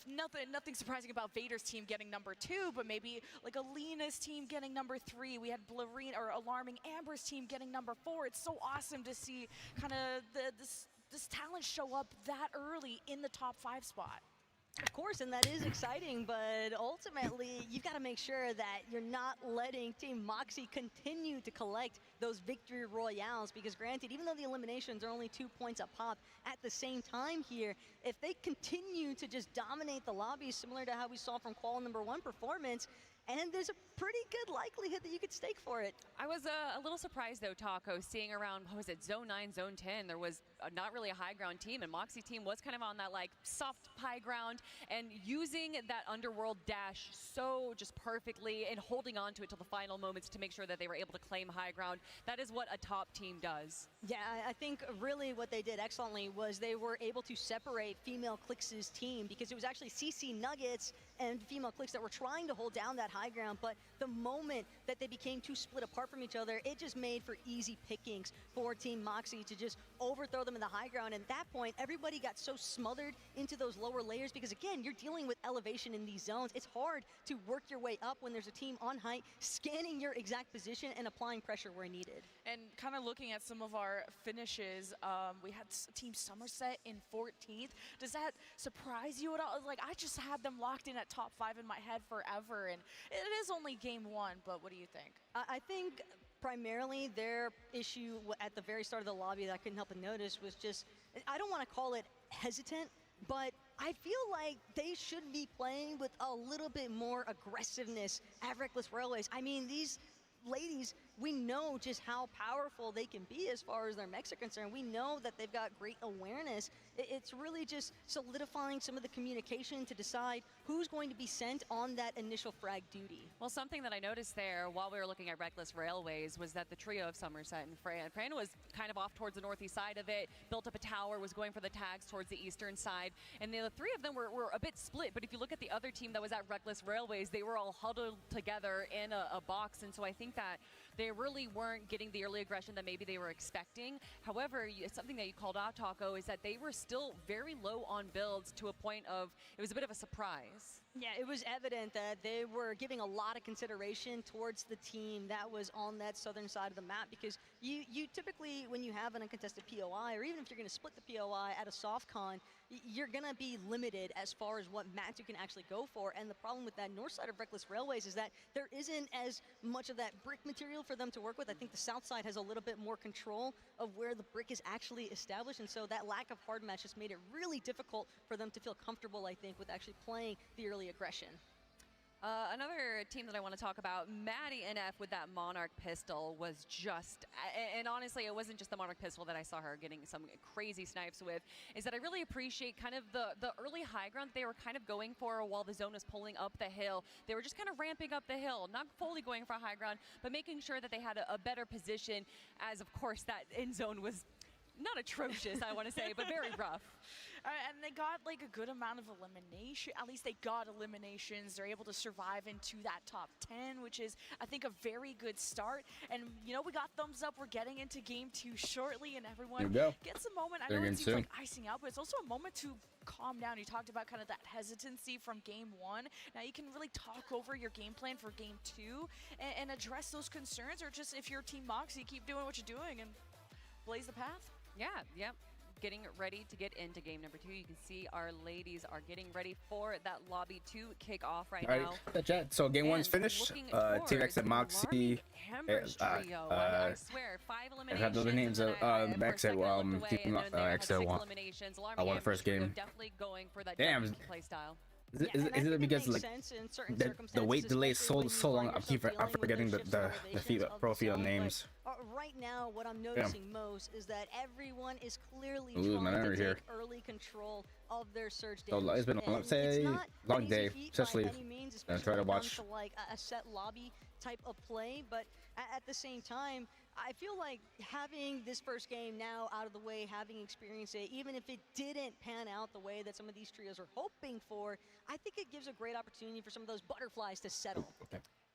nothing surprising about Vader's team getting number 2, but maybe like Alina's team getting number 3. We had Alarming Amber's team getting number 4. It's so awesome to see kind of this talent show up that early in the top 5 spot. Of course, and that is exciting, but ultimately, you've got to make sure that you're not letting Team Moxie continue to collect those victory royales, because granted, even though the eliminations are only 2 points a pop, at the same time here, if they continue to just dominate the lobby, similar to how we saw from qual number 1 performance, and there's a pretty good likelihood that you could stake for it. I was a little surprised, though, Taco, seeing around, what was it, Zone 9, Zone 10, there was not really a high ground team, and Moxie team was kind of on that, like, soft high ground, and using that underworld dash so just perfectly and holding on to it till the final moments to make sure that they were able to claim high ground. That is what a top team does. Yeah, I think really what they did excellently was they were able to separate Female Clix' team, because it was actually CC Nuggets and Female Clix that were trying to hold down that high ground, but the moment that they became too split apart from each other, it just made for easy pickings for Team Moxie to just overthrow them in the high ground. And at that point, everybody got so smothered into those lower layers because, again, you're dealing with elevation in these zones. It's hard to work your way up when there's a team on height, scanning your exact position and applying pressure where needed. And kind of looking at some of our finishes, we had Team Somerset in 14th. Does that surprise you at all? Like, I just had them locked in at top 5 in my head forever, and it is only game 1, but what do you think? I think primarily their issue at the very start of the lobby that I couldn't help but notice was just, I don't want to call it hesitant, but I feel like they should be playing with a little bit more aggressiveness at Reckless Railways. I mean, these ladies, we know just how powerful they can be as far as their mechs are concerned. We know that they've got great awareness. It's really just solidifying some of the communication to decide who's going to be sent on that initial frag duty. Well, something that I noticed there while we were looking at Reckless Railways was that the trio of Somerset and Fran was kind of off towards the northeast side of it, built up a tower, was going for the tags towards the eastern side, and the three of them were a bit split. But if you look at the other team that was at Reckless Railways, they were all huddled together in a box, and so I think that they really weren't getting the early aggression that maybe they were expecting. However, something that you called out, Taco, is that they were still very low on builds to a point of, it was a bit of a surprise. Yeah, it was evident that they were giving a lot of consideration towards the team that was on that southern side of the map, because you typically, when you have an uncontested POI, or even if you're going to split the POI at a soft con, you're going to be limited as far as what mats you can actually go for. And the problem with that north side of Reckless Railways is that there isn't as much of that brick material for them to work with. I think the south side has a little bit more control of where the brick is actually established, and so that lack of hard match just made it really difficult for them to feel comfortable, I think, with actually playing the early aggression. Another team that I want to talk about, Maddie NF with that Monarch pistol was just, and honestly, it wasn't just the Monarch pistol that I saw her getting some crazy snipes with, is that I really appreciate kind of the early high ground that they were kind of going for while the zone was pulling up the hill. They were just kind of ramping up the hill, not fully going for high ground, but making sure that they had a better position, as of course that end zone was not atrocious, I want to say, but very rough. And they got like a good amount of elimination. At least they got eliminations. They're able to survive into that top 10, which is, I think, a very good start. And, you know, we got thumbs up. We're getting into game 2 shortly, and everyone gets a moment. I know it seems like icing out, but it's also a moment to calm down. You talked about kind of that hesitancy from game 1. Now you can really talk over your game plan for game 2 and address those concerns, or just if you're Team Moxie, keep doing what you're doing and blaze the path. Yeah, yep. getting ready to get into game number 2. You can see our ladies are getting ready for that lobby to kick off right All now. right, chat. So game one's finished. Team X and Moxie. Hembridge trio. I swear, 5 I eliminations. have the names of X and Team X won the first game. Definitely going for that Damn. play style. Is it because like the wait delay is so long? I'm forgetting the profile names. Right now, what I'm noticing most is that everyone is clearly Ooh, trying to take here. early control of their surge So damage. it's been a long, And say, it's not long an day. easy feat Just by leave any means, and especially try to when it watch. comes to like a set lobby type of play, but at the same time, I feel like having this first game now out of the way, having experienced it, even if it didn't pan out the way that some of these trios are hoping for, I think it gives a great opportunity for some of those butterflies to settle.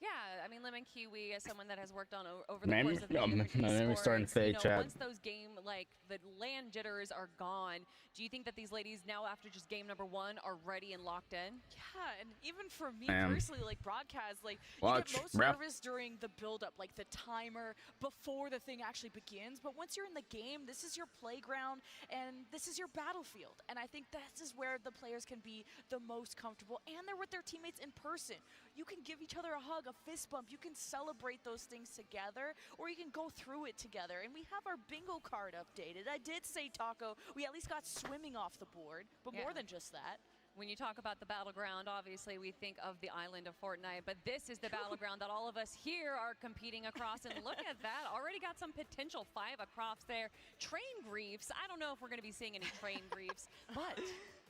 Yeah, I mean, Lemon Kiwi, as someone that has worked on over the Man, course of many different my name is starting to sports, fade, chat. once those game, like, the land jitters are gone, do you think that these ladies now, after just game number 1, are ready and locked in? Yeah, and even for me Damn. personally, like broadcast, like Watch, you get most rep. nervous during the build-up, like the timer before the thing actually begins. But once you're in the game, this is your playground and this is your battlefield. And I think this is where the players can be the most comfortable, and they're with their teammates in person. You can give each other a hug, a fist bump. You can celebrate those things together, or you can go through it together. And we have our bingo card updated. I did say Taco. We at least got swimming off the board, but more than just that. When you talk about the battleground, obviously we think of the island of Fortnite, but this is the battleground that all of us here are competing across. And look at that, already got some potential 5 across there. Train griefs, I don't know if we're going to be seeing any train griefs, but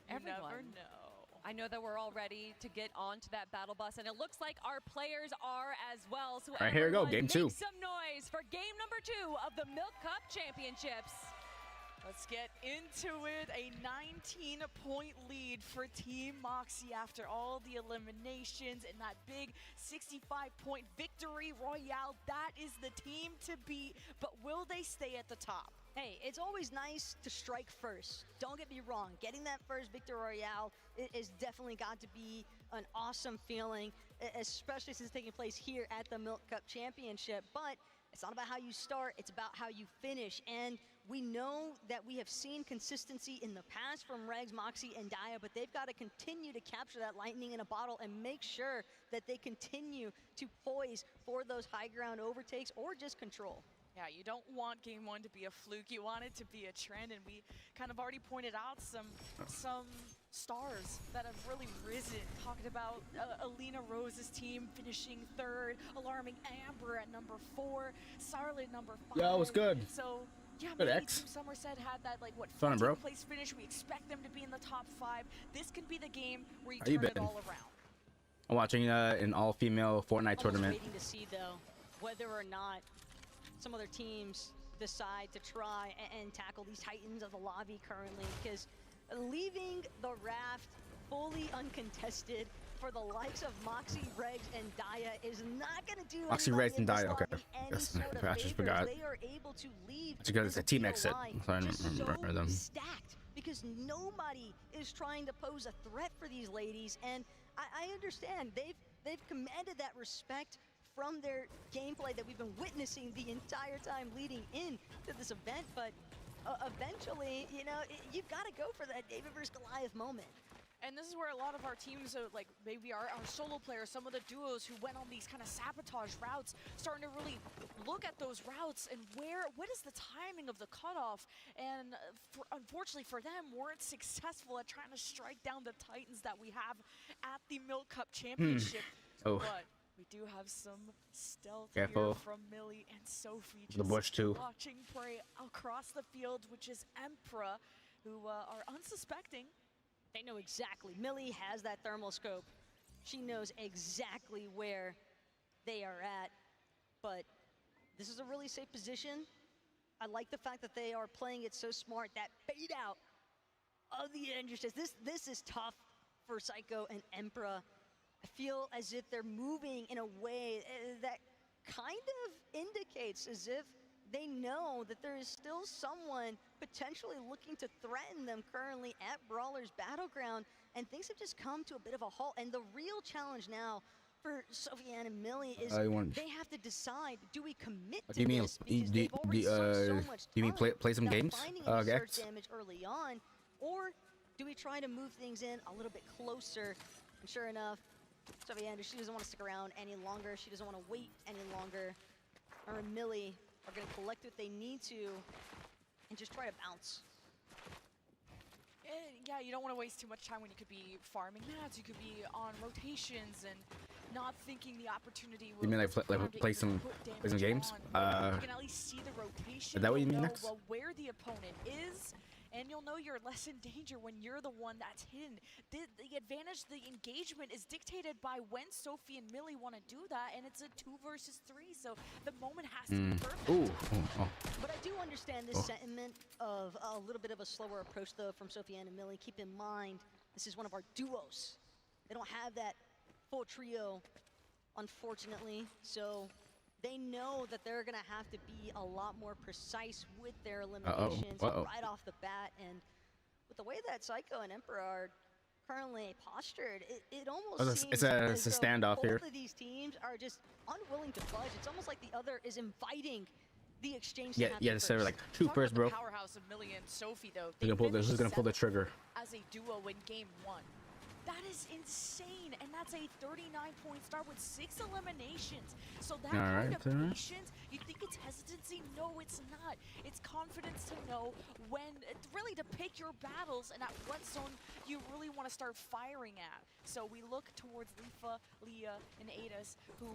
everyone. Never know. I know that we're all ready to get onto that battle bus, and it looks like our players are as well. So Right, here we go, everyone game 2. make some noise for game number 2 of the Milk Cup Championships. Let's get into it. A 19-point lead for Team Moxie after all the eliminations and that big 65-point victory royale. That is the team to beat, but will they stay at the top? Hey, it's always nice to strike first. Don't get me wrong. Getting that first Victor Royale is definitely got to be an awesome feeling, especially since it's taking place here at the Milk Cup Championship. But it's not about how you start, it's about how you finish. And we know that we have seen consistency in the past from Regs, Moxie, and Dia, but they've got to continue to capture that lightning in a bottle and make sure that they continue to poise for those high ground overtakes or just control. Yeah, you don't want game 1 to be a fluke. You want it to be a trend, and we kind of already pointed out some stars that have really risen. Talked about Alina Rose's team finishing 3rd, alarming Amber at number 4, Sarlet number 5. Yo, what's good? So yeah, Good maybe X. Team Somerset had that like what Fun, 14th bro. place finish. We expect them to be in the top 5. This could be the game where you How you turn it been? all around. I'm watching an all-female Fortnite tournament. Waiting to see though whether or not some other teams decide to try and tackle these titans of the lobby currently, because leaving the raft fully uncontested for the likes of Moxie, Regs, and Dia is not going to do Moxie, anybody Regs, and in this Dia, okay. lobby any Yes, sort of I just favors. forgot. They are able to leave It's because it's a this team exit, POI so I don't just remember so them. stacked, because nobody is trying to pose a threat for these ladies, and I understand they've commanded that respect from their gameplay that we've been witnessing the entire time leading in to this event, but eventually, you know, you've got to go for that David versus Goliath moment. And this is where a lot of our teams, like maybe our solo players, some of the duos who went on these kind of sabotage routes, starting to really look at those routes and what is the timing of the cutoff. And unfortunately for them, weren't successful at trying to strike down the Titans that we have at the Milk Cup Championship. Oh. But we do have some stealth Careful. here from Millie and Sophie. The bush too. Watching prey across the field, which is Emperor, who are unsuspecting. They know exactly. Millie has that thermal scope. She knows exactly where they are at, but this is a really safe position. I like the fact that they are playing it so smart. That fade out of the Endress. This is tough for Psycho and Emperor. I feel as if they're moving in a way that kind of indicates as if they know that there is still someone potentially looking to threaten them currently at Brawler's Battleground, and things have just come to a bit of a halt. And the real challenge now for Sofiane and Millie is you want- they have to decide, do we commit to Do you mean this because they've already sunk so much do you mean time play some without games? finding any surge Gex? damage early on, or do we try to move things in a little bit closer? And sure enough, Sofiane, she doesn't want to stick around any longer. She doesn't want to wait any longer. Her and Millie are going to collect what they need to and just try to bounce. Yeah, you don't want to waste too much time when you could be farming mats, you could be on rotations and not thinking the opportunity will You mean like play some games? you can at least see the rotation. Is that what you you'll mean know, next? well, where the opponent is, and you'll know you're less in danger when you're the one that's hidden. The advantage, the engagement is dictated by when Sophie and Millie want to do that, and it's a 2 versus 3, so the moment has to be perfect. Ooh. Oh. But I do understand this sentiment of a little bit of a slower approach, though, from Sofiane and Millie. Keep in mind, this is one of our duos. They don't have that full trio, unfortunately, so they know that they're going to have to be a lot more precise with their eliminations right off the bat. And with the way that Psycho and Emperor are currently postured, it almost seems it's a as though standoff here. both of these teams are just unwilling to budge. It's almost like the other is inviting the exchange to happen Just say like two Talk first, about the bro. powerhouse of Millie and Sophie, though. Who's gonna pull the trigger? As a duo in game 1. That is insane, and that's a 39-point start with 6 eliminations. So that kind of patience, you think it's hesitancy? No, it's not. It's confidence to know when, really to pick your battles and at what zone you really want to start firing at. So we look towards Lifa, Leah, and Adis, who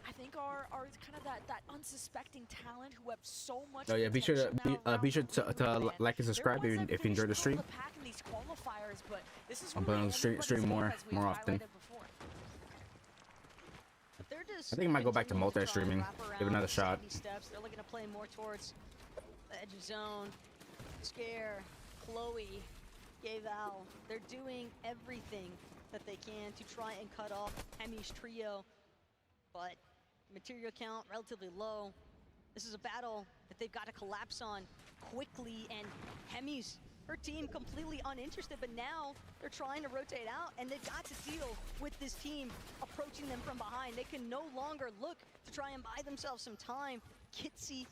I think are kind of that unsuspecting talent who have so much. Oh yeah, be sure to like and subscribe if you enjoyed the stream. These qualifiers, but this is I'm putting on the stream more often. I think I might go back to multi-streaming. Give it another shot. Steps. They're looking to play more towards the edge of zone. Scare, Chloe, Gaval. They're doing everything that they can to try and cut off Hemi's trio, but material count relatively low. This is a battle that they've got to collapse on quickly, and Hemi's, her team, completely uninterested, but now they're trying to rotate out, and they've got to deal with this team approaching them from behind. They can no longer look to try and buy themselves some time. Kitsy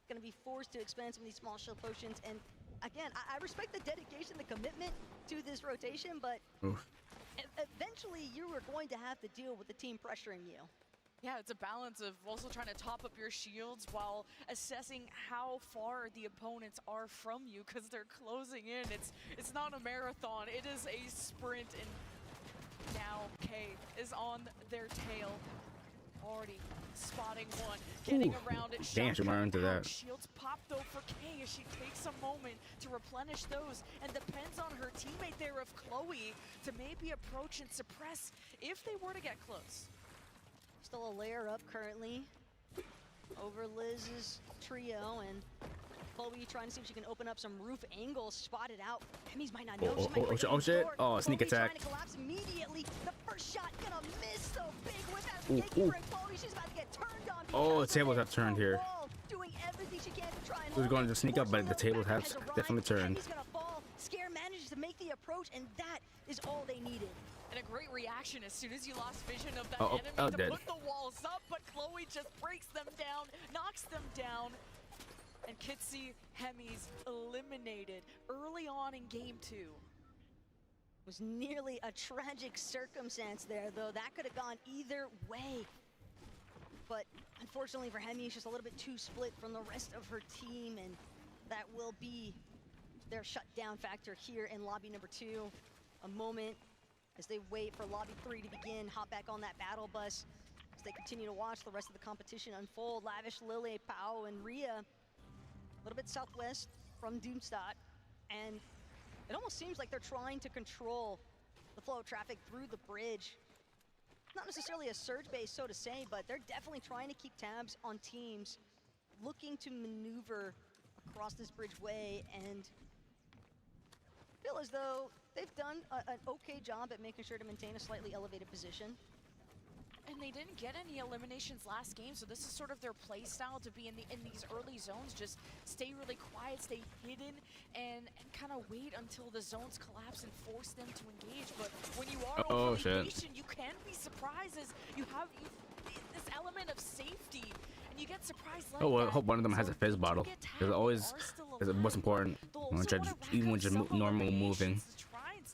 gonna be forced to expand some of these small shield potions, and again, I respect the dedication, the commitment to this rotation, but eventually you are going to have to deal with the team pressuring you. Yeah, it's a balance of also trying to top up your shields while assessing how far the opponents are from you, because they're closing in. It's not a marathon, it is a sprint, and now Kay is on their tail. Already spotting one, getting around it. Damn, she went into that. Shields pop though for Kay as she takes a moment to replenish those, and depends on her teammate there of Chloe to maybe approach and suppress if they were to get close. Still a layer up currently over Liz's trio, and Chloe trying to see if she can open up some roof angles. Spotted out. Hemis might not know. Oh shit! Oh, sneak attack. Trying to collapse immediately. The first shot gonna miss. So big whip out of the gatekeeper, and Chloe, she's about to get turned on. Oh, the tables have turned here. Doing everything she can to try and She was going to sneak up, but the tables have definitely turned. He's gonna fall. Scare managed to make the approach, and that is all they needed. And a great reaction as soon as you lost vision of that dead. enemy to put the walls up, but Chloe just breaks them down, knocks them down, and Kitsy Hemis eliminated early on in game 2. Was nearly a tragic circumstance there, though. That could have gone either way. But unfortunately for Hemi, it's just a little bit too split from the rest of her team, and that will be their shutdown factor here in lobby number 2. A moment as they wait for lobby 3 to begin, hop back on that battle bus as they continue to watch the rest of the competition unfold. Lavish, Lily, Pao, and Rhea, a little bit southwest from Doomstadt, and it almost seems like they're trying to control the flow of traffic through the bridge. Not necessarily a surge base, so to say, but they're definitely trying to keep tabs on teams looking to maneuver across this bridgeway, and feel as though they've done an okay job at making sure to maintain a slightly elevated position. And they didn't get any eliminations last game, so this is sort of their play style to be in these early zones. Just stay really quiet, stay hidden, and kind of wait until the zones collapse and force them to engage. But when you are overly patient, you can be surprised as you have this element of safety, and you get surprised like I that. hope one of them has a fizz bottle. Because always is what's important. Even when just normal moving,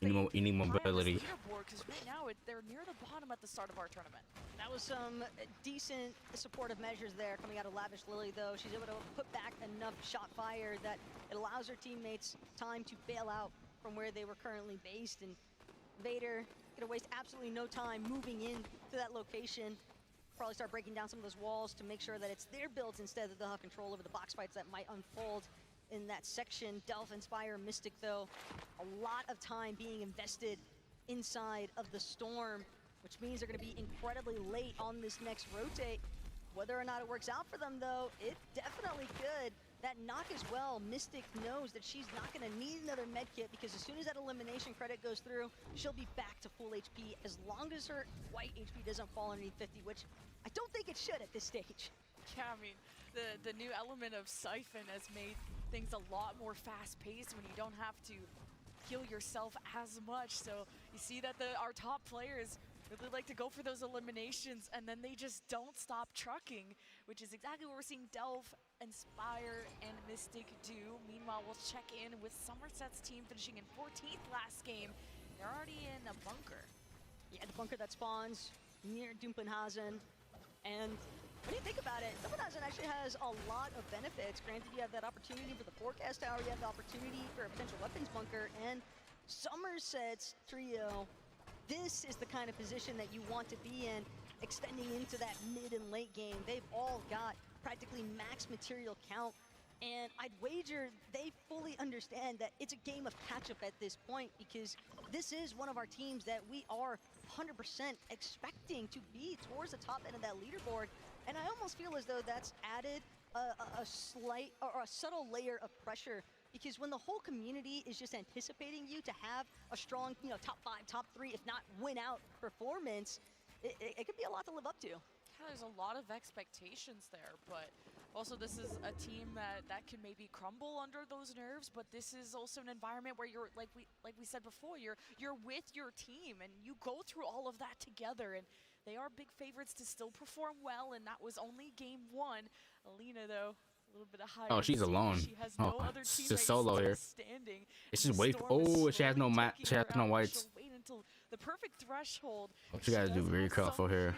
you need mobility. Because right now they're near the bottom at the start of our tournament. That was some decent supportive measures there coming out of Lavish Lily, though. She's able to put back enough shot fire that it allows her teammates time to bail out from where they were currently based. And Vader gonna waste absolutely no time moving in to that location. Probably start breaking down some of those walls to make sure that it's their builds instead that they'll have control over the box fights that might unfold in that section. Delph, Inspire, Mystic, though, a lot of time being invested inside of the Storm, which means they're going to be incredibly late on this next rotate. Whether or not it works out for them, though, it definitely could. That knock as well, Mystic knows that she's not going to need another med kit because as soon as that elimination credit goes through, she'll be back to full HP as long as her white HP doesn't fall underneath 50, which I don't think it should at this stage. Yeah, I mean, the new element of Siphon has made things a lot more fast-paced when you don't have to heal yourself as much. So you see that our top players really like to go for those eliminations, and then they just don't stop trucking, which is exactly what we're seeing Delph, Inspire, and Mystic do. Meanwhile, we'll check in with Somerset's team finishing in 14th last game. They're already in a bunker. Yeah, the bunker that spawns near Dumpenhazen. And when you think about it, Dumpenhazen actually has a lot of benefits. Granted, you have that opportunity for the forecast tower, you have the opportunity for a potential weapons bunker, and Somerset's trio, this is the kind of position that you want to be in, extending into that mid and late game. They've all got practically max material count, and I'd wager they fully understand that it's a game of catch-up at this point, because this is one of our teams that we are 100% expecting to be towards the top end of that leaderboard. And I almost feel as though that's added a slight or a subtle layer of pressure, because when the whole community is just anticipating you to have a strong, top 5, top 3, if not win out performance, it could be a lot to live up to. Yeah, there's a lot of expectations there, but also this is a team that can maybe crumble under those nerves, but this is also an environment where you're, like we said before, you're with your team and you go through all of that together, and they are big favorites to still perform well, and that was only game 1. Alina, though, a little bit of high. Oh, she's alone. She has no other it's teammates just solo here. standing. It's just wait. Oh, she has no she has no whites. She'll wait until the perfect threshold. Oh, she gotta do very careful here.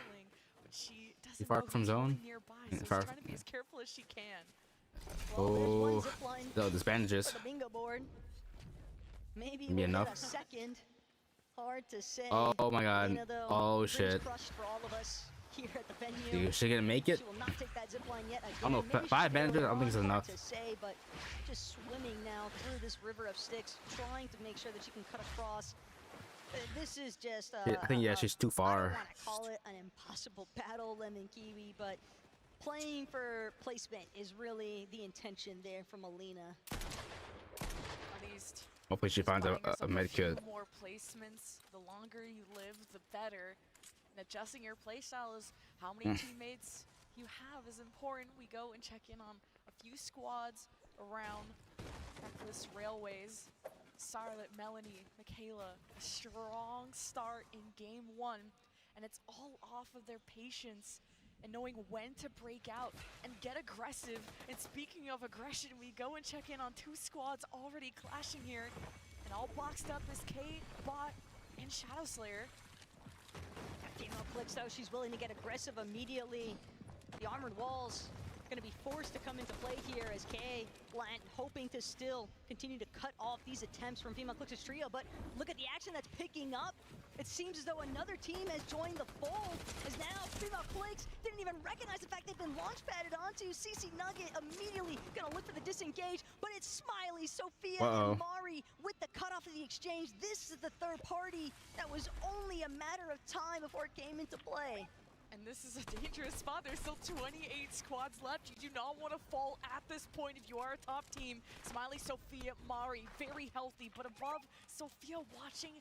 But she You far from zone? nearby, Yeah, so far she's trying to be as careful as she can. Oh, no, this bandages. For the bingo board. Maybe Be we'll get enough. a second. Hard to say. Oh my God. Alina, though, Oh, brings shit. crush for all of us here at the venue. Dude, is she gonna make it? She will not take that zip line yet. I don't know. Again, maybe 5 she's bandages? I don't think it's hard enough. to say, but just swimming now through this river of sticks, trying to make sure that she can cut across. This is just. I think yeah, she's too far. I don't want to call it an impossible battle, Lemon Kiwi, but playing for placement is really the intention there from Alina. At least Hopefully she finds a med few kit. more placements. The longer you live, the better. And adjusting your playstyle is how many teammates you have is important. We go and check in on a few squads around Reckless Railways. Charlotte, Melanie, Michaela, a strong start in game 1, and it's all off of their patience and knowing when to break out and get aggressive. And speaking of aggression, we go and check in on 2 squads already clashing here, and all boxed up is K, Bot, and Shadow Slayer. Female Clicks, though, she's willing to get aggressive immediately. The armored walls going to be forced to come into play here as Kay Blant hoping to still continue to cut off these attempts from Female Clicks' trio. But look at the action that's picking up. It seems as though another team has joined the fold, as now Female Clicks didn't even recognize the fact they've been launch padded onto. CC Nugget immediately going to look for the disengage, but it's Smiley, Sophia, and Mari with the cutoff of the exchange. This is the third party that was only a matter of time before it came into play. And this is a dangerous spot. There's still 28 squads left. You do not want to fall at this point if you are a top team. Smiley, Sophia, Mari, very healthy, but above, Sophia watching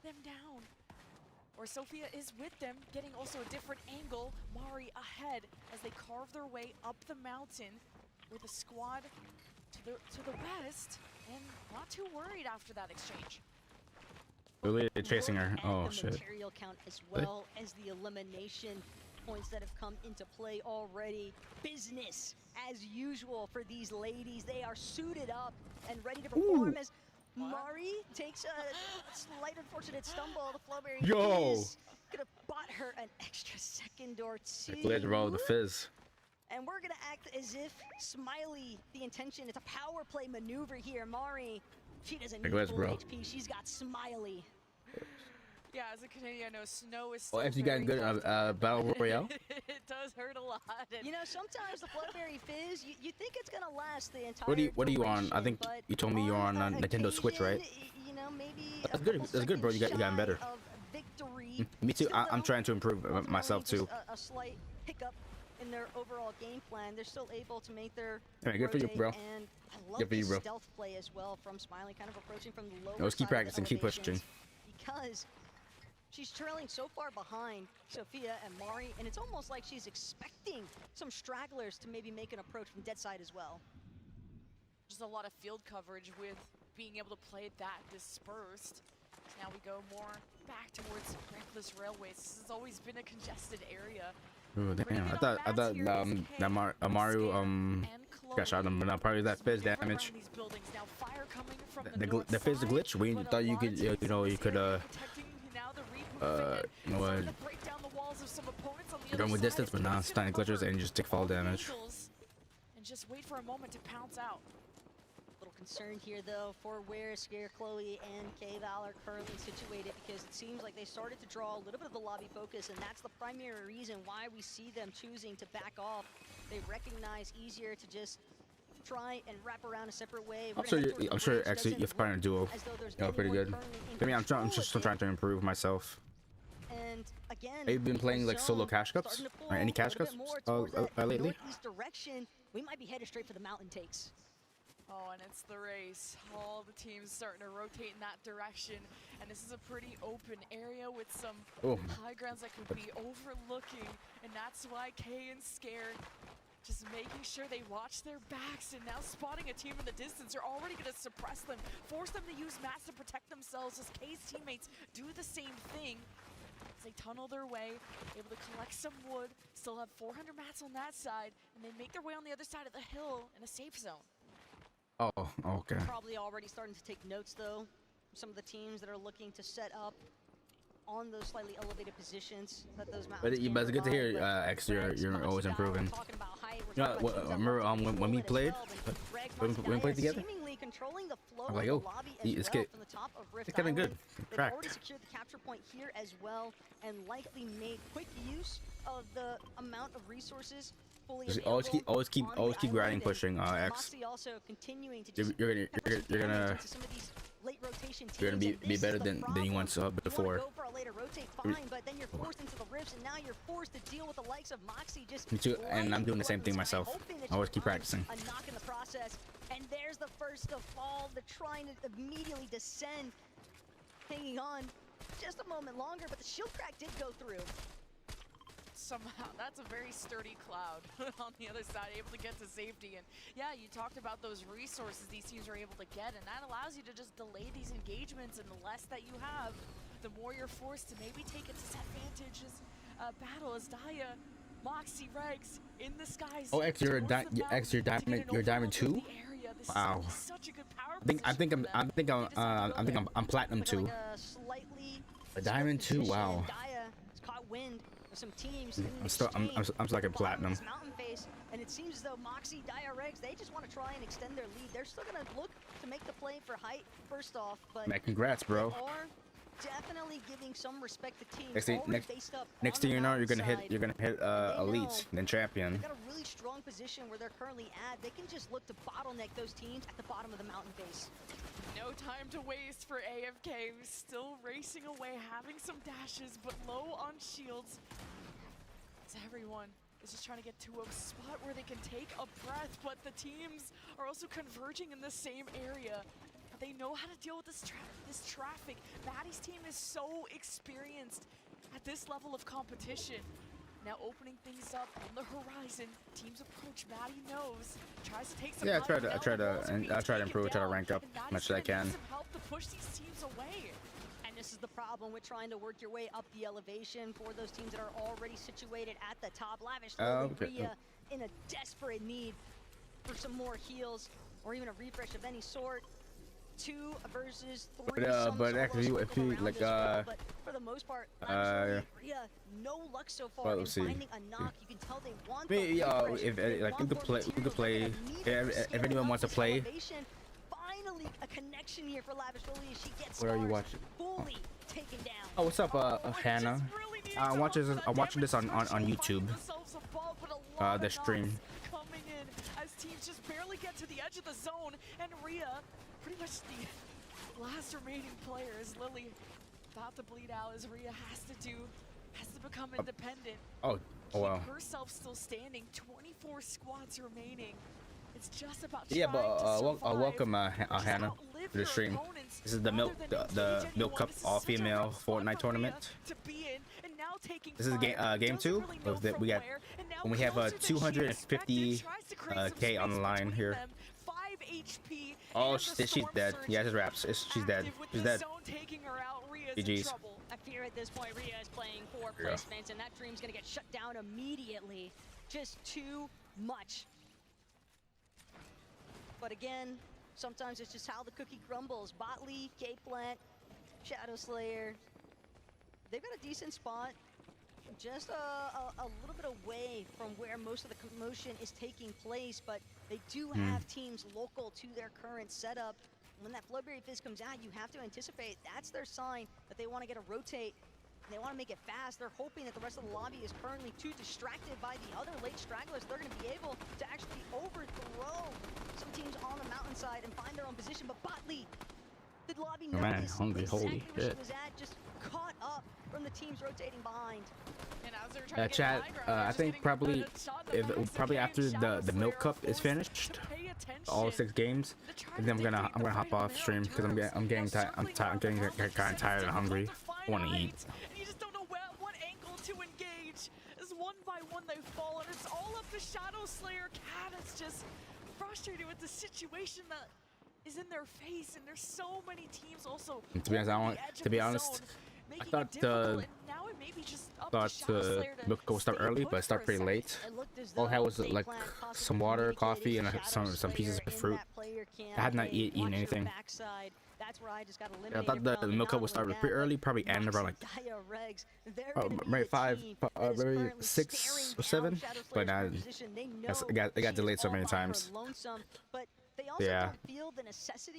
them down. or Sophia is with them, getting also a different angle. Mari ahead as they carve their way up the mountain with a squad to the west, and not too worried after that exchange. Really chasing her. Oh the shit. material count as well as the elimination points that have come into play already. Business as usual for these ladies. They are suited up and ready to perform as Mari takes a slight unfortunate stumble. The Flowberry Yo. is gonna bot her an extra second or two. Glad roll the fizz. And we're gonna act as if Smiley, the intention, it's a power play maneuver here. Mari, she doesn't need Glad, full bro. HP, she's got Smiley. Yeah, as a Canadian, I know Snow is Well, still if you got very good tough. battle royale. It does hurt a lot. You know, sometimes the Flowberry Fizz, you think it's gonna last the entire What are you on? I duration, think but you told me you're on Nintendo Switch, right? you know, maybe That's good. That's good, bro. You gotten better. victory. Me too. I'm trying to improve myself too. A slight hiccup in their overall game plan. They're still able to make their Hey, good for you, rotate, bro. And I love Good for you, the bro. stealth play as well from Smiley, kind of approaching from the lower Let's keep side of the practicing, keep pushing. elevations, because she's trailing so far behind Sophia and Mari, and it's almost like she's expecting some stragglers to maybe make an approach from dead side as well. Just a lot of field coverage with being able to play it that dispersed. Now we go more back towards Reckless Railways. This has always been a congested area. Oh damn! I thought that Mario got shot him, but not probably that fizz damage. These buildings now, fire coming from The fizz glitch. We thought you could you could break down the walls of some opponents on the you're going with distance, but now it's tiny glitches and you just take fall damage. And just wait for a moment to pounce out. Little concerned here though for where Scare Chloe and K-Val are currently situated, because it seems like they started to draw a little bit of the lobby focus, and that's the primary reason why we see them choosing to back off. They recognize easier to just try and wrap around a separate way. I'm sure actually you're finding a duo. Pretty good. I mean, I'm just still trying to improve myself. And again, Have you been playing like solo cash cups? Or any cash cups lately? northeast direction, we might be headed straight for the mountain takes. Oh, and it's the race. All the teams starting to rotate in that direction. And this is a pretty open area with some high grounds that could be overlooking. And that's why Kay and Scare just making sure they watch their backs, and now spotting a team in the distance. They're already going to suppress them, force them to use mats to protect themselves as Kay's teammates do the same thing. As they tunnel their way, able to collect some wood, still have 400 mats on that side, and they make their way on the other side of the hill in a safe zone. Oh, okay. Probably already starting to take notes though. Some of the teams that are looking to set up on those slightly elevated positions that those mountains But it's good to hear, X. You're always improving. You know, remember when we played together? Controlling the flow I'm like, of oh, the lobby as it's well good. from the top of Rift It's getting good. Island. They've Cracked. already secured the capture point here as well, and likely made quick use of the amount of resources fully Just available. always keep grinding, pushing, X. Moxie also continuing to just You're gonna some of these late rotation teams, you're gonna and be this better is the than you problem. once You wanna before. go for a later rotate, fine, but then you're forced into the rifts, and now you're forced to deal with the likes of Moxie just Me too, and I'm lighting doing the same thing buttons, myself. hoping that I always you keep find practicing. a knock in the process, and there's the first to fall. They're trying to immediately descend, hanging on just a moment longer, but the shield crack did go through. Somehow, that's a very sturdy Cloud on the other side, able to get to safety. And yeah, you talked about those resources these teams are able to get, and that allows you to just delay these engagements, and the less that you have, the more you're forced to maybe take a disadvantageous battle as Daya, Moxie, Regs in the skies. Oh, X, you're diamond 2. Wow. I'm platinum 2. A diamond 2. Wow. Daya has caught wind of some teams. I'm stuck in platinum. Mountain face, and it seems as though Moxie, Daya, Regs, they just want to try and extend their lead. They're still gonna look to make the play for height first off, but Man, congrats, bro. they are definitely giving some respect to teams. Next thing you know, you're gonna hit elites, then champion. They've got a really strong position where they're currently at. They can just look to bottleneck those teams at the bottom of the mountain face. No time to waste for AFK, who's still racing away, having some dashes, but low on shields. As everyone is just trying to get to a spot where they can take a breath, but the teams are also converging in the same area. They know how to deal with this traffic. Maddie's team is so experienced at this level of competition. Now opening things up on the horizon. Teams approach. Maddie knows. Tries to take some Yeah, I time try to down I try the walls and to I try to improve, try to rank up as much as I can. some help to push these teams away. And this is the problem with trying to work your way up the elevation for those teams that are already situated at the top. Lavish, Okay. Rhea in a desperate need for some more heals or even a refresh of any sort. 2 versus 3. But actually, if you like but for the most part, Rhea, no luck so far well, in let's see. finding a knock. You can tell they want Maybe, the refresh. if They like want we could more play, materials. if anyone wants to play. Finally, a connection here for Lavish Lily as she gets What are you Stars watching? fully taken down. Oh, what's up, Hannah? I'm watching this on YouTube. The stream. Coming in as teams just barely get to the edge of the zone, and Rhea, pretty much the last remaining player, is Lily about to bleed out as Rhea has to become independent. Oh wow. Keep herself still standing. 24 squads remaining. It's just about Yeah, but trying to survive. welcome Hannah to the stream. This is the milk Cup all-female Fortnite tournament. This is game 2. We got when we have 250 K on the line here. 5 HP. Oh, she's dead. Yeah, just wraps. She's dead. She's dead. Taking her out. Rhea's in GG's. trouble. I fear at this point Rhea is playing 4 Yeah. placements, and that dream's gonna get shut down immediately. Just too much. But again, sometimes it's just how the cookie crumbles. Botley, K-Plant, Shadow Slayer, they've got a decent spot. Just a little bit away from where most of the commotion is taking place, but they do have teams local to their current setup. When that Flowberry Fizz comes out, you have to anticipate that's their sign that they want to get a rotate. They want to make it fast. They're hoping that the rest of the lobby is currently too distracted by the other late stragglers. They're going to be able to actually overthrow some teams on the mountainside and find their own position. But Botley, the lobby Oh, man, noticed hungry, exactly holy where she shit. was at, just caught up from the teams rotating behind. And as they're trying to get Chat. high ground, I think probably after the Milk Cup is finished, all 6 games, and then I'm gonna hop off stream because I'm getting kind of tired and hungry. I want to eat. And you just don't know what angle to engage. As one by one they fall, and it's all up to Shadow Slayer. Cat is just frustrated with the situation that is in their face, and there's so many teams also. And to be honest, I thought the Milk Cup would start early, but it started pretty late. All I had was like some water, coffee, and some pieces of fruit. I had not eaten anything. Yeah, I thought the Milk Cup would start pretty early, probably end around like maybe 5, maybe 6 or 7, but it got delayed so many times. Yeah.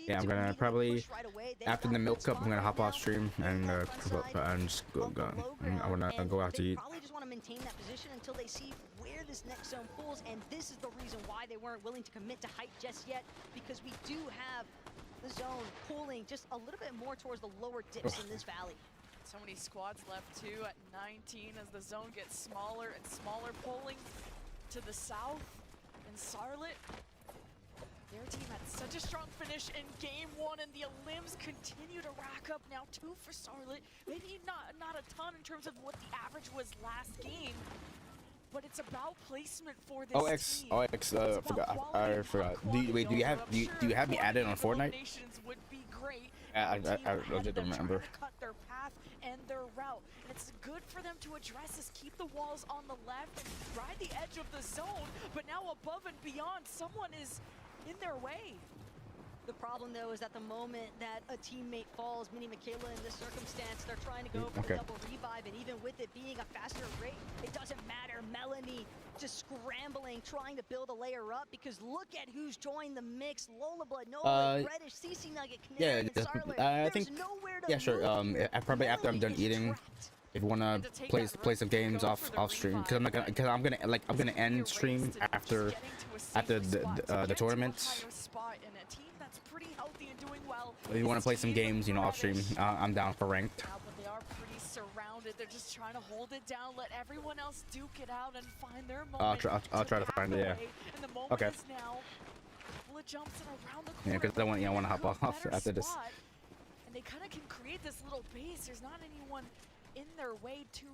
Yeah, I'm gonna probably after the Milk Cup, I'm gonna hop off stream and just go. I wanna go out to eat. Probably just want to maintain that position until they see where this next zone pulls, and this is the reason why they weren't willing to commit to height just yet, because we do have the zone pulling just a little bit more towards the lower dips in this valley. So many squads left too at 19 as the zone gets smaller and smaller, pulling to the south. And Sarlet, their team had such a strong finish in game 1, and the Limbs continue to rack up now 2 for Sarlet. Maybe not a ton in terms of what the average was last game, but it's about placement for this team. I forgot. Do you have me added on Fortnite? Would be great. I didn't remember. Cut their path and their route, and it's good for them to address this. Keep the walls on the left and ride the edge of the zone, but now above and beyond, someone is in their way. The problem, though, is that the moment that a teammate falls, meaning Michaela in this circumstance, they're trying to go for the double revive, and even with it being a faster rate, it doesn't matter. Melanie just scrambling, trying to build a layer up, because look at who's joined the mix. Lola Blood, Nola, Reddish, CC Nugget, Canary, and Sarlet. I think, yeah, sure. Probably after I'm done eating, if you wanna play some games off stream, because I'm gonna end stream after the tournament. If you want to play some games, off stream, I'm down for ranked. But they are pretty surrounded. They're just trying to hold it down, let everyone else duke it out, and find their moment. I'll try to find it. Yeah. And the moment Okay. is now. Bullet jumps in around the corner. Yeah, because I want to hop off after this. And they kind of can create this little base. There's not anyone in their way to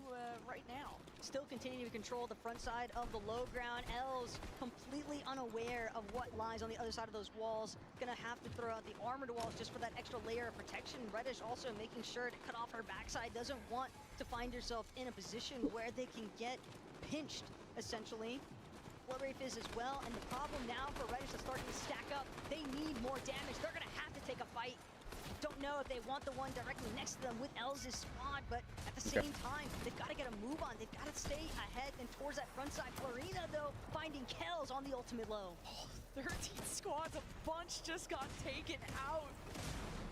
right now. Still continuing to control the front side of the low ground. Els completely unaware of what lies on the other side of those walls. Gonna have to throw out the armored walls just for that extra layer of protection. Reddish also making sure to cut off her backside. Doesn't want to find herself in a position where they can get pinched, essentially. Flurry Fizz as well, and the problem now for Reddish is starting to stack up. They need more damage. They're gonna have to take a fight. Don't know if they want the one directly next to them with Els' squad, but at the same time, they've got to get a move on. They've got to stay ahead and towards that front side. Florina, though, finding Kells on the ultimate low. 13 squads, a bunch just got taken out.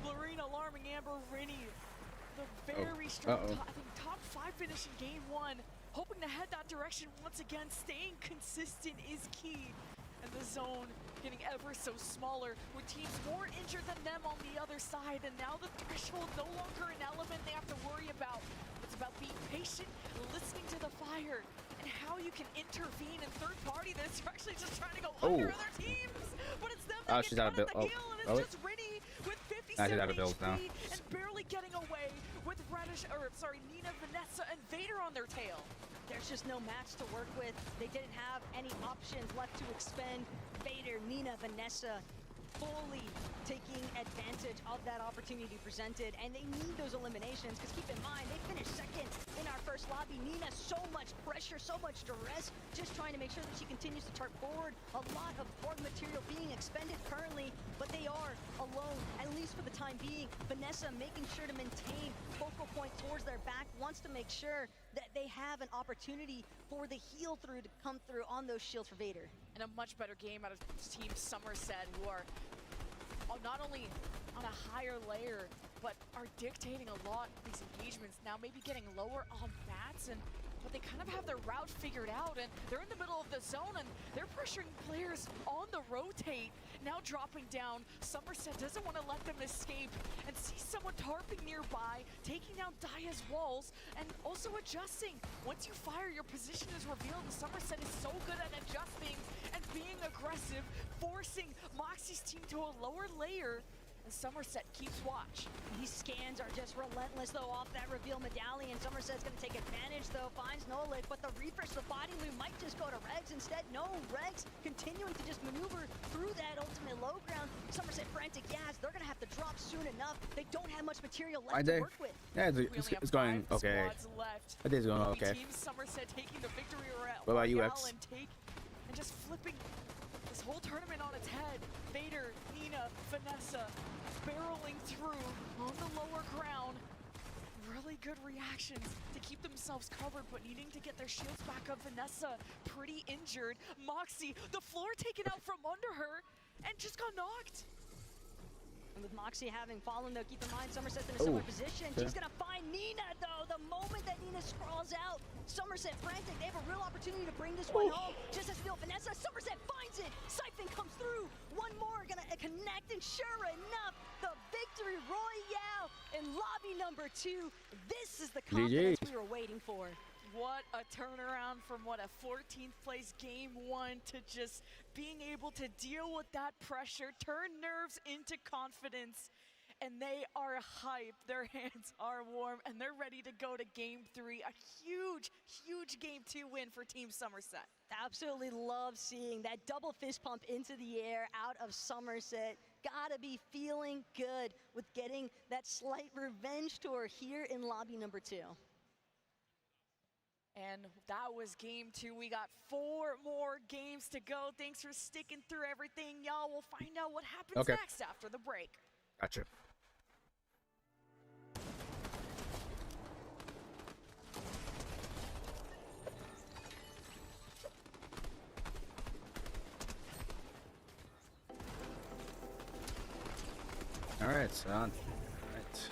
Florina alarming Amber Rinny. The very strong, I think top 5 finish in game 1. Hoping to head that direction once again. Staying consistent is key. And the zone getting ever so smaller with teams more injured than them on the other side. And now the threshold no longer an element they have to worry about. It's about being patient, listening to the fire, and how you can intervene. And third party that's actually just trying to go under other teams. But it's them that she's out of build. and it's just Rinny with 57 she's out of build now. and barely getting away with Reddish, or sorry, Nina, Vanessa, and Vader on their tail. There's just no match to work with. They didn't have any options left to expend. Vader, Nina, Vanessa fully taking advantage of that opportunity presented, and they need those eliminations, because keep in mind, they finished second in our first lobby. Nina, so much pressure, so much duress, just trying to make sure that she continues to chart forward. A lot of hard material being expended currently, but they are alone, at least for the time being. Vanessa making sure to maintain focal point towards their back, wants to make sure that they have an opportunity for the heal through to come through on those shields for Vader. And a much better game out of Team Somerset, who are not only on a higher layer, but are dictating a lot of these engagements. Now maybe getting lower on bats, but they kind of have their route figured out, and they're in the middle of the zone, and they're pressuring players on the rotate. Now dropping down, Somerset doesn't want to let them escape, and see someone tarping nearby, taking down Daya's walls, and also adjusting. Once you fire, your position is revealed, and Somerset is so good at adjusting and being aggressive, forcing Moxie's team to a lower layer. And Somerset keeps watch. These scans are just relentless, though, off that reveal medallion. Somerset's going to take advantage, though, finds Nolik, but the refresh, the body loot might just go to Regs. Instead, no, Regs continuing to just maneuver through that ultimate low ground. Somerset frantic, yes, they're going to have to drop soon enough. They don't have much material left to work with. Yeah, it's going okay. I think it's going okay. Team Somerset taking the victory What about you, X? And just flipping this whole tournament on its head. Vader, Nina, Vanessa barreling through on the lower ground. Really good reactions to keep themselves covered, but needing to get their shields back up. Vanessa pretty injured. Moxie, the floor taken out from under her and just got knocked. And with Moxie having fallen, though, keep in mind Somerset's in a similar position. She's gonna find Nina, though. The moment that Nina scrawls out, Somerset frantic. They have a real opportunity to bring this one home. Just as Phil Vanessa, Somerset finds it. Siphon comes through. One more gonna connect, and sure enough, the victory royale in lobby number 2. This is the confidence we were waiting for. What a turnaround from a 14th place game 1 to just being able to deal with that pressure, turn nerves into confidence, and they are hyped. Their hands are warm, and they're ready to go to game 3. A huge, huge game 2 win for Team Somerset. Absolutely love seeing that double fist pump into the air out of Somerset. Gotta be feeling good with getting that slight revenge tour here in lobby number 2. And that was game 2. We got 4 more games to go. Thanks for sticking through everything, y'all. We'll find out what happens next after the break. Gotcha. All right, son. All right.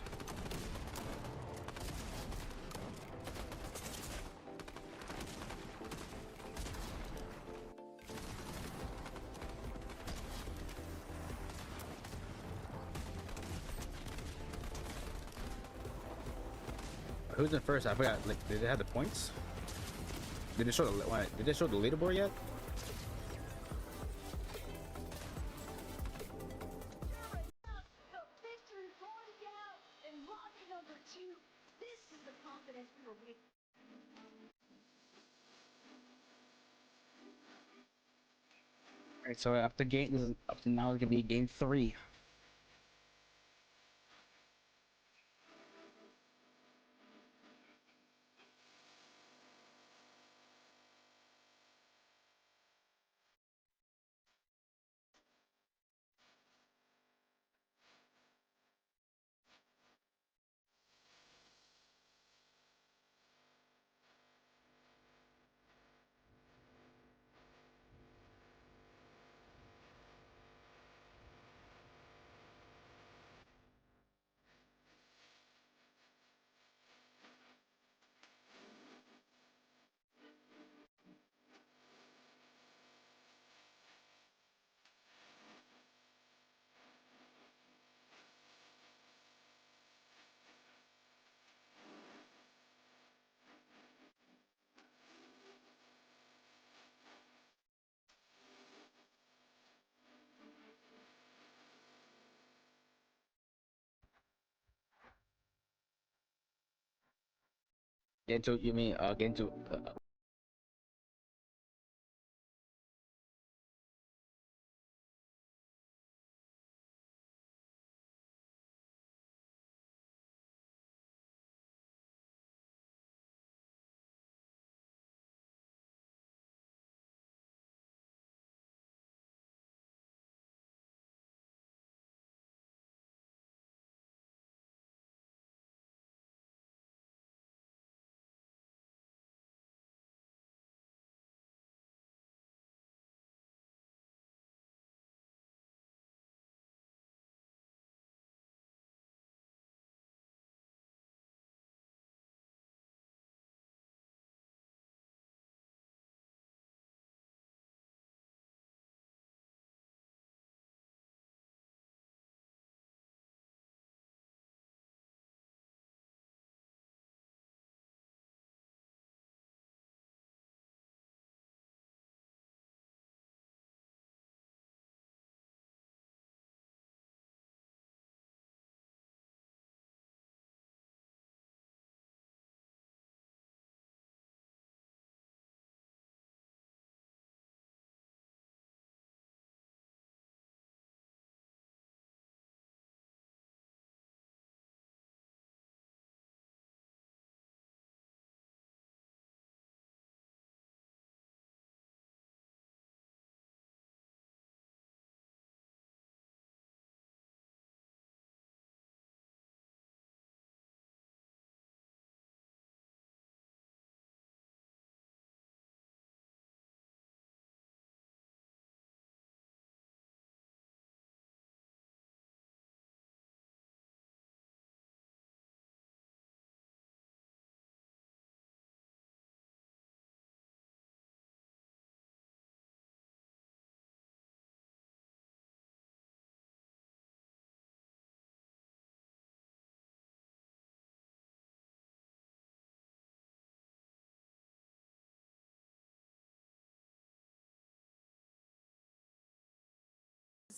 Who's in first? I forgot. Like, did they have the points? Did they show the leaderboard yet? The victory royale in lobby number 2. This is the confidence Alright, so after game, this is up to now, it's gonna be game 3. Game 2, you mean game 2?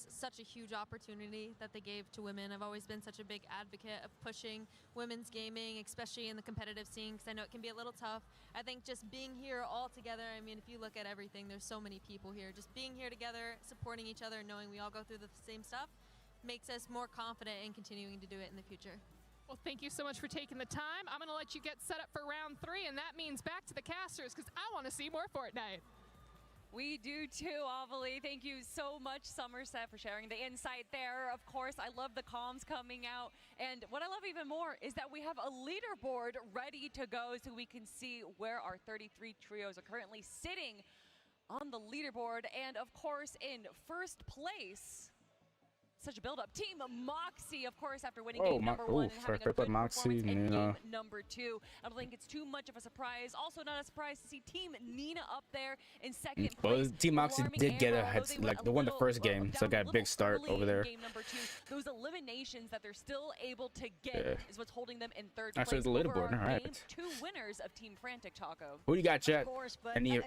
Such a huge opportunity that they gave to women. I've always been such a big advocate of pushing women's gaming, especially in the competitive scene, because I know it can be a little tough. I think just being here all together, I mean, if you look at everything, there's so many people here. Just being here together, supporting each other, knowing we all go through the same stuff, makes us more confident in continuing to do it in the future. Well, thank you so much for taking the time. I'm going to let you get set up for round 3, and that means back to the casters, because I want to see more Fortnite. We do too, Avalie. Thank you so much, Somerset, for sharing the insight there. Of course, I love the comms coming out. And what I love even more is that we have a leaderboard ready to go so we can see where our 33 trios are currently sitting on the leaderboard. And of course, in first place, such a build-up. Team Moxie, of course, after winning game number 1 and having a good performance in game number 2. I don't think it's too much of a surprise. Also not a surprise to see Team Nina up there in second place. Team Moxie did get a head, like they won the first game, so got a big start over there. Game number 2, those eliminations that they're still able to get is what's holding them in third place. Actually, the leaderboard. All right. 2 winners of Team Frantic Taco. Who you got, Chet? Any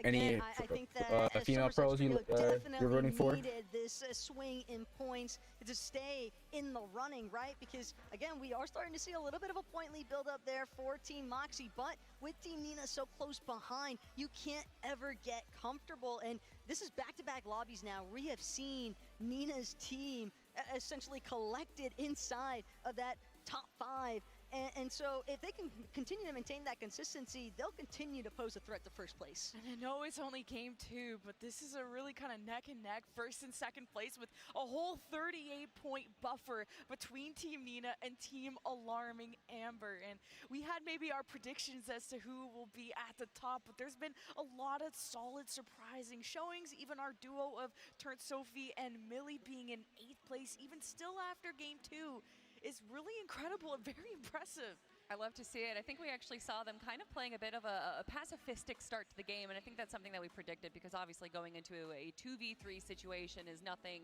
female pros you're rooting for? Definitely needed this swing in points. to stay in the running, right? Because again, we are starting to see a little bit of a point lead build up there for Team Moxie, but with Team Nina so close behind, you can't ever get comfortable. And this is back-to-back lobbies now. We have seen Nina's team essentially collected inside of that top 5. And so if they can continue to maintain that consistency, they'll continue to pose a threat to first place. And I know it's only game 2, but this is a really kind of neck and neck first and second place with a whole 38-point buffer between Team Nina and Team Alarming Amber. And we had maybe our predictions as to who will be at the top, but there's been a lot of solid, surprising showings. Even our duo of Turnt Sophie and Millie being in 8th place, even still after game 2. Is really incredible and very impressive. I love to see it. I think we actually saw them kind of playing a bit of a pacifistic start to the game, and I think that's something that we predicted because obviously going into a 2v3 situation is nothing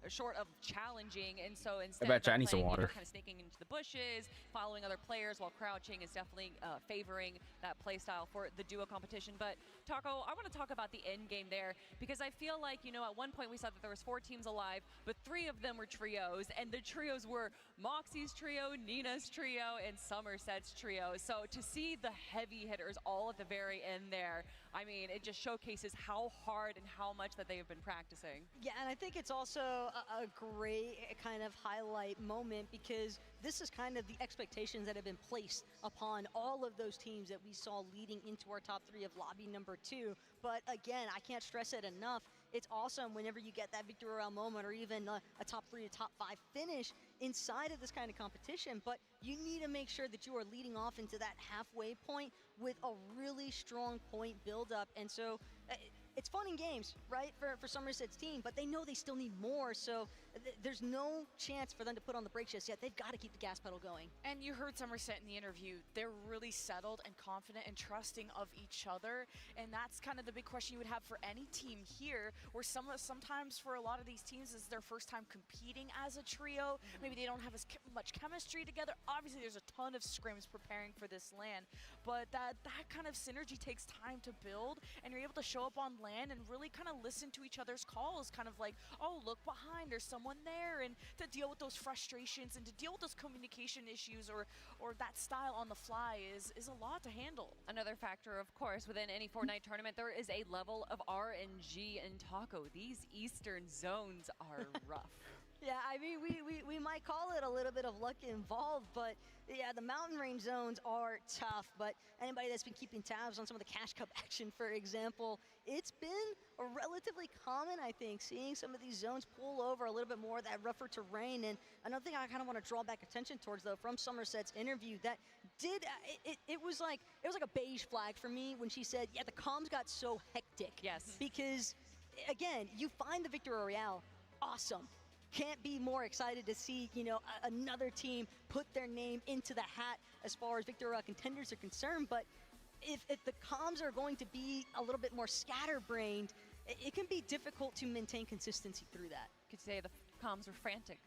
short of challenging, and so instead of I need some water. kind of sneaking into the bushes, following other players while crouching is definitely favoring that play style for the duo competition. But Taco, I want to talk about the end game there because I feel like, you know, at one point we saw that there was 4 teams alive, but 3 of them were trios, and the trios were Moxie's trio, Nina's trio, and Somerset's trio. So to see the heavy hitters all at the very end there, I mean, it just showcases how hard and how much that they've been practicing. Yeah, and I think it's also a great kind of highlight moment because this is kind of the expectations that have been placed upon all of those teams that we saw leading into our top 3 of lobby number 2. But again, I can't stress it enough. It's awesome whenever you get that victory royale moment or even a top 3 to top 5 finish inside of this kind of competition, but you need to make sure that you are leading off into that halfway point with a really strong point buildup. And so it's fun in games, right, for Somerset's team, but they know they still need more, so there's no chance for them to put on the brakes just yet. They've got to keep the gas pedal going. And you heard Somerset in the interview. They're really settled and confident and trusting of each other, and that's kind of the big question you would have for any team here, where sometimes for a lot of these teams it's their first time competing as a trio. Maybe they don't have as much chemistry together. Obviously, there's a ton of scrims preparing for this LAN, but that kind of synergy takes time to build, and you're able to show up on LAN and really kind of listen to each other's calls, kind of like, oh, look behind, there's someone there, and to deal with those frustrations and to deal with those communication issues or that style on the fly is a lot to handle. Another factor, of course, within any Fortnite tournament, there is a level of RNG and Taco. These Eastern zones are rough. Yeah, I mean, we might call it a little bit of luck involved, but yeah, the mountain range zones are tough. But anybody that's been keeping tabs on some of the Cash Cup action, for example, it's been a relatively common, I think, seeing some of these zones pull over a little bit more of that rougher terrain. And another thing I kind of want to draw back attention towards, though, from Somerset's interview, that did it was like a beige flag for me when she said, yeah, the comms got so hectic. Yes. Because again, you find the Victory Royale, awesome. Can't be more excited to see, you know, another team put their name into the hat as far as Victory Royale contenders are concerned. But if the comms are going to be a little bit more scatterbrained, it can be difficult to maintain consistency through that. Could say the comms were frantic.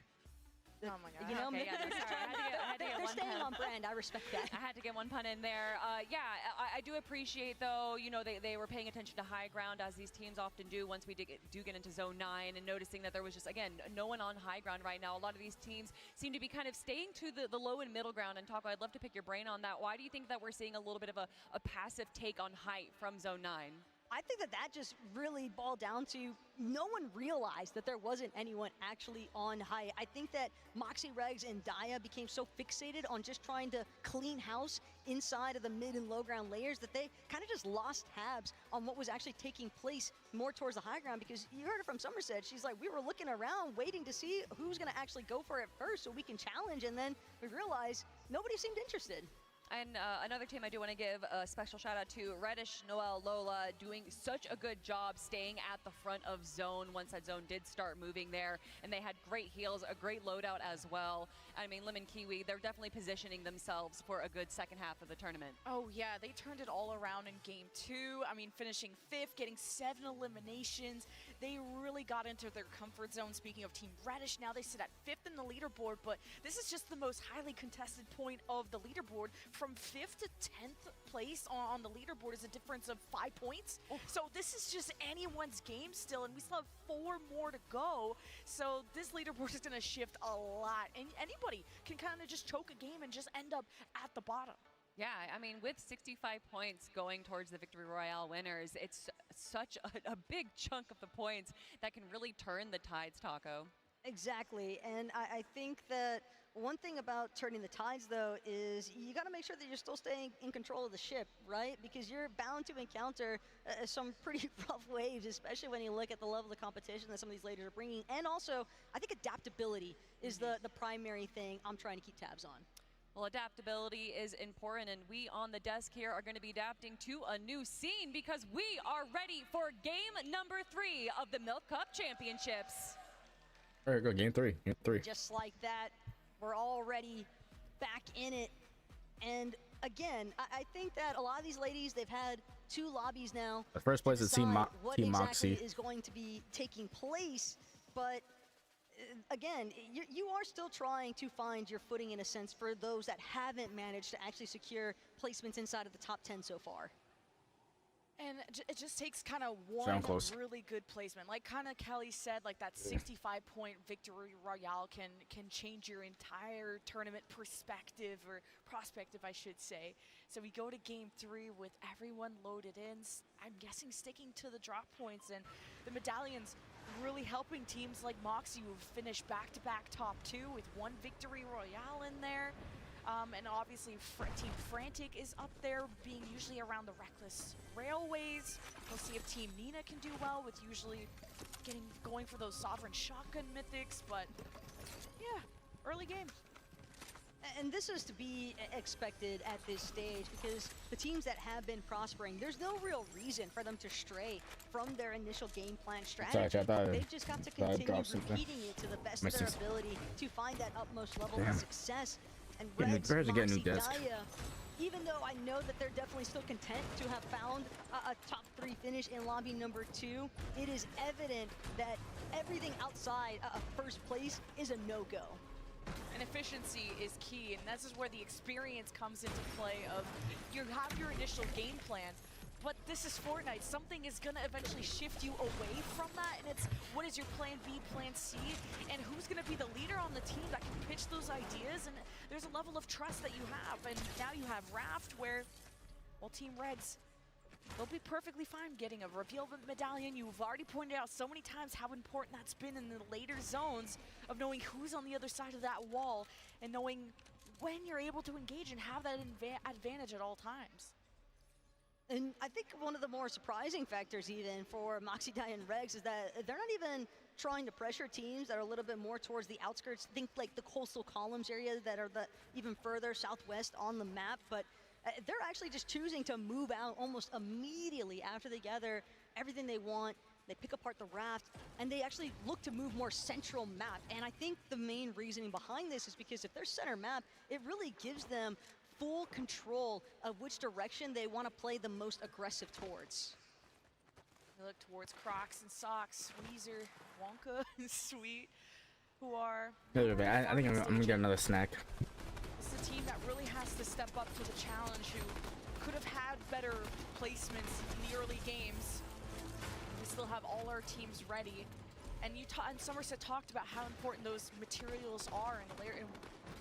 Oh my God. You know, okay, yeah, no, sorry. I had to get they're one staying pun. on brand. I respect that. I had to get one pun in there. Yeah, I do appreciate, though, you know, they were paying attention to high ground, as these teams often do once we do get into Zone 9, and noticing that there was just, again, no one on high ground right now. A lot of these teams seem to be kind of staying to the low and middle ground. And Taco, I'd love to pick your brain on that. Why do you think that we're seeing a little bit of a passive take on height from Zone 9? I think that just really boiled down to no one realized that there wasn't anyone actually on height. I think that Moxie, Regs, and Daya became so fixated on just trying to clean house inside of the mid and low ground layers that they kind of just lost tabs on what was actually taking place more towards the high ground, because you heard it from Somerset. She's like, we were looking around waiting to see who's going to actually go for it first so we can challenge, and then we realized nobody seemed interested. And another team I do want to give a special shout out to, Reddish, Noel, Lola, doing such a good job staying at the front of zone once that zone did start moving there. And they had great heals, a great loadout as well. I mean, Lemon Kiwi, they're definitely positioning themselves for a good second half of the tournament. Oh yeah, they turned it all around in game 2. I mean, finishing 5th, getting 7 eliminations. They really got into their comfort zone. Speaking of Team Reddish, now they sit at 5th in the leaderboard, but this is just the most highly contested point of the leaderboard from 5th to 10th place on the leaderboard is a difference of 5 points. So this is just anyone's game still, and we still have 4 more to go. So this leaderboard is going to shift a lot, and anybody can kind of just choke a game and just end up at the bottom. Yeah, I mean, with 65 points going towards the Victory Royale winners, it's such a big chunk of the points that can really turn the tides, Taco. Exactly, and I think that one thing about turning the tides, though, is you got to make sure that you're still staying in control of the ship, right? Because you're bound to encounter some pretty rough waves, especially when you look at the level of competition that some of these ladies are bringing. And also, I think adaptability is the primary thing I'm trying to keep tabs on. Well, adaptability is important, and we on the desk here are going to be adapting to a new scene because we are ready for game number 3 of the Milk Cup Championships. All right, go game 3. Game 3. Just like that, we're already back in it. And again, I think that a lot of these ladies, they've had 2 lobbies now. The first place is Team what Team exactly Moxie. is going to be taking place, but again, you are still trying to find your footing in a sense for those that haven't managed to actually secure placements inside of the top 10 so far. And it just takes kind of one close. really good placement. Like kind of Kelly said, like that 65-point victory royale can change your entire tournament perspective or prospective, I should say. So we go to game 3 with everyone loaded in. I'm guessing sticking to the drop points and the medallions really helping teams like Moxie who've finished back-to-back top 2 with 1 victory royale in there. And obviously Team Frantic is up there, being usually around the Reckless Railways. We'll see if Team Nina can do well with usually going for those Sovereign Shotgun mythics, but yeah, early game. And this is to be expected at this stage because the teams that have been prospering, there's no real reason for them to stray from their initial game plan strategy. They've just got to continue repeating it to the best of their ability to find that utmost level of success. And Regs, Moxie, Daya, even though I know that they're definitely still content to have found a top 3 finish in lobby number 2, it is evident that everything outside of first place is a no-go. And efficiency is key, and this is where the experience comes into play of you have your initial game plan, but this is Fortnite. Something is gonna eventually shift you away from that, and it's what is your plan B, plan C, and who's gonna be the leader on the team that can pitch those ideas, and there's a level of trust that you have, and now you have Raft where, well, Team Regs, they'll be perfectly fine getting a reveal medallion. You've already pointed out so many times how important that's been in the later zones of knowing who's on the other side of that wall and knowing when you're able to engage and have that advantage at all times. And I think one of the more surprising factors even for Moxie, Daya, and Regs is that they're not even trying to pressure teams that are a little bit more towards the outskirts. Think like the coastal columns area that are the even further southwest on the map, but they're actually just choosing to move out almost immediately after they gather everything they want. They pick apart the raft, and they actually look to move more central map. And I think the main reasoning behind this is because if they're center map, it really gives them full control of which direction they want to play the most aggressive towards. They look towards Crocs and Socks, Weezer, Wonka, and Sweet, who are... I think I'm gonna get another snack. It's a team that really has to step up to the challenge, who could have had better placements in the early games. We still have all our teams ready. And and Somerset talked about how important those materials are and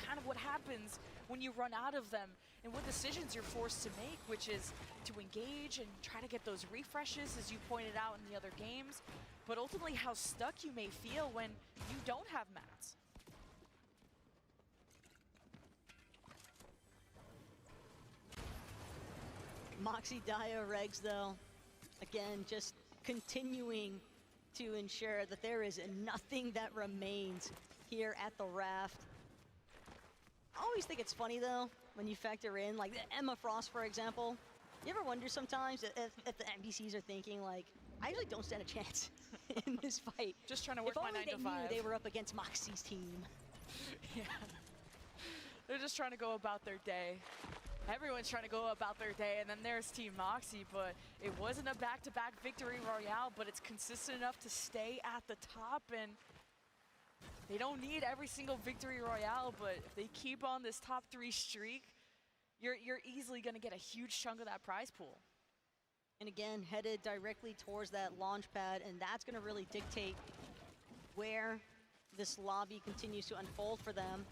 kind of what happens when you run out of them and what decisions you're forced to make, which is to engage and try to get those refreshes, as you pointed out in the other games, but ultimately how stuck you may feel when you don't have mats. Moxie, Daya, Regs, though, again, just continuing to ensure that there is nothing that remains here at the raft. I always think it's funny, though, when you factor in, like, Emma Frost, for example. You ever wonder sometimes if the NPCs are thinking, like, I actually don't stand a chance in this fight. Just trying to work my 9 to 5. If only they knew they were up against Moxie's team. Yeah. They're just trying to go about their day. Everyone's trying to go about their day, and then there's Team Moxie, but it wasn't a back-to-back victory royale, but it's consistent enough to stay at the top, and they don't need every single victory royale, but if they keep on this top 3 streak, you're easily going to get a huge chunk of that prize pool. And again, headed directly towards that launch pad, and that's going to really dictate where this lobby continues to unfold for them.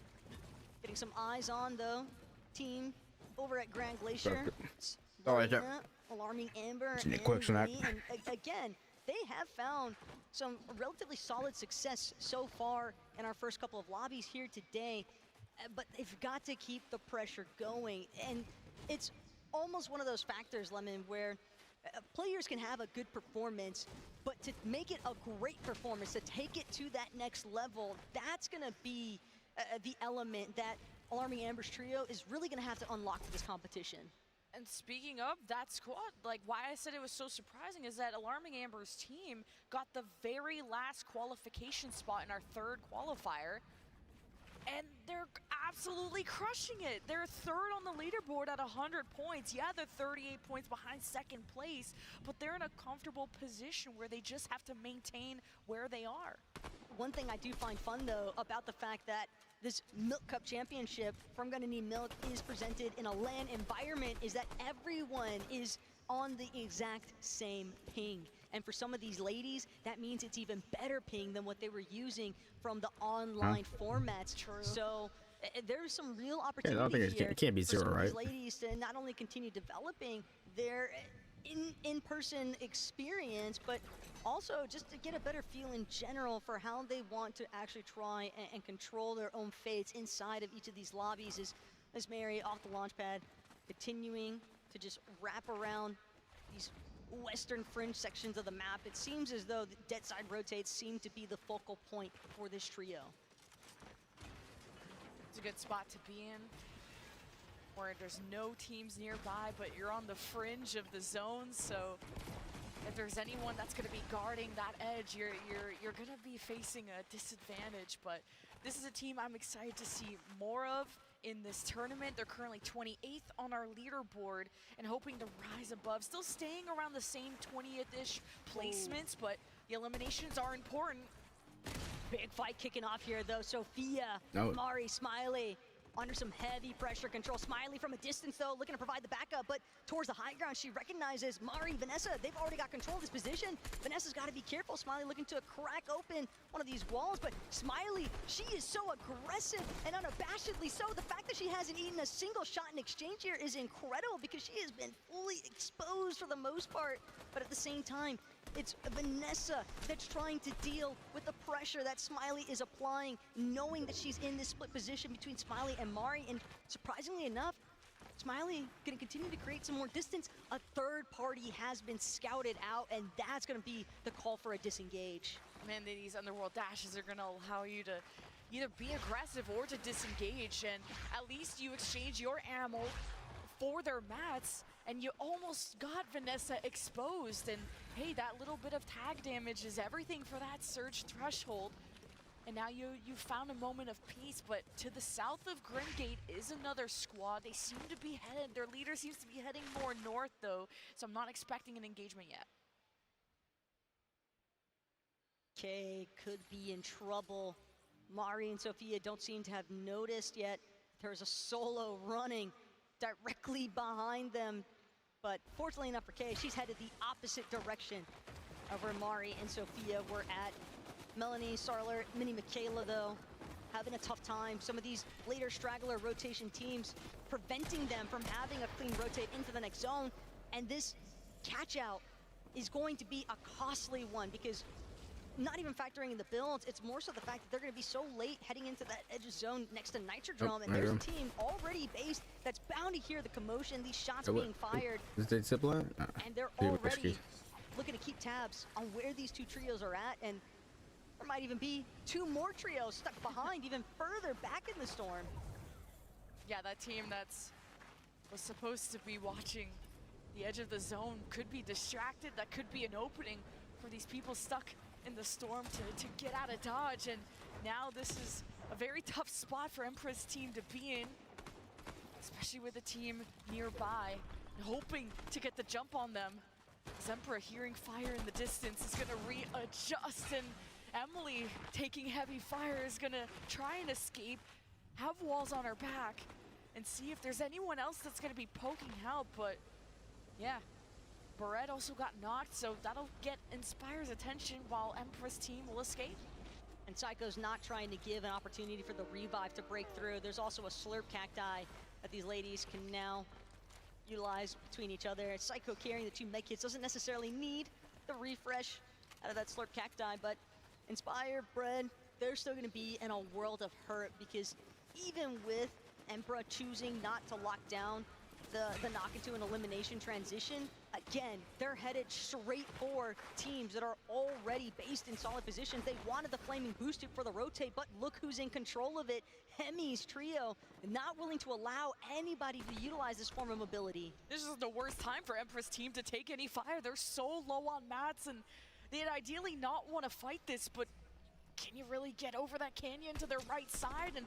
Getting some eyes on, though, team over at Grand Glacier. All right, Alarming Amber Just need a and quick snack. Lee, and again, they have found some relatively solid success so far in our first couple of lobbies here today, but they've got to keep the pressure going. And it's almost one of those factors, Lemon, where players can have a good performance, but to make it a great performance, to take it to that next level, that's going to be the element that Alarming Amber's trio is really going to have to unlock for this competition. And speaking of that squad, like why I said it was so surprising is that Alarming Amber's team got the very last qualification spot in our third qualifier, and they're absolutely crushing it. They're third on the leaderboard at 100 points. Yeah, they're 38 points behind second place, but they're in a comfortable position where they just have to maintain where they are. One thing I do find fun, though, about the fact that this Milk Cup Championship from Gonna Need Milk is presented in a LAN environment is that everyone is on the exact same ping. And for some of these ladies, that means it's even better ping than what they were using from the online formats. True. So there's some real opportunity I don't think here it can't be for zero, some of right? these ladies to not only continue developing their in-person experience, but also just to get a better feel in general for how they want to actually try and control their own fates inside of each of these lobbies. As Mary off the launch pad, continuing to just wrap around these western fringe sections of the map. It seems as though the dead side rotates seem to be the focal point for this trio. It's a good spot to be in, where there's no teams nearby, but you're on the fringe of the zone, so if there's anyone that's going to be guarding that edge, you're going to be facing a disadvantage. But this is a team I'm excited to see more of in this tournament. They're currently 28th on our leaderboard and hoping to rise above, still staying around the same 20th-ish placements, but the eliminations are important. Big fight kicking off here, though. Sophia, No. Mari, Smiley under some heavy pressure control. Smiley from a distance, though, looking to provide the backup, but towards the high ground, she recognizes Mari, Vanessa. They've already got control of this position. Vanessa's got to be careful. Smiley looking to crack open one of these walls, but Smiley, she is so aggressive and unabashedly so. The fact that she hasn't eaten a single shot in exchange here is incredible because she has been fully exposed for the most part, but at the same time, it's Vanessa that's trying to deal with the pressure that Smiley is applying, knowing that she's in this split position between Smiley and Mari, and surprisingly enough, Smiley gonna continue to create some more distance. A third party has been scouted out, and that's gonna be the call for a disengage. Man, these underworld dashes are gonna allow you to either be aggressive or to disengage, and at least you exchange your ammo for their mats, and you almost got Vanessa exposed. And hey, that little bit of tag damage is everything for that surge threshold. And now you found a moment of peace, but to the south of Grimgate is another squad. They seem to be headed, their leader seems to be heading more north though, so I'm not expecting an engagement yet. Kay could be in trouble. Mari and Sophia don't seem to have noticed yet. There's a solo running directly behind them, but fortunately enough for Kay, she's headed the opposite direction of where Mari and Sophia were at. Melanie, Sarler, Mini Michaela, though, having a tough time. Some of these later straggler rotation teams preventing them from having a clean rotate into the next zone, and this catch out is going to be a costly one because not even factoring in the builds, it's more so the fact that they're going to be so late heading into that edge zone next to Nitrodrome, and there's a team already based that's bound to hear the commotion, these shots being fired, Is it zip line? and they're already looking to keep tabs on where these two trios are at, and there might even be two more trios stuck behind, even further back in the storm. Yeah, that team was supposed to be watching the edge of the zone could be distracted. That could be an opening for these people stuck in the storm to get out of dodge, and now this is a very tough spot for Emperor's team to be in, especially with a team nearby and hoping to get the jump on them. As Emperor, hearing fire in the distance, is gonna readjust, and Emily, taking heavy fire, is gonna try and escape, have walls on her back, and see if there's anyone else that's going to be poking out, but yeah. Barrett also got knocked, so that'll get Inspire's attention while Empress team will escape. And Psycho's not trying to give an opportunity for the revive to break through. There's also a slurp cacti that these ladies can now utilize between each other. Psycho carrying the 2 medkits doesn't necessarily need the refresh out of that slurp cacti, but Inspire, Bread, they're still gonna be in a world of hurt because even with Emperor choosing not to lock down the knock into an elimination transition, again, they're headed straight for teams that are already based in solid positions. They wanted the flaming boosted for the rotate, but look who's in control of it. Hemi's trio, not willing to allow anybody to utilize this form of mobility. This is the worst time for Empress team to take any fire. They're so low on mats, and they'd ideally not want to fight this, but can you really get over that canyon to their right side? And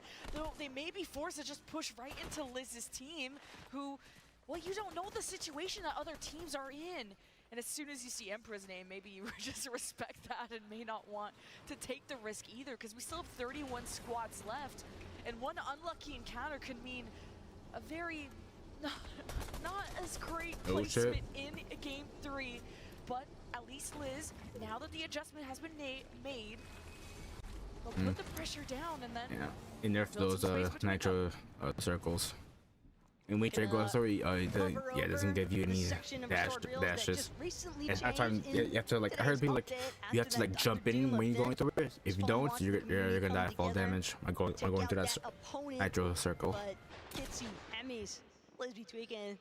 they may be forced to just push right into Liz's team, who, well, you don't know the situation that other teams are in. And as soon as you see Emperor's name, maybe you just respect that and may not want to take the risk either, because we still have 31 squads left. And one unlucky encounter could mean a very not as great placement in game 3. But at least Liz, now that the adjustment has been made, they'll put the pressure down and then and nerf those nitro circles. And when you go sorry, it doesn't give you any dashes. And at times you have to like, I heard people like you have to like jump in when you're going through it. If you don't, you're gonna die fall damage by going through that nitro circle. But Kitsy, Emmys, Liz be tweaking.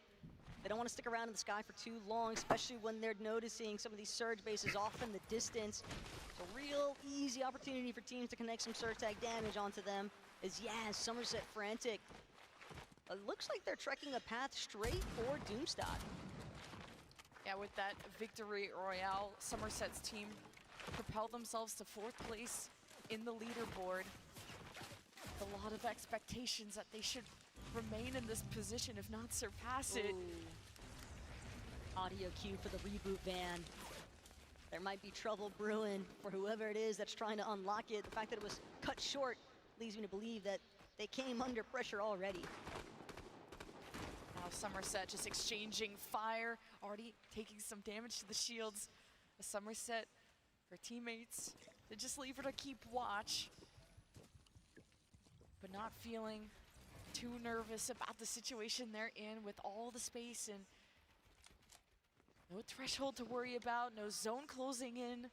They don't want to stick around in the sky for too long, especially when they're noticing some of these surge bases off in the distance. It's a real easy opportunity for teams to connect some surge tag damage onto them. As Somerset frantic. It looks like they're trekking a path straight for Doomstadt. Yeah, with that victory royale, Somerset's team propelled themselves to 4th place in the leaderboard. A lot of expectations that they should remain in this position, if not surpass it. Audio cue for the reboot van. There might be trouble brewing for whoever it is that's trying to unlock it. The fact that it was cut short leads me to believe that they came under pressure already. Now Somerset just exchanging fire, already taking some damage to the shields. Somerset, her teammates, they just leave her to keep watch, but not feeling too nervous about the situation they're in with all the space and no threshold to worry about, no zone closing in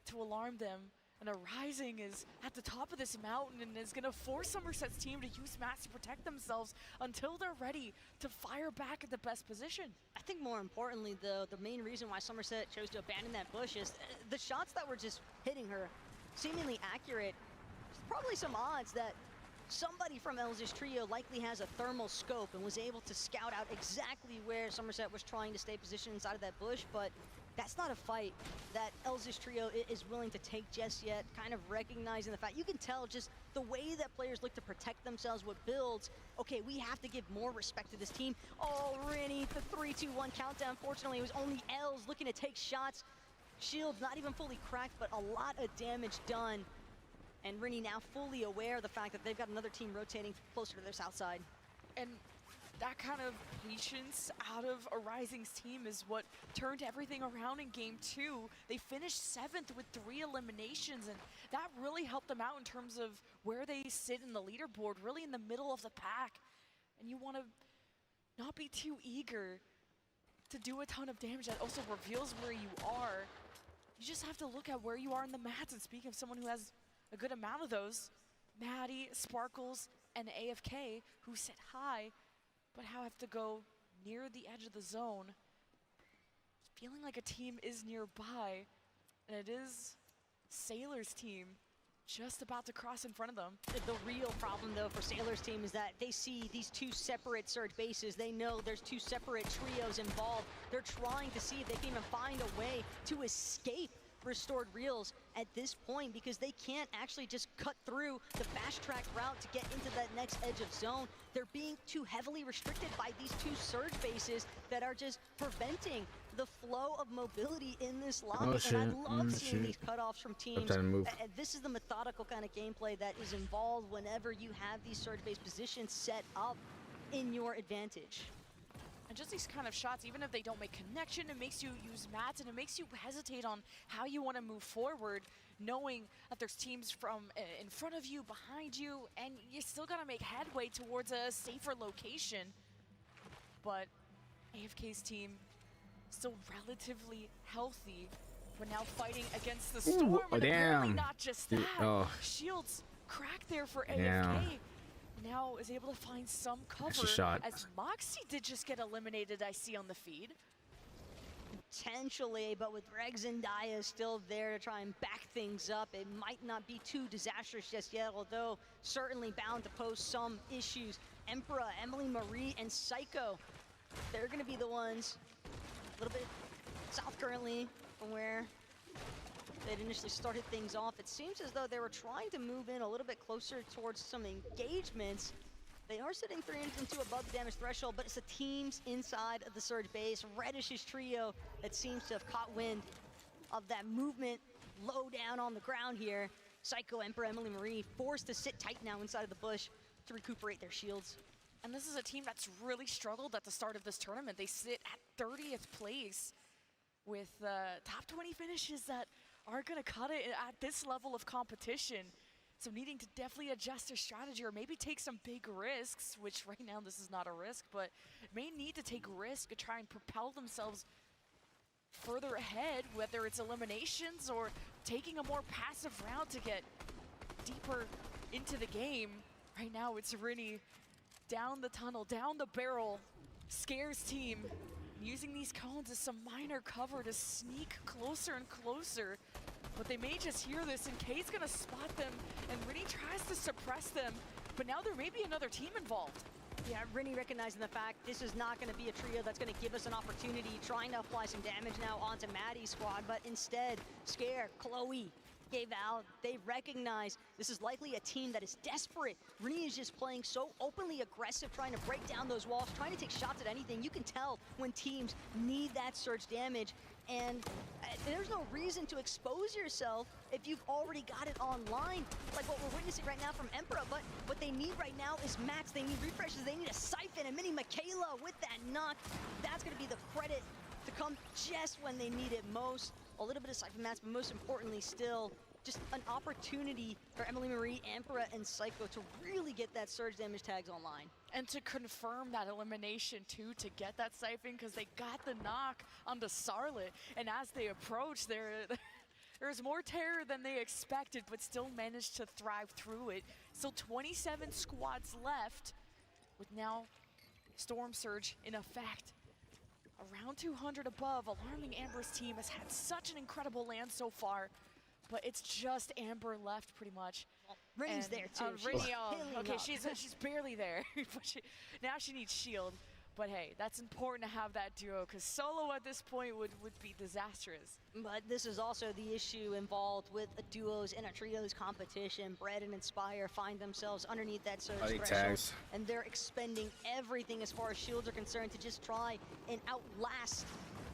to alarm them. And Arising is at the top of this mountain and is going to force Somerset's team to use mats to protect themselves until they're ready to fire back at the best position. I think more importantly, though, the main reason why Somerset chose to abandon that bush is the shots that were just hitting her, seemingly accurate. There's probably some odds that somebody from Elz's trio likely has a thermal scope and was able to scout out exactly where Somerset was trying to stay positioned inside of that bush, but that's not a fight that Elz's trio is willing to take just yet, kind of recognizing the fact. You can tell just the way that players look to protect themselves, what builds. Okay, we have to give more respect to this team. Oh, Rennie, the 3, 2, 1 countdown. Fortunately, it was only Els looking to take shots. Shields not even fully cracked, but a lot of damage done. And Rennie now fully aware of the fact that they've got another team rotating closer to their south side. And that kind of patience out of Arising's team is what turned everything around in game 2. They finished 7th with 3 eliminations, and that really helped them out in terms of where they sit in the leaderboard, really in the middle of the pack. And you want to not be too eager to do a ton of damage. That also reveals where you are. You just have to look at where you are in the mats, and speaking of someone who has a good amount of those, Maddie, Sparkles, and AFK, who sit high, but have to go near the edge of the zone. Feeling like a team is nearby, and it is Sailor's team just about to cross in front of them. The real problem, though, for Sailor's team is that they see these 2 separate surge bases. They know there's 2 separate trios involved. They're trying to see if they can even find a way to escape restored reels at this point, because they can't actually just cut through the fast track route to get into that next edge of zone. They're being too heavily restricted by these 2 surge bases that are just preventing the flow of mobility in this lobby. And I love seeing these cutoffs from teams. This is the methodical kind of gameplay that is involved whenever you have these surge base positions set up. in your advantage. And just these kind of shots, even if they don't make connection, it makes you use mats and it makes you hesitate on how you want to move forward, knowing that there's teams from in front of you, behind you, and you still got to make headway towards a safer location. But AFK's team still relatively healthy, but now fighting against the Storm. Ooh, and damn. apparently not just that. Oh. Shields cracked there for Damn. AFK. Now is able to find some cover shot. as Moxie did just get eliminated, I see on the feed. Potentially, but with Greg Zendaya still there to try and back things up, it might not be too disastrous just yet, although certainly bound to pose some issues. Emperor, Emily Marie, and Psycho, they're going to be the ones a little bit south currently from where they'd initially started things off. It seems as though they were trying to move in a little bit closer towards some engagements. They are sitting 302 above the damage threshold, but it's the teams inside of the Surge base. Reddish's trio that seems to have caught wind of that movement low down on the ground here. Psycho, Emperor, Emily Marie forced to sit tight now inside of the bush to recuperate their shields. And this is a team that's really struggled at the start of this tournament. They sit at 30th place with top 20 finishes that are going to cut it at this level of competition. So needing to definitely adjust their strategy or maybe take some big risks, which right now this is not a risk, but may need to take risk to try and propel themselves further ahead, whether it's eliminations or taking a more passive route to get deeper into the game. Right now it's Rini down the tunnel, down the barrel, Scares team using these cones as some minor cover to sneak closer and closer. But they may just hear this, and Kay's gonna spot them, and Rini tries to suppress them, but now there may be another team involved. Yeah, Rini recognizing the fact this is not going to be a trio that's going to give us an opportunity, trying to apply some damage now onto Maddie's squad, but instead, Scare, Chloe, gave out, they recognize this is likely a team that is desperate. Rini is just playing so openly aggressive, trying to break down those walls, trying to take shots at anything. You can tell when teams need that surge damage, and there's no reason to expose yourself if you've already got it online, like what we're witnessing right now from Emperor. But what they need right now is mats, they need refreshes, they need a Siphon, and Mini Michaela with that knock. That's gonna be the credit to come just when they need it most. A little bit of Siphon mats, but most importantly still, just an opportunity for Emily Marie, Emperor, and Psycho to really get that surge damage tags online. And to confirm that elimination too, to get that Siphon, because they got the knock onto Sarlet, and as they approach, there's more terror than they expected, but still managed to thrive through it. Still 27 squads left, with now Storm Surge in effect. Around 200 above, Alarming Amber's team has had such an incredible land so far, but it's just Amber left pretty much. Rini's there too. Okay, she's barely there, but now she needs shield. But hey, that's important to have that duo, because solo at this point would be disastrous. But this is also the issue involved with a duos and a trios competition. Bread and Inspire find themselves underneath that surge threshold, tags. and they're expending everything as far as shields are concerned to just try and outlast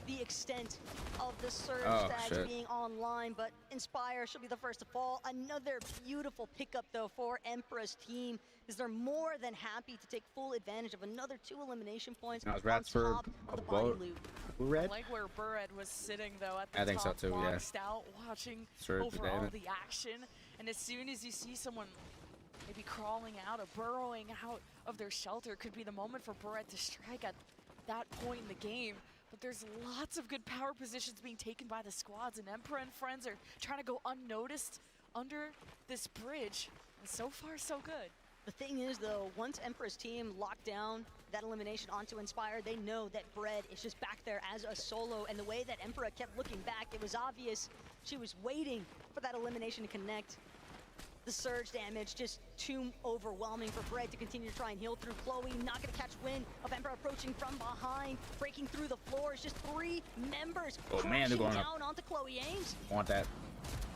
the extent of the surge tags being online. But Inspire, she'll be the first to fall. Another beautiful pickup though for Emperor's team, is they're more than happy to take full advantage of another 2 elimination points on top of the body loot. Red? I like where Burred was sitting though at the I think top, so too, yeah. boxed out, watching Surge over all damage. the action. And as soon as you see someone maybe crawling out or burrowing out of their shelter, could be the moment for Burred to strike at that point in the game. But there's lots of good power positions being taken by the squads, and Emperor and friends are trying to go unnoticed under this bridge. And so far, so good. The thing is though, once Emperor's team locked down that elimination onto Inspire, they know that Bread is just back there as a solo, and the way that Emperor kept looking back, it was obvious she was waiting for that elimination to connect. The surge damage just too overwhelming for Bread to continue to try and heal through. Chloe not gonna catch wind of Emperor approaching from behind, breaking through the floors. Just 3 members man, they're going up. down onto Chloe Ames. Want that?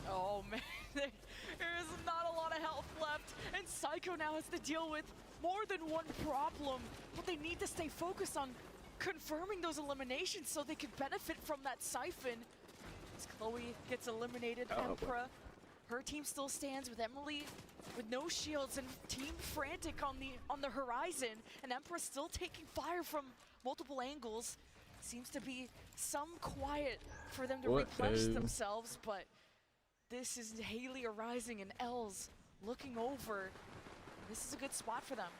Oh man, there is not a lot of health left, and Psycho now has to deal with more than one problem, but they need to stay focused on confirming those eliminations so they can benefit from that Siphon. As Chloe gets eliminated, Emperor, her team still stands with Emily with no shields and Team Frantic on the horizon, and Emperor still taking fire from multiple angles. Seems to be some quiet for them to replenish themselves, but this is Haley Arising and Els looking over. This is a good spot for them.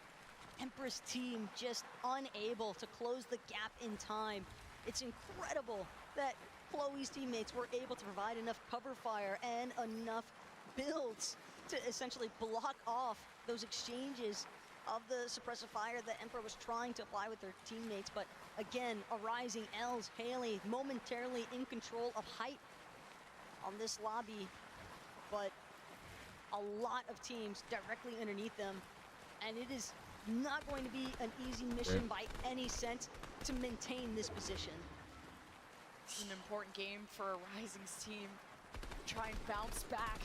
Empress team just unable to close the gap in time. It's incredible that Chloe's teammates were able to provide enough cover fire and enough builds to essentially block off those exchanges of the suppressive fire that Emperor was trying to apply with their teammates. But again, Arising, Els, Haley momentarily in control of height on this lobby, but a lot of teams directly underneath them, and it is not going to be an easy mission by any sense to maintain this position. It's an important game for Arising's team. Try and bounce back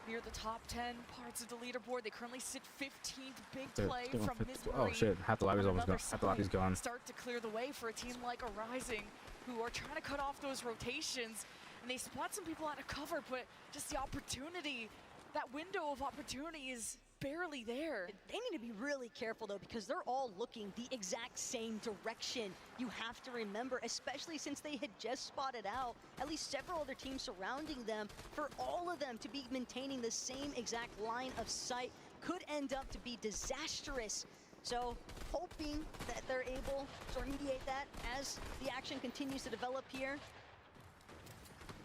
near the top 10 parts of the leaderboard. They currently sit 15th. Big play from Ms. Oh Marie. shit, half the lobby's almost gone. Half the lobby's gone. Start to clear the way for a team like Arising, who are trying to cut off those rotations, and they spot some people out of cover, but just the opportunity, that window of opportunity is barely there. They need to be really careful though, because they're all looking the exact same direction. You have to remember, especially since they had just spotted out at least several other teams surrounding them, for all of them to be maintaining the same exact line of sight could end up to be disastrous. So hoping that they're able to remediate that as the action continues to develop here.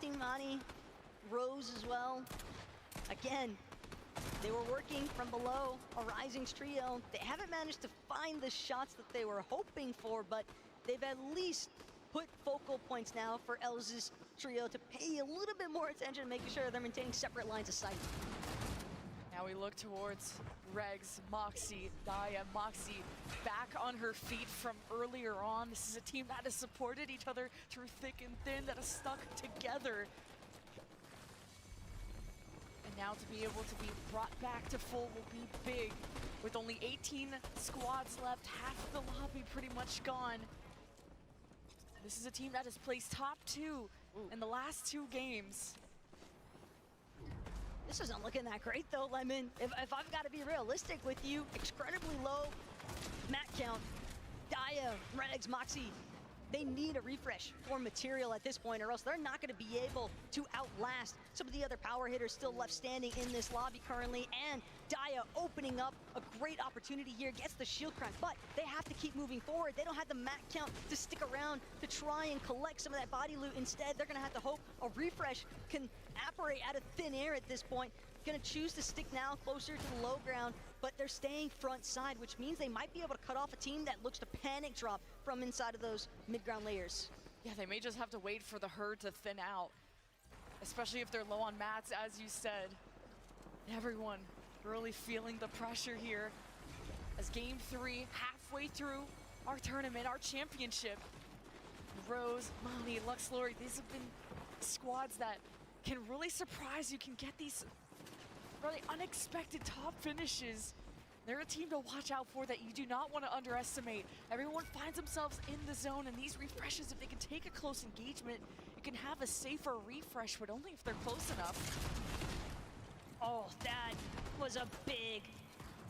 Team Mani, Rose as well. Again, they were working from below Arising's trio. They haven't managed to find the shots that they were hoping for, but they've at least put focal points now for Els' trio to pay a little bit more attention, making sure they're maintaining separate lines of sight. Now we look towards Regs, Moxie, Daya. Moxie back on her feet from earlier on. This is a team that has supported each other through thick and thin, that has stuck together. And now to be able to be brought back to full will be big. With only 18 squads left, half of the lobby pretty much gone. This is a team that has placed top 2 in the last 2 games. This isn't looking that great though, Lemon. If I've got to be realistic with you, incredibly low mat count. Daya, Regs, Moxie, they need a refresh for material at this point, or else they're not going to be able to outlast some of the other power hitters still left standing in this lobby currently. And Daya opening up a great opportunity here, gets the shield crack, but they have to keep moving forward. They don't have the mat count to stick around to try and collect some of that body loot. Instead, they're going to have to hope a refresh can apparate out of thin air at this point. Going to choose to stick now closer to the low ground, but they're staying front side, which means they might be able to cut off a team that looks to panic drop from inside of those mid-ground layers. Yeah, they may just have to wait for the herd to thin out, especially if they're low on mats, as you said. Everyone really feeling the pressure here as game 3, halfway through our tournament, our championship. Rose, Mani, Lux Lori, these have been squads that can really surprise you, can get these really unexpected top finishes. They're a team to watch out for that you do not want to underestimate. Everyone finds themselves in the zone, and these refreshes, if they can take a close engagement, you can have a safer refresh, but only if they're close enough. Oh, that was a big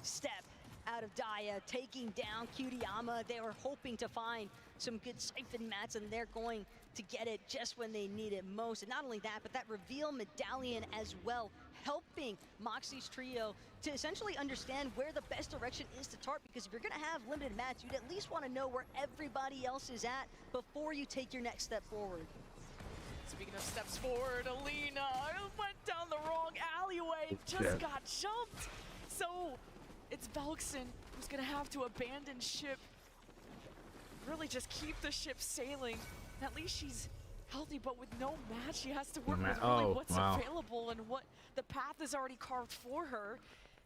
step out of Daya, taking down Kiriyama. They were hoping to find some good siphon mats, and they're going to get it just when they need it most. And not only that, but that reveal medallion as well, helping Moxie's trio to essentially understand where the best direction is to tarp, because if you're gonna have limited mats, you'd at least want to know where everybody else is at before you take your next step forward. Speaking of steps forward, Alina went down the wrong alleyway, just got jumped. So it's Velkson who's gonna have to abandon ship, really just keep the ship sailing. At least she's healthy, but with no match, she has to work with really what's available and what the path is already carved for her.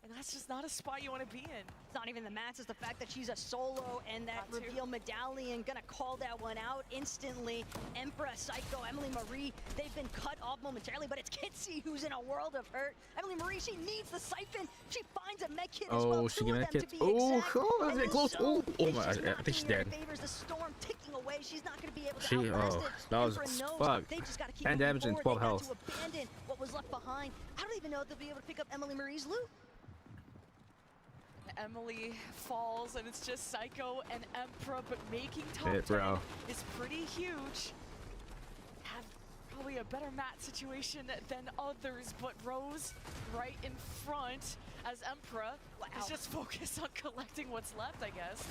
And that's just not a spot you want to be in. It's not even the mats, it's the fact that she's a solo, and that reveal medallion gonna call that one out instantly. Empress, Psycho, Emily Marie, they've been cut off momentarily, but it's Kitsy who's in a world of hurt. Emily Marie, she needs the siphon. She finds a med kit as well. Oh, she gonna kit. Oh, that's getting close. Oh my, I think she's dead. Favors the storm ticking away. She's not gonna be able to She, outlast it. that was fuck. They just gotta keep 10 damage and 12 health. to abandon what was left behind. I don't even know if they'll be able to pick up Emily Marie's loot. Emily falls, and it's just Psycho and Emperor, but making top Shit, 10 bro. is pretty huge. Have probably a better mat situation than others, but Rose right in front as Emperor is just focused on collecting what's left, I guess.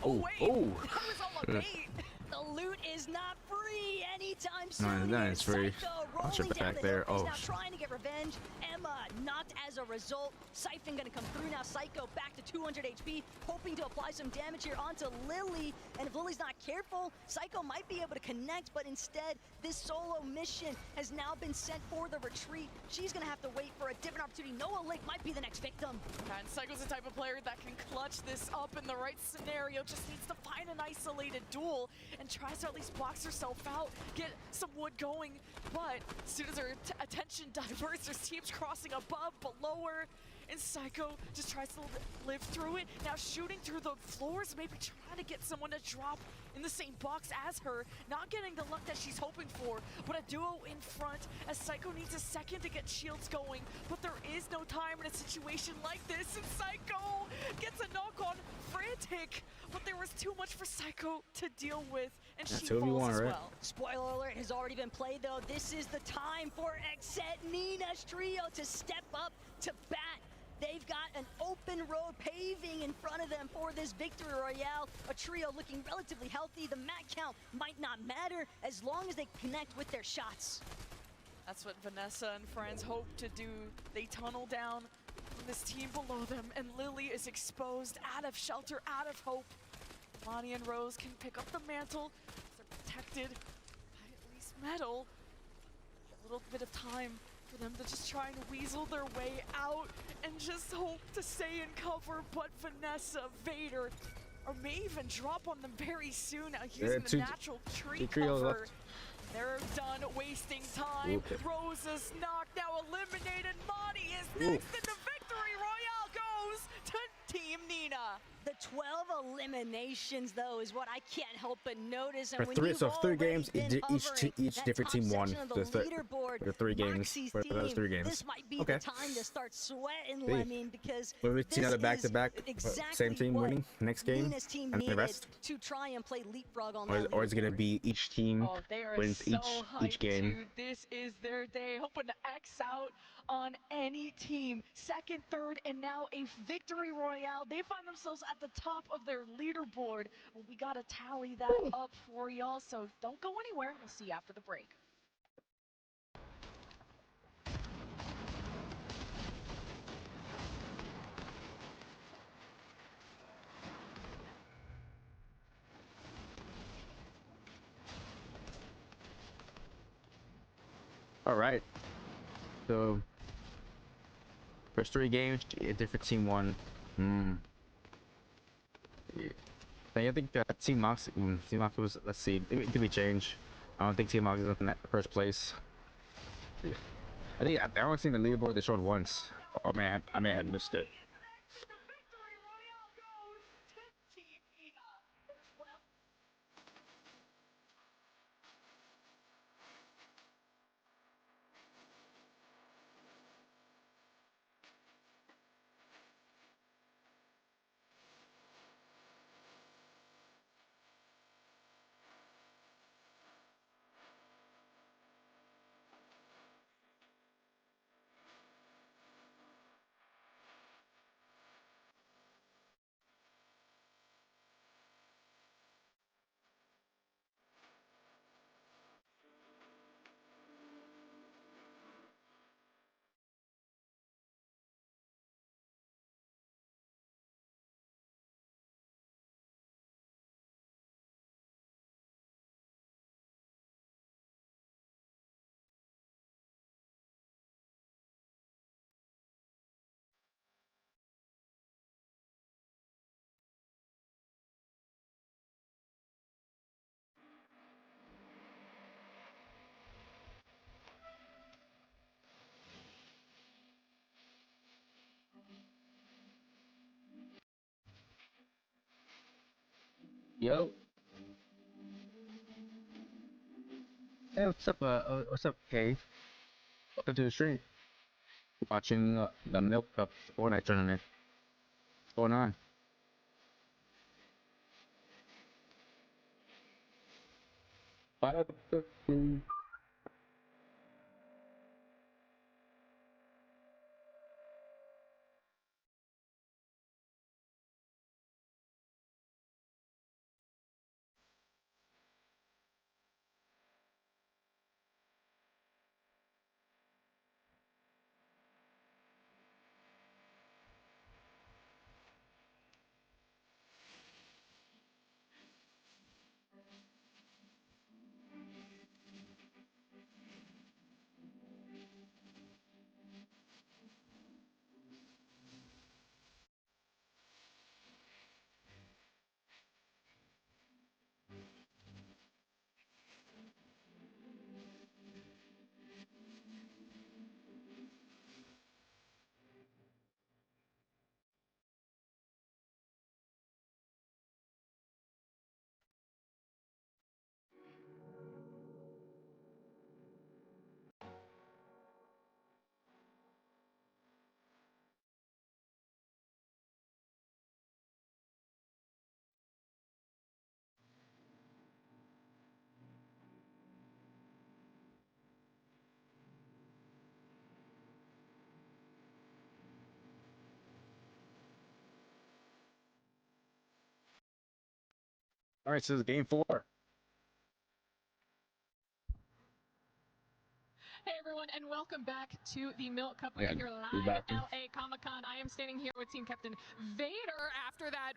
Oh, wait, oh. that was all a bait. The loot is not free anytime soon. No, that is free. Psycho Watch your rolling down back the there. hill. He's Oh, now trying to get revenge. Emma knocked as a result. Siphon gonna come through now. Psycho back to 200 HP, hoping to apply some damage here onto Lily. And if Lily's not careful, Psycho might be able to connect, but instead, this solo mission has now been sent for the retreat. She's gonna have to wait for a different opportunity. Noah Lake might be the next victim. And Psycho's the type of player that can clutch this up in the right scenario, just needs to find an isolated duel and tries to at least box herself out, get some wood going, but as soon as her attention diverts, there's teams crossing above, below her, and Psycho just tries to live through it. Now shooting through the floors, maybe trying to get someone to drop in the same box as her, not getting the luck that she's hoping for, but a duo in front as Psycho needs a second to get shields going, but there is no time in a situation like this, and Psycho gets a knock on Frantic, but there was too much for Psycho to deal with, and That's she who we falls want, as right? well. Spoiler alert has already been played though. This is the time for Exet Nina's trio to step up to bat. They've got an open road paving in front of them for this victory royale. A trio looking relatively healthy. The mat count might not matter as long as they connect with their shots. That's what Vanessa and friends hope to do. They tunnel down on this team below them, and Lily is exposed, out of shelter, out of hope. Lonnie and Rose can pick up the mantle. They're protected by at least metal. A little bit of time for them to just try and weasel their way out and just hope to stay in cover, but Vanessa, Vader, or may even drop on them very soon, using the natural tree trios cover. left. They're done wasting time. Okay. Rose is knocked, now eliminated. Monty is next, and the victory royale goes to Team Nina. The 12 eliminations, though, is what I can't help but notice. And For when three, you've so 3 already games, been hovering each that different top team won. section of the The leaderboard, 3 games. Moxie's For those 3 team, games. this might be Okay. the time to start sweating, See. Lemon, because Will we see this another back-to-back? is exactly Same team what winning next game, Nina's team and the needed rest? to try and play leapfrog on Or, that or is it gonna leaderboard. be each team Oh, they are wins so each hyped, game? dude. This is their day, hoping to X out on any team. Second, third, and now a victory royale. They find themselves at the top of their leaderboard. Well, we gotta tally that up for y'all, so don't go anywhere. We'll see you after the break. All right. So first 3 games, a different team won. Yeah. I think Team Mox was. Let's see. It could be changed. I don't think Team Mox is in that first place. I think I only seen the leaderboard they showed once. Oh man, I may have missed it. Yo. Hey, what's up, Kay? Welcome to the stream. Watching the Milk Cup Fortnite tournament. going on? All right, so this is game 4. Hey everyone, and welcome back to the Milk Cup. Yeah, We're here you're live back. at LA Comic-Con. I am standing here with Team Captain Vader after that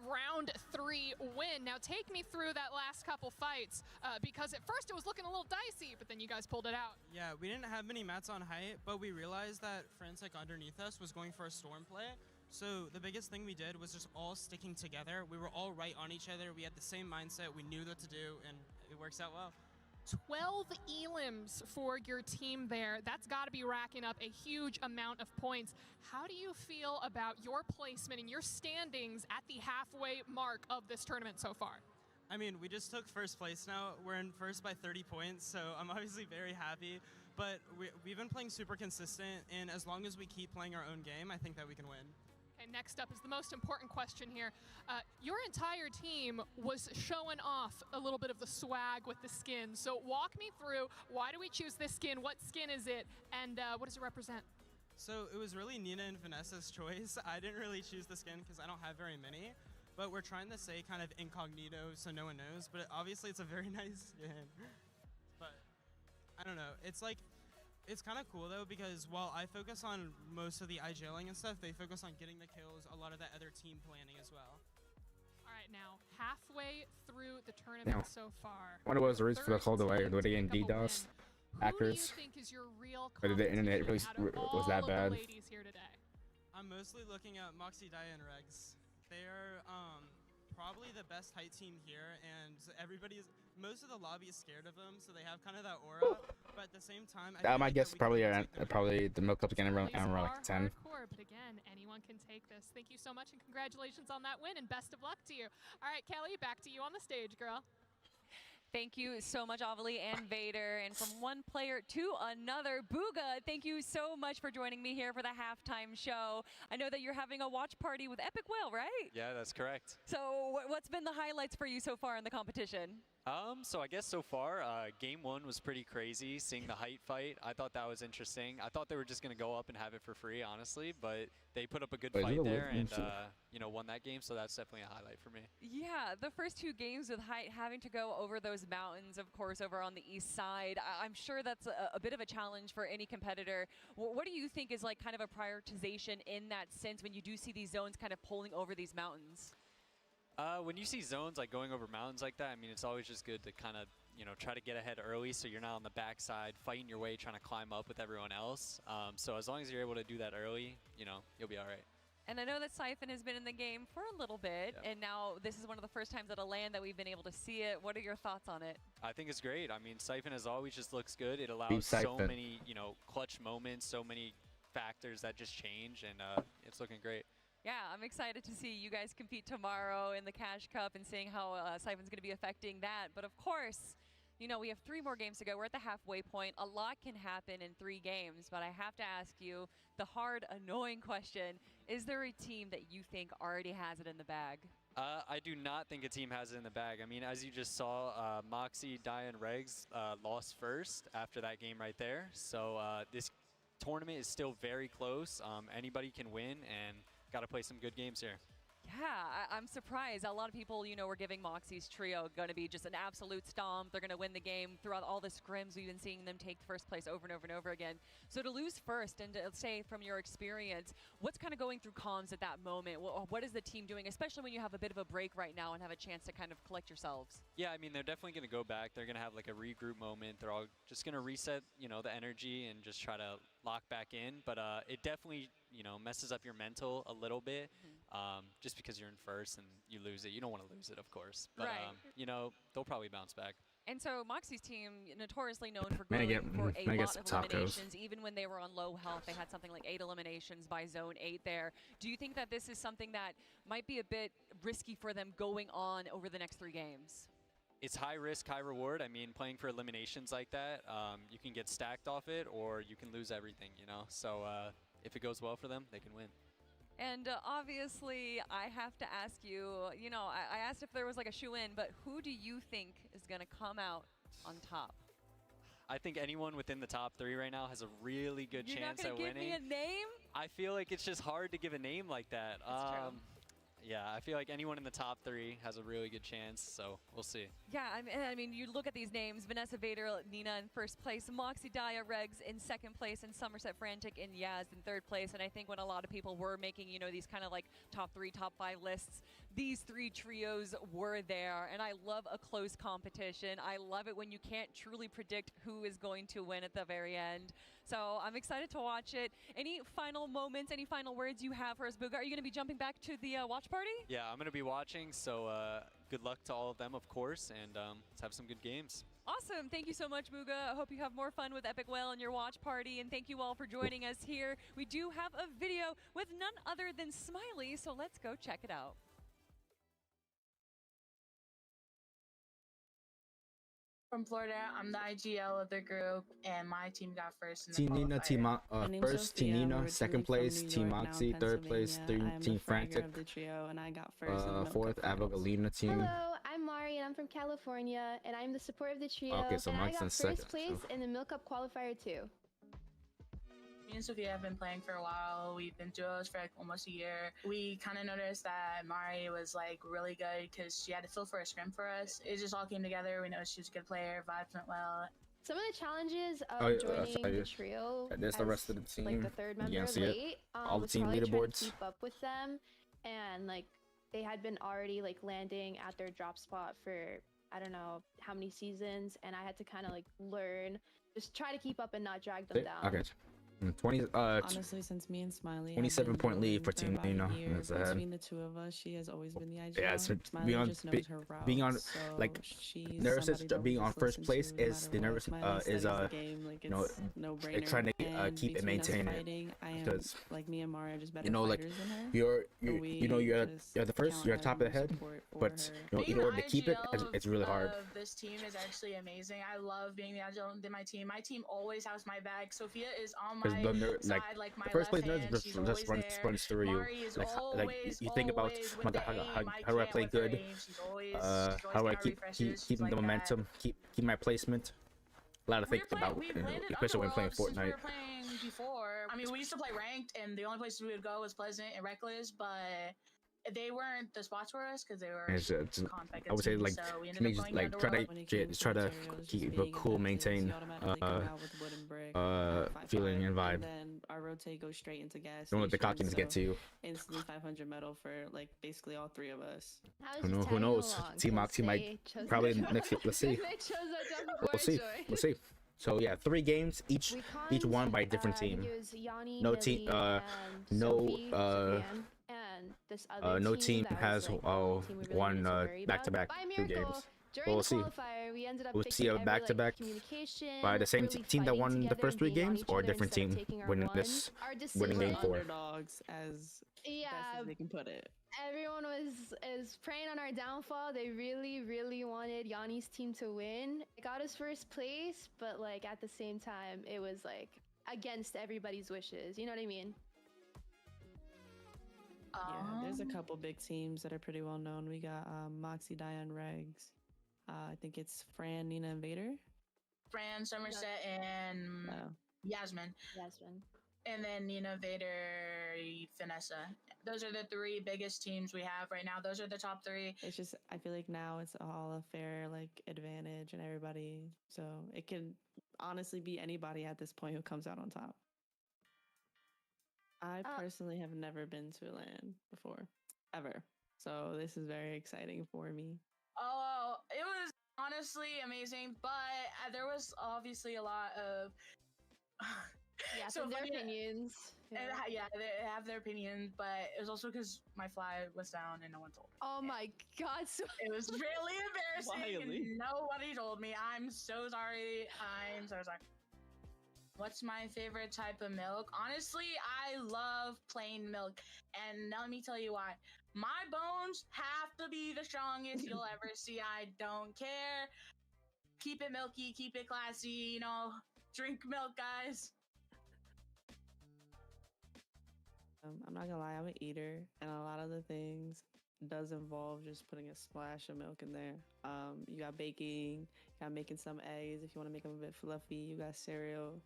round 3 win. Now take me through that last couple fights, because at first it was looking a little dicey, but then you guys pulled it out. Yeah, we didn't have many mats on height, but we realized that Frantic underneath us was going for a storm play. So the biggest thing we did was just all sticking together. We were all right on each other. We had the same mindset. We knew what to do, and it works out well. 12 elims for your team there. That's got to be racking up a huge amount of points. How do you feel about your placement and your standings at the halfway mark of this tournament so far? I mean, we just took first place now. We're in first by 30 points, so I'm obviously very happy. But we've been playing super consistent, and as long as we keep playing our own game, I think that we can win. Okay, next up is the most important question here. Your entire team was showing off a little bit of the swag with the skin. So walk me through, why do we choose this skin? What skin is it? And what does it represent? So it was really Nina and Vanessa's choice. I didn't really choose the skin because I don't have very many. But we're trying to say kind of incognito so no one knows. But obviously it's a very nice skin. But I don't know. It's kind of cool though, because while I focus on most of the IGLing and stuff, they focus on getting the kills, a lot of that other team planning as well. All right, now halfway through the tournament so far. I wonder what was the reason for the cold delay. Were they getting DDoS hackers? Who do you think is your real Or did the internet really was that bad? ladies here today? I'm mostly looking at Moxie, Dia, and Regs. They're probably the best height team here, and most of the lobby is scared of them, so they have kind of that aura. But at the same time, My guess probably the Milk Cup's again around like 10. Hardcore, but again, anyone can take this. Thank you so much, and congratulations on that win, and best of luck to you. All right, Kelly, back to you on the stage, girl. Thank you so much, Avali and Vader. And from one player to another, Booga, thank you so much for joining me here for the halftime show. I know that you're having a watch party with Epic Whale, right? Yeah, that's correct. So what's been the highlights for you so far in the competition? So I guess so far, game 1 was pretty crazy, seeing the height fight. I thought that was interesting. I thought they were just going to go up and have it for free, honestly, but they put up a good fight there and, won that game, so that's definitely a highlight for me. Yeah, the first 2 games with height, having to go over those mountains, of course, over on the east side, I'm sure that's a bit of a challenge for any competitor. What do you think is like kind of a prioritization in that sense when you do see these zones kind of pulling over these mountains? When you see zones like going over mountains like that, I mean, it's always just good to kind of, try to get ahead early so you're not on the backside fighting your way, trying to climb up with everyone else. So as long as you're able to do that early, you'll be all right. And I know that Siphon has been in the game for a little bit, and now this is one of the first times at a LAN that we've been able to see it. What are your thoughts on it? I think it's great. I mean, Siphon as always just looks good. It allows so many, clutch moments, so many factors that just change, and it's looking great. Yeah, I'm excited to see you guys compete tomorrow in the Cash Cup and seeing how Siphon's going to be affecting that. But of course, You know, we have 3 more games to go. We're at the halfway point. A lot can happen in 3 games, but I have to ask you the hard, annoying question. Is there a team that you think already has it in the bag? I do not think a team has it in the bag. I mean, as you just saw, Moxie, Dia, and Regs lost first after that game right there. So this tournament is still very close. Anybody can win, and got to play some good games here. Yeah, I'm surprised. A lot of people, you know, were giving Moxie's trio going to be just an absolute stomp. They're going to win the game. Throughout all the scrims, we've been seeing them take first place over and over and over again. So to lose first, and to say from your experience, what's kind of going through comms at that moment? What is the team doing, especially when you have a bit of a break right now and have a chance to kind of collect yourselves? Yeah, I mean, they're definitely going to go back. They're going to have like a regroup moment. They're all just going to reset, you know, the energy and just try to lock back in. But it definitely, you know, messes up your mental a little bit. Just because you're in first and you lose it. You don't want to lose it, of course. But, Right. you know, they'll probably bounce back. And so Moxie's team, notoriously known for Man, I going get- for a man, I get lot some of tacos. eliminations. Even when they were on low health, they had something like 8 eliminations by Zone 8 there. Do you think that this is something that might be a bit risky for them going on over the next 3 games? It's high risk, high reward. I mean, playing for eliminations like that, you can get stacked off it or you can lose everything, you know? So if it goes well for them, they can win. And obviously, I have to ask you, you know, I asked if there was like a shoe-in, but who do you think is going to come out on top? I think anyone within the top 3 right now has a really good You're chance not at going to give winning. me a name? I feel like it's just hard to give a name like that. That's true. Yeah, I feel like anyone in the top 3 has a really good chance, so we'll see. Yeah, I mean, you look at these names: Vanessa Vader, Nina in first place, Moxie, Dia, Regs in second place, and Somerset Frantic and Yaz in third place. And I think when a lot of people were making, you know, these kind of like top 3, top 5 lists, these 3 trios were there. And I love a close competition. I love it when you can't truly predict who is going to win at the very end. So I'm excited to watch it. Any final moments, any final words you have for us, Booga? Are you going to be jumping back to the watch party? Yeah, I'm going to be watching, so good luck to all of them, of course, and let's have some good games. Awesome. Thank you so much, Booga. I hope you have more fun with Epic Whale and your watch party. And thank you all for joining us here. We do have a video with none other than Smiley, so let's go check it out. From Florida, I'm the IGL of the group, and my team got first in the Team Nina, Team qualifier. name's first, Team Sophia. I'm Nina, originally second from place, New Team York, now Moxie, third place, Pennsylvania. I'm Team the fragger Frantic, of the trio, and I got first in the Milk fourth, Cup finals. Avogalina team. Hello, I'm Mari and I'm from California and I'm the support of the trio. Okay, so and I Mike's got in first second, place so- in the Milk Cup qualifier too. Me and Sophia have been playing for a while. We've been duos for like almost a year. We kind of noticed that Mari was like really good because she had to fill for a scrim for us. It just all came together. We know she was a good player. Vibes went well. Some of the challenges of Oh, yeah, joining sorry. the trio There's the as, rest of the team. like the third You member can't see it. late, All the was team probably trying to leaderboards. keep up with them, and like they had been already like landing at their drop spot for I don't know how many seasons, and I had to kind of like learn, just try to keep up and not drag them down. Okay. 20, Honestly, since me and Smiley have 27 been point lead dueling for for Team about a Nina. year, That's ahead. between the 2 of us, she has always been the IGL. Yeah, it's Smiley being on just knows her routes, being on so like she's nervous somebody that we being on just first listen place to no is matter the what. nervous Smiley is studies the game, like you know it's no-brainer. trying to And keep it between us maintained fighting, I am because like me and Mara are just better you know like fighters than her. you're So you know we you're just the first, count you're on top of the head, support for but her. you know Being in order the to keep it, IGL it's really hard. of this team is actually amazing. I love being the IGL in my team. My team always has my back. Sophia is on Because my like side, like my the first place left nerd hand. just She's always there. runs through you. Mari is Like always, you think about always oh my with God, the aim. how do I can't play with her good? aim. She's always How do I got keep refreshes. She's keeping like the that. momentum, keep my placement. A lot of things about, We've you know, landed especially when playing Underworld since we Fortnite. were playing before. I mean, we used to play ranked, and the only places we would go was Pleasant and Reckless, but they weren't the spots for us because they were I would say like so we to ended me up just going like try Underworld. to keep a cool, maintain feeling and vibe. And then our rotate goes straight into gas. Don't let the station, cockiness get to you. Instantly 500 medal for like basically all 3 of us. Who knows? Team Moxie might probably next. Let's see. We'll see. We'll see. So yeah, 3 games each won by a different team. No team. No team has won back-to-back 2 games. during We'll the see. qualifier, we ended up We'll see fixing a every, back-to-back communication by the same really team that fighting won the together first and 3 being on games, each or a other different instead of team taking our winning one. this, Our winning game decision- 4. Underdogs as Yeah, best as they can put it. everyone is praying on our downfall. They really wanted Yanni's team to win. It got us first place, but like at the same time, it was like against everybody's wishes. You know what I mean? Yeah, there's a couple big teams that are pretty well known. We got Moxie, Diane, Regs. I think it's Fran, Nina, and Vader. Fran, Somerset, and Yasmin. Yasmin. And then Nina, Vader, Vanessa. Those are the 3 biggest teams we have right now. Those are the top 3. It's just I feel like now it's all a fair like advantage and everybody, so it can honestly be anybody at this point who comes out on top. I personally have never been to LAN before, ever. So this is very exciting for me. Oh, it was honestly amazing, but there was obviously a lot of Yeah, so from their funny- opinions. Yeah, they have their opinions, but it was also because my fly was down and no one told me. Oh my god, so it was really embarrassing. Wildly. And nobody told me. I'm so sorry. I'm so sorry. What's my favorite type of milk? Honestly, I love plain milk. And let me tell you why. My bones have to be the strongest you'll ever see. I don't care. Keep it milky, keep it classy, you know, drink milk, guys. I'm not gonna lie, I'm an eater, and a lot of the things does involve just putting a splash of milk in there. You got baking, you got making some eggs if you want to make them a bit fluffy. You got cereal.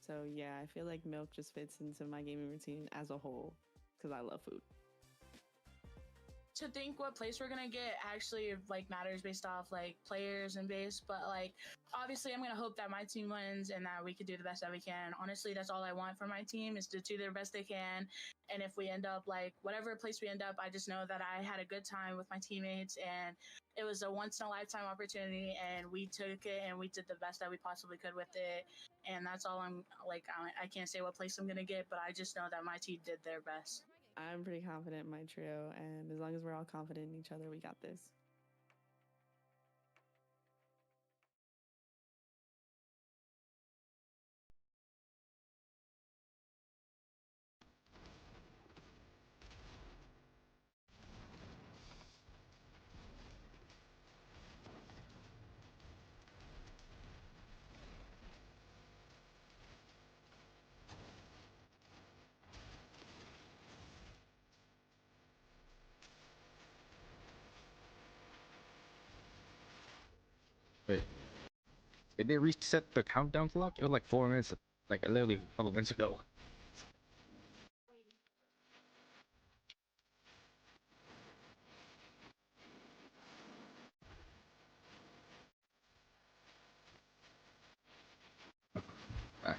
So yeah, I feel like milk just fits into my gaming routine as a whole because I love food. To think what place we're gonna get actually like matters based off like players and base, but like obviously I'm gonna hope that my team wins and that we could do the best that we can. Honestly, that's all I want for my team is to do their best they can. And if we end up like whatever place we end up, I just know that I had a good time with my teammates and it was a once in a lifetime opportunity and we took it and we did the best that we possibly could with it. And that's all I'm like, I can't say what place I'm gonna get, but I just know that my team did their best. I'm pretty confident in my trio, and as long as we're all confident in each other, we got this. Wait. Did they reset the countdown clock? It was like 4 minutes, like literally a couple minutes ago. Alright.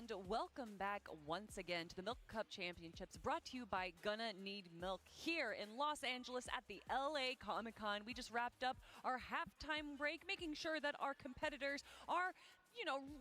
And welcome back once again to the Milk Cup Championships, brought to you by Gonna Need Milk here in Los Angeles at the LA Comic-Con. We just wrapped up our halftime break, making sure that our competitors are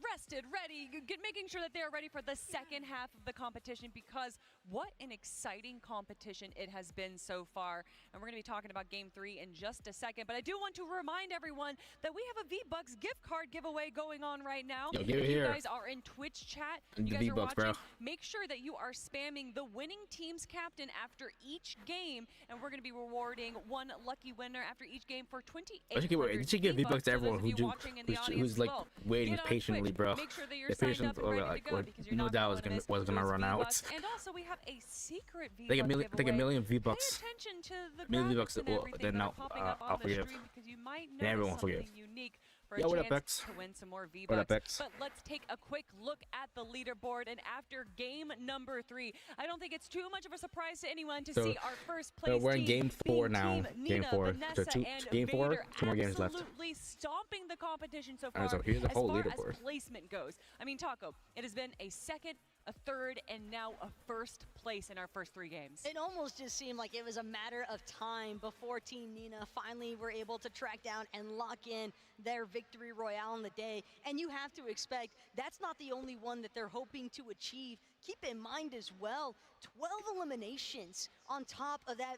rested, ready, making sure that they're ready for the second half of the competition, because what an exciting competition it has been so far. And we're going to be talking about Game 3 in just a second. But I do want to remind everyone that we have a V-Bucks gift card giveaway going on right now. Yo, give it if here. you guys are in Twitch chat, And you the guys are V-Bucks, watching, bro. make sure that you are spamming the winning team's captain after each game. And we're going to be rewarding one lucky winner after each game for 2,800 You should give V-Bucks to everyone who's like waiting patiently, bro. Make sure that you're The signed patience up and ready to like go, what because you're no not doubt gonna was gonna miss run those out. V-Bucks. And also we have a secret Take V-Bucks a million giveaway. V-Bucks. Pay attention to the Million graphics V-Bucks, and well, everything then that are I'll- popping up I'll on the forgive. stream, because you might Then everyone notice will something forgive. unique for Yo, a what up, chance Bex? to win some more What up, V-Bucks. Bex? But let's take a quick look at the leaderboard, and after game number 3, I don't think it's too much of a surprise to anyone to So- see our first place we're in team Game 4 being now. Team Game Nina, 4. Vanessa, So and Game 4, Vader 2 more games left. absolutely stomping the competition so far. Alright, so here's the as whole far leaderboard. as placement goes. I mean, Taco, it has been a second, a third, and now a first place in our first 3 games. It almost just seemed like it was a matter of time before Team Nina finally were able to track down and lock in their victory royale in the day. And you have to expect that's not the only one that they're hoping to achieve. Keep in mind as well, 12 eliminations on top of that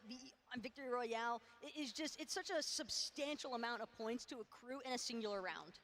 victory royale is just, it's such a substantial amount of points to accrue in a singular round.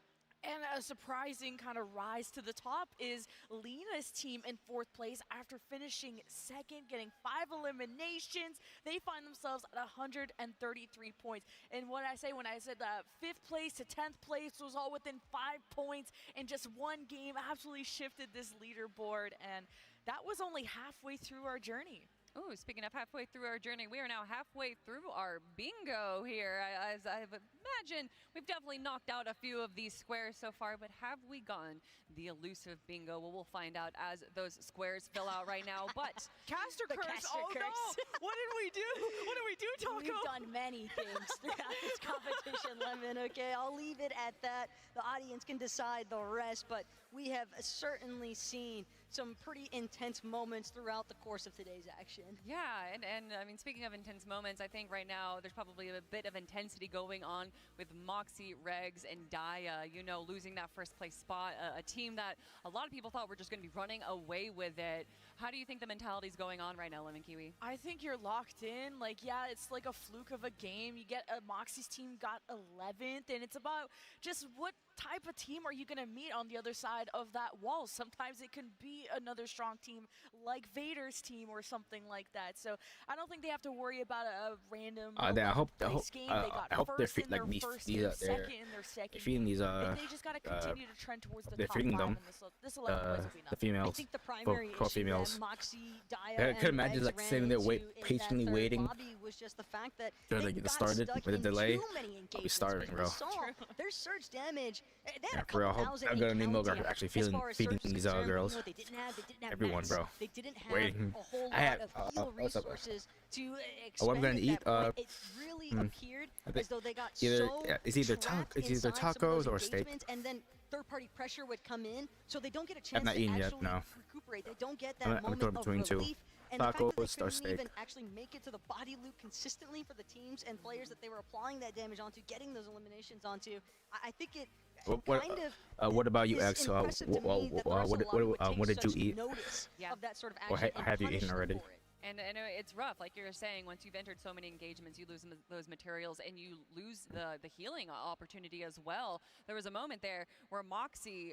And a surprising kind of rise to the top is Lena's team in 4th place after finishing 2nd, getting 5 eliminations. They find themselves at 133 points. And what I say when I said 5th place to 10th place was all within 5 points, and just one game absolutely shifted this leaderboard. And that was only halfway through our journey. Ooh, speaking of halfway through our journey, we are now halfway through our bingo here. As I imagine, we've definitely knocked out a few of these squares so far, but have we gotten the elusive bingo? Well, we'll find out as those squares fill out right now. But Caster The curse! caster Oh curse. no! What did we do? What did we do, Taco? We've done many things throughout this competition, Lemon, okay? I'll leave it at that. The audience can decide the rest, but we have certainly seen some pretty intense moments throughout the course of today's action. yeah, and I mean, speaking of intense moments, I think right now there's probably a bit of intensity going on with Moxie, Regs, and Daya, losing that first place spot, a team that a lot of people thought were just going to be running away with it. How do you think the mentality's going on right now, Lemon Kiwi? I think you're locked in. Like, yeah, it's like a fluke of a game. You get Moxie's team got 11th, and it's about just what type of team are you going to meet on the other side of that wall. Sometimes it can be another strong team like Vader's team or something like that. So I don't think they have to worry about a random I hope game. They got I hope they're first in their these first these game, they're second in their second feeding these game. They just got to continue to trend towards the they're top feeding 5 them in this 11 boys will be enough. the females. I think the primary for issue females. that Moxie, Daya, I and could imagine Regs like ran sitting there into in that patiently third waiting. lobby was just the fact that Till they they get got started stuck with a in delay. too many I'll be engagements. starving, We bro. saw their surge damage. They had Yeah, a for real. I couple hope thousand I'm gonna need encounter Milk actually as far as feeding surge is these concerned. girls. You know what they didn't have? They didn't have Everyone, mats. bro. They didn't have Waiting. a whole I lot had of heal what's up? resources to Oh, what I'm expend gonna at eat, that point. It really appeared I think as though they got either so it's either trapped it's either inside some of those tacos or steak. engagements, and then third-party pressure would come in, so they don't get a chance I've not to eaten yet. actually No. recuperate. They don't get that I'm moment torn of between two. relief. And the fact that they Tacos or couldn't steak. even actually make it to the body loop consistently for the teams and players that they were applying that damage onto, getting those eliminations onto, I think it kind of What about you, is X? impressive to me that What did you such eat? notice of that sort of Or action and have you punish eaten them already? for it. And it's rough, like you were saying, once you've entered so many engagements, you lose those materials and you lose the healing opportunity as well. There was a moment there where Moxie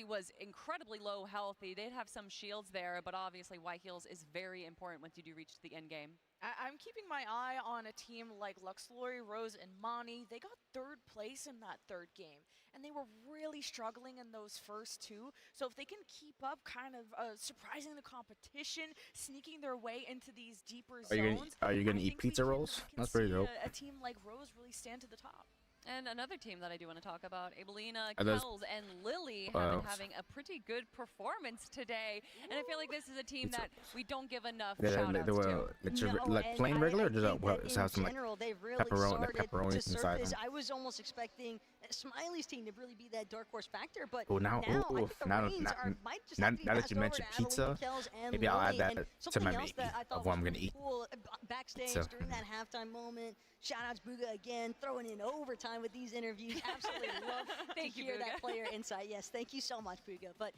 was incredibly low health. They did have some shields there, but obviously Y heals is very important once you do reach the end game. I'm keeping my eye on a team like Luxlori, Rose, and Mani. They got 3rd place in that 3rd game, and they were really struggling in those first 2. So if they can keep up kind of surprising the competition, sneaking their way into these deeper zones. Are you gonna I eat think we pizza can- rolls? we can That's pretty see dope. a team like Rose really stand to the top. And another team that I do want to talk about, Abelina, Those- Kells, and Lily have been Wow. having a pretty good performance today. And I feel like this is a team that we don't give enough They shout-outs were to. like plain regular, or does that have some like general, they've really pepperoni started to inside surface. them? I was almost expecting Smiley's team to really be that dark horse factor, but Oh, now, I ooh, think the now, reins now, might just now, have to be now that passed you over mentioned to Adeline pizza, Kells and maybe I'll add Lily. that And to something my else that I thought of what I'm was gonna eat. cool, backstage So- during that halftime moment. Shout out to Booga again, throwing in overtime with these interviews. Absolutely love Thank to you, hear that Booga. player insight. Yes, thank you so much, Booga. But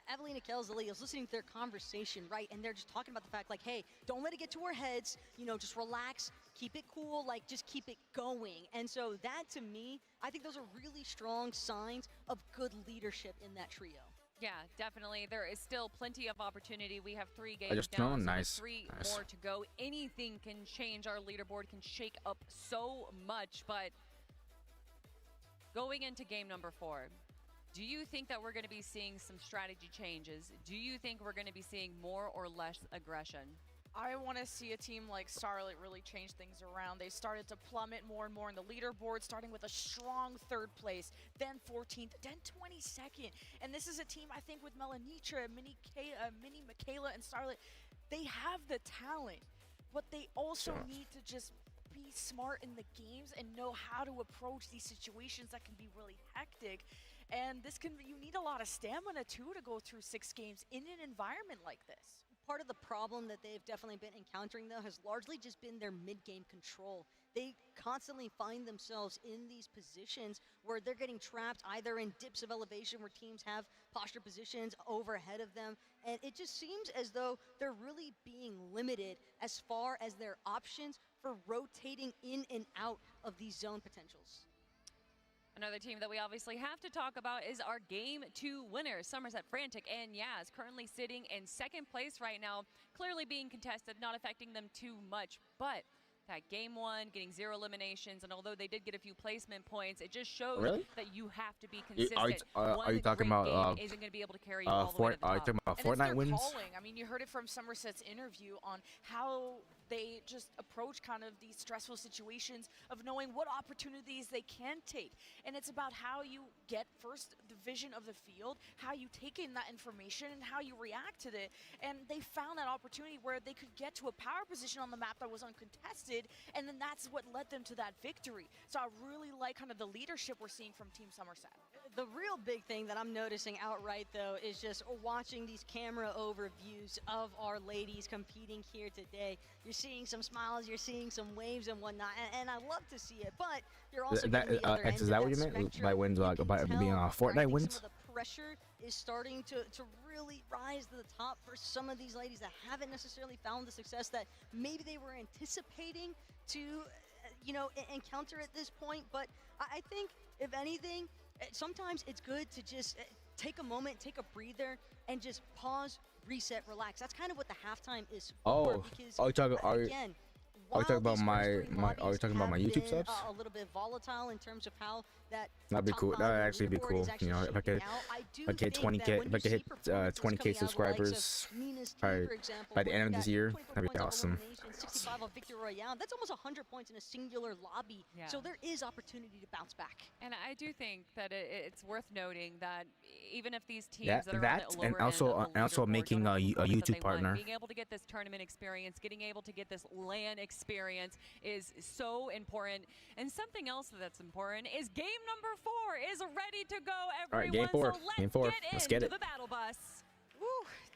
Avelina Kells, Lily, I was listening to their conversation, right? And they're just talking about the fact, like, hey, don't let it get to our heads. You know, just relax, keep it cool, like, just keep it going. And so that, to me, I think those are really strong signs of good leadership in that trio. Yeah, definitely. There is still plenty of opportunity. We have 3 games just down, know, so nice, with 3 nice. more to go. Anything can change. Our leaderboard can shake up so much, but going into game number 4, do you think that we're going to be seeing some strategy changes? Do you think we're going to be seeing more or less aggression? I want to see a team like Starlet really change things around. They started to plummet more and more in the leaderboard, starting with a strong 3rd place, then 14th, then 22nd. And this is a team, I think, with Melanitra, Mini Michaela, and Starlet, they have the talent, but they also need to just be smart in the games and know how to approach these situations that can be really hectic. And you need a lot of stamina too to go through 6 games in an environment like this. Part of the problem that they've definitely been encountering, though, has largely just been their mid-game control. They constantly find themselves in these positions where they're getting trapped either in dips of elevation where teams have posture positions overhead of them, and it just seems as though they're really being limited as far as their options for rotating in and out of these zone potentials. Another team that we obviously have to talk about is our Game 2 winners, Somerset Frantic and Yaz, currently sitting in 2nd place right now, clearly being contested, not affecting them too much, but that Game 1, getting 0 eliminations, and although they did get a few placement points, it just shows that you have to be consistent. Are you talking One about great game isn't going to be able to carry you all the way to the are you top. talking about And it's their Fortnite wins? calling. I mean, you heard it from Somerset's interview on how they just approach kind of these stressful situations of knowing what opportunities they can take. And it's about how you get first the vision of the field, how you take in that information, and how you react to it. And they found that opportunity where they could get to a power position on the map that was uncontested, and then that's what led them to that victory. So I really like kind of the leadership we're seeing from Team Somerset. The real big thing that I'm noticing outright, though, is just watching these camera overviews of our ladies competing here today. You're seeing some smiles, you're seeing some waves and whatnot, and I love to see it, but you're also getting the other end Is of that that what you meant? spectrum. By wins, like by being Tell, Fortnite I think wins? some of the pressure is starting to really rise to the top for some of these ladies that haven't necessarily found the success that maybe they were anticipating to, encounter at this point. But I think, if anything, sometimes it's good to just take a moment, take a breather, and just pause, reset, relax. That's kind of what the halftime is for. Because, again, Are you talking about while these first three are you talking about my have YouTube been, subs? a little bit volatile in terms of how that That'd be top cool. five That'd on the actually be leaderboard cool. is actually You know, if I could, shaking out. I do if I could hit think 20k, that when if I you could hit see performances 20k coming out of the likes of subscribers, Nina's team, probably for example, by the where end of they this got year, 24 that'd be points off awesome. elimination, 65 on Victory Royale. That's almost 100 points in a singular lobby. Yeah. So there is opportunity to bounce back. And I do think that it's worth noting that even if these teams Yeah, that are that, on the and lower also end of the also leaderboard making don't a have the performance that YouTube they want, partner. being able to get this tournament experience, getting able to get this LAN experience is so important. And something else that's important is game number 4 is ready to go, All right, everyone. game 4. So let's Game 4. get Let's get into it. the battle bus. Woo,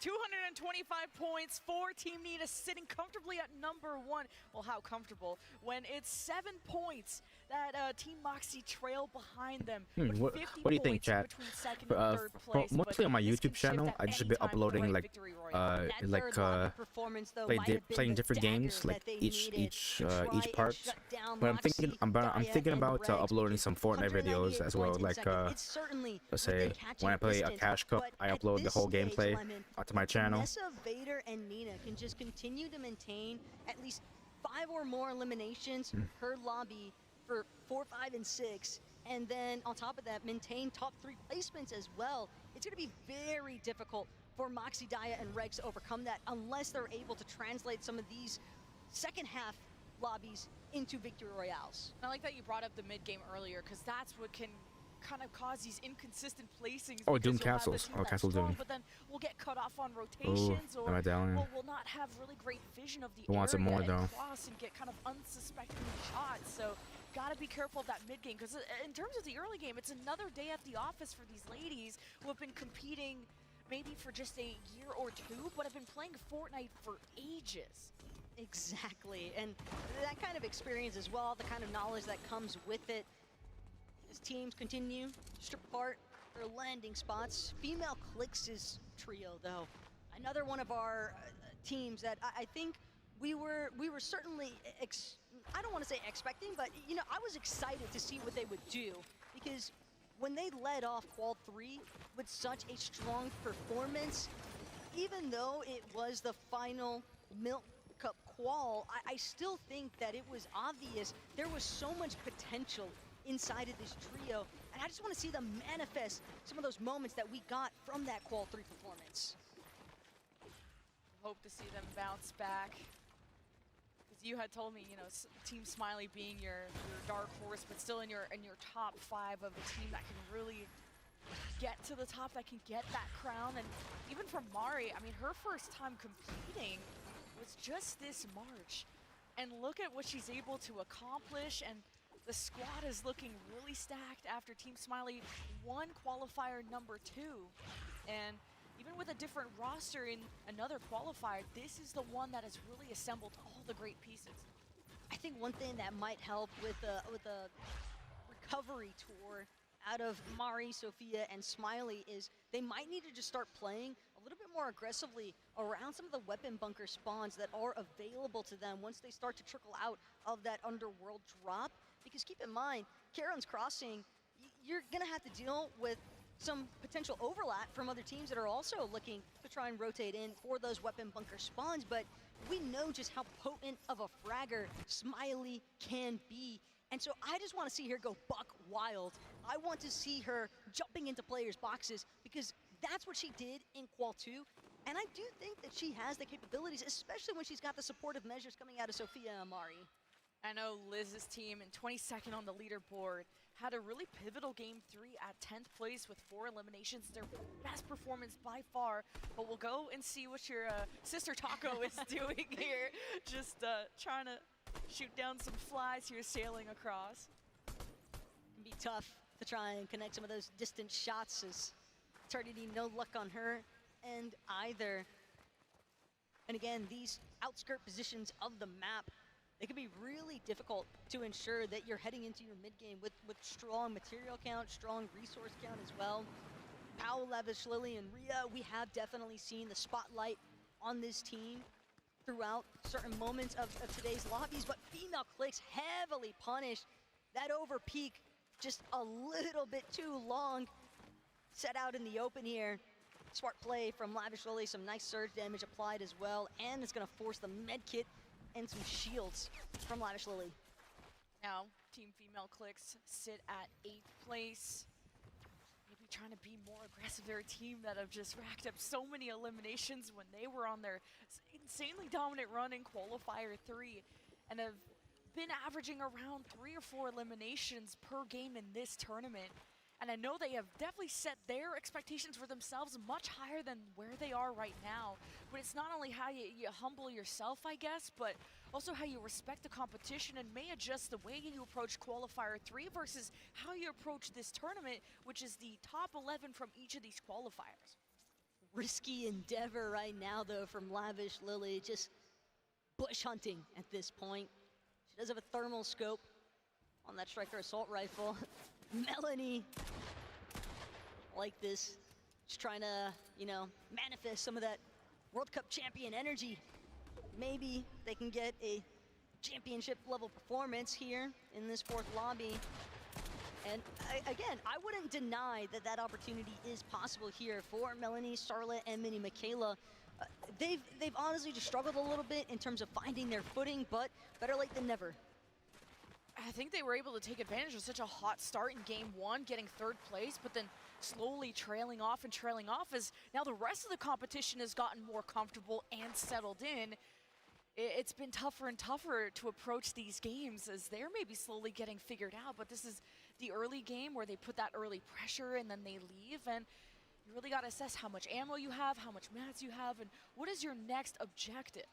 225 points for Team Nina, sitting comfortably at number 1. Well, how comfortable? When it's 7 points that Team Moxie trail behind them. With What 50 do you think, points chat? between second and third place, Mostly but on my this can YouTube shift channel, at I just any been time with the uploading right like victory royale. playing different games, like each part. But I'm thinking about uploading some Fortnite videos as well. Like let's say when I play a Cash Cup, I upload the whole gameplay onto my channel. Nessa, Vader, and Nina can just continue to maintain at least 5 or more eliminations per lobby for 4, 5, and 6. And then on top of that, maintain top 3 placements as well. It's going to be very difficult for Moxie, Daya, and Regs to overcome that unless they're able to translate some of these second half lobbies into victory royales. And I like that you brought up the mid game earlier, because that's what can kind of cause these inconsistent placings. Oh, because Doom you'll have the Castles. team Oh, that's Castle strong, Doom. But then we'll get cut off on rotations, Ooh, or am I down? we'll not have really great vision of the Who wants it area more, and though? cross and get kind of unsuspecting shots. So gotta be careful of that mid game, because in terms of the early game, it's another day at the office for these ladies who have been competing maybe for just a year or two, but have been playing Fortnite for ages. Exactly, and that kind of experience as well, the kind of knowledge that comes with it. As teams continue to strip apart their landing spots. Female Clix' trio, though, another one of our teams that I think we were certainly, I don't want to say expecting, but you know, I was excited to see what they would do, because when they led off Qual 3 with such a strong performance, even though it was the final Milk Cup qual, I still think that it was obvious there was so much potential inside of this trio, and I just want to see them manifest some of those moments that we got from that Qual 3 performance. Hope to see them bounce back. Because you had told me, you know, Team Smiley being your dark horse, but still in your top 5 of a team that can really get to the top, that can get that crown. And even for Mari, I mean, her first time competing was just this March. And look at what she's able to accomplish, and the squad is looking really stacked after Team Smiley won qualifier number 2. And even with a different roster in another qualifier, this is the one that has really assembled all the great pieces. I think one thing that might help with a recovery tour out of Mari, Sophia, and Smiley is they might need to just start playing a little bit more aggressively around some of the weapon bunker spawns that are available to them once they start to trickle out of that underworld drop. Because keep in mind, Karen's Crossing, you're gonna have to deal with some potential overlap from other teams that are also looking to try and rotate in for those weapon bunker spawns, but we know just how potent of a fragger Smiley can be. And so I just want to see her go buck wild. I want to see her jumping into players' boxes, because that's what she did in Qual 2. And I do think that she has the capabilities, especially when she's got the supportive measures coming out of Sophia and Amari. I know Liz's team in 22nd on the leaderboard had a really pivotal game 3 at 10th place with 4 eliminations, their best performance by far. But we'll go and see what your sister Taco is doing here. Just trying to shoot down some flies here, sailing across. It can be tough to try and connect some of those distant shots, as Eternity no luck on her end either. And again, these outskirt positions of the map, it can be really difficult to ensure that you're heading into your mid game with strong material count, strong resource count as well. Powell, Lavish, Lily, and Rhea, we have definitely seen the spotlight on this team throughout certain moments of today's lobbies, but Female Clix heavily punished. That over peak just a little bit too long. Set out in the open here. Smart play from Lavish Lily, some nice surge damage applied as well, and it's gonna force the med kit and some shields from Lavish Lily. Now, Team Female Clix sit at 8th place. Maybe trying to be more aggressive. They're a team that have just racked up so many eliminations when they were on their insanely dominant run in Qualifier 3, and have been averaging around 3 or 4 eliminations per game in this tournament. And I know they have definitely set their expectations for themselves much higher than where they are right now. But it's not only how you humble yourself, I guess, but also how you respect the competition and may adjust the way you approach Qualifier 3 versus how you approach this tournament, which is the top 11 from each of these qualifiers. Risky endeavor right now, though, from Lavish Lily. Just bush hunting at this point. She does have a thermal scope on that Striker assault rifle. Melanie, like this, just trying to, you know, manifest some of that World Cup champion energy. Maybe they can get a championship level performance here in this 4th lobby. And again, I wouldn't deny that that opportunity is possible here for Melanie, Starlet, and Mini Michaela. They've honestly just struggled a little bit in terms of finding their footing, but better late than never. I think they were able to take advantage of such a hot start in game 1, getting 3rd place, but then slowly trailing off as now the rest of the competition has gotten more comfortable and settled in. it's been tougher and tougher to approach these games as they're maybe slowly getting figured out. But this is the early game where they put that early pressure and then they leave. And you really got to assess how much ammo you have, how much mats you have, and what is your next objective.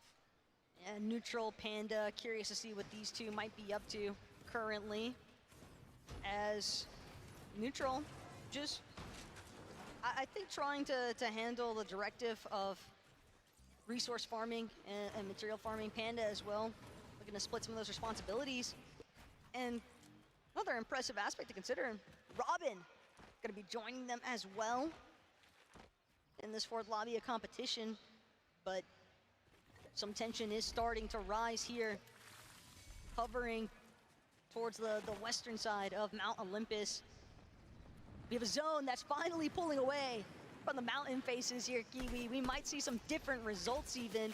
Yeah, Neutral, Panda, curious to see what these two might be up to currently. As Neutral just, I think, trying to handle the directive of resource farming and material farming. Panda as well, looking to split some of those responsibilities. And another impressive aspect to consider, Robin gonna be joining them as well in this fourth lobby of competition, but some tension is starting to rise here, hovering towards the western side of Mount Olympus. We have a zone that's finally pulling away from the mountain faces here, Kiwi. We might see some different results even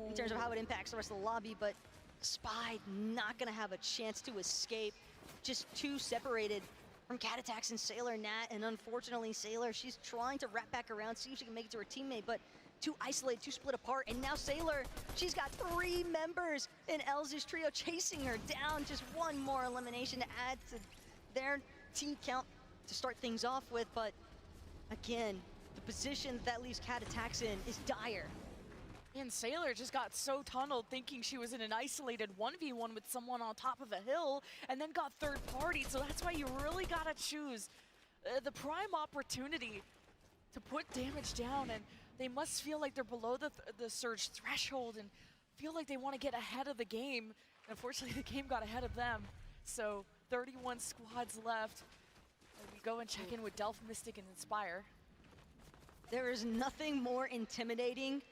in terms of how it impacts the rest of the lobby, but Spy not gonna have a chance to escape. Just too separated from Cat Attacks and Sailor Nat, and unfortunately Sailor, she's trying to wrap back around, see if she can make it to her teammate, but too isolated, too split apart, and now Sailor, she's got 3 members in Elz's trio chasing her down. Just one more elimination to add to their team count to start things off with, but again, the position that leaves Cat Attacks in is dire. And Sailor just got so tunneled thinking she was in an isolated 1v1 with someone on top of a hill and then got third party. So that's why you really gotta choose the prime opportunity to put damage down, and they must feel like they're below the surge threshold and feel like they want to get ahead of the game. Unfortunately, the game got ahead of them. So 31 squads left. We go and check in with Delph, Mystic, and Inspire. There is nothing more intimidating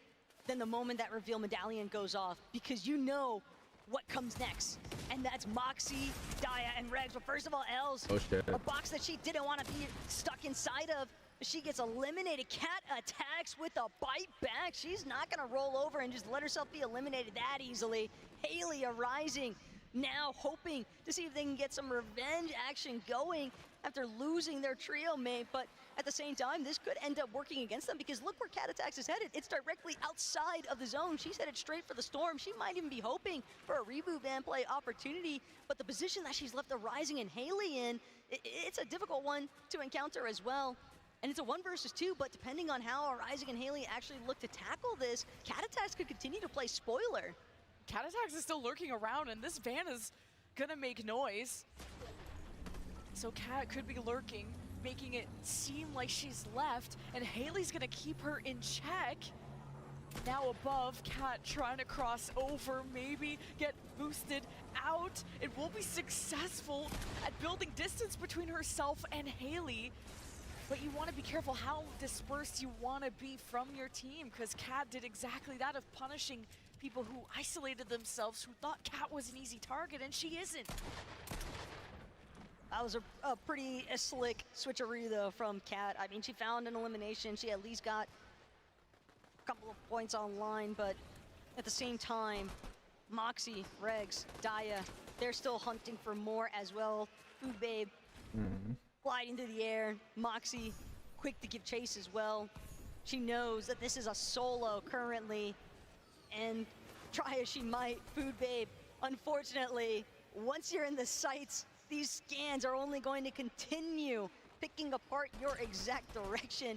than the moment that reveal medallion goes off, because you know what comes next. And that's Moxie, Daya, and Regs. But first of all, Els, a box that she didn't want to be stuck inside of. She gets eliminated. Cat Attacks with a bite back. She's not gonna roll over and just let herself be eliminated that easily. Haley arising, now hoping to see if they can get some revenge action going after losing their trio mate, but at the same time, this could end up working against them, because look where Cat Attacks is headed. It's directly outside of the zone. She's headed straight for the Storm. She might even be hoping for a reboot van play opportunity, but the position that she's left the Rising and Haley in, it's a difficult one to encounter as well. And it's a 1 versus 2, but depending on how Rising and Haley actually look to tackle this, Cat Attacks could continue to play spoiler. Cat Attacks is still lurking around, and this van is gonna make noise. So Cat could be lurking, making it seem like she's left, and Haley's gonna keep her in check. Now above, Cat trying to cross over, maybe get boosted out. It will be successful at building distance between herself and Haley. But you want to be careful how dispersed you want to be from your team, because Cat did exactly that, of punishing people who isolated themselves, who thought Cat was an easy target, and she isn't. That was a pretty slick switcheroo though from Cat. I mean, she found an elimination. She at least got a couple of points online, but at the same time, Moxie, Regs, Daya, they're still hunting for more as well. Food Babe gliding through the air. Moxie quick to give chase as well. She knows that this is a solo currently, and try as she might, Food Babe, unfortunately, once you're in the sights, these scans are only going to continue picking apart your exact direction.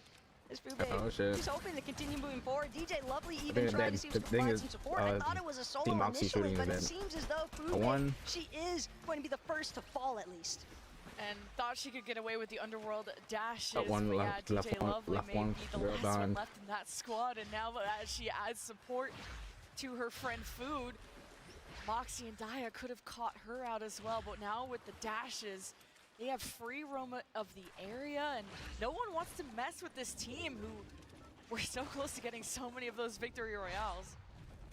As Food Babe, she's hoping to continue moving forward. DJ Lovely even tried to see if she could provide some support. I thought it was a solo initially, but it seems as though Food Babe, she is going to be the first to fall at least. And thought she could get away with the underworld dashes. One left, yeah, DJ Lovely left may one, be the last one left in that squad, and now as she adds support to her friend Food, Moxie and Daya could have caught her out as well, but now with the dashes, they have free roam of the area, and no one wants to mess with this team who were so close to getting so many of those victory royales.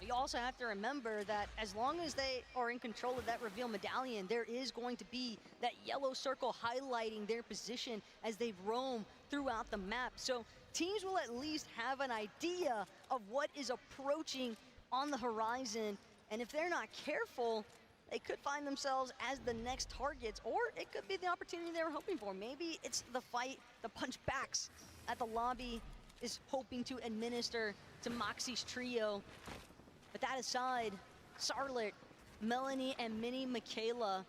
You also have to remember that as long as they are in control of that reveal medallion, there is going to be that yellow circle highlighting their position as they roam throughout the map. So teams will at least have an idea of what is approaching on the horizon. And if they're not careful, they could find themselves as the next targets, or it could be the opportunity they were hoping for. Maybe it's the fight, the punch backs at the lobby is hoping to administer to Moxie's trio. But that aside, Charlotte, Melanie, and Mini Michaela,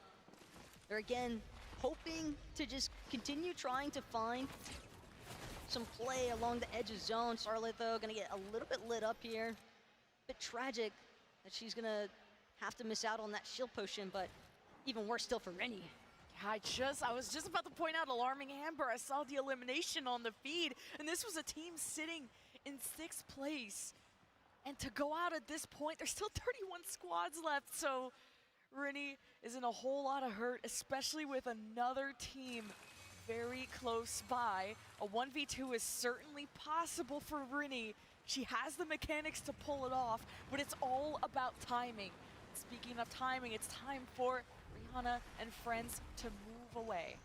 they're again hoping to just continue trying to find some play along the edge of zone. Charlotte, though, gonna get a little bit lit up here. Bit tragic that she's gonna have to miss out on that shield potion, but even worse still for Rennie. I was just about to point out alarming Amber. I saw the elimination on the feed, and this was a team sitting in 6th place. And to go out at this point, there's still 31 squads left, so Rennie is in a whole lot of hurt, especially with another team very close by. A 1v2 is certainly possible for Rennie. She has the mechanics to pull it off, but it's all about timing. Speaking of timing, it's time for Rihanna and friends to move away.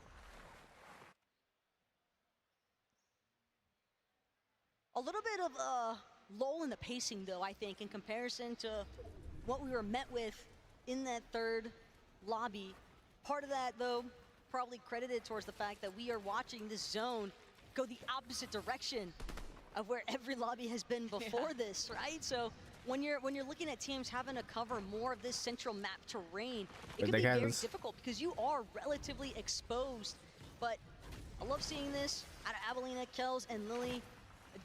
A little bit of a lull in the pacing, though, I think, in comparison to what we were met with in that third lobby. Part of that, though, probably credited towards the fact that we are watching this zone go the opposite direction of where every lobby has been before this, right? So when you're looking at teams having to cover more of this central map terrain, it can be very difficult because you are relatively exposed. But I love seeing this out of Avelina, Kels, and Lily.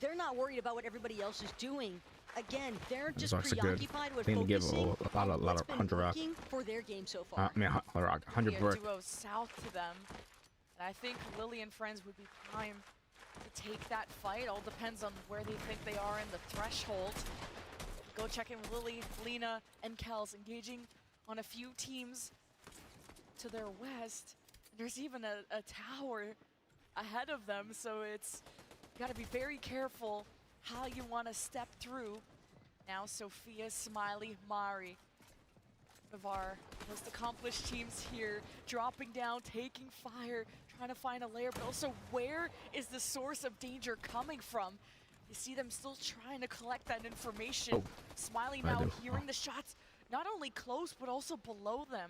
They're not worried about what everybody else is doing. Again, they're just preoccupied with focusing on what's been working for their game so far. I mean, 100 Duo south to them. And I think Lily and friends would be prime to take that fight. All depends on where they think they are in the threshold. Go check in with Lily, Lena, and Kels, engaging on a few teams to their west. There's even a tower ahead of them, so it's got to be very careful how you want to step through. Now Sophia, Smiley, Mari, one of our most accomplished teams here, dropping down, taking fire, trying to find a layer, but also where is the source of danger coming from? You see them still trying to collect that information. Oh, Smiley now hearing the shots, not only close, but also below them.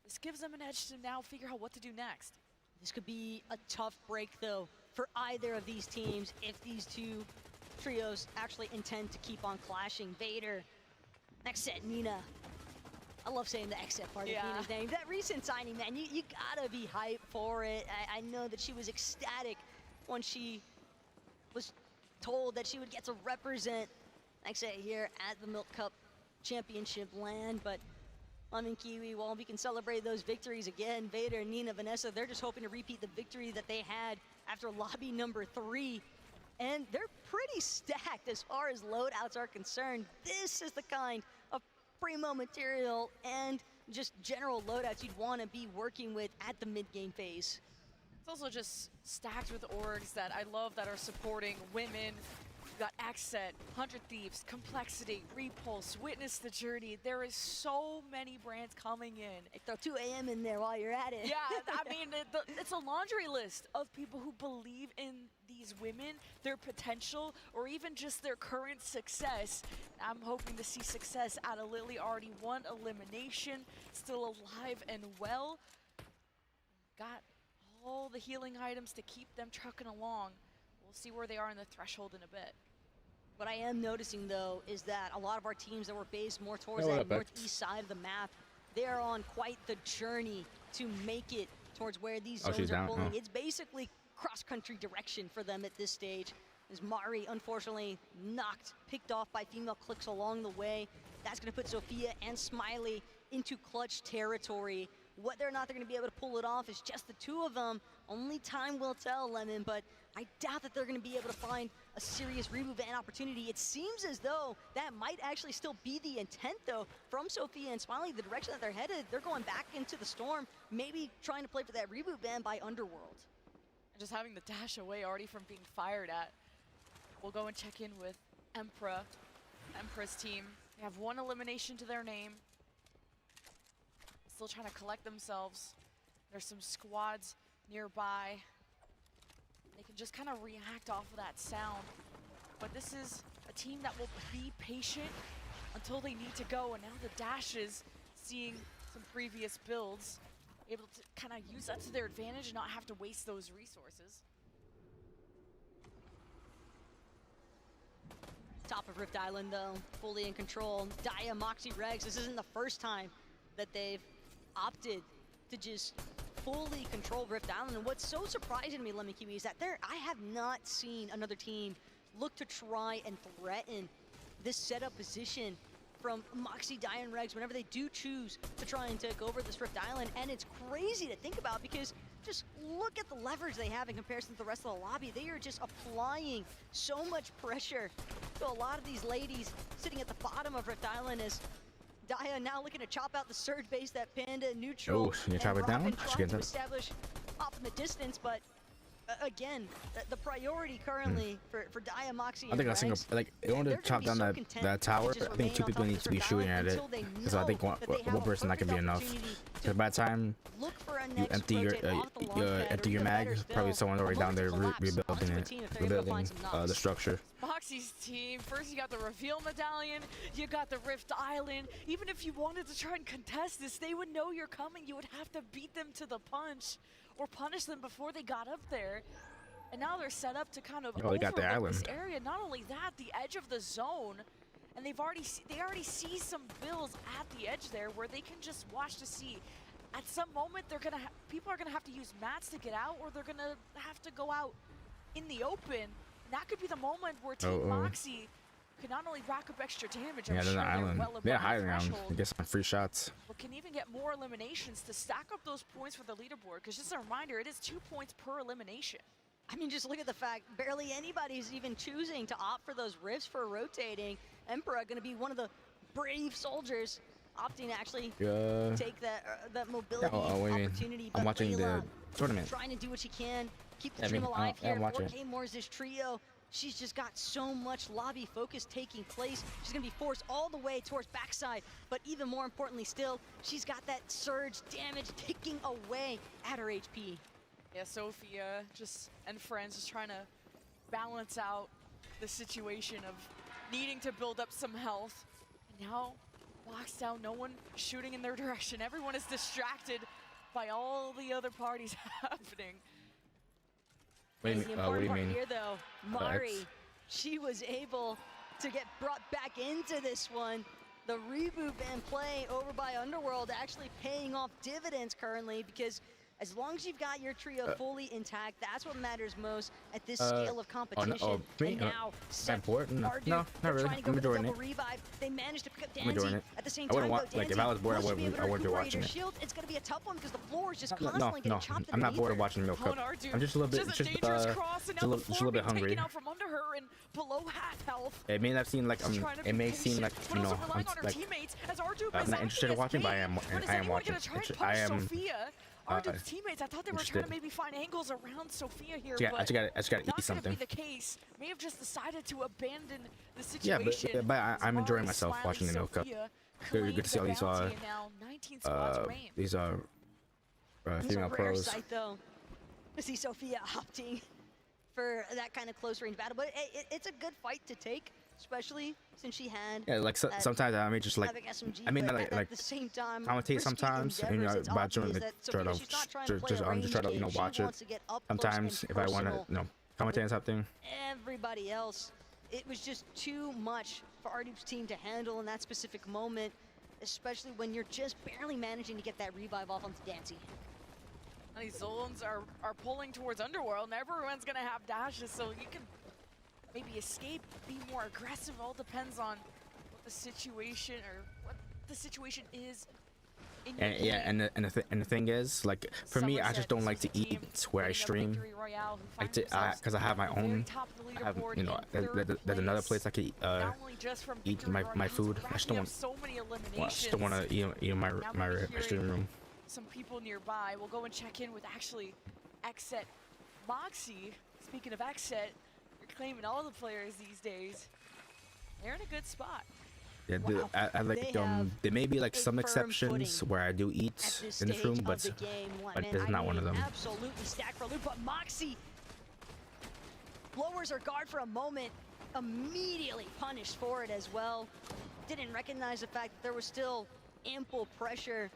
This gives them an edge to now figure out what to do next. This could be a tough break, though, for either of these teams if these two trios actually intend to keep on clashing. Vader, next set, Nina. I love saying the exit part of Nina's name. That recent signing, man, you gotta be hyped for it. I know that she was ecstatic when she was told that she would get to represent next set here at the Milk Cup Championship land, but Lemon Kiwi, well, we can celebrate those victories again. Vader, Nina, Vanessa, they're just hoping to repeat the victory that they had after lobby number 3. And they're pretty stacked as far as loadouts are concerned. This is the kind of primo material and just general loadouts you'd want to be working with at the mid-game phase. It's also just stacked with orgs that I love that are supporting women. We've got Accent, 100 Thieves, Complexity, Repulse, Witness the Journey. There is so many brands coming in. Throw 2 AM in there while you're at it. Yeah, I mean, it's a laundry list of people who believe in these women, their potential, or even just their current success. I'm hoping to see success out of Lily. Already won elimination, still alive and well. Got all the healing items to keep them trucking along. We'll see where they are in the threshold in a bit. What I am noticing, though, is that a lot of our teams that were based more towards that northeast side of the map, they are on quite the journey to make it towards where these zones are pulling. It's basically cross-country direction for them at this stage. As Mari, unfortunately, picked off by female clicks along the way. That's going to put Sophia and Smiley into clutch territory. Whether or not they're going to be able to pull it off is just the two of them. Only time will tell, Lemon, but I doubt that they're going to be able to find a serious reboot van opportunity. It seems as though that might actually still be the intent, though, from Sophia and Smiley, the direction that they're headed. They're going back into the storm, maybe trying to play for that reboot van by Underworld. And just having the dash away already from being fired at. We'll go and check in with Empra's team. They have 1 elimination to their name. Still trying to collect themselves. There's some squads nearby. They can just kind of react off of that sound. But this is a team that will be patient until they need to go. And now the dashes, seeing some previous builds, able to kind of use that to their advantage and not have to waste those resources. top of Rift Island, though, fully in control. Dia, Moxie, Regs, this isn't the first time that they've opted to just fully control Rift Island. And what's so surprising to me, Lemon Kiwi, is that I have not seen another team look to try and threaten this setup position from Moxie, Dia, and Regs whenever they do choose to try and take over this Rift Island. And it's crazy to think about because just look at the leverage they have in comparison to the rest of the lobby. They are just applying so much pressure to a lot of these ladies sitting at the bottom of Rift Island as Dia now looking to chop out the surge base that Panda neutral. Oh, can you chop it down? She Trying gets to it. establish off in the distance, but again, the priority currently for Dia, Moxie, I think and a single, Regs, like, in order to chop down that tower, I think 2 people need to be shooting at it. Because I think one person that could be enough. Because by the time you empty your mag, probably someone's already down there rebuilding it, rebuilding the structure. Moxie's team, first you got the reveal medallion, you got the Rift Island. Even if you wanted to try and contest this, they would know you're coming. You would have to beat them to the punch or punish them before they got up there. And now they're set up to kind of they got the overlook this island. area. Not only that, the edge of the zone, and they already see some bills at the edge there where they can just watch to see. At some moment, people are gonna have to use mats to get out, or they're gonna have to go out in the open. And that could be the moment where Team Moxie can not only rack up extra damage, Yeah, I'm they're sure the they're island. well above They're the high ground. threshold, They get some free shots. but can even get more eliminations to stack up those points for the leaderboard. Because just a reminder, it is 2 points per elimination. I mean, just look at the fact barely anybody's even choosing to opt for those rifts for rotating. Emperor going to be one of the brave soldiers opting to actually take that mobility opportunity. I'm watching the Layla tournament. trying to do what she can, keep the I team mean, alive yeah, here. I'm watching. 4K Moore's this trio. She's just got so much lobby focus taking place. She's going to be forced all the way towards backside. But even more importantly still, she's got that surge damage ticking away at her HP. Yeah, Sophia and friends just trying to balance out the situation of needing to build up some health. And now, locks down, no one shooting in their direction. Everyone is distracted by all the other parties happening. What do you The mean? important What do you part mean? here, though, Mari, she was able to get brought back into this one. The reboot ban play over by Underworld actually paying off dividends currently, because as long as you've got your trio fully intact, that's what matters most at this scale of competition. Me? And now, That board? No, Mardu, not they're really. trying to go I'm for the enjoying double it. revive. They managed to pick up I'm enjoying Danzy. it. At the same I wouldn't time, want, though, like, if Danzy I was bored, I will she be able to wouldn't be recuperate watching her it. shield? It's going to be a tough one because the floor is just No, constantly getting chopped I'm not underneath bored of her. watching Milk Cup. Ardu, I'm just a little bit, just a dangerous cross, and now the just a floor little bit being hungry. taken out from under her and below half health. It may not seem like it may seem like But also relying on her like teammates as Ardu I'm is not interested in acting as watching, but bait. I am watching. Gonna try and I punish am. Sophia. Ardu's teammates, I thought they were trying to interested. maybe find angles around Sophia here, I but just gotta not eat something. gonna be the case. May have just decided to abandon the Yeah, situation. but I'm enjoying myself watching the Milk Cup. Good to see all these these It's female a rare pros. sight, though, to see Sophia opting for that kind of close range battle. But it's a good fight to take, especially since she had. Yeah, like that sometimes I may just like Epic SMG, I mean but like at the same time, commentate risky sometimes, endeavors, it's by obvious doing that try Sophia, to she's not trying to play a just try to range game. watch She it. wants to get up close Sometimes and if I want to personal. commentate on something. Everybody else, it was just too much for Ardu's team to handle in that specific moment, especially when you're just barely managing to get that revive off onto Dancy. And these zones are pulling towards Underworld, and everyone's gonna have dashes, so you can maybe escape, be more aggressive. All depends on what the situation is. In your And yeah, game. and the thing is, like for me, I just don't like to eat where I stream. Like because I have my own. I have there's another place I could eat my food. I just don't want to eat in my stream room. Some people nearby. We'll go and check in with actually Xset Moxie. Speaking of Xset, you're claiming all the players these days. They're in a good spot. Yeah, I like there may be like some exceptions where I do eat in this room, but this is not one of them. Absolutely stacked for loot, but Moxie lowers her guard for a moment, immediately punished for it as well. Didn't recognize the fact that there was still ample pressure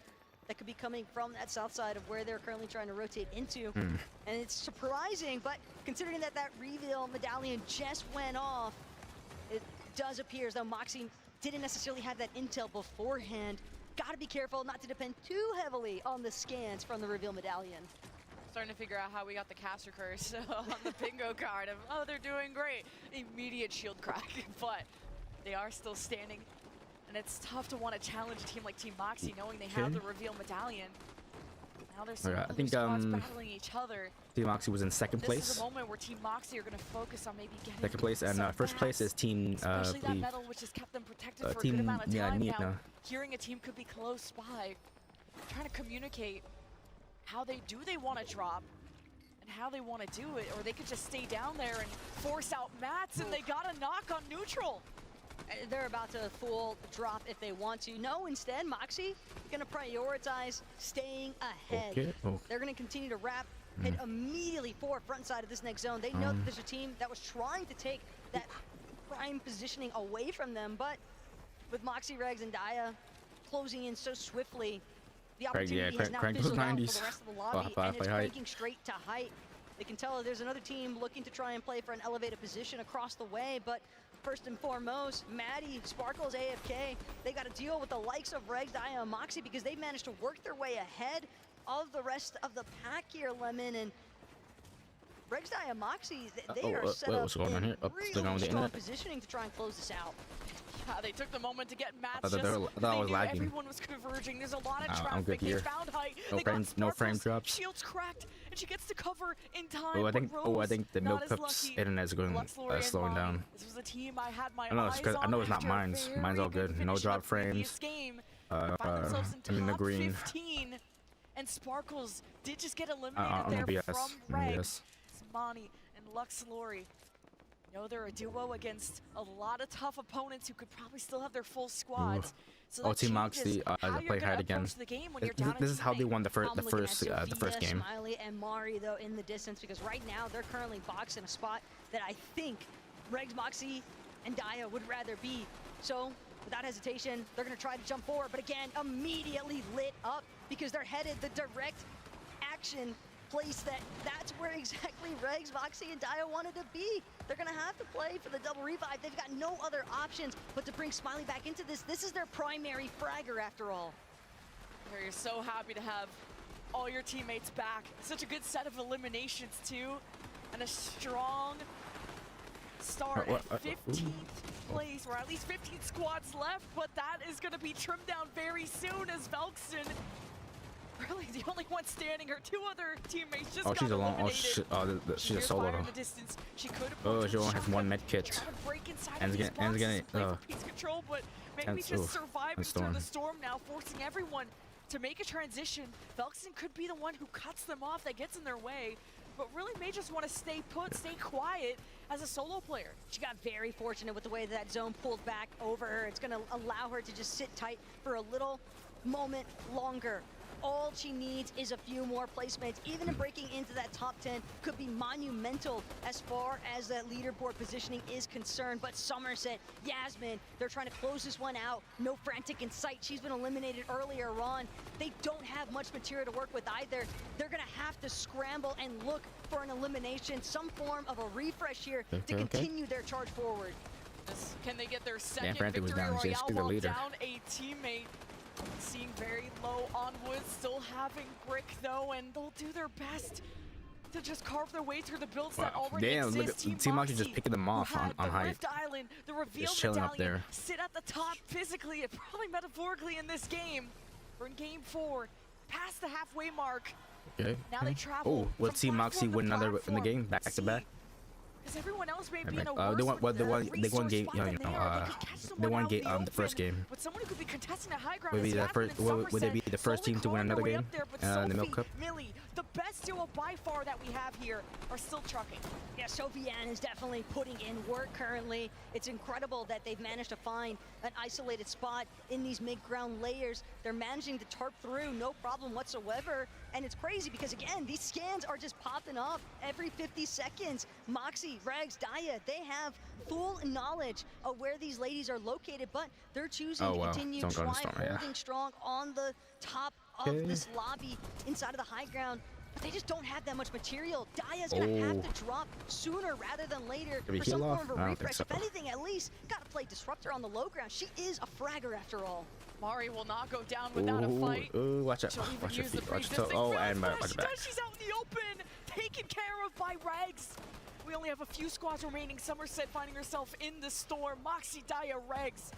that could be coming from that south side of where they're currently trying to rotate into. And it's surprising, but considering that reveal medallion just went off, does appear as though Moxie didn't necessarily have that intel beforehand. Gotta be careful not to depend too heavily on the scans from the reveal medallion. Starting to figure out how we got the caster curse on the bingo card of, oh, they're doing great. Immediate shield crack, but they are still standing. And it's tough to want to challenge a team like Team Moxie knowing they have the reveal medallion. Now there's some I think squads battling each other. Team Moxie was in second This is place. a moment where Team Moxie are going to focus on maybe getting Second place, and some first place is Team, especially that believe, medal, which has kept them protected for a Team good amount of time now. Nina. Hearing a team could be close by, trying to communicate how they want to drop and how they want to do it, or they could just stay down there and force out mats, and they got a knock on neutral. They're about to full drop if they want to. No, instead, Moxie gonna prioritize staying ahead. Okay. Oh. They're gonna continue to wrap, hit immediately for front side of this next zone. They know that there's a team that was trying to take that prime positioning away from them, but with Moxie, Regs, and Dia closing in so swiftly, the opportunity has now fizzled out for the rest of the lobby, and it's breaking straight to height. They can tell there's another team looking to try and play for an elevated position across the way, but first and foremost, Maddie, Sparkles, AFK, they got to deal with the likes of Regs, Dia, and Moxie because they managed to work their way ahead of the rest of the pack here, Lemon, and Regs, Dia, and Moxie, they are set up what's going on here? in They're going really with the strong internet. positioning to try and close this out. Yeah, they took the moment to get mats. I thought I was lagging. Everyone was converging. There's a lot of I'm traffic. good They here. found height. No They frames, got no frame Sparkles. drops. Shield's cracked, and she gets to cover in time. Oh, I but think Rose, the not Milk as Cup's lucky. internet is going Luxlori and slowing Lonnie. down. This was a team I had my I know it's eyes because I on know it's not after a mine's. Mine's all very good. good No finish drop of the previous frames. game. Find themselves I'm in the top green. 15, and Sparkles did just get eliminated I'm there gonna BS. from I'm gonna Regs. BS. Mani and Luxlori. Know they're a duo against a lot of tough opponents who could probably still have their full squads. So that Team changes Moxie how play you're hard gonna again. approach the game when you're down This is how they won the I'm looking at Sophia, first game. Smiley, and Mari, though, in the distance, because right now they're currently boxed in a spot that I think Regs, Moxie, and Dia would rather be. So, without hesitation, they're going to try to jump forward, but again, immediately lit up because they're headed the direct action place that's where exactly Regs, Moxie, and Dia wanted to be. They're going to have to play for the double revive. They've got no other options but to bring Smiley back into this. This is their primary fragger, after all. You're so happy to have all your teammates back. Such a good set of eliminations too, and a strong start at 15th place, or at least 15 squads left, but that is going to be trimmed down very soon as Velkson, really the only one standing. Her two other teammates just got She's alone. Oh, eliminated. she's a Here's solo fire though. in the distance. She could Oh, she only has one med kit. try to break inside And of these it's getting boxes, play for peace control, but maybe Tense, just oof, surviving and through Storm. the storm now, forcing everyone to make a transition. Velkson could be the one who cuts them off, that gets in their way, but really may just want to stay put, stay quiet as a solo player. She got very fortunate with the way that zone pulled back over her. It's going to allow her to just sit tight for a little moment longer. All she needs is a few more placements. Even in breaking into that top 10 could be monumental as far as that leaderboard positioning is concerned. But Somerset, Yasmin, they're trying to close this one out. No Frantic in sight. She's been eliminated earlier on. They don't have much material to work with either. They're going to have to scramble and look for an elimination, some form of a refresh here to continue their charge forward. Can they get their second Frantic was victory down. She's royale the while leader. down a teammate? Seeing very low on wood, still having brick though, and they'll do their best to just carve their way through the builds that already Damn, exist. look at Team Moxie just picking them off on the height. Rift Island, the reveal Just chilling up medallion, there. sit at the top physically and probably metaphorically in this game. We're in game 4, past the halfway mark. Okay. Now they travel Oh, will from Team Moxie platform to win another in the platform. game, back to back? Because everyone else may be They in a won. worse They won game. spot than they are. They won game. The first game. But someone who could be contesting a high ground Would be is the Yasmin first. and Would they be the first team to win another game in the Milk Cup? Millie, the best duo by far that we have here, are still trucking. Yeah, Sophie Ann is definitely putting in work currently. It's incredible that they've managed to find an isolated spot in these mid-ground layers. They're managing to tarp through, no problem whatsoever. And it's crazy because, again, these scans are just popping up every 50 seconds. Moxie, Regs, Dia, they have full knowledge of where these ladies are located, but they're choosing to continue Don't go in the try storm, yeah. holding strong on the top of this lobby inside of the high ground. but they just don't have that much material. Daya's gonna have to drop sooner rather than later Did we for some heal form off? of a I don't think refresh. so. If anything, at least gotta play Disruptor on the low ground. She is a fragger after all. Mari will not go down without a fight. Ooh, watch out. She'll even Watch your use the feet. Watch your toe. pre-existing Oh, ground and my smash. watch She your back. does. She's out in the open, taken care of by Regs. We only have a few squads remaining. Somerset finding herself in the storm. Moxie, Daya, Regs,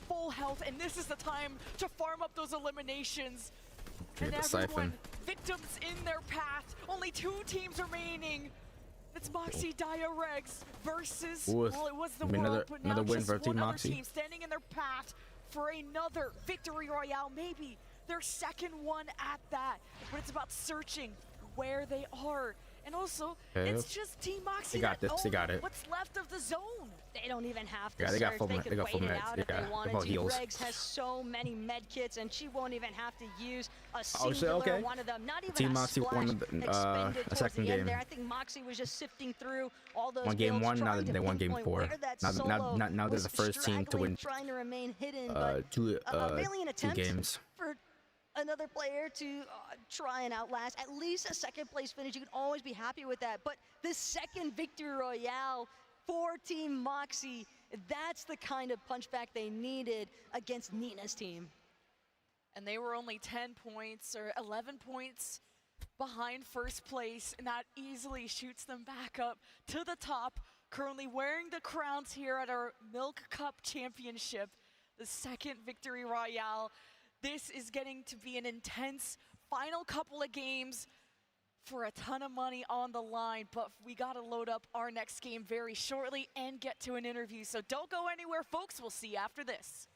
full health, and this is the time to farm up those eliminations. Get And the everyone, siphon. victims in their path. Only 2 teams remaining. It's Moxie, Daya, Regs versus, Ooh, well, it was the I mean, world, but now another win just for one Team other Moxie. team standing in their path for another victory royale, maybe their second one at that. But it's about searching where they are. And also, Okay. it's just Team Moxie They got that this, they own got it. what's left of the zone. They don't even have to Yeah, they got search. full They med- could they got wait full it meds. out if Yeah, they wanted about to. heals. Regs has so many med kits, and she won't even have to use a Oh, singular shit, okay. one of them. Not even Team a Moxie splash won the, expended a towards second the end game. there. I think Moxie was just sifting through all those Won game builds, 1, now trying to they won game pinpoint 4. where that Now solo they're was the first team to win straggling, trying to remain hidden, but two a valiant attempt games. for another player to try and outlast at least a second place finish. You can always be happy with that. But the second victory royale for Team Moxie, that's the kind of punchback they needed against Nina's team. And they were only 10 points or 11 points behind first place, and that easily shoots them back up to the top, currently wearing the crowns here at our Milk Cup Championship, the second victory royale. This is getting to be an intense final couple of games for a ton of money on the line, but we gotta load up our next game very shortly and get to an interview. So don't go anywhere, folks. We'll see you after this.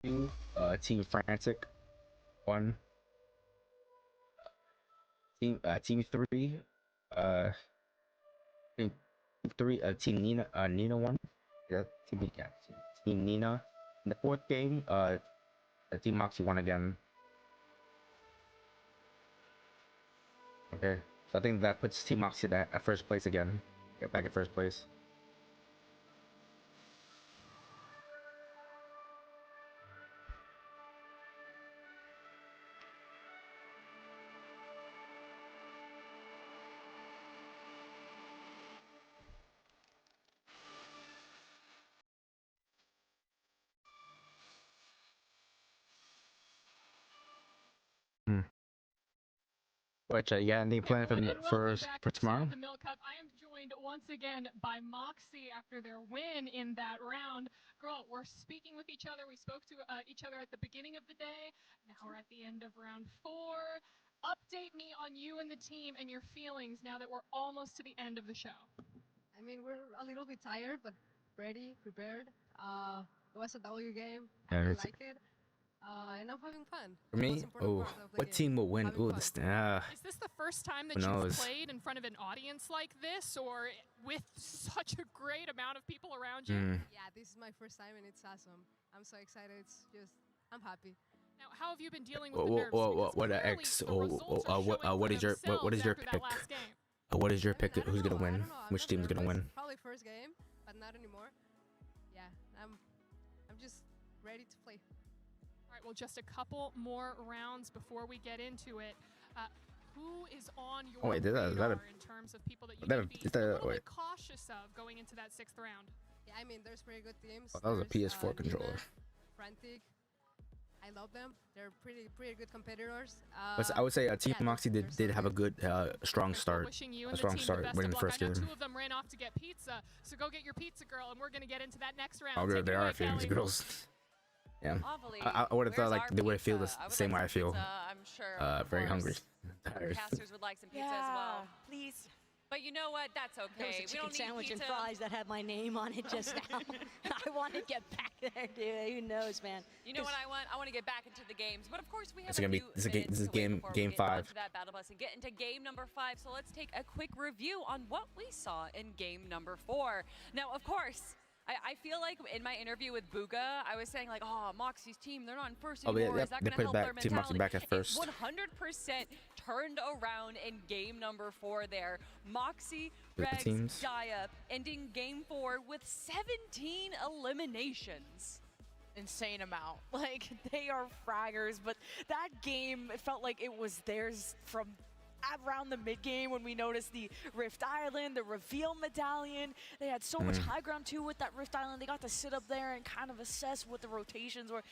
Team Frantic 1. Team 3. 3, Team Nina, Nina won. Yeah, Team Nina. In the 4th game, Team Moxie won again. Okay, so I think that puts Team Moxie at first place again. Get back at first place. Wait, you got any plan for tomorrow? The Milk Cup. I am joined once again by Moxie after their win in that round. Girl, we're speaking with each other. We spoke to each other at the beginning of the day. Now we're at the end of round 4. Update me on you and the team and your feelings now that we're almost to the end of the show. I mean, we're a little bit tired, but ready, prepared. It was a W game. I really like it. And I'm having fun. For me, what team will win? Ooh, this. Is this the first time that Who you've knows? played in front of an audience like this, or with such a great amount of people around you? Yeah, this is my first time, and it's awesome. I'm so excited. It's just, I'm happy. Now, how have you been dealing with the nerves? Because What clearly X? the results are showing What for is your themselves pick? after that last game. What is your pick? Who's gonna win? Which team's gonna win? Probably first game, but not anymore. Yeah, I'm just ready to play. All right, well, just a couple more rounds before we get into it. Who is on your radar in terms of people that you need to be a little bit cautious of going into that 6th round? Yeah, I mean, there's pretty good teams. Oh, that was a There's, PS4 controller. Nina, Frantic. I love them. They're pretty good competitors. But I would say Team Moxie did have a good, strong start. Wishing you A and the strong team start the best winning of the luck. first I know game. 2 of them ran off to get pizza, so go get your pizza, girl, and we're gonna get into that next round. Oh, Take good. it They away, are feeling Kelly. girls. Yeah. Awfully. I would have thought Where's like our they would feel the pizza? I would same like way I some feel. pizza, I'm sure. Very of hungry. course. Tired. Casters would like some pizza as well. Please. But you know what? That's There was okay. a We chicken don't need sandwich pizza. and fries that had my name on it just now. I want to get back there, dude. Who knows, man? You know what I want? I want to get back into the games. But of course, we have It's a gonna be few this is minutes to wait game before we get 5. onto that battle bus and get into game number 5. So let's take a quick review on what we saw in game number 4. Now, of course, I feel like in my interview with Booga, I was saying like, oh, Moxie's team, they're not in first Oh, anymore. yeah, Is that they going to put help back their Team Moxie mentality? back at first. It 100% turned around in game number 4 there. Moxie, With the Regs, teams. Dia ending game 4 with 17 eliminations. Insane amount. Like, they are fraggers, but that game, it felt like it was theirs from around the mid game when we noticed the Rift Island, the reveal medallion. They had so much high ground too with that Rift Island. They got to sit up there and kind of assess what the rotations were.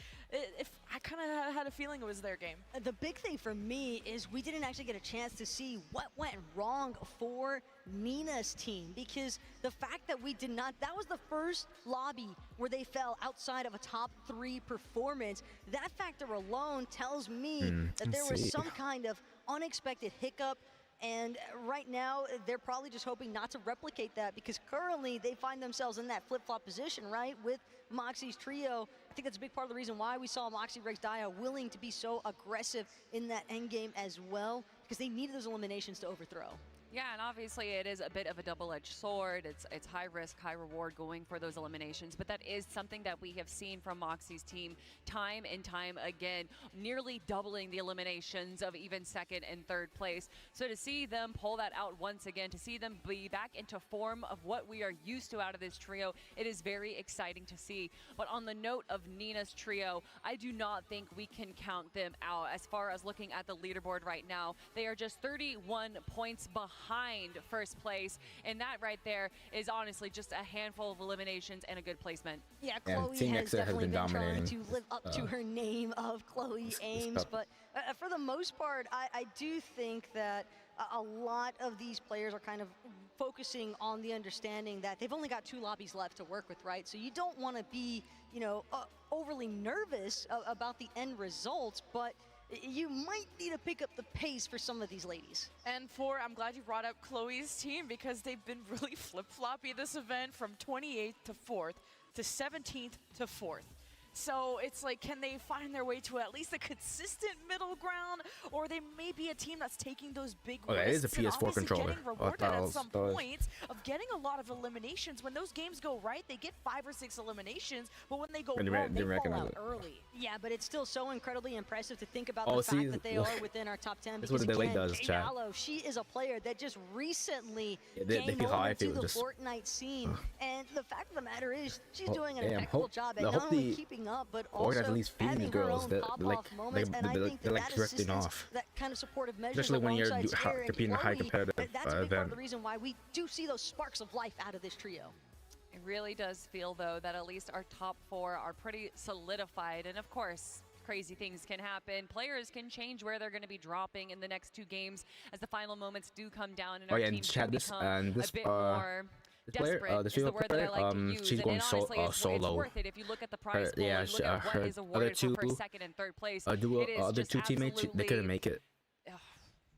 If I kind of had a feeling it was their game. The big thing for me is we didn't actually get a chance to see what went wrong for Nina's team, because the fact that we did not, that was the first lobby where they fell outside of a top 3 performance. That factor alone tells me that there was some kind of unexpected hiccup, and right now they're probably just hoping not to replicate that, because currently they find themselves in that flip-flop position, right, with Moxie's trio. I think that's a big part of the reason why we saw Moxie, Regs, Dia willing to be so aggressive in that end game as well, because they needed those eliminations to overthrow. Yeah, and obviously it is a bit of a double-edged sword. It's high risk, high reward going for those eliminations, but that is something that we have seen from Moxie's team time and time again, nearly doubling the eliminations of even 2nd and 3rd place. So to see them pull that out once again, to see them be back into form of what we are used to out of this trio, it is very exciting to see. But on the note of Nina's trio, I do not think we can count them out. As far as looking at the leaderboard right now, they are just 31 points behind first place, and that right there is honestly just a handful of eliminations and a good placement. Yeah, Yeah, Chloe Team has Exa has definitely been been trying dominating. to live up to her name of Chloe Ames, tough. but for the most part, I do think that a lot of these players are kind of focusing on the understanding that they've only got 2 lobbies left to work with, right? So you don't want to be, you know, overly nervous about the end results, but you might need to pick up the pace for some of these ladies. And I'm glad you brought up Chloe's team, because they've been really flip-floppy this event from 28th to 4th to 17th to 4th. So it's like, can they find their way to at least a consistent middle ground, or they may be a team that's taking those big Oh, that is a risks and PS4 obviously controller. getting Oh, I rewarded thought it at was- some thought it was- points of getting a lot of eliminations. When those games go right, they get 5 or 6 eliminations, but when they go Didn't wrong, they didn't fall recognize out it. early. Yeah, but it's still so incredibly impressive to think about Oh, the see, fact that they look, are within our top 10. that's what Because the delay again, does, Jay chat. Gallo, she is a player that just recently Yeah, they came feel how I over to feel, the just- Fortnite scene. And the fact of the matter is, she's Oh, doing an damn, impeccable hope- job I at not hope only the keeping up, but organizers also at least feeding having these girls her that, own like, pop-off moments. And I think they're, like, that drifting assistance, off. that kind of supportive measures Especially when you're alongside Sarah and competing in a high Chloe, competitive that's a big part of event. the reason why we do see those sparks of life out of this trio. It really does feel, though, that at least our top 4 are pretty solidified. And of course, crazy things can happen. Players can change where they're going to be dropping in the next 2 games as the final moments do come down and Oh our yeah, and teams Chad, can this become and this a bit more this player, desperate this is the female word that I player, like to use. she's And going it honestly is solo. worth it. If you look at the prize pool Yeah, and look at what her is other awarded two, for first, second, and third place, duo, it is other just 2 teammates, they couldn't make it.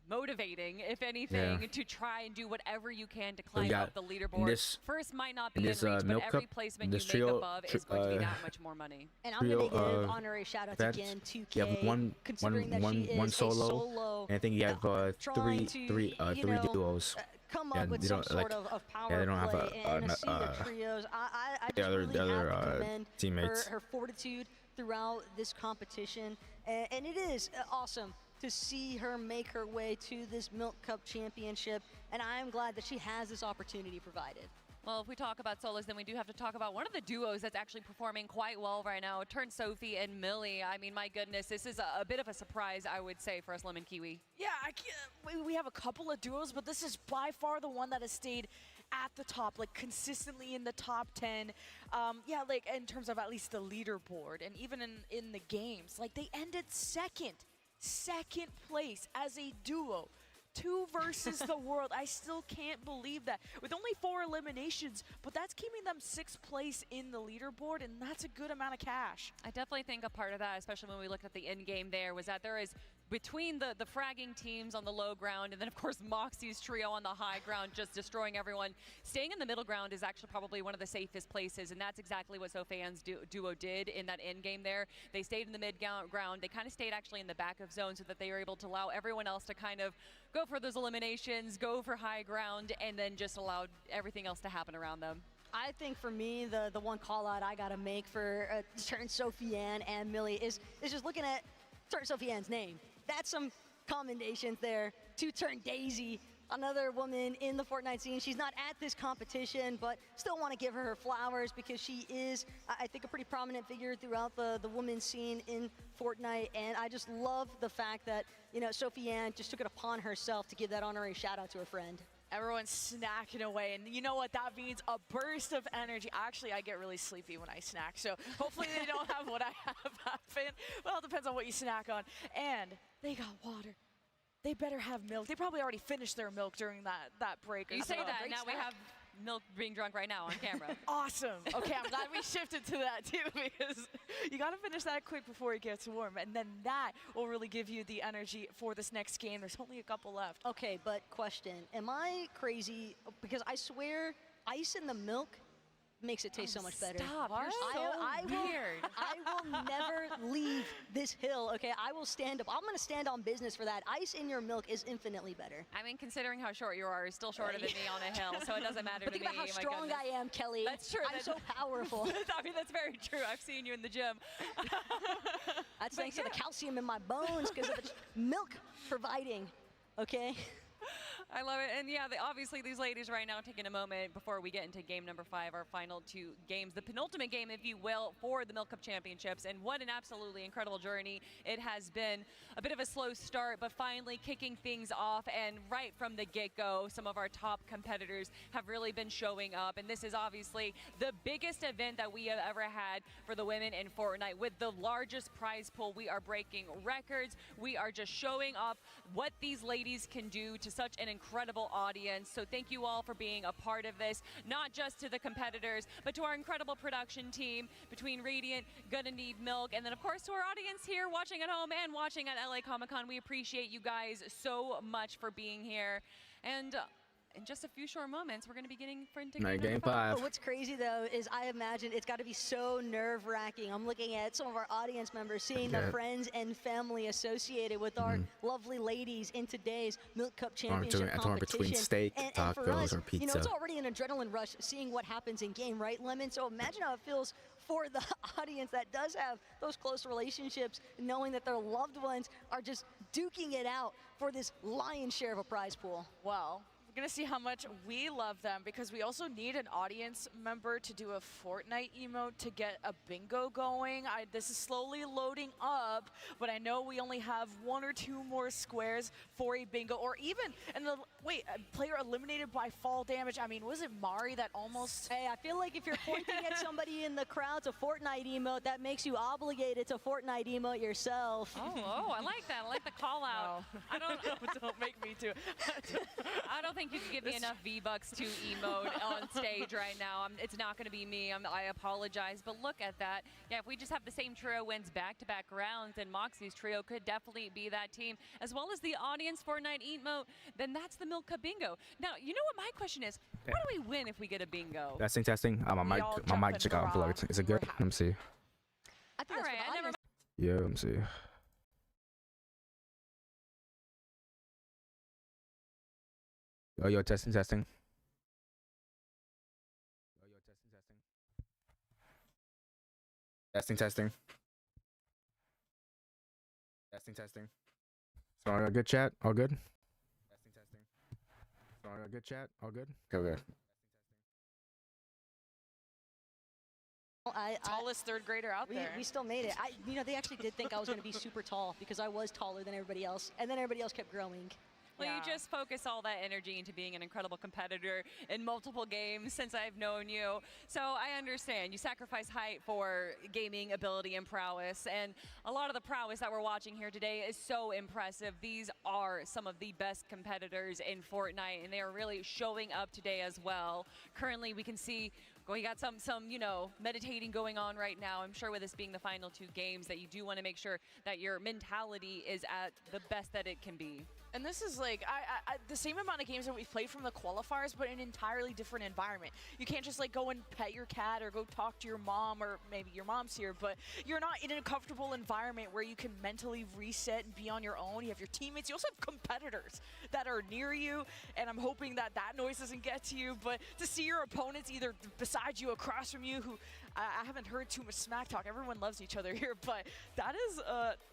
motivating, if anything, Yeah. to try and do whatever you can to So climb we got up the leaderboard. this- First might not in be in this, reach, but Milk every Cup, placement this you trio, make above is going to be that much more money. And I'm Trio, going to give honorary shout-outs events. again to You Kay, have one considering that she is one a solo, and I think you have trying three to, you three know, duos. come Yeah, up with they some don't, sort like- of power yeah, they don't have play and a sea of a trios. I the just other- really the other, have to commend teammates. her fortitude throughout this competition, and it is awesome to see her make her way to this Milk Cup Championship, and I am glad that she has this opportunity provided. Well, if we talk about solos, then we do have to talk about one of the duos that's actually performing quite well right now. Turn Sophie and Millie. I mean, my goodness, this is a bit of a surprise, I would say, for us Lemon Kiwi. Yeah, we have a couple of duos, but this is by far the one that has stayed at the top, like consistently in the top 10. Yeah, like in terms of at least the leaderboard, and even in the games, like they ended second place as a duo. 2 versus the world. I still can't believe that. With only 4 eliminations, but that's keeping them 6th place in the leaderboard, and that's a good amount of cash. I definitely think a part of that, especially when we looked at the end game there, was that there is between the fragging teams on the low ground and then of course Moxie's trio on the high ground just destroying everyone. Staying in the middle ground is actually probably one of the safest places, and that's exactly what Sophia's duo did in that end game there. They stayed in the mid ground. They kind of stayed actually in the back of zone so that they were able to allow everyone else to kind of go for those eliminations, go for high ground, and then just allowed everything else to happen around them. I think for me, the one call out I gotta make for Turn Sophie Ann and Millie is just looking at Turn Sophie Ann's name. That's some commendations there to Turn Daisy, another woman in the Fortnite scene. She's not at this competition, but still want to give her flowers because she is, I think, a pretty prominent figure throughout the women's scene in Fortnite. And I just love the fact that, you know, Sophie Ann just took it upon herself to give that honorary shout out to her friend. Everyone's snacking away, and you know what that means? A burst of energy. Actually, I get really sleepy when I snack, so hopefully they don't have what I have happen. Well, it depends on what you snack on. And they got water. They better have milk. They probably already finished their milk during that break. You say that, now we have milk being drunk right now on camera. Awesome. Okay, I'm glad we shifted to that too, because you got to finish that quick before it gets warm, and then that will really give you the energy for this next game. There's only a couple left. Okay, but question, am I crazy? Because I swear ice in the milk makes it taste so much better. Stop, you're I so weird. I will never leave this hill, okay? I will stand up. I'm gonna stand on business for that. Ice in your milk is infinitely better. I mean, considering how short you are, you're still shorter than me on a hill, so it doesn't matter But to think me. about how my strong goodness. I am, Kelly. That's true. I'm so powerful. I mean, that's very true. I've seen you in the gym. That's thanks to the calcium in my bones because of the milk providing, okay? I love it. And yeah, obviously these ladies right now taking a moment before we get into game number 5, our final 2 games, the penultimate game, if you will, for the Milk Cup Championships. And what an absolutely incredible journey it has been. A bit of a slow start, but finally kicking things off. And right from the get-go, some of our top competitors have really been showing up. And this is obviously the biggest event that we have ever had for the women in Fortnite. With the largest prize pool, we are breaking records. We are just showing off what these ladies can do to such an incredible audience. So thank you all for being a part of this, not just to the competitors, but to our incredible production team between Radiant, Gonna Need Milk, and then of course to our audience here watching at home and watching at LA Comic Con. We appreciate you guys so much for being here. And in just a few short moments, we're going to be getting into Game 5. But what's crazy though is I imagine it's got to be so nerve-wracking. I'm looking at some of our audience members, seeing the friends and family associated with our lovely ladies in today's Milk Cup Championship competition. Between steak, and tacos, for us, or pizza. you know, it's already an adrenaline rush seeing what happens in game, right, Lemon? So imagine how it feels for the audience that does have those close relationships, knowing that their loved ones are just duking it out for this lion's share of a prize pool. Well, we're gonna see how much we love them because we also need an audience member to do a Fortnite emote to get a bingo going. This is slowly loading up, but I know we only have 1 or 2 more squares for a bingo, or even, a player eliminated by fall damage. I mean, was it Mari that almost? Hey, I feel like if you're pointing at somebody in the crowd to Fortnite emote, that makes you obligated to Fortnite emote yourself. Oh, I like that. I like the call out. No. Don't make me too. I don't think you could give me enough V-Bucks to emote on stage right now. It's not going to be me. I apologize, but look at that. Yeah, if we just have the same trio wins back-to-back rounds, then Moxie's trio could definitely be that team, as well as the audience Fortnite emote, then that's the Milk Cup bingo. Now, you know what my question is? What do we win if we get a bingo? Testing. My mic just got unplugged. Is it good? Let me see. I think that's Yeah, let me see. Yo, testing. Testing. So, all good chat? All good? So, all good chat? All good? Okay. Tallest third grader out there. We still made it. They actually did think I was going to be super tall because I was taller than everybody else, and then everybody else kept growing. Well, you just focus all that energy into being an incredible competitor in multiple games since I've known you. So I understand. You sacrifice height for gaming ability and prowess. And a lot of the prowess that we're watching here today is so impressive. These are some of the best competitors in Fortnite, and they are really showing up today as well. Currently, we can see we got some meditating going on right now. I'm sure with this being the final 2 games that you do want to make sure that your mentality is at the best that it can be. And this is like the same amount of games that we've played from the qualifiers, but in an entirely different environment. You can't just like go and pet your cat or go talk to your mom, or maybe your mom's here, but you're not in a comfortable environment where you can mentally reset and be on your own. You have your teammates. You also have competitors that are near you, and I'm hoping that noise doesn't get to you. But to see your opponents either beside you, across from you, who I haven't heard too much smack talk. Everyone loves each other here, but that is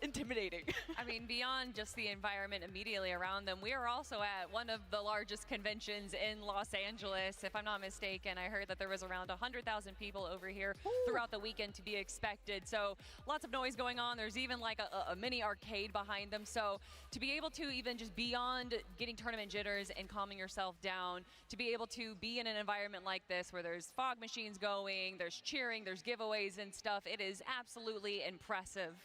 intimidating. I mean, beyond just the environment immediately around them, we are also at one of the largest conventions in Los Angeles. If I'm not mistaken, I heard that there was around 100,000 people over here throughout the weekend to be expected. So lots of noise going on. There's even like a mini arcade behind them. So to be able to even just beyond getting tournament jitters and calming yourself down, to be able to be in an environment like this where there's fog machines going, there's cheering, there's giveaways and stuff, it is absolutely impressive.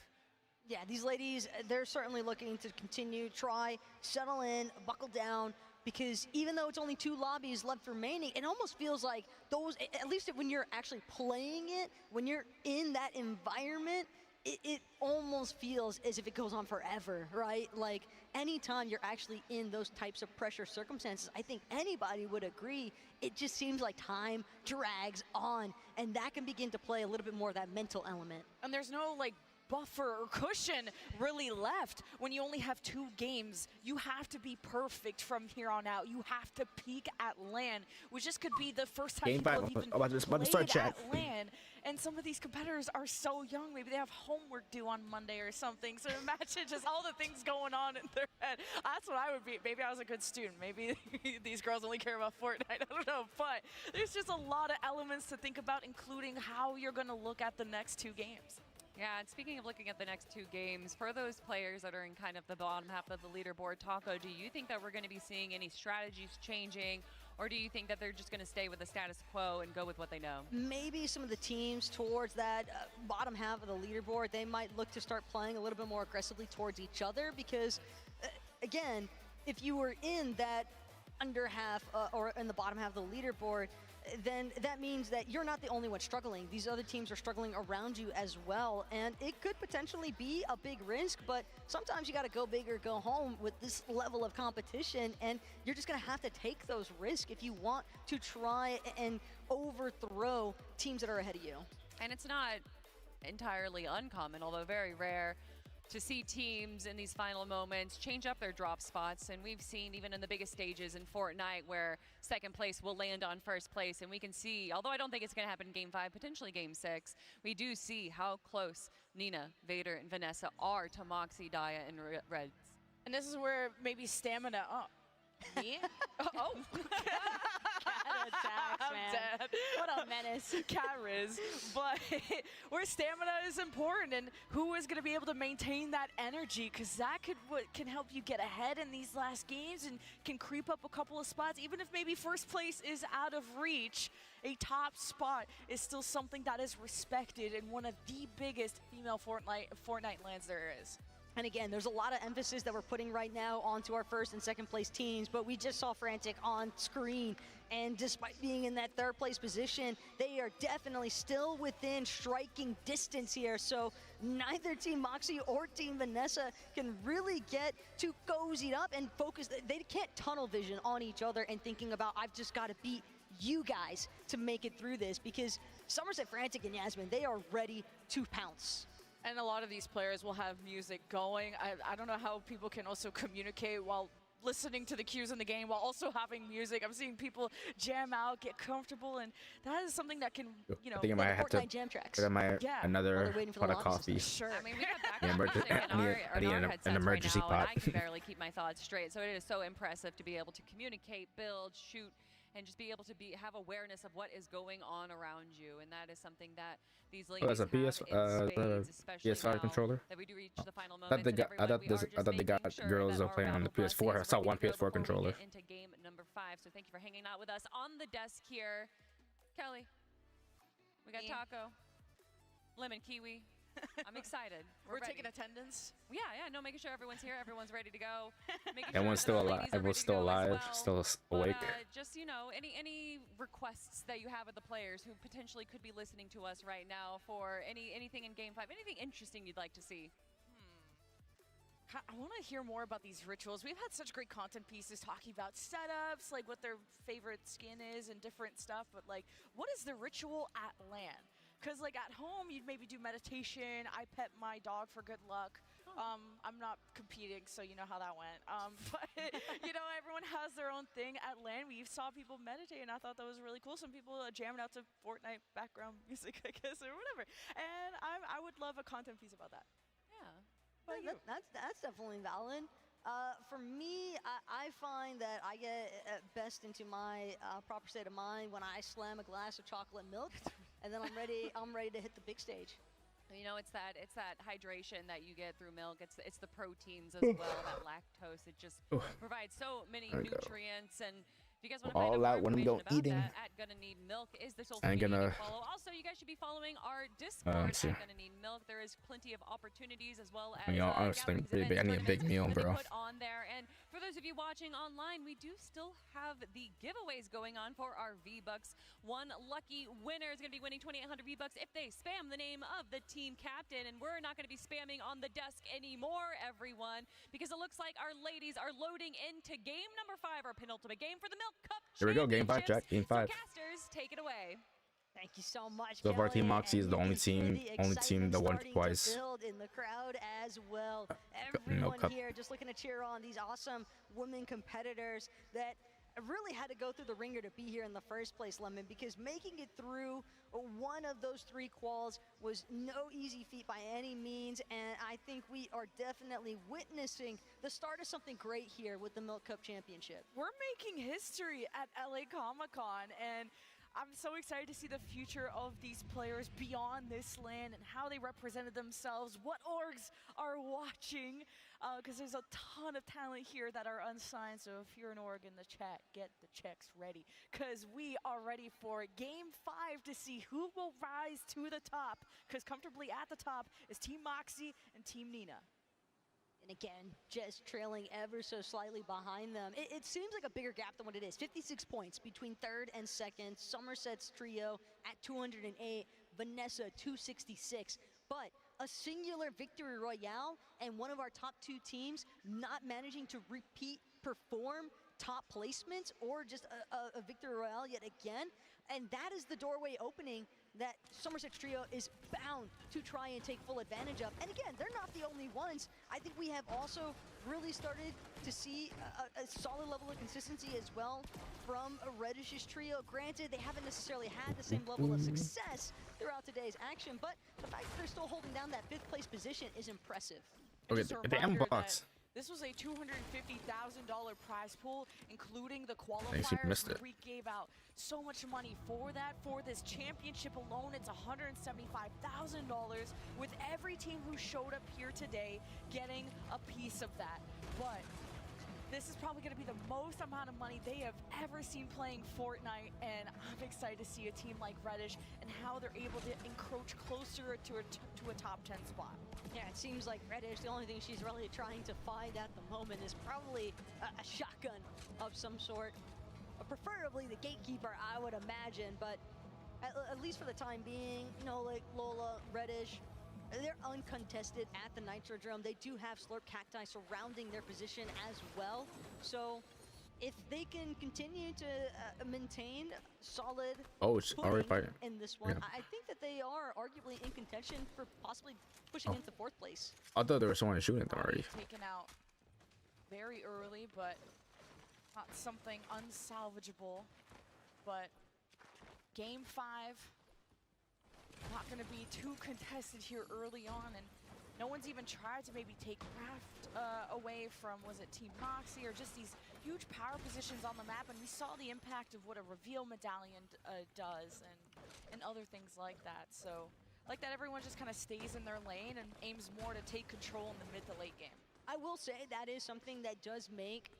Yeah, these ladies, they're certainly looking to continue, try, settle in, buckle down, because even though it's only 2 lobbies left remaining, it almost feels like those, at least when you're actually playing it, when you're in that environment, it almost feels as if it goes on forever, right? Like, anytime you're actually in those types of pressure circumstances, I think anybody would agree, it just seems like time drags on, and that can begin to play a little bit more of that mental element. And there's no, like, buffer or cushion really left. When you only have 2 games, you have to be perfect from here on out. You have to peak at LAN, which just could be the first time people have even played at LAN. And some of these competitors are so young. Maybe they have homework due on Monday or something. So imagine just all the things going on in their head. That's what I would be. Maybe I was a good student. Maybe these girls only care about Fortnite. I don't know. But there's just a lot of elements to think about, including how you're going to look at the next 2 games. Yeah, and speaking of looking at the next 2 games, for those players that are in kind of the bottom half of the leaderboard, Taco, do you think that we're going to be seeing any strategies changing, or do you think that they're just going to stay with the status quo and go with what they know? Maybe some of the teams towards that bottom half of the leaderboard, they might look to start playing a little bit more aggressively towards each other because, again, if you were in that under half or in the bottom half of the leaderboard, then that means that you're not the only one struggling. These other teams are struggling around you as well, and it could potentially be a big risk, but sometimes you got to go big or go home with this level of competition, and you're just going to have to take those risks if you want to try and overthrow teams that are ahead of you. And it's not entirely uncommon, although very rare, to see teams in these final moments change up their drop spots. And we've seen even in the biggest stages in Fortnite where second place will land on first place. And we can see, although I don't think it's going to happen in Game 5, potentially Game 6, we do see how close Nina, Vader, and Vanessa are to Moxie, Daya, and Reds. And this is where maybe stamina. Oh, me? Oh. Attacks, man. Dead. What a menace. Kariz. But where stamina is important, and who is going to be able to maintain that energy, because that can help you get ahead in these last games and can creep up a couple of spots. Even if maybe first place is out of reach, a top spot is still something that is respected in one of the biggest female Fortnite lands there is. And again, there's a lot of emphasis that we're putting right now onto our first and second place teams, but we just saw Frantic on screen, and despite being in that third place position, they are definitely still within striking distance here. So neither Team Moxie or Team Vanessa can really get too cozied up and focus. They can't tunnel vision on each other and thinking about, I've just got to beat you guys to make it through this, because Somerset, Frantic, and Yasmin, they are ready to pounce. And a lot of these players will have music going. I don't know how people can also communicate while listening to the cues in the game while also having music. I'm seeing people jam out, get comfortable, and that is something that can, you know, I think I might have to jam tracks. get my another pot of coffee. Sure. I mean, we have background music in I need our an headsets emergency right now, pot. and I can barely keep my thoughts straight. So it is so impressive to be able to communicate, build, shoot, and just be able to have awareness of what is going on around you. And that is something that these ladies that's a PS5 controller. that we do reach the final I thought moments. I thought they got girls playing on the PS4. I saw one PS4 controller. Into game number 5. So thank you for hanging out with us on the desk here. Kelly, we got Taco, Lemon Kiwi. I'm excited. We're taking attendance. Yeah, no, making sure everyone's here, everyone's ready to go. Everyone's still alive. Everyone's still alive, still awake. But, just, you know, any requests that you have of the players who potentially could be listening to us right now for anything in Game 5, anything interesting you'd like to see? I want to hear more about these rituals. We've had such great content pieces talking about setups, like what their favorite skin is and different stuff, but like, what is the ritual at LAN? Because like at home, you'd maybe do meditation. I pet my dog for good luck. I'm not competing, so you know how that went. But you know, everyone has their own thing at LAN. We saw people meditate, and I thought that was really cool. Some people jamming out to Fortnite background music, I guess, or whatever. And I would love a content piece about that. Yeah. That's definitely valid. For me, I find that I get best into my proper state of mind when I slam a glass of chocolate milk, and then I'm ready to hit the big stage. You know, it's that hydration that you get through milk. It's the proteins as well, that lactose. It just provides so many nutrients. And if you guys want to find out more information about that, at Gonna Need Milk is the social media you can follow. Also, you guys should be following our Discord at Gonna Need Milk. There is plenty of opportunities as well as honestly, I need a big meal, bro. Put on there. And for those of you watching online, we do still have the giveaways going on for our V-Bucks. One lucky winner is going to be winning 2,800 V-Bucks if they spam the name of the team captain. And we're not going to be spamming on the desk anymore, everyone, because it looks like our ladies are loading into game number 5, our penultimate game for the Milk Cup. Here we go, game 5, Jack. Game 5. So casters, take it away. Thank you so much. So far, Team Moxie is the only team that won twice. Build in the crowd as well. Milk Everyone Cup. here just looking to cheer on these awesome women competitors that really had to go through the ringer to be here in the first place, Lemon, because making it through one of those 3 quals was no easy feat by any means, and I think we are definitely witnessing the start of something great here with the Milk Cup Championship. We're making history at LA Comic-Con, and I'm so excited to see the future of these players beyond this land and how they represented themselves, what orgs are watching, because there's a ton of talent here that are unsigned. So if you're an org in the chat, get the checks ready, because we are ready for Game 5 to see who will rise to the top, because comfortably at the top is Team Moxie and Team Nina. And again, just trailing ever so slightly behind them. It seems like a bigger gap than what it is. 56 points between third and second. Somerset's trio at 208, Vanessa 266. But a singular victory royale and one of our top 2 teams not managing to repeat perform top placements or just a victory royale yet again. And that is the doorway opening that Somerset's trio is bound to try and take full advantage of. And again, they're not the only ones. I think we have also really started to see a solid level of consistency as well from a Reddish's trio. Granted, they haven't necessarily had the same level of success throughout today's action, but the fact that they're still holding down that 5th place position is impressive. Okay, the M box. This was a $250,000 prize pool, including the Thanks, you qualifiers. missed it. We gave out so much money for that. For this championship alone, it's $175,000, with every team who showed up here today getting a piece of that. But this is probably going to be the most amount of money they have ever seen playing Fortnite, and I'm excited to see a team like Reddish and how they're able to encroach closer to a top 10 spot. Yeah, it seems like Reddish, the only thing she's really trying to find at the moment is probably a shotgun of some sort. Preferably the gatekeeper, I would imagine, but at least for the time being, you know, like Lola, Reddish, they're uncontested at the Nitrodrome. They do have Slurp Cacti surrounding their position as well. So if they can continue to maintain solid already in this one, yeah. I think that they are arguably in contention for possibly pushing into 4th place. I thought there was someone shooting them already. Taken out very early, but not something unsalvageable. But game 5, not going to be too contested here early on, and no one's even tried to maybe take Raft away from, was it Team Moxie, or just these huge power positions on the map, and we saw the impact of what a reveal medallion does and other things like that. So like that everyone just kind of stays in their lane and aims more to take control in the mid to late game. I will say that is something that does make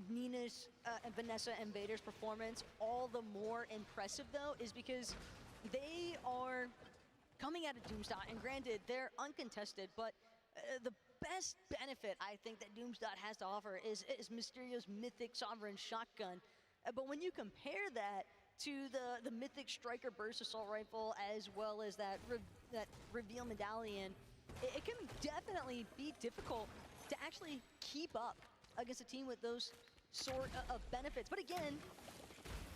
Nina's and Vanessa and Vader's performance all the more impressive, though, is because they are coming out of Doomsdot, and granted, they're uncontested, but the best benefit I think that Doomsdot has to offer is Mysterio's Mythic Sovereign Shotgun. But when you compare that to the Mythic Striker Burst Assault Rifle, as well as that Reveal Medallion, it can definitely be difficult to actually keep up against a team with those sort of benefits. But again,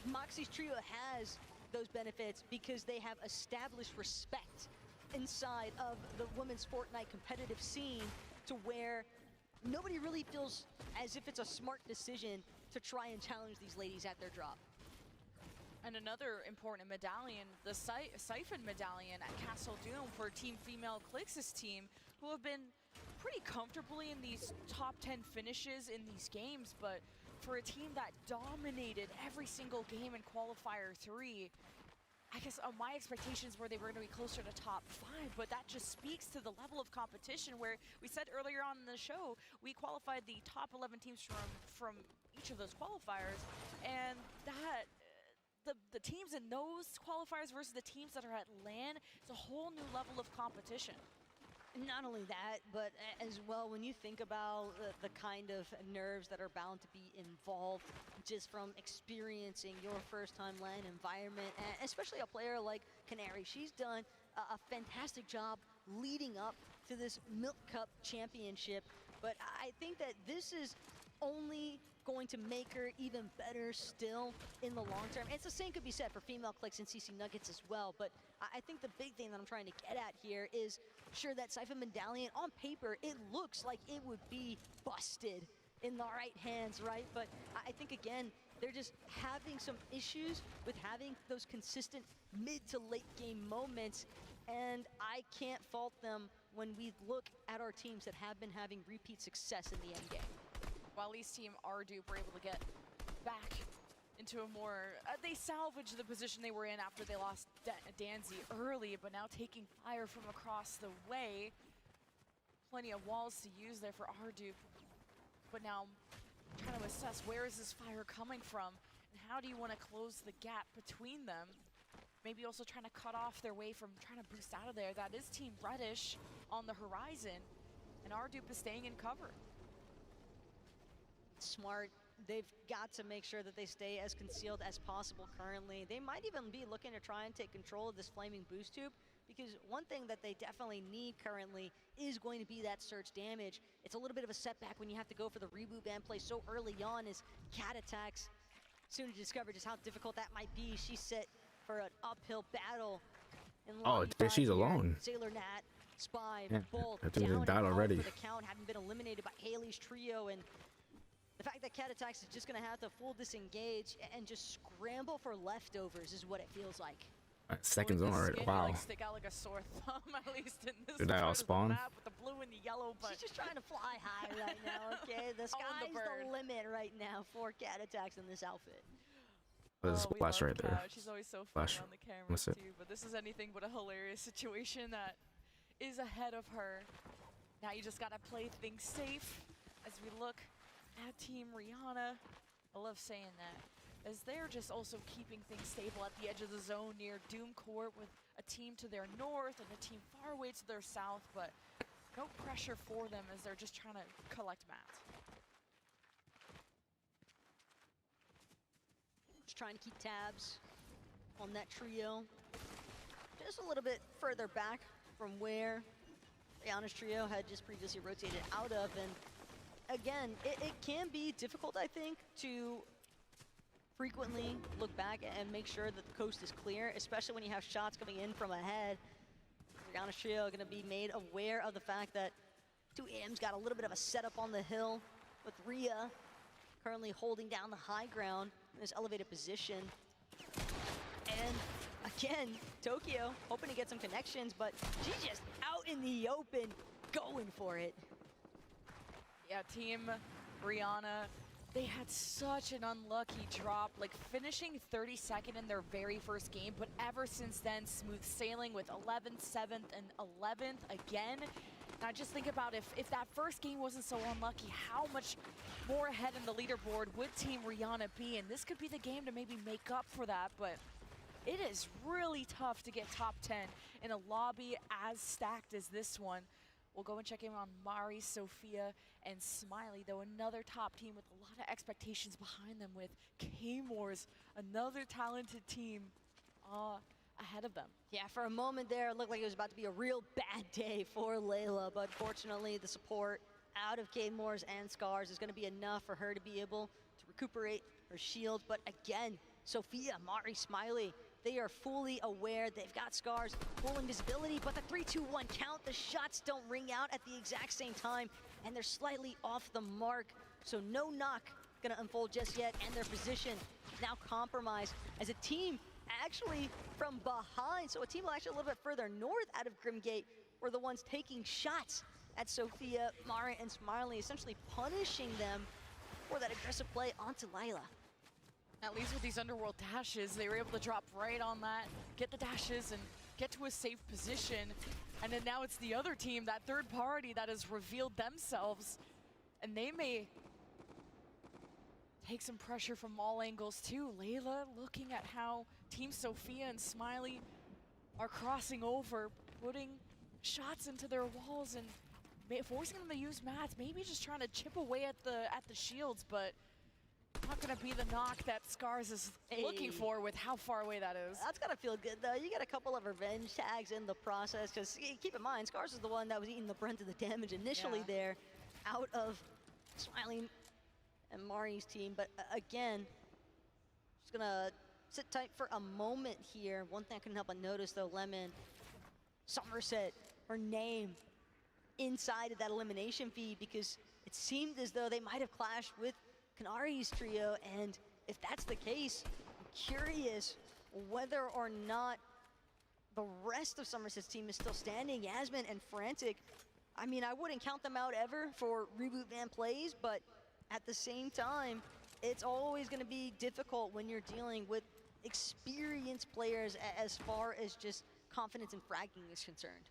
Moxie's trio has those benefits because they have established respect inside of the women's Fortnite competitive scene, to where nobody really feels as if it's a smart decision to try and challenge these ladies at their drop. And another important medallion, the Siphon medallion at Castle Doom for Team Female Clix's team, who have been pretty comfortably in these top 10 finishes in these games, but for a team that dominated every single game in Qualifier 3, I guess my expectations were they were going to be closer to top 5, but that just speaks to the level of competition, where we said earlier on in the show, we qualified the top 11 teams from each of those qualifiers, and that the teams in those qualifiers versus the teams that are at LAN, it's a whole new level of competition. Not only that, but as well, when you think about the kind of nerves that are bound to be involved just from experiencing your first-time LAN environment, and especially a player like Canary, she's done a fantastic job leading up to this Milk Cup championship, but I think that this is only going to make her even better still in the long term. And it's the same could be said for Female Clix and CC Nuggets as well, but I think the big thing that I'm trying to get at here is, sure, that Siphon Medallion, on paper, it looks like it would be busted in the right hands, right? But I think, again, they're just having some issues with having those consistent mid to late game moments, and I can't fault them when we look at our teams that have been having repeat success in the end game. Wali's team, Ardup, were able to get back into a more... they salvaged the position they were in after they lost Danzy early, but now taking fire from across the way. Plenty of walls to use there for Ardup, but now trying to assess where is this fire coming from, and how do you want to close the gap between them? Maybe also trying to cut off their way from trying to boost out of there. That is Team Reddish on the horizon. and Ardupe is staying in cover. Smart. They've got to make sure that they stay as concealed as possible currently. They might even be looking to try and take control of this flaming boost tube, because one thing that they definitely need currently is going to be that surge damage. It's a little bit of a setback when you have to go for the reboot ban play so early on as Cat attacks. Soon to discover just how difficult that might be. She's set for an uphill battle. Oh, there she's alone. Sailor Nat, Spy, Yeah, Bolt, I think they down died and out already. for the count, having been eliminated by Haley's trio, and the fact that Cat Attacks is just gonna have to full disengage and just scramble for leftovers is what it feels like. Seconds on already. Skin, Wow. like, stick out like a sore thumb, at least in this Did that part all of the spawn? map with the blue and the yellow, but She's just trying to fly high right now, okay? The sky's the limit right now for Cat Attacks in this outfit. There's a we splash love right there. Kat. She's always so fun Flash. on the camera What's it? too, but this is anything but a hilarious situation that is ahead of her. Now you just gotta play things safe as we look at Team Rihanna. I love saying that, as they're just also keeping things stable at the edge of the zone near Doom Court, with a team to their north and a team far away to their south, but no pressure for them as they're just trying to collect mats. Just trying to keep tabs on that trio. Just a little bit further back from where Rihanna's trio had just previously rotated out of, and again, it can be difficult, I think, to frequently look back and make sure that the coast is clear, especially when you have shots coming in from ahead. Rihanna's trio are going to be made aware of the fact that 2AM's got a little bit of a setup on the hill, with Rhea currently holding down the high ground in this elevated position. And again, Tokyo hoping to get some connections, but she's just out in the open going for it. Yeah, Team Rihanna, they had such an unlucky drop, like finishing 32nd in their very first game, but ever since then, smooth sailing with 11th, 7th, and 11th again. Now just think about if that first game wasn't so unlucky, how much more ahead in the leaderboard would Team Rihanna be? And this could be the game to maybe make up for that, but it is really tough to get top 10 in a lobby as stacked as this one. We'll go and check in on Mari, Sophia, and Smiley, though another top team with a lot of expectations behind them, with K-Moors, another talented team ahead of them. Yeah, for a moment there, it looked like it was about to be a real bad day for Layla, but fortunately the support out of K-Moors and Scars is going to be enough for her to be able to recuperate her shield. But again, Sophia, Mari, Smiley, they are fully aware. They've got Scars, full invisibility, but the 3-2-1 count, the shots don't ring out at the exact same time, and they're slightly off the mark. So no knock gonna unfold just yet, and their position now compromised as a team actually from behind. So a team actually a little bit further north out of Grimgate were the ones taking shots at Sophia, Mari, and Smiley, essentially punishing them for that aggressive play onto Layla. At least with these underworld dashes, they were able to drop right on that, get the dashes, and get to a safe position. And then now it's the other team, that third party, that has revealed themselves. And they may take some pressure from all angles too. Layla looking at how Team Sophia and Smiley are crossing over, putting shots into their walls and forcing them to use mats, maybe just trying to chip away at the shields, but not gonna be the knock that Scars is looking for with how far away that is. That's gotta feel good though. You get a couple of revenge tags in the process, because keep in mind, Scars is the one that was eating the brunt of the damage initially there out of Smiley and Mari's team. But again, just gonna sit tight for a moment here. One thing I couldn't help but notice though, Lemon, Somerset, her name inside of that elimination feed, because it seemed as though they might have clashed with Kanari's trio, and if that's the case, I'm curious whether or not the rest of Somerset's team is still standing. Yasmin and Frantic, I mean, I wouldn't count them out ever for reboot ban plays, but at the same time, it's always going to be difficult when you're dealing with experienced players as far as just confidence and fragging is concerned.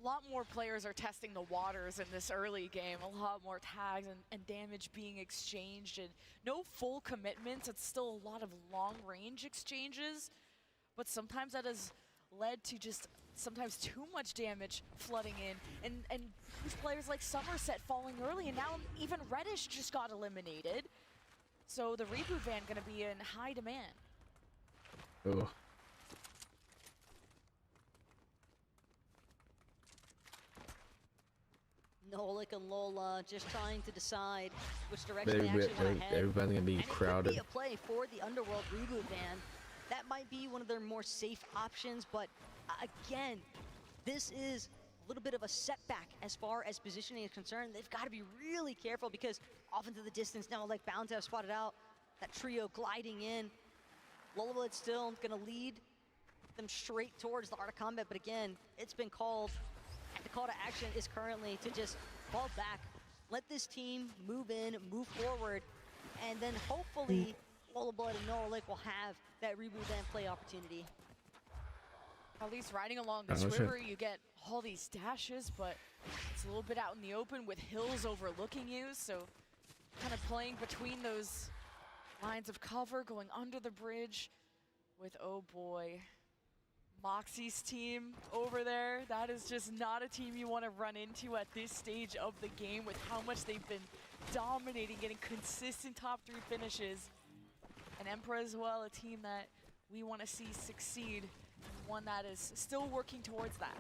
A lot more players are testing the waters in this early game. A lot more tags and damage being exchanged, and no full commitments. It's still a lot of long-range exchanges, but sometimes that has led to just sometimes too much damage flooding in, and these players like Somerset falling early, and now even Reddish just got eliminated. So the reboot van gonna be in high demand. Oh. Nolik and Lola just trying to decide which direction they actually want to head. Everybody's gonna be and crowded. It could be a play for the Underworld reboot van. That might be one of their more safe options, but again, this is a little bit of a setback as far as positioning is concerned. They've got to be really careful because off into the distance now, like bound to have spotted out that trio gliding in. Lolablood still gonna lead them straight towards the Art of Combat, but again, it's been called. The call to action is currently to just fall back, let this team move in, move forward, and then hopefully Lolablood and Nolik will have that reboot van play opportunity. At least riding along this river, you get all these dashes, but it's a little bit out in the open with hills overlooking you, so kind of playing between those lines of cover, going under the bridge with, oh boy, Moxie's team over there. That is just not a team you want to run into at this stage of the game with how much they've been dominating, getting consistent top 3 finishes. And Emperor as well, a team that we want to see succeed, and one that is still working towards that.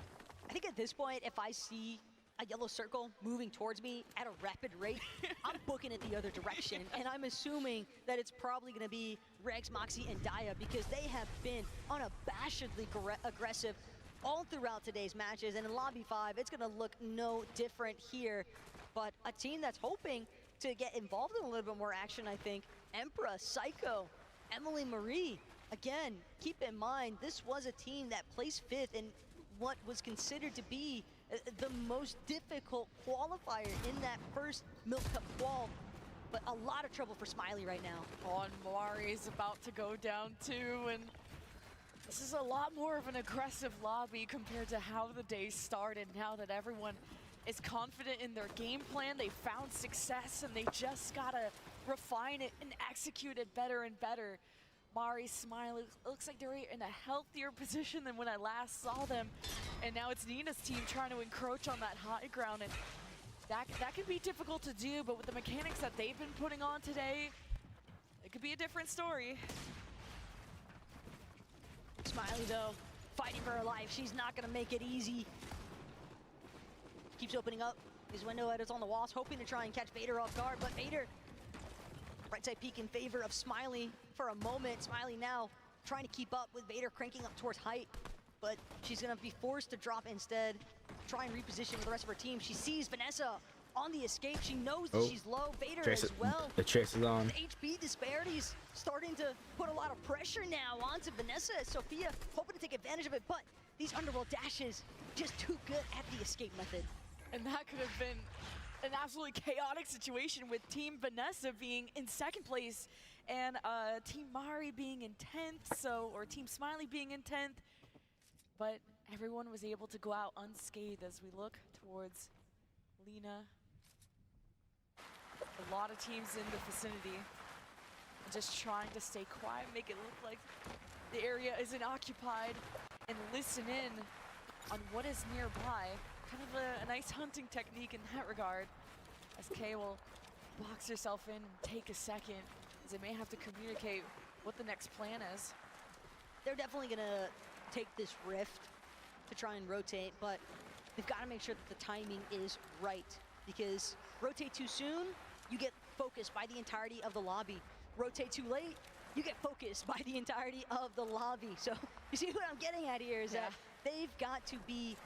I think at this point, if I see a yellow circle moving towards me at a rapid rate, I'm booking it the other direction. And I'm assuming that it's probably going to be Regs, Moxie, and Dia because they have been unabashedly aggressive all throughout today's matches. And in Lobby 5, it's going to look no different here. But a team that's hoping to get involved in a little bit more action, I think, Emperor, Psycho, Emily Marie. Again, keep in mind, this was a team that placed 5th in what was considered to be the most difficult qualifier in that first Milk Cup qual, but a lot of trouble for Smiley right now. Oh, and Mari is about to go down too, and this is a lot more of an aggressive lobby compared to how the day started. Now that everyone is confident in their game plan, they found success, and they just gotta refine it and execute it better and better. Mari, Smiley, looks like they're in a healthier position than when I last saw them. And now it's Nina's team trying to encroach on that high ground. And that can be difficult to do, but with the mechanics that they've been putting on today, it could be a different story. Smiley, though, fighting for her life. She's not going to make it easy. Keeps opening up his window edits on the walls, hoping to try and catch Vader off guard, but Vader, right side peek in favor of Smiley for a moment. Smiley now trying to keep up with Vader cranking up towards height, but she's gonna be forced to drop instead, try and reposition with the rest of her team. She sees Vanessa on the escape. She knows that she's low. Vader as well. The chase is on. The HP disparities starting to put a lot of pressure now onto Vanessa. Sophia hoping to take advantage of it, but these Underworld dashes just too good at the escape method. And that could have been an absolutely chaotic situation with Team Vanessa being in 2nd place and Team Mari being in 10th, or Team Smiley being in 10th. But everyone was able to go out unscathed as we look towards Lena. A lot of teams in the vicinity just trying to stay quiet, make it look like the area isn't occupied, and listen in on what is nearby. Kind of a nice hunting technique in that regard, as Kay will box herself in and take a second, as they may have to communicate what the next plan is. They're definitely gonna take this rift to try and rotate, but they've got to make sure that the timing is right, because rotate too soon, you get focused by the entirety of the lobby. Rotate too late, you get focused by the entirety of the lobby. So you see what I'm getting at here is that they've got to be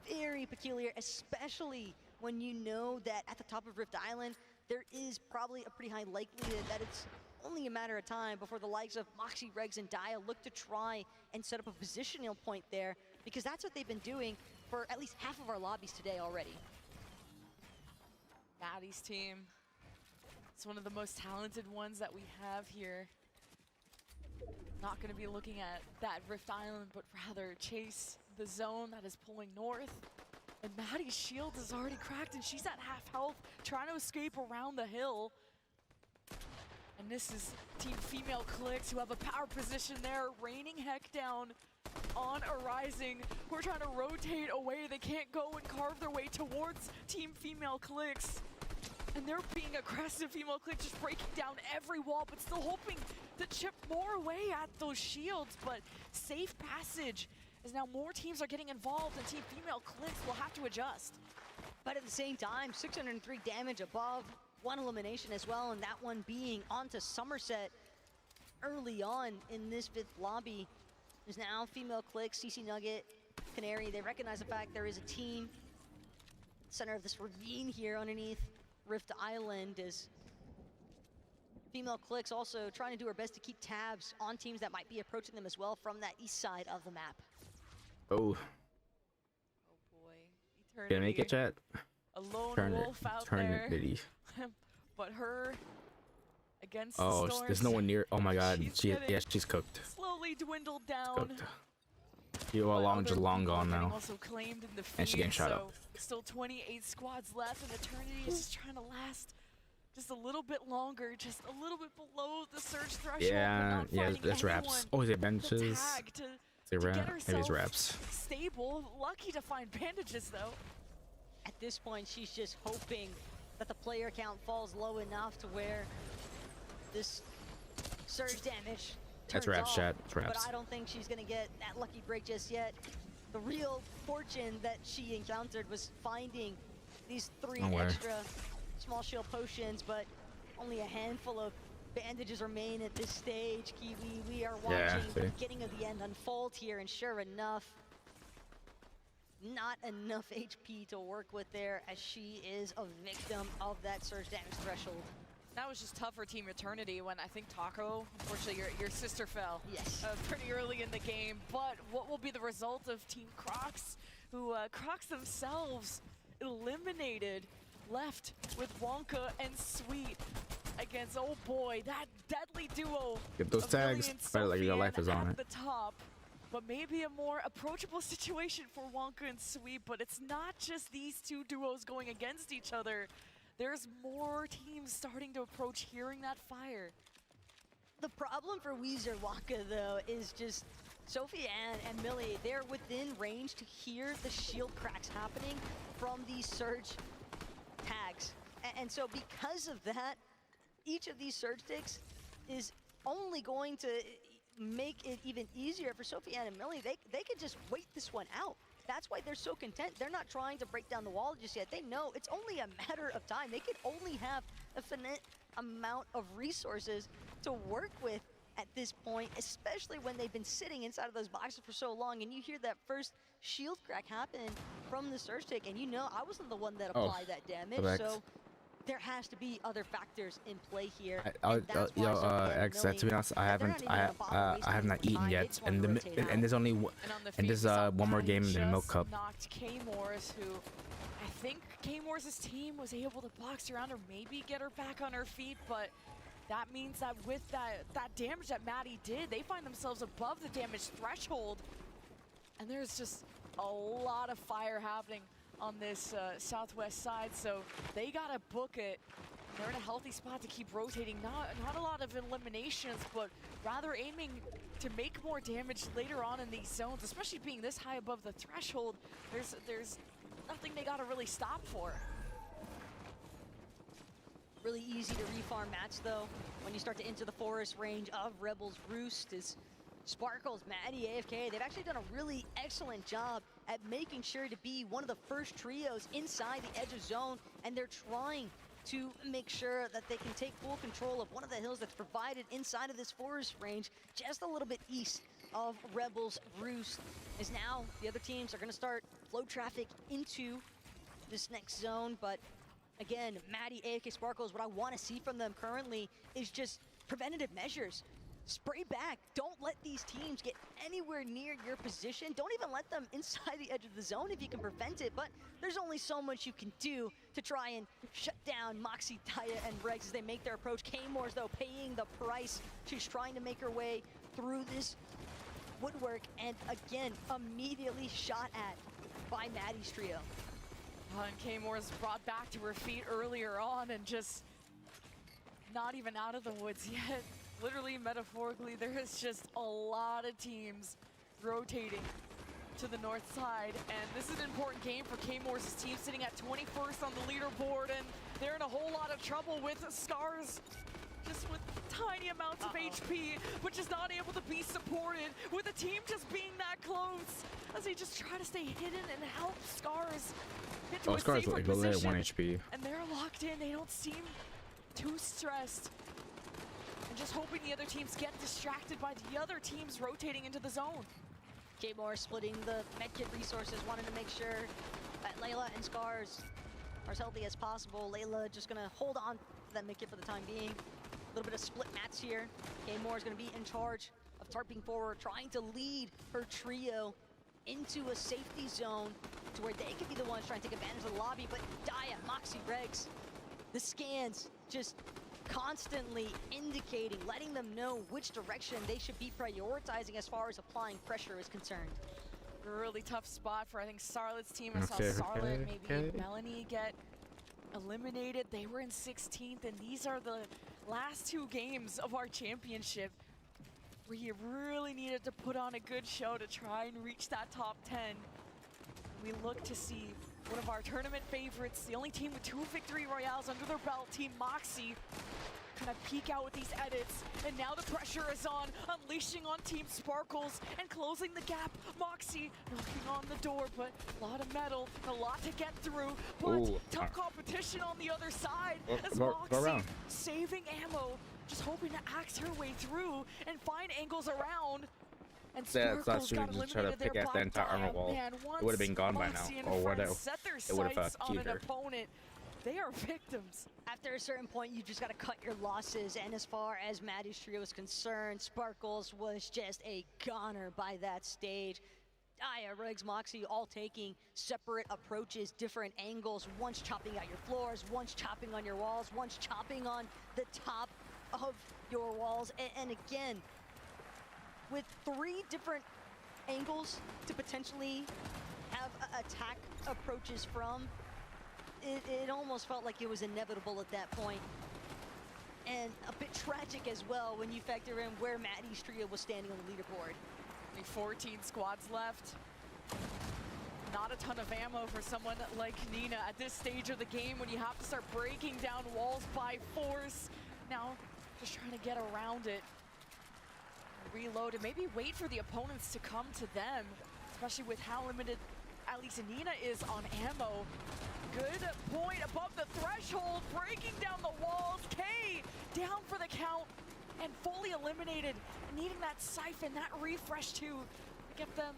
very peculiar, especially when you know that at the top of Rift Island, there is probably a pretty high likelihood that it's only a matter of time before the likes of Moxie, Regs, and Dia look to try and set up a positional point there, because that's what they've been doing for at least half of our lobbies today already. Maddie's team, it's one of the most talented ones that we have here. Not going to be looking at that Rift Island, but rather chase the zone that is pulling north. And Maddie's shield is already cracked, and she's at half health, trying to escape around the hill. And this is Team Female Clicks, who have a power position there, raining heck down on Arising, who are trying to rotate away. They can't go and carve their way towards Team Female Clicks. And they're being aggressive. Female Clicks just breaking down every wall, but still hoping to chip more away at those shields. But safe passage, as now more teams are getting involved, and Team Female Clicks will have to adjust. But at the same time, 603 damage above, 1 elimination as well, and that one being onto Somerset early on in this 5th lobby. There's now Female Clicks, CC Nugget, Canary. They recognize the fact there is a team center of this ravine here underneath Rift Island, as Female Clicks also trying to do her best to keep tabs on teams that might be approaching them as well from that east side of the map. Oh. Gonna make it, chat? A lone Turn wolf it. out Turn there. it, Diddy. But her against Oh, the Storms, there's no one near. Oh my God. getting She's cooked. slowly dwindled down. Cooked. You all long, just long gone now. Also claimed in the And she feed, getting shot so up. still 28 squads left, and Eternity is just trying to last just a little bit longer, just a little bit below the surge threshold. Yeah, but not yeah, finding that's anyone wraps. Oh, is it to benches? tag to Is it get wrap? Maybe it's herself wraps. stable. Lucky to find bandages though. At this point, she's just hoping that the player count falls low enough to where this surge damage That's turns wraps, off. chat. That's But wraps. I don't think she's gonna get that lucky break just yet. The real fortune that she encountered was finding these 3 Oh, where? extra small shield potions, but only a handful of bandages remain at this stage. Kiwi, we are watching Yeah, the see? beginning of the end unfold here, and sure enough, not enough HP to work with there, as she is a victim of that surge damage threshold. That was just tough for Team Eternity when I think Taco, unfortunately your sister fell. Yes. Pretty early in the game. But what will be the result of Team Crocs, who Crocs themselves eliminated, left with Wonka and Sweet against, oh boy, that deadly duo. Get those of Millie tags. and Better like your Sofian life is on at it. the top. But maybe a more approachable situation for Wonka and Sweet, but it's not just these two duos going against each other. There's more teams starting to approach, hearing that fire. The problem for Weezer Waka, though, is just Sophie and Millie, they're within range to hear the shield cracks happening from these surge tags. And so because of that, each of these surge ticks is only going to make it even easier for Sophie and Millie. They could just wait this one out. That's why they're so content. They're not trying to break down the wall just yet. They know it's only a matter of time. They could only have a finite amount of resources to work with at this point, especially when they've been sitting inside of those boxes for so long, and you hear that first shield crack happen from the surge tick, and you know I wasn't the one that applied that damage, correct. so there has to be other factors in play here. X, to be honest, I have not eaten yet, and there's only one more game in the Milk Cup. Knocked K-Morris, who I think K-Morris' team was able to box her around or maybe get her back on her feet, but that means that with that damage that Maddie did, they find themselves above the damage threshold, and there's just a lot of fire happening on this southwest side, so they gotta book it. They're in a healthy spot to keep rotating. Not a lot of eliminations, but rather aiming to make more damage later on in these zones, especially being this high above the threshold. There's nothing they gotta really stop for. Really easy to refarm match though when you start to enter the forest range of Rebels Roost. Is Sparkles, Maddie, AFK, they've actually done a really excellent job at making sure to be one of the first trios inside the edge of zone, and they're trying to make sure that they can take full control of one of the hills that's provided inside of this forest range just a little bit east of Rebels Roost. As now the other teams are going to start flow traffic into this next zone, but again, Maddie, AFK, Sparkles, what I want to see from them currently is just preventative measures. Spray back. Don't let these teams get anywhere near your position. Don't even let them inside the edge of the zone if you can prevent it, but there's only so much you can do to try and shut down Moxie, Taya, and Regs as they make their approach. K-Mor's, though, paying the price. She's trying to make her way through this woodwork, and again, immediately shot at by Maddie's trio. And K-Mor's brought back to her feet earlier on and just not even out of the woods yet. Literally, metaphorically, there is just a lot of teams rotating to the north side, and this is an important game for K-Mor's team, sitting at 21st on the leaderboard, and they're in a whole lot of trouble with Scars, just with tiny amounts of HP, but just not able to be supported, with the team just being that close, as they just try to stay hidden and help Scars get to a Scars safer like a position. 1 HP. And they're locked in, they don't seem too stressed. And just hoping the other teams get distracted by the other teams rotating into the zone. K-Mor splitting the medkit resources, wanting to make sure that Layla and Scars are as healthy as possible. Layla just gonna hold on to that medkit for the time being. A little bit of split mats here. K-Mor is gonna be in charge of tarping forward, trying to lead her trio into a safety zone to where they could be the ones trying to take advantage of the lobby, but Daya, Moxie, Regs, the scans just constantly indicating, letting them know which direction they should be prioritizing as far as applying pressure is concerned. Really tough spot for, I think, Sarlet's team. I saw Okay, Sarlet, maybe okay. Melanie get eliminated. They were in 16th, and these are the last 2 games of our championship where you really needed to put on a good show to try and reach that top 10. We look to see one of our tournament favorites, the only team with 2 victory royales under their belt, Team Moxie, kind of peek out with these edits, and now the pressure is on, unleashing on Team Sparkles and closing the gap. Moxie knocking on the door, but a lot of metal, a lot to get through, but Ooh, tough competition on the other side as go Moxie around. saving ammo, just hoping to axe her way through and find angles around. And Yeah, I thought Sparkles she got would just try to eliminated pick there at the by entire armor Daya. wall. Man, It would have been gone by now, Moxie and or friends whatever. set their It would have sights on keyed an her. opponent. They are victims. After a certain point, you just got to cut your losses, and as far as Maddie's trio is concerned, Sparkles was just a goner by that stage. Daya, Regs, Moxie all taking separate approaches, different angles, once chopping out your floors, once chopping on your walls, once chopping on the top of your walls, and again, with 3 different angles to potentially have attack approaches from, it almost felt like it was inevitable at that point. And a bit tragic as well when you factor in where Maddie's trio was standing on the leaderboard. Only 14 squads left. Not a ton of ammo for someone like Nina at this stage of the game when you have to start breaking down walls by force. Now, just trying to get around it. Reload and maybe wait for the opponents to come to them, especially with how limited at least Nina is on ammo. Good point above the threshold, breaking down the walls. K down for the count and fully eliminated. Needing that siphon, that refresh too, to get them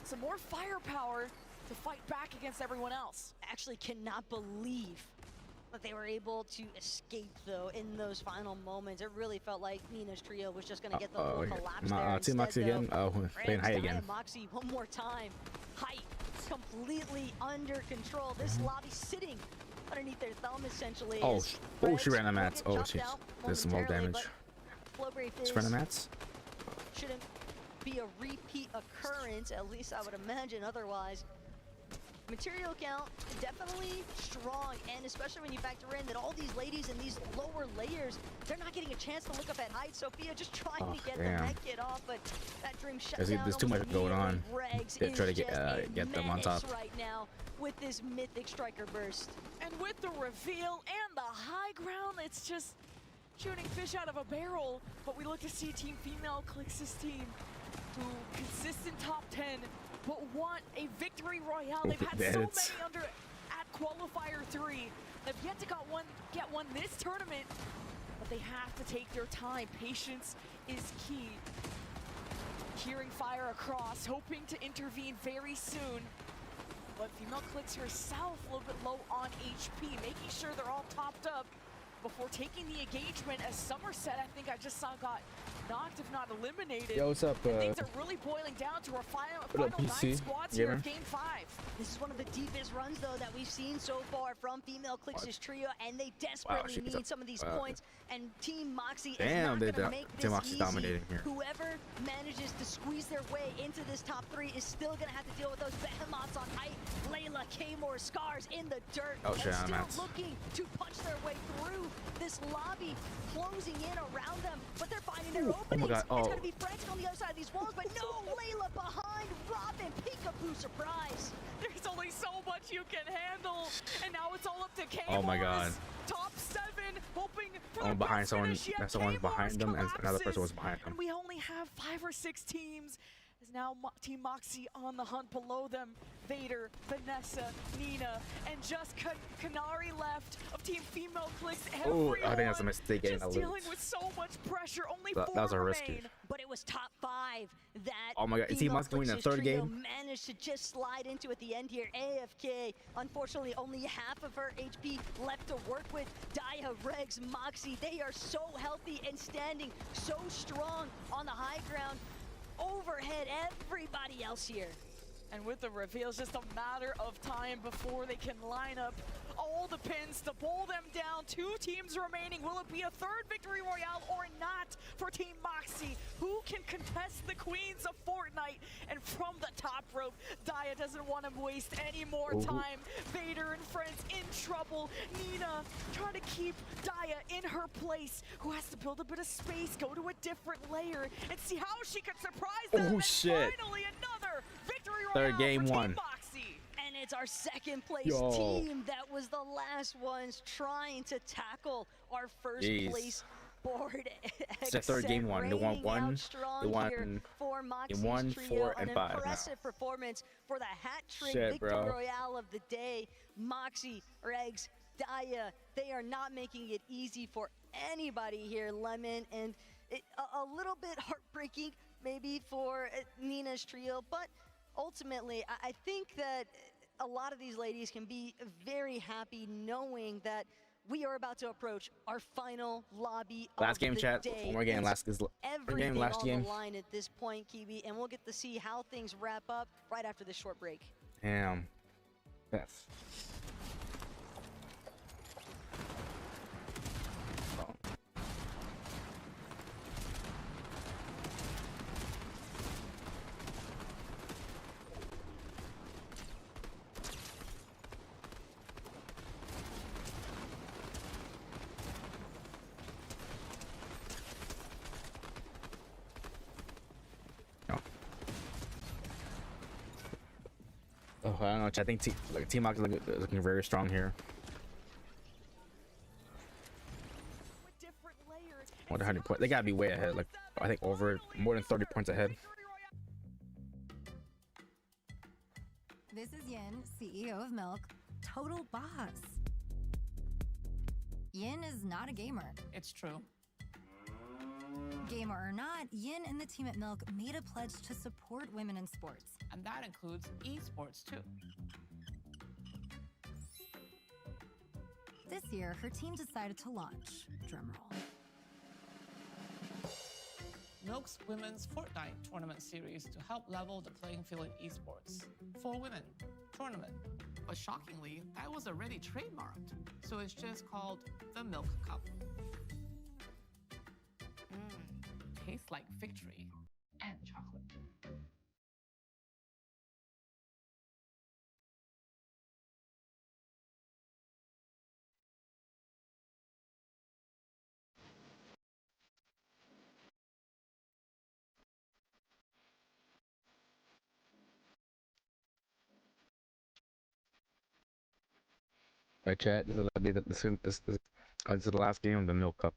some more firepower to fight back against everyone else. Actually cannot believe that they were able to escape though in those final moments. It really felt like Nina's trio was just gonna get the whole collapse there. Team Moxie again. Oh, playing high again. Moxie one more time. Height completely under control. This lobby sitting underneath their thumb essentially. Oh, Regs she ran the will mats. get Oh, chopped she's out there's some more momentarily, damage. but Flowbrave She ran the mats. shouldn't be a repeat occurrence, at least I would imagine. Otherwise, material count definitely strong, and especially when you factor in that all these ladies in these lower layers, they're not getting a chance to look up at height. Sophia just trying to get the damn. neck kit off, but that dream shut There's down too much almost going on. immediately. Regs They try to is just a get them on top. menace right now with this mythic striker burst. And with the reveal and the high ground, it's just shooting fish out of a barrel. But we look to see Team Female Clix's team, who consistent top 10, but want a victory royale. They've had so many under at qualifier 3. They've yet to get one this tournament, but they have to take their time. Patience is key. Hearing fire across, hoping to intervene very soon. But Female Clix herself a little bit low on HP, making sure they're all topped up before taking the engagement, as Somerset, I think I just saw, got knocked, if not eliminated. Yo, what's up, And things are really boiling down to our final what up, 9 PC? squads here Gamer? of Game 5. This is one of the deepest runs, though, that we've seen so far from Female Clix's trio, and they desperately she's need up. some of these points. And Team Moxie Damn, is not they going to make Team this Moxie's easy. dominating here. Whoever manages to squeeze their way into this top 3 is still going to have to deal with those behemoths on height. Layla, K-Mor, Scars in the dirt, Oh, and shit, still Mats. looking to punch their way through This lobby closing in around them, but they're finding their openings. Oh my God, It's gonna be frantic on the other side of these walls, but no, Layla behind Robin. Peekaboo surprise. There's only so much you can handle, and now it's all up to K. Oh my God. Top 7, hoping for I'm the behind best someone. finish yet. Someone's behind them, and another person was collapses, behind them. and we only have 5 or 6 teams. Is now Team Moxie on the hunt below them. Vader, Vanessa, Nina, and just Kanari left of Team Female Clicks. Oh, I think that's a mistake getting just that dealing with so much pressure. Only That 4 was a remain. risky. But it was top 5 that Oh my God, is Team Moxie going to win the third trio game? managed to just slide into at the end here. AFK, unfortunately, only half of her HP left to work with. Daya, Regs, Moxie, they are so healthy and standing so strong on the high ground. Overhead, everybody else here. And with the reveal, it's just a matter of time before they can line up all the pins to pull them down. 2 teams remaining. Will it be a 3rd victory royale or not for Team Moxie? Who can contest the queens of Fortnite? And from the top rope, Daya doesn't want to waste any more time. Vader and friends in trouble. Nina trying to keep Daya in her place, who has to build a bit of space, go to a different layer, and see how she can surprise them. Oh, And shit. finally another victory royale Third game for Team won. Moxie. And it's our 2nd place Yo. team that was the last ones trying to tackle our 1st Jeez. place board. It's the 3rd game won. They won Raining out 1. strong They won. here for Moxie's 1, trio. 4, An and 5. impressive performance for the hat trick Shit, victory bro. royale of the day. Moxie, Regs, Daya, they are not making it easy for anybody here, Lemon, and a little bit heartbreaking maybe for Nina's trio, but ultimately I think that a lot of these ladies can be very happy knowing that we are about to approach our final lobby Last of game, the chat. day. One more game. It's Last is everything game. Last on game. the line at this point, Kiwi, and we'll get to see how things wrap up right after this short break. Damn. Yes. Oh, I don't know. I think Team Mox is looking very strong here. More than 100 points. They gotta be way ahead. Like I think over more than 30 points ahead. This is Yin, CEO of Milk, total boss. Yin is not a gamer. It's true. Gamer or not, Yin and the team at Milk made a pledge to support women in sports. And that includes esports too. This year, her team decided to launch, drumroll, Milk's Women's Fortnite Tournament Series to help level the playing field in esports. For women, tournament. But shockingly, that was already trademarked. So it's just called the Milk Cup. Tastes like victory and chocolate. Right, chat. This is the last game of the Milk Cup.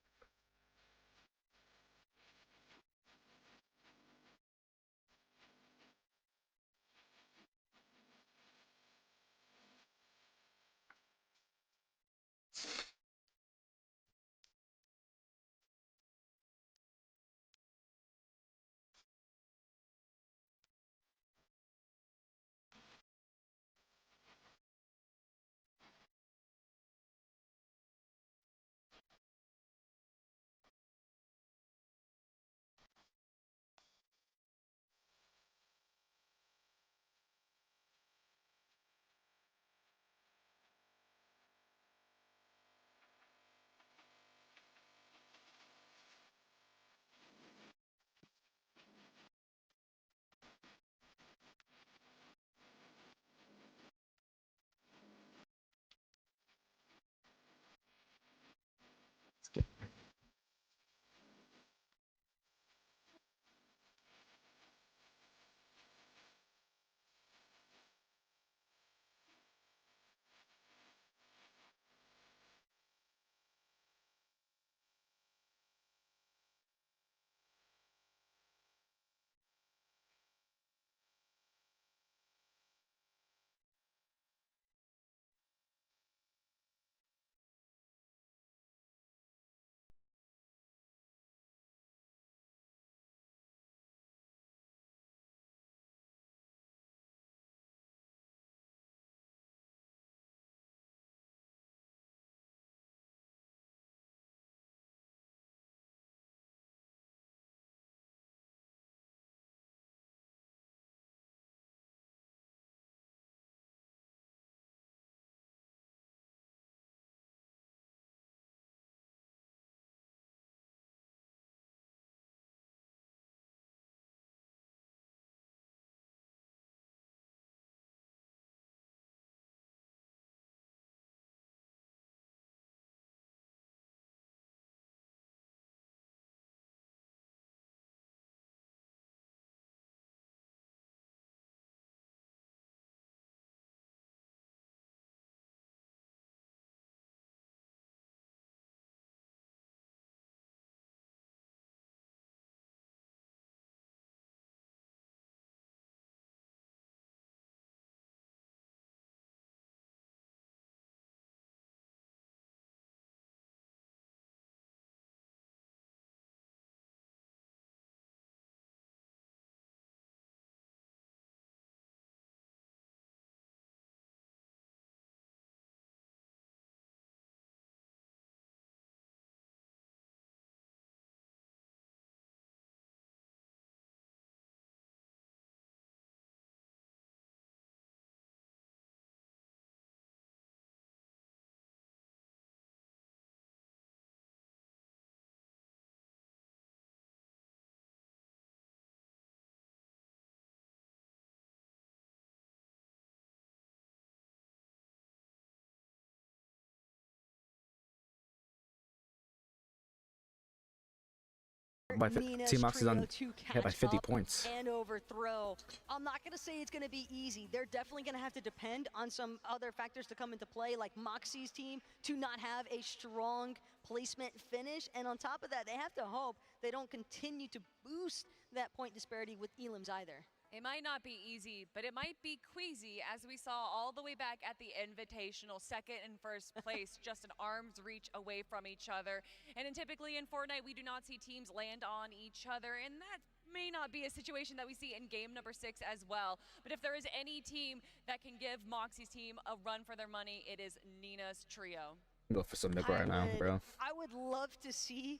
by Nina's Team Moxie's on trio to ahead by catch 50 up points. and overthrow. I'm not going to say it's going to be easy. They're definitely going to have to depend on some other factors to come into play, like Moxie's team to not have a strong placement finish. And on top of that, they have to hope they don't continue to boost that point disparity with Elims either. It might not be easy, but it might be queasy, as we saw all the way back at the Invitational, second and first place, just an arm's reach away from each other. And then typically in Fortnite, we do not see teams land on each other, and that may not be a situation that we see in game number 6 as well. But if there is any team that can give Moxie's team a run for their money, it is Nina's trio. Go for some Nick right now, bro. I would love to see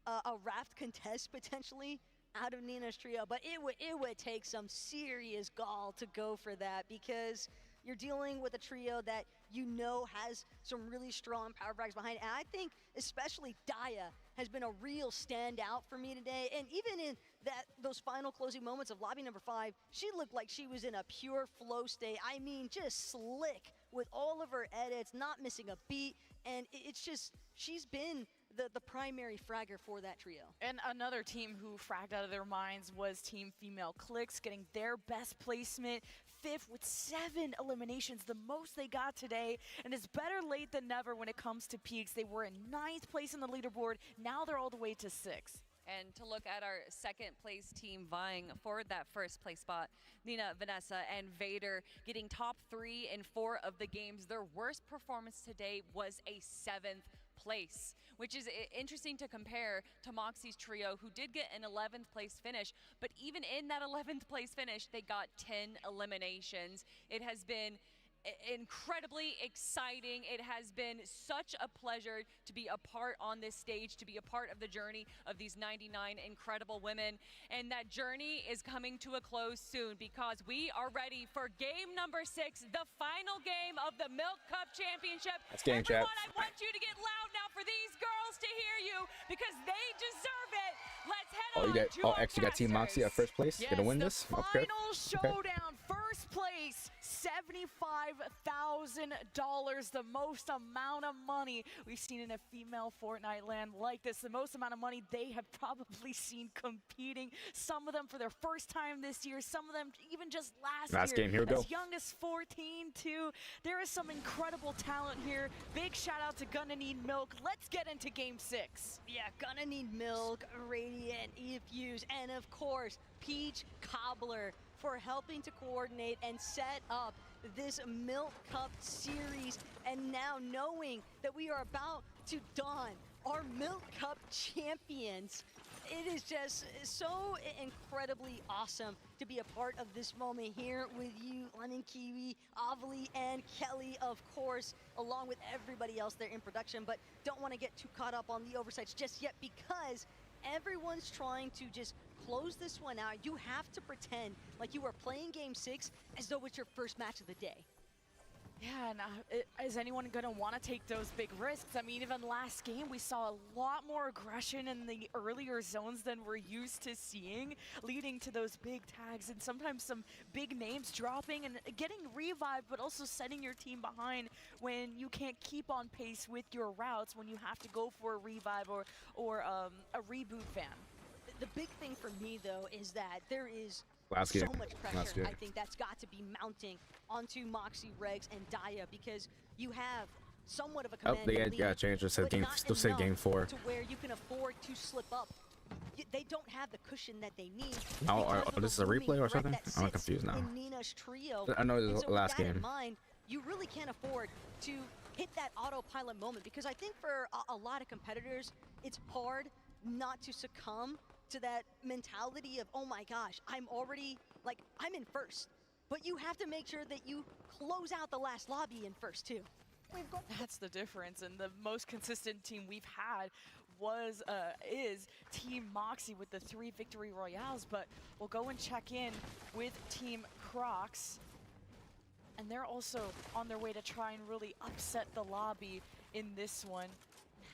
a Raft contest potentially out of Nina's trio, but it would take some serious gall to go for that, because you're dealing with a trio that you know has some really strong power frags behind it. And I think especially Daya has been a real standout for me today. And even in those final closing moments of lobby number 5, she looked like she was in a pure flow state. I mean, just slick with all of her edits, not missing a beat. And it's just, she's been the primary fragger for that trio. And another team who fragged out of their minds was Team Female Clicks, getting their best placement, 5th with 7 eliminations, the most they got today. And it's better late than never when it comes to peaks. They were in 9th place in the leaderboard. Now they're all the way to 6th. And to look at our second place team vying for that first place spot, Nina, Vanessa, and Vader getting top 3 in 4 of the games. Their worst performance today was a 7th place, which is interesting to compare to Moxie's trio, who did get an 11th place finish, but even in that 11th place finish, they got 10 eliminations. It has been incredibly exciting. It has been such a pleasure to be a part on this stage, to be a part of the journey of these 99 incredible women. And that journey is coming to a close soon, because we are ready for game number 6, the final game of the Milk Cup Championship. That's game, chat. Everyone, I want you to get loud now for these girls to hear you, because they deserve it. Let's head on to our you got Team Moxie at first place. Yes, Gonna win the this? final showdown, first place, $75,000, the most amount of money we've seen in a female Fortnite land like this, the most amount of money they have probably seen competing, some of them for their first time this year, some of them even just last year, game, here we go. as young as 14 too. There is some incredible talent here. Big shout out to Gonna Need Milk. Let's get into game 6. Yeah, Gonna Need Milk, Radiant, Efuse, and of course, Peach Cobbler for helping to coordinate and set up this Milk Cup series. And now knowing that we are about to don our Milk Cup champions, it is just so incredibly awesome to be a part of this moment here with you, Lemon Kiwi, Avali, and Kelly, of course, along with everybody else there in production. But don't want to get too caught up on the oversights just yet, because everyone's trying to just close this one out. You have to pretend like you are playing game 6 as though it's your first match of the day. Yeah, and is anyone going to want to take those big risks? I mean, even last game, we saw a lot more aggression in the earlier zones than we're used to seeing, leading to those big tags and sometimes some big names dropping and getting revived, but also setting your team behind when you can't keep on pace with your routes, when you have to go for a revive or a reboot fan. The big thing for me, though, is that there is Last so game. much pressure. I think that's got to be mounting onto Moxie, Regs, and Daya, because you have somewhat of a commanding lead, yeah, change it. but not Still say game enough 4. to where you can afford to slip up. They don't have the cushion that they need. This is a replay or something? I'm confused now. In Nina's trio. I know it was And so last with that in game. mind, you really can't afford to hit that autopilot moment, because I think for a lot of competitors, it's hard not to succumb to that mentality of, oh my gosh, I'm in first. But you have to make sure that you close out the last lobby in first too. That's the difference, and the most consistent team we've had is Team Moxie with the 3 victory royales, but we'll go and check in with Team Crocs, and they're also on their way to try and really upset the lobby in this one.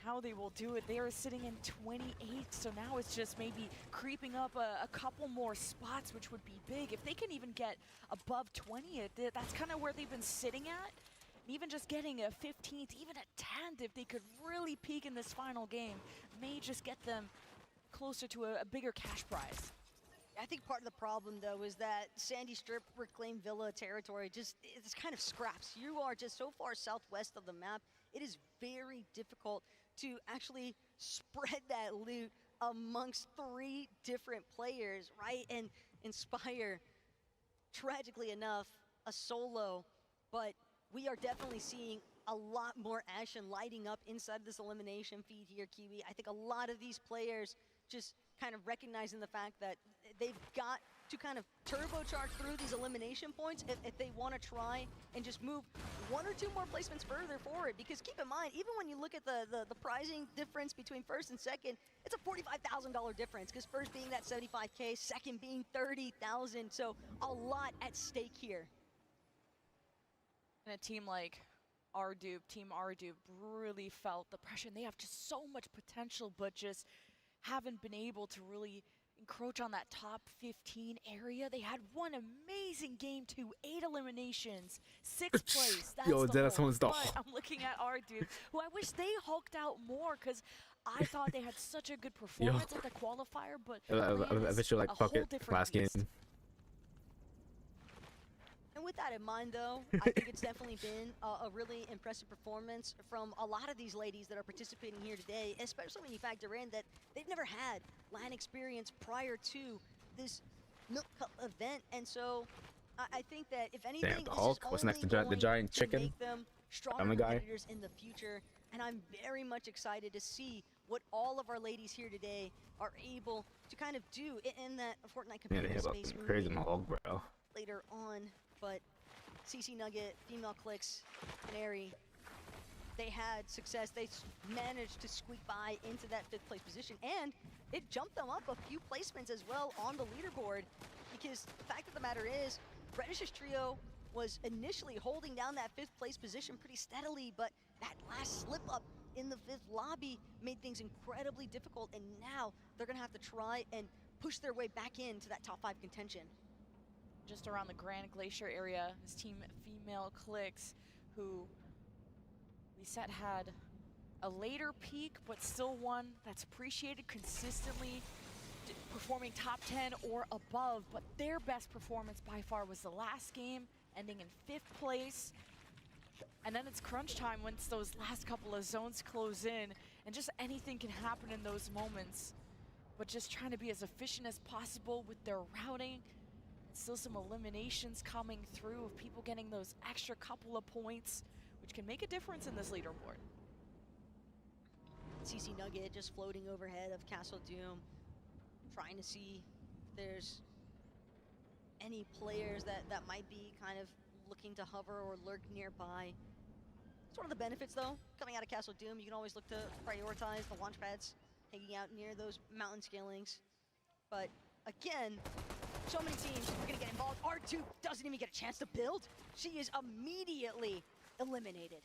How they will do it, they are sitting in 28, so now it's just maybe creeping up a couple more spots, which would be big. If they can even get above 20, that's kind of where they've been sitting at. And even just getting a 15th, even a 10th, if they could really peak in this final game, may just get them closer to a bigger cash prize. I think part of the problem, though, is that Sandy Strip reclaimed Villa territory it's kind of scraps. You are just so far southwest of the map, it is very difficult to actually spread that loot amongst 3 different players, right? And Inspire, tragically enough, a solo, but we are definitely seeing a lot more action lighting up inside this elimination feed here, Kiwi. I think a lot of these players just kind of recognizing the fact that they've got to kind of turbocharge through these elimination points if they want to try and just move 1 or 2 more placements further forward. Because keep in mind, even when you look at the pricing difference between first and second, it's a $45,000 difference, because first being that 75K, second being 30,000. So a lot at stake here. And a team like Team Ardup really felt the pressure, and they have just so much potential, but just haven't been able to really encroach on that top 15 area. They had one amazing game too, 8 eliminations, 6th place. That's Yo, the that's whole. someone's dog. But I'm looking at Ardup, who I wish they hulked out more, because I thought they had such a good performance at the qualifier, but I bet you like fuck it last game. And with that in mind, though, I think it's definitely been a really impressive performance from a lot of these ladies that are participating here today, especially when you factor in that they've never had LAN experience prior to this Milk Cup event. And so I think that if anything, Damn, the Hulk. What's next? The giant chicken? make them stronger competitors in the future. And I'm very much excited to see what all of our ladies here today are able to kind of do in that Fortnite competitive space Crazy in the Hulk, bro. later on. But CC Nugget, Female Clicks, Canary, they had success. They managed to squeak by into that 5th place position, and it jumped them up a few placements as well on the leaderboard, because the fact of the matter is, Redish's trio was initially holding down that 5th place position pretty steadily, but that last slip up in the 5th lobby made things incredibly difficult, and now they're gonna have to try and push their way back into that top 5 contention. Just around the Grand Glacier area, this team Female Clicks, who we said had a later peak, but still one that's appreciated consistently, performing top 10 or above. But their best performance by far was the last game, ending in 5th place. And then it's crunch time once those last couple of zones close in, and just anything can happen in those moments. But just trying to be as efficient as possible with their routing. Still some eliminations coming through of people getting those extra couple of points, which can make a difference in this leaderboard. CC Nugget just floating overhead of Castle Doom, trying to see if there's any players that might be kind of looking to hover or lurk nearby. It's one of the benefits, though, coming out of Castle Doom. You can always look to prioritize the launch pads hanging out near those mountain scalings. But again, so many teams are gonna get involved. R2 doesn't even get a chance to build. She is immediately eliminated.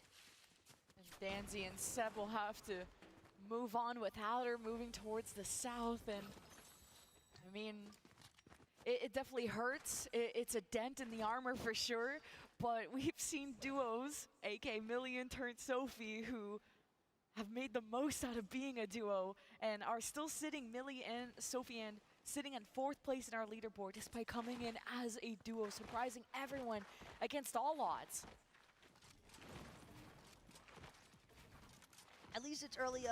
And Danzy and Seb will have to move on without her, moving towards the south. And I mean, it definitely hurts. It's a dent in the armor for sure, but we've seen duos, aka Millie turned Sophie, who have made the most out of being a duo and are still sitting, Millie and Sophie, and sitting in 4th place in our leaderboard despite coming in as a duo, surprising everyone against all odds. At least it's early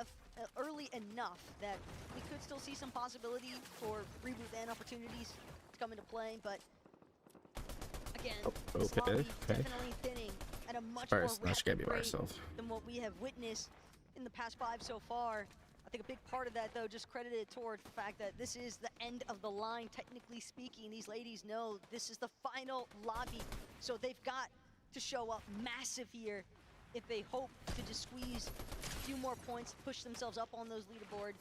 enough that we could still see some possibility for reboot and opportunities to come into play, but again, this lobby definitely thinning at a much more rapid rate than what we have witnessed in the past 5 so far. I think a big part of that, though, just credited towards the fact that this is the end of the line, technically speaking. These ladies know this is the final lobby, so they've got to show up massive here if they hope to just squeeze a few more points, push themselves up on those leaderboards.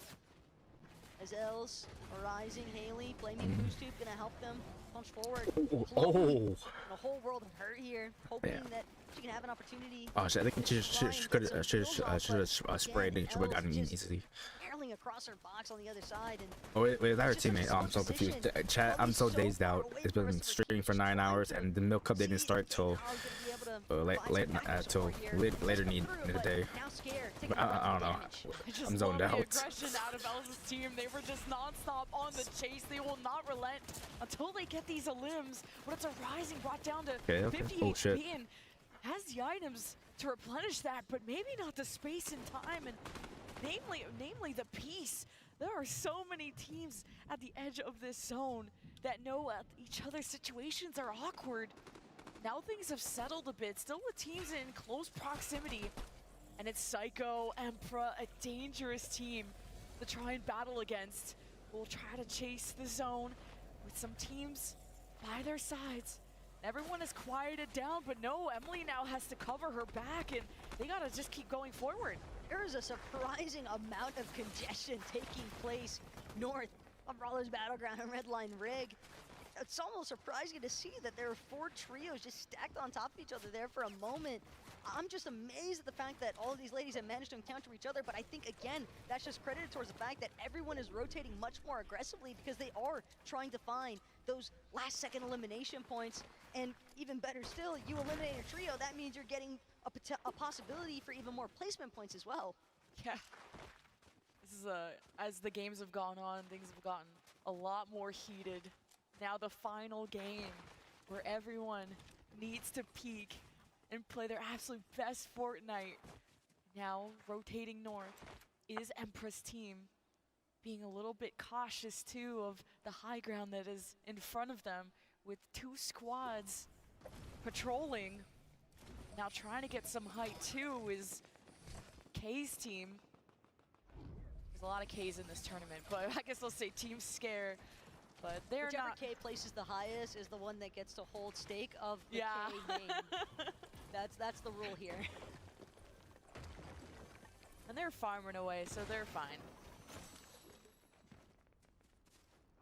As Els are rising, Haley, blaming BoostTube, gonna help them punch forward. In a whole world of hurt here, hoping that she can have an opportunity. Oh shit, I think she should have sprayed it. She would have gotten easily. Barreling across her box on the other side. And Oh, wait, is that her teammate? Oh, I'm so confused. Chat, I'm so dazed out. It's been streaming for 9 hours, and the Milk Cup didn't start till till later in the day. But I don't know. I'm zoned love out. the aggression out of Elsa's team. They were just non-stop on the chase. They will not relent until they get these elims. But it's a rising brought down to Okay. 50 Oh HP shit. and has the items to replenish that, but maybe not the space and time, and namely the piece. There are so many teams at the edge of this zone that know each other's situations are awkward. Now things have settled a bit, still with teams in close proximity. And it's Psycho, Emperor, a dangerous team to try and battle against. We'll try to chase the zone with some teams by their sides. Everyone is quieted down, but no, Emily now has to cover her back, and they gotta just keep going forward. There is a surprising amount of congestion taking place north of Brawler's Battleground and Redline Rig. It's almost surprising to see that there are 4 trios just stacked on top of each other there for a moment. I'm just amazed at the fact that all of these ladies have managed to encounter each other, but I think, again, that's just credited towards the fact that everyone is rotating much more aggressively because they are trying to find those last-second elimination points. And even better still, you eliminate a trio, that means you're getting a possibility for even more placement points as well. Yeah. This is as the games have gone on, things have gotten a lot more heated. Now the final game where everyone needs to peak and play their absolute best Fortnite. Now rotating north is Empress team, being a little bit cautious too of the high ground that is in front of them with 2 squads patrolling. Now trying to get some height too is K's team. There's a lot of K's in this tournament, but I guess I'll say Team Scare. But they're Whichever not. K places the highest is the one that gets to hold stake of the Yeah. K name. That's the rule here. And they're farming away, so they're fine.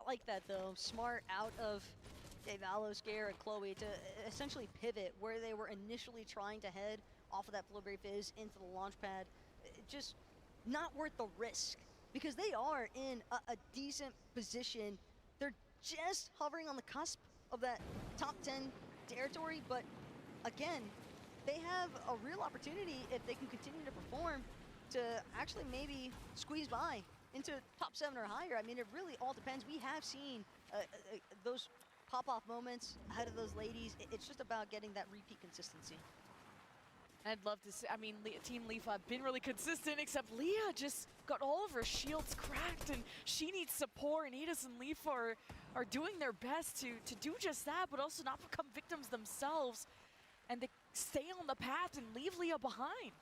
I like that though. Smart out of Davalo, Scare, and Chloe to essentially pivot where they were initially trying to head off of that Blueberry Fizz into the launch pad. Just not worth the risk because they are in a decent position. They're just hovering on the cusp of that top 10 territory, but again, they have a real opportunity if they can continue to perform to actually maybe squeeze by into top 7 or higher. I mean, it really all depends. We have seen those pop-off moments ahead of those ladies. It's just about getting that repeat consistency. I'd love to see, I mean, Team Leaf have been really consistent, except Leah just got all of her shields cracked, and she needs support, and Edis and Leaf are doing their best to do just that, but also not become victims themselves, and to stay on the path and leave Leah behind.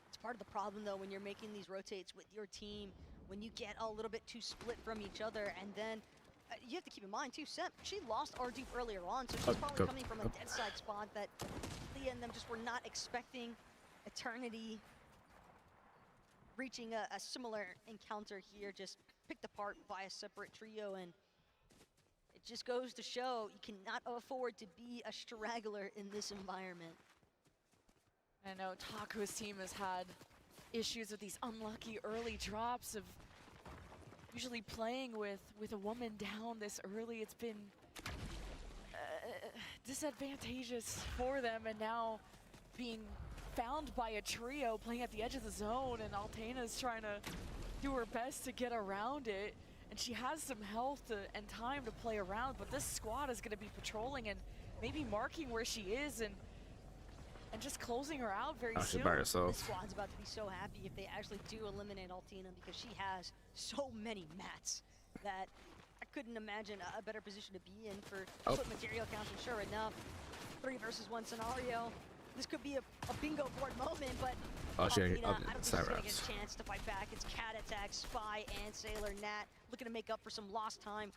It's part of the problem, though, when you're making these rotates with your team, when you get a little bit too split from each other, and then you have to keep in mind, too, Sep, she lost our dupe earlier on, so she's probably coming from a dead side spot that Leah and them just were not expecting. Eternity reaching a similar encounter here, just picked apart by a separate trio, and it just goes to show you cannot afford to be a straggler in this environment. I know Taku's team has had issues with these unlucky early drops of usually playing with a woman down this early. It's been disadvantageous for them, and now being found by a trio playing at the edge of the zone, and Altena's trying to do her best to get around it, and she has some health and time to play around, but this squad is going to be patrolling and maybe marking where she is and just closing her out very soon. By herself. This squad's about to be so happy if they actually do eliminate Altina, because she has so many mats that I couldn't imagine a better position to be in for split material counts. And sure enough, 3 versus 1 scenario. This could be a bingo board moment, but Altina, I don't think she's going to get a chance to fight back. It's Cat Attack, Spy, and Sailor Nat looking to make up for some lost time.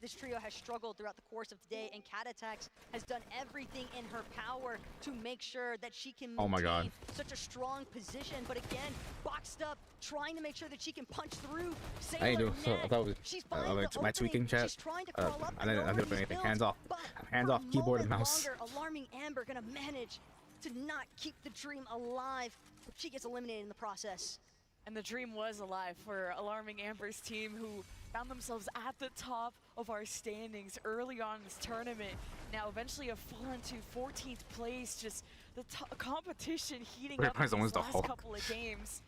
This trio has struggled throughout the course of today, and Cat Attacks has done everything in her power to make sure that she can maintain such a strong position. But again, boxed up, trying to make sure that she can punch through. I ain't doing so. I thought it She's was my tweaking chat. She's trying to crawl up. I didn't do anything. Hands off. Hands off keyboard and mouse. Alarming Amber gonna manage to not keep the dream alive, but she gets eliminated in the process. And the dream was alive for Alarming Amber's team, who found themselves at the top of our standings early on in this tournament. Now eventually have fallen to 14th place, just the competition heating up in these last couple of games.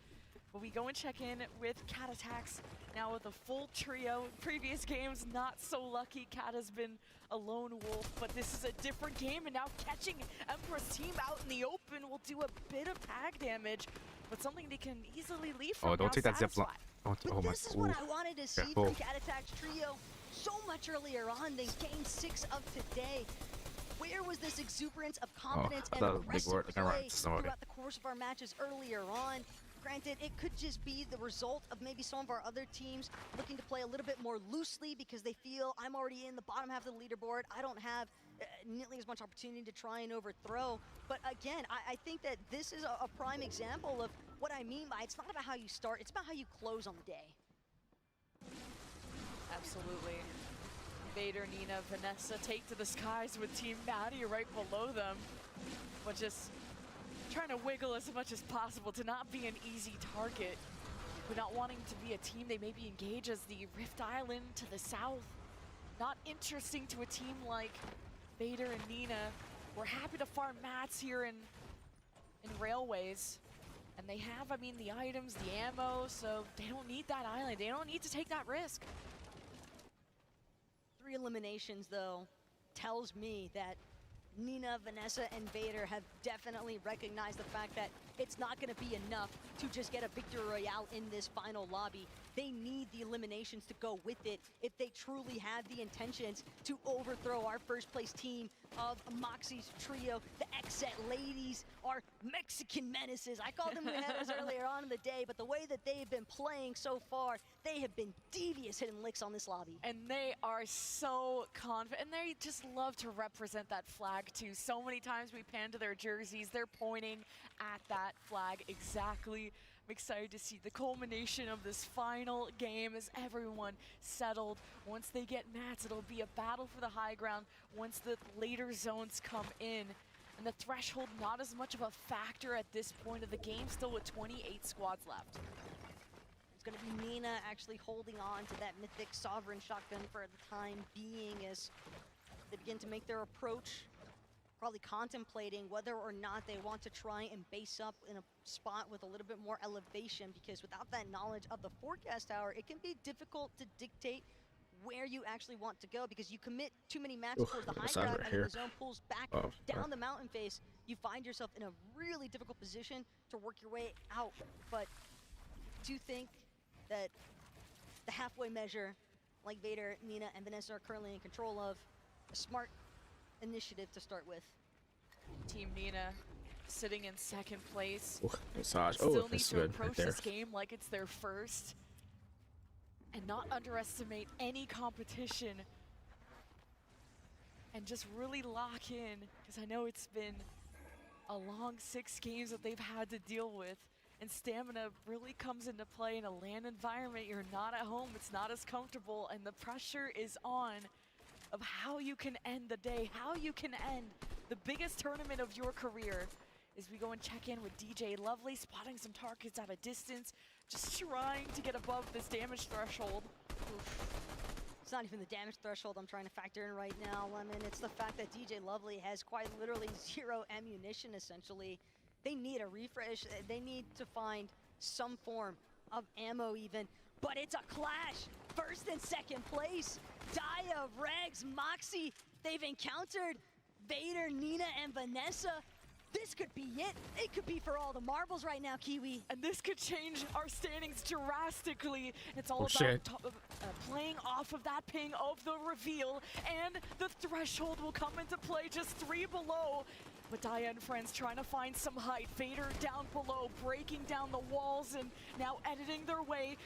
But we go and check in with Cat Attacks now with a full trio. Previous games, not so lucky. Cat has been a lone wolf, but this is a different game, and now catching Emperor's team out in the open will do a bit of tag damage, but something they can easily leave from. Oh, don't take that zip line. But this is what I wanted to see from Cat Attack's trio so much earlier on than Game 6 of today. Where was this exuberance of confidence and aggressive play throughout the course of our matches earlier on? Granted, it could just be the result of maybe some of our other teams looking to play a little bit more loosely because they feel I'm already in the bottom half of the leaderboard. I don't have nearly as much opportunity to try and overthrow. But again, I think that this is a prime example of what I mean by it's not about how you start, it's about how you close on the day. Absolutely. Vader, Nina, Vanessa take to the skies with Team Maddie right below them, but just trying to wiggle as much as possible to not be an easy target, but not wanting to be a team they maybe engage as the Rift Island to the south. Not interesting to a team like Vader and Nina. We're happy to farm mats here in Railways. And they have, I mean, the items, the ammo, so they don't need that island. They don't need to take that risk. 3 eliminations, though, tells me that Nina, Vanessa, and Vader have definitely recognized the fact that it's not going to be enough to just get a victory royale in this final lobby. They need the eliminations to go with it if they truly have the intentions to overthrow our first place team of Moxie's trio. The XSET ladies are Mexican menaces. I called them Mujeres earlier on in the day, but the way that they've been playing so far, they have been devious hitting licks on this lobby. And they are so confident, and they just love to represent that flag too. So many times we pan to their jerseys, they're pointing at that flag exactly. I'm excited to see the culmination of this final game as everyone settled. Once they get mats, it'll be a battle for the high ground once the later zones come in. And the threshold, not as much of a factor at this point of the game, still with 28 squads left. It's going to be Nina actually holding on to that mythic Sovereign shotgun for the time being as they begin to make their approach. Probably contemplating whether or not they want to try and base up in a spot with a little bit more elevation, because without that knowledge of the forecast tower, it can be difficult to dictate where you actually want to go, because you commit too many matches towards the high ground and the zone pulls back down the mountain face. You find yourself in a really difficult position to work your way out. But do you think that the halfway measure, like Vader, Nina, and Vanessa are currently in control of, a smart initiative to start with? Team Nina sitting in second place. Massage. Still need that's to good approach right there. this game like it's their first and not underestimate any competition and just really lock in, because I know it's been a long 6 games that they've had to deal with, and stamina really comes into play in a LAN environment. You're not at home, it's not as comfortable, and the pressure is on of how you can end the day, how you can end the biggest tournament of your career. As we go and check in with DJ Lovely, spotting some targets at a distance, just trying to get above this damage threshold. Oof. It's not even the damage threshold I'm trying to factor in right now, Lemon. It's the fact that DJ Lovely has quite literally 0 ammunition, essentially. They need a refresh. They need to find some form of ammo even. But it's a clash. First and second place. Daya, Regs, Moxie. They've encountered Vader, Nina, and Vanessa. This could be it. It could be for all the marbles right now, Kiwi. And this could change our standings drastically. It's all about playing off of that ping of the reveal, and the threshold will come into play just 3 below. But Daya and friends trying to find some height. Vader down below, breaking down the walls and now editing their way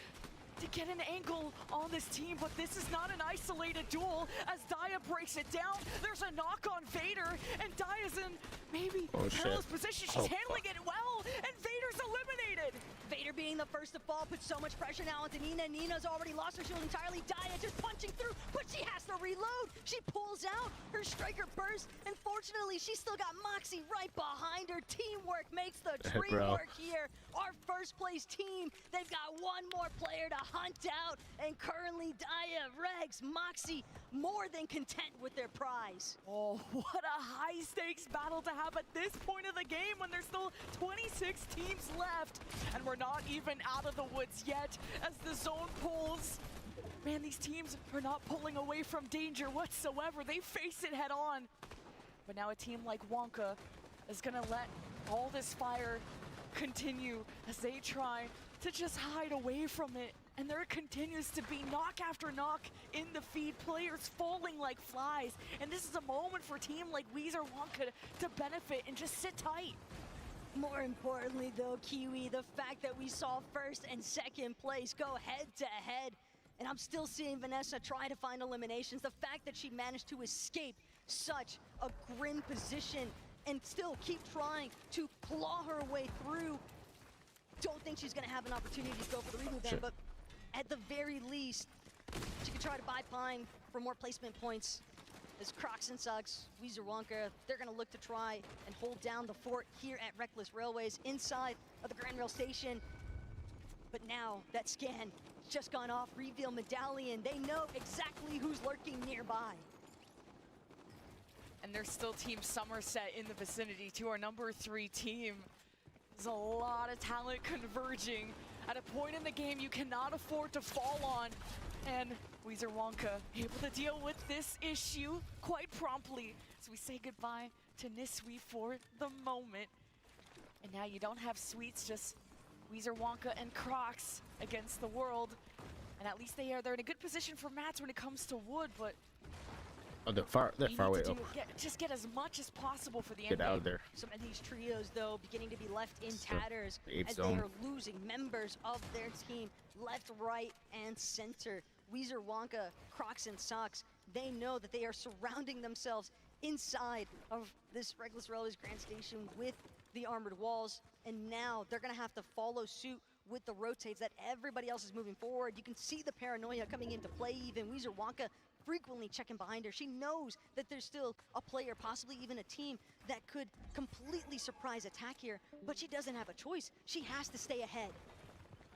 to get an angle on this team, but this is not an isolated duel. As Daya breaks it down, there's a knock on Vader, and Daya's in maybe perilous position. She's handling it well, and Vader's eliminated. Vader being the first to fall puts so much pressure now onto Nina. Nina's already lost her shield entirely. Dia just punching through, but she has to reload. She pulls out her striker burst, and fortunately, she's still got Moxie right behind her. Teamwork makes the dream work here. Our first place team, they've got one more player to hunt out, and currently Dia, Regs, Moxie, more than content with their prize. Oh, what a high stakes battle to have at this point of the game when there's still 26 teams left, and we're not even out of the woods yet as the zone pulls. Man, these teams are not pulling away from danger whatsoever. They face it head on. But now a team like Wonka is gonna let all this fire continue as they try to just hide away from it. And there continues to be knock after knock in the feed, players falling like flies. And this is a moment for a team like Weezer Wonka to benefit and just sit tight. More importantly though, Kiwi, the fact that we saw first and second place go head to head, and I'm still seeing Vanessa try to find eliminations. The fact that she managed to escape such a grim position and still keep trying to claw her way through. Don't think she's gonna have an opportunity to go for the reboot then, but at the very least, she could try to buy Pine for more placement points. As Crocs and Suggs, Weezer Wonka, they're gonna look to try and hold down the fort here at Reckless Railways inside of the Grand Rail Station. But now that scan just gone off, reveal medallion. They know exactly who's lurking nearby. And there's still Team Somerset in the vicinity to our number 3 team. There's a lot of talent converging at a point in the game you cannot afford to fall on. And Weezer Wonka able to deal with this issue quite promptly as we say goodbye to Nisui for the moment. And now you don't have Sweets, just Weezer Wonka and Crocs against the world. And at least they're in a good position for mats when it comes to wood, but Oh, they're far away. just get as much as possible for the Get end out game. of there. Some of these trios, though, beginning to be left in So, tatters eight as zone. they are losing members of their team left, right, and center. Weezer Wonka, Crocs, and Socks, they know that they are surrounding themselves inside of this Reckless Railways Grand Station with the armored walls, and now they're going to have to follow suit with the rotates that everybody else is moving forward. You can see the paranoia coming into play even. Weezer Wonka frequently checking behind her. She knows that there's still a player, possibly even a team, that could completely surprise attack here, but she doesn't have a choice. She has to stay ahead.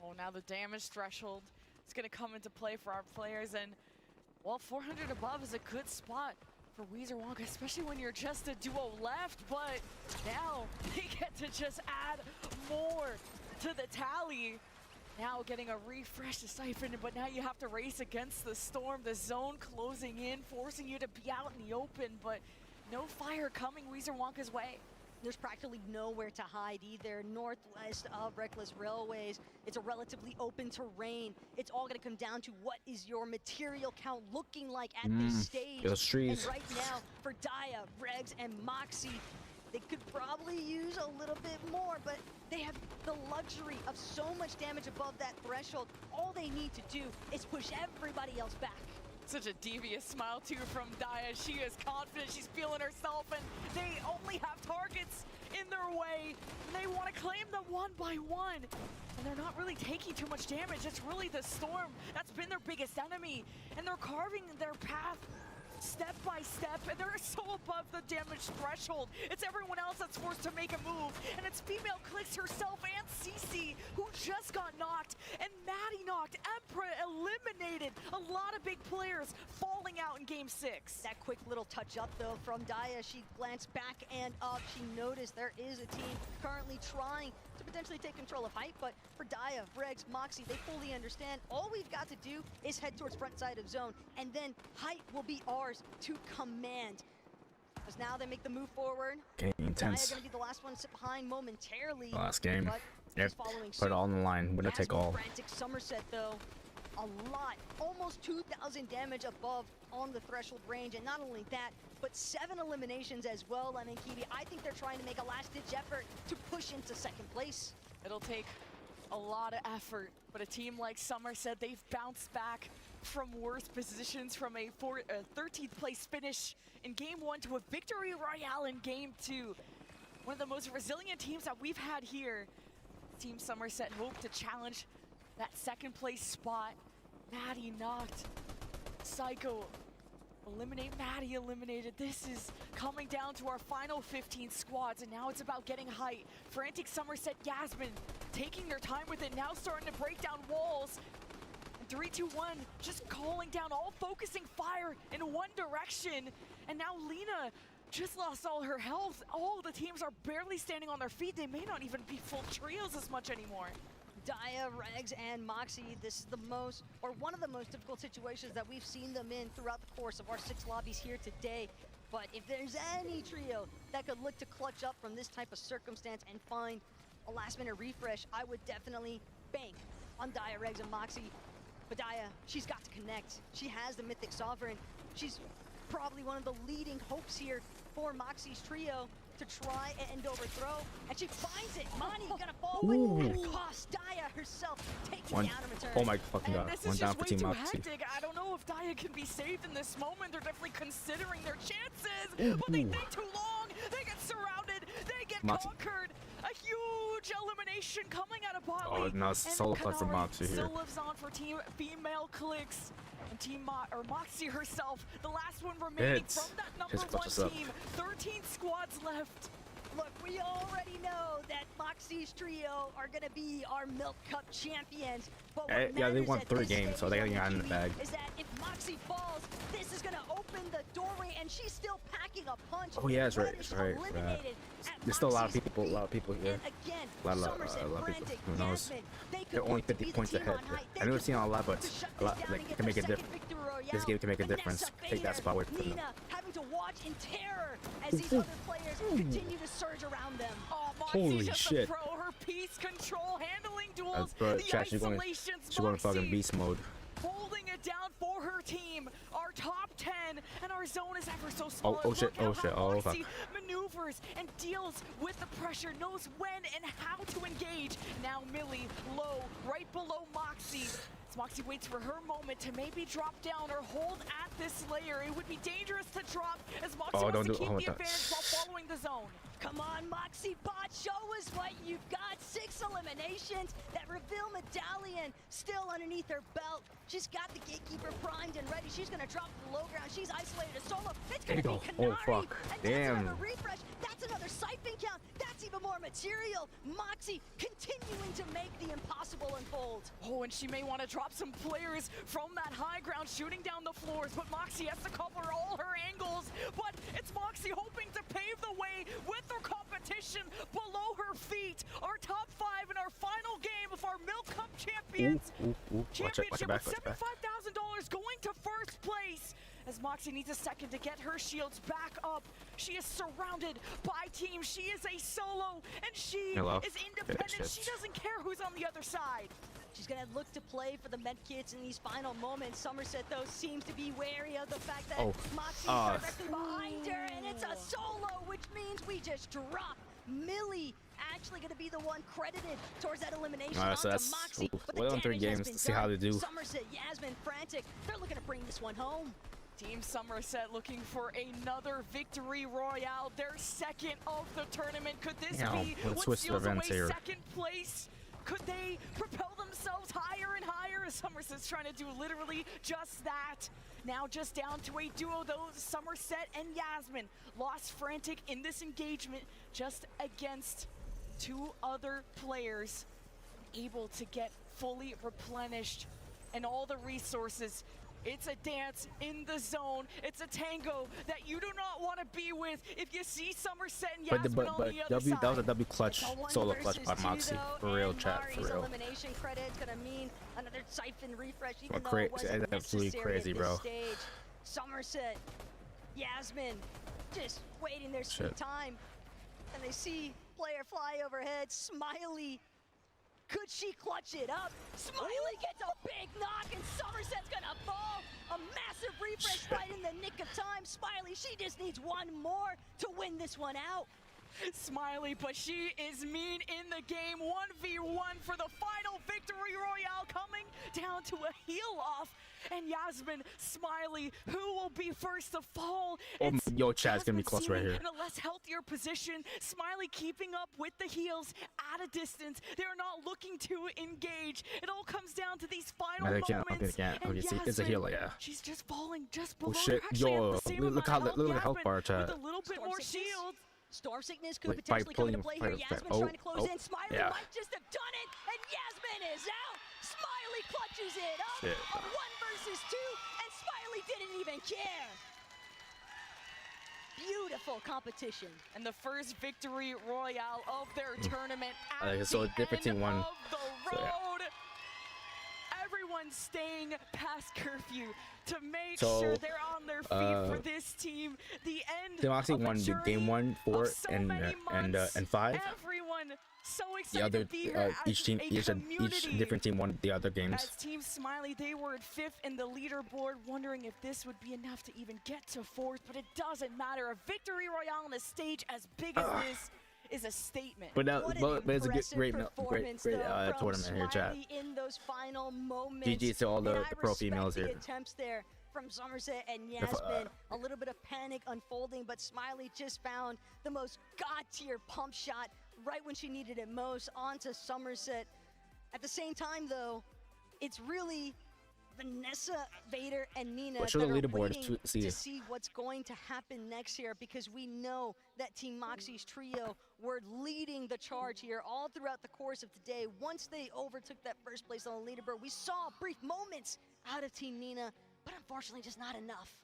Oh, now the damage threshold is going to come into play for our players, and well, 400 above is a good spot for Weezer Wonka, especially when you're just a duo left, but now they get to just add more to the tally. Now getting a refresh to Siphon, but now you have to race against the storm, the zone closing in, forcing you to be out in the open, but no fire coming Weezer Wonka's way. There's practically nowhere to hide either. Northwest of Reckless Railways, it's a relatively open terrain. It's all gonna come down to what is your material count looking like at this stage. those trees. And right now, for Dia, Regs, and Moxie, they could probably use a little bit more, but they have the luxury of so much damage above that threshold. All they need to do is push everybody else back. Such a devious smile too from Dia. She is confident, she's feeling herself, and they only have targets in their way. They want to claim them one by one. And they're not really taking too much damage. It's really the storm that's been their biggest enemy. And they're carving their path step by step, and they're so above the damage threshold. It's everyone else that's forced to make a move, and it's female Clicks herself and Cece who just got knocked, and Maddie knocked, Emperor eliminated. A lot of big players falling out in game 6. That quick little touch up though from Dia, she glanced back and up. She noticed there is a team currently trying to potentially take control of height, but for Dia, Regs, Moxie, they fully understand all we've got to do is head towards front side of zone, and then height will be ours to command. Because now they make the move forward. Getting intense. Dia gonna be the last one to sit behind momentarily. Last game. but Yep. she's following Put it all on the line. Winner As take with all. Frantic Somerset though, a lot, almost 2,000 damage above on the threshold range, and not only that, but 7 eliminations as well. I mean, Kiwi, I think they're trying to make a last-ditch effort to push into second place. It'll take a lot of effort, but a team like Somerset, they've bounced back from worse positions, from a 13th place finish in game 1 to a victory royale in game 2. One of the most resilient teams that we've had here. Team Somerset hope to challenge that second place spot. Maddie knocked. Psycho Maddie eliminated. This is coming down to our final 15 squads, and now it's about getting height. Frantic Somerset, Yasmin taking their time with it, now starting to break down walls. And 3, 2, 1, just calling down, all focusing fire in one direction. And now Lena just lost all her health. All the teams are barely standing on their feet. They may not even be full trios as much anymore. Daya, Regs, and Moxie, this is the most, or one of the most difficult situations that we've seen them in throughout the course of our 6 lobbies here today. But if there's any trio that could look to clutch up from this type of circumstance and find a last-minute refresh, I would definitely bank on Daya, Regs, and Moxie. But Daya, she's got to connect. She has the Mythic Sovereign. She's probably one of the leading hopes here for Moxie's trio to try and overthrow, and she finds it. Mani gonna fall, but it costs Daya herself taking down in return. Oh my fucking god. This One is down just for way Team too Moxie. hectic. I don't know if Daya can be saved in this moment. They're definitely considering their chances, but they think too long. They get surrounded. They get Moxie. conquered. A huge elimination coming out of Bali. Oh, no, it's solo plus for Moxie here. Still lives on for Team Female Clicks. And Team Moxie herself, the last one remaining It's from that number just clutch 1 us up. team. 13 squads left. Look, we already know that Moxie's trio are gonna be our Milk Cup champions. But what Yeah, they matters won at 3 this games, stage so they of got in the GP bag. is that if Moxie falls, this is gonna open the doorway, and she's still packing a punch. Oh yeah, that's right. Reddish That's right. eliminated at There's still a lot of Moxie's people here. And again, A lot of Somerset, people. Frantic, Who knows? Yasmin, they could They're only look to 50 be the points team ahead. on height. They I know could it's seen a lot, but to shut a lot this down like and get can make a their difference. second victory royale. This game can make a difference. Vanessa Take that Bader, spot away from them. Nina having to watch in terror as these other players continue to surge around them. Oh, Moxie's Holy just shit. a pro. Her piece control, handling duels, Bro, the chat, she's going isolations. fucking Moxie beast mode. holding it down for her team. Our top 10 and our zone is ever so small. Oh shit, Look at oh shit, how oh Moxie fuck. maneuvers and deals with the pressure, knows when and how to engage. Now Millie low, right below Moxie. As Moxie waits for her moment to maybe drop down or hold at this layer. It would be dangerous to drop as Moxie wants to keep the advantage while following the zone. Come on, Moxie Bot, show us what you've got. 6 eliminations. That reveal medallion still underneath her belt. She's got the Gatekeeper primed and ready. She's gonna drop to the low ground. She's isolated a solo. It's There gonna you be go. Canary. Oh fuck. And Damn. that's another refresh. That's another siphon count. That's even more material. Moxie continuing to make the impossible unfold. Oh, and she may want to drop some players from that high ground, shooting down the floors, but Moxie has to cover all her angles. But it's Moxie hoping to pave the way with her competition below her feet. Our top 5 in our final game of our Milk Cup Champions Watch it Championship back, with watch it back. $75,000 going to first place. As Moxie needs a second to get her shields back up. She is surrounded by teams. She is a solo, and she Hello. is independent. Shit. She doesn't care who's on the other side. She's gonna look to play for the medkits in these final moments. Somerset, though, seems to be wary of the fact that Moxie's directly behind her, and it's a solo, which means we just drop. Millie actually gonna be the one credited towards that elimination Alright, so onto that's Moxie. But the well on 3 damage has games been to see how done. they do. Somerset, Yasmin, Frantic, they're looking to bring this one home. Team Somerset looking for another victory royale, their second of the tournament. Could this Yeah, be let's what switch steals away events here. second place? Could they propel themselves higher and higher as Somerset's trying to do literally just that? Now just down to a duo though, Somerset and Yasmin. Lost Frantic in this engagement just against 2 other players, able to get fully replenished and all the resources. It's a dance in the zone. It's a tango that you do not want to be with if you see Somerset and Yasmin But on the other that was a side. W clutch, It's a 1 solo versus clutch by 2 Moxie. though, For real, and chat, for Mari's real. elimination credit's gonna mean another siphon refresh, even Well, though it crazy- wasn't that's absolutely necessary crazy, at this bro. stage. Somerset, Yasmin, just waiting their sweet Shit. time, and they see player fly overhead. Smiley, could she clutch it up? Smiley gets a big knock, and Somerset's gonna fall. A massive refresh right in the nick of time. Smiley, she just needs one more to win this one out. Smiley, but she is mean in the game. 1v1 for the final victory royale, coming down to a heel off. And Yasmin, Smiley, who will be first to fall? Oh, yo, Chad's gonna be close right here. In a less healthier position. Smiley keeping up with the heels at a distance. They're not looking to engage. It all comes down to these final moments. Okay, see, it's a healer, yeah. She's just falling just below. Oh shit, yo, look how the health bar, Chad. With a little bit more shield. Storm Sickness could Like, potentially come into play here. by Yasmin oh, trying to close oh, in. Smiley yeah. might just have done it, and Yasmin is out. Smiley clutches it up. Shit. A 1 versus 2, and Smiley didn't even care. Beautiful competition. And the first victory royale of their tournament at so the a different end team won. of the So, road. yeah. Everyone staying past curfew to make So, sure they're on their feet for this team. The end Team Moxie of a won the journey game 1, 4, of so many months. and 5. Everyone so The excited other, to be here each different team won the other games. As Team Smiley, they were at 5th in the leaderboard, wondering if this would be enough to even get to 4th, but it doesn't matter. A victory royale on a stage as big as this is a statement. But it's a good, great performance, tournament here, chat. Smiley in those final moments. GG to all And the I pro respect females the here. attempts there from Somerset and Yasmin. A little bit of panic unfolding, but Smiley just found the most god-tier pump shot right when she needed it most onto Somerset. At the same time, though, it's really Vanessa, Vader, and Nina But show that the are leaderboard waiting to see. what's going to happen next year, because we know that Team Moxie's trio were leading the charge here all throughout the course of today. Once they overtook that first place on the leaderboard, we saw brief moments out of Team Nina, but unfortunately just not enough.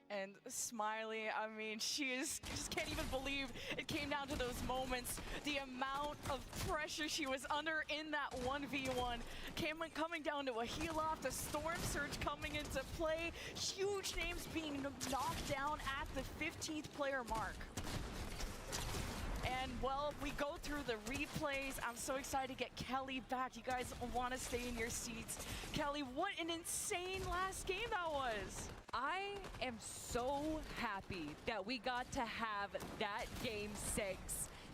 And Smiley, I mean, just can't even believe it came down to those moments. The amount of pressure she was under in that 1v1 coming down to a heel off, the Storm Surge coming into play, huge names being knocked down at the 15th player mark. And well, we go through the replays. I'm so excited to get Kelly back. You guys want to stay in your seats. Kelly, what an insane last game that was. I am so happy that we got to have that game 6.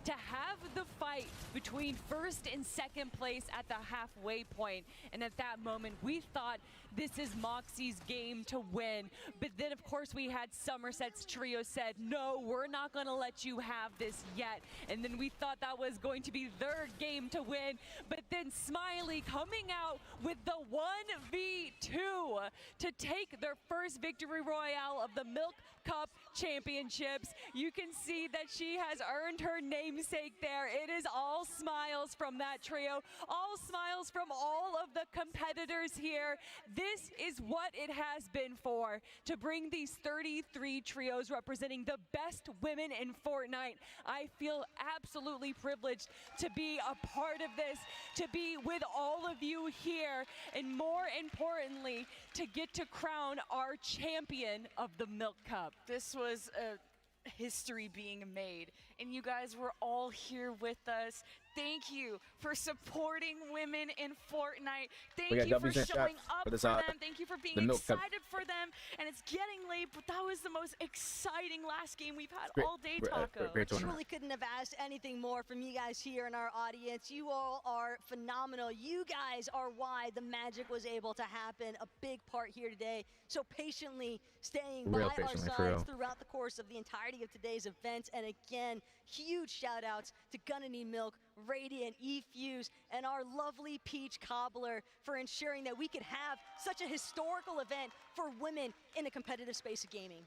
To have the fight between first and second place at the halfway point. And at that moment, we thought this is Moxie's game to win. But then, of course, we had Somerset's trio said, no, we're not going to let you have this yet. And then we thought that was going to be their game to win. But then Smiley coming out with the 1v2 to take their first victory royale of the Milk Cup Championships. You can see that she has earned her namesake there. It is all smiles from that trio, all smiles from all of the competitors here. This is what it has been for, to bring these 33 trios representing the best women in Fortnite. I feel absolutely privileged to be a part of this, to be with all of you here, and more importantly, to get to crown our champion of the Milk Cup. This was a history being made, and you guys were all here with us. Thank you for supporting women in Fortnite. Thank you for showing up for them. Thank you for being excited for them. And it's getting late, but that was the most exciting last game we've had all day, Taco. Truly couldn't have asked anything more from you guys here in our audience. You all are phenomenal. You guys are why the magic was able to happen. A big part here today. So patiently staying by our sides throughout the course of the entirety of today's event. And again, huge shout outs to Gonna Need Milk, Radiant, E-Fuse, and our lovely Peach Cobbler for ensuring that we could have such a historical event for women in the competitive space of gaming.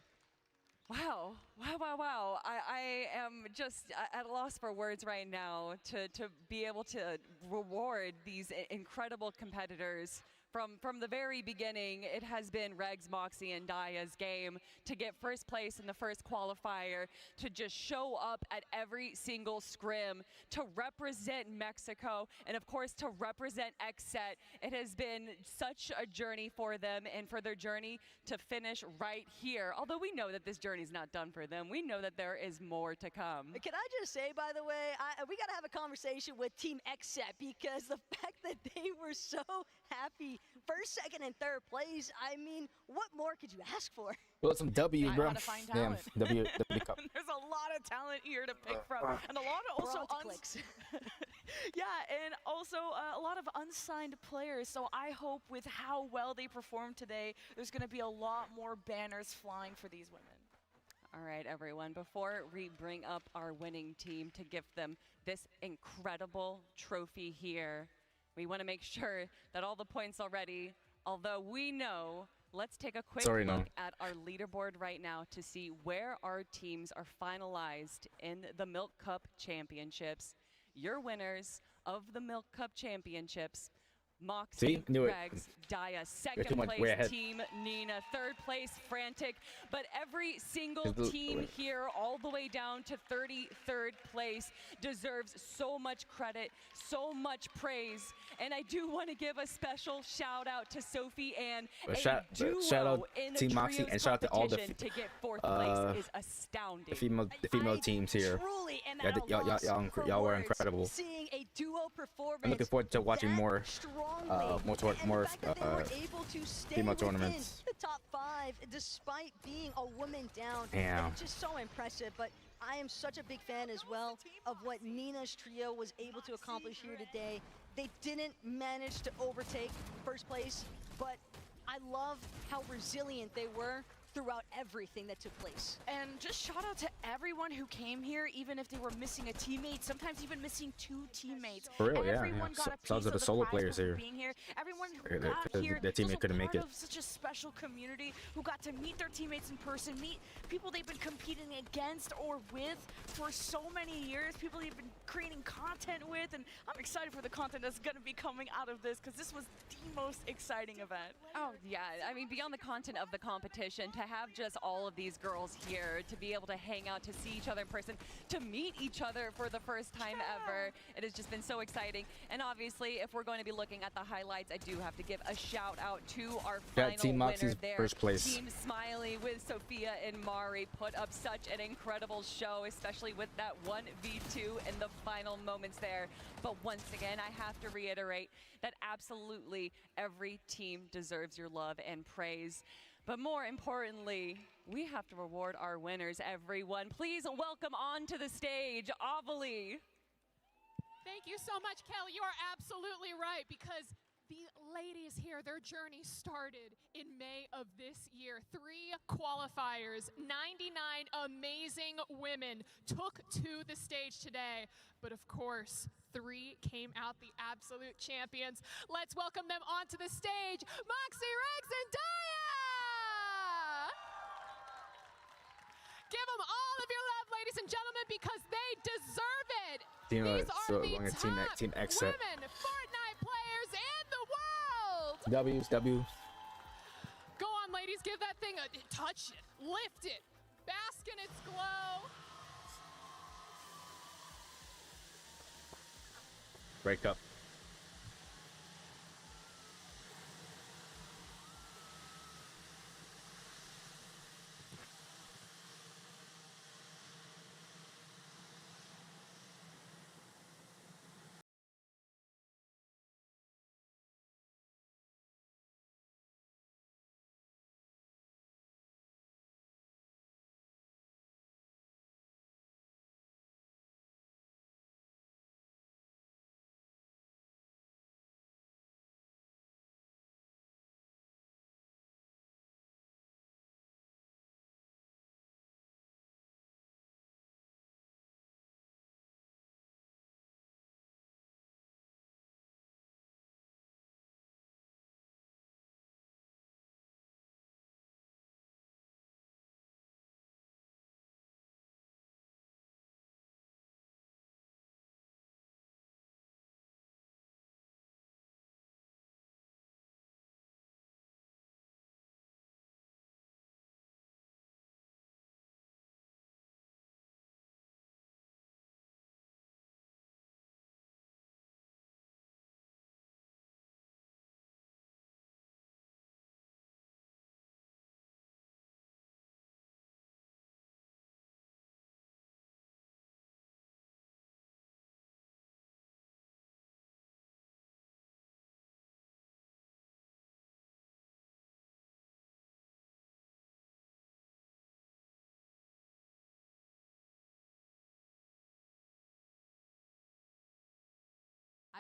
Wow, wow, wow, wow. I am just at a loss for words right now to be able to reward these incredible competitors. From the very beginning, it has been Regs, Moxie, and Daya's game to get first place in the first qualifier, to just show up at every single scrim, to represent Mexico, and of course to represent XSET. It has been such a journey for them, and for their journey to finish right here. Although we know that this journey is not done for them. We know that there is more to come. Can I just say, by the way, we got to have a conversation with Team XSET, because the fact that they were so happy first, second, and third place, I mean, what more could you ask for? Well, some W, bro. Damn, W Cup. There's a lot lot of talent here to pick from, and a lot of also yeah, and also a lot of unsigned players. So I hope with how well they perform today, there's going to be a lot more banners flying for these women. All right, everyone, before we bring up our winning team to give them this incredible trophy here, we want to make sure that all the points already, although we know, let's take a quick look at our leaderboard right now to see where our teams are finalized in the Milk Cup Championships. Your winners of the Milk Cup Championships: Moxie, Regs, Daya, second place team Nina, third place Frantic, but every single team here all the way down to 33rd place deserves so much credit, so much praise, and I do want to give a special shout out to Sophie Ann. Shout out Team Moxie and shout out to all the to get fourth place is astounding. The female teams here. Y'all were incredible. Seeing a duo performance. I'm looking forward to watching more female tournaments. The top 5, despite being a woman down. Damn. It's just so impressive. But I am such a big fan as well of what Nina's trio was able to accomplish here today. They didn't manage to overtake first place, but I love how resilient they were throughout everything that took place. And just shout out to everyone who came here, even if they were missing a teammate, sometimes even missing 2 teammates. For real, Everyone got a piece of the solo players here. Being here. Everyone who got here their teammate couldn't make it. Of such a special community who got to meet their teammates in person, meet people they've been competing against or with for so many years, people they've been creating content with, and I'm excited for the content that's going to be coming out of this because this was the most exciting event. Oh yeah, I mean beyond the content of the competition, to have just all of these girls here, to be able to hang out, to see each other in person, to meet each other for the first time ever, it has just been so exciting. And obviously, if we're going to be looking at the highlights, I do have to give a shout out to our final Team Moxie's winner there. first place. Team Smiley with Sophia and Mari put up such an incredible show, especially with that 1v2 in the final moments there. But once again, I have to reiterate that absolutely every team deserves your love and praise. But more importantly, we have to reward our winners, everyone. Please welcome onto the stage, Avali. Thank you so much, Kelly. You are absolutely right, because the ladies here, their journey started in May of this year. 3 qualifiers, 99 amazing women took to the stage today. But of course, 3 came out the absolute champions. Let's welcome them onto the stage, Moxie, Regs, and Daya! Give them all of your love, ladies and gentlemen, because they deserve it. These are the top Team X set. women Fortnite players in the world. W. Go on, ladies, give that thing a touch it, lift it, bask in its glow. Break up.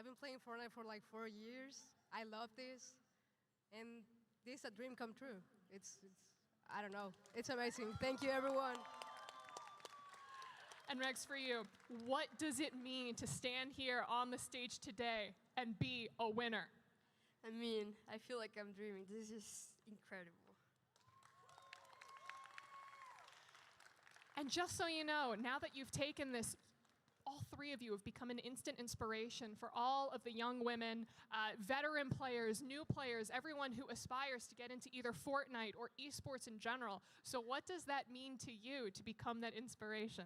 I've been playing Fortnite for like 4 years. I love this, and this is a dream come true. It's I don't know. It's amazing. Thank you, everyone. And Rex, for you, what does it mean to stand here on the stage today and be a winner? I mean, I feel like I'm dreaming. This is incredible. And just so you know, now that you've taken this, all three of you have become an instant inspiration for all of the young women, veteran players, new players, everyone who aspires to get into either Fortnite or esports in general. So what does that mean to you to become that inspiration?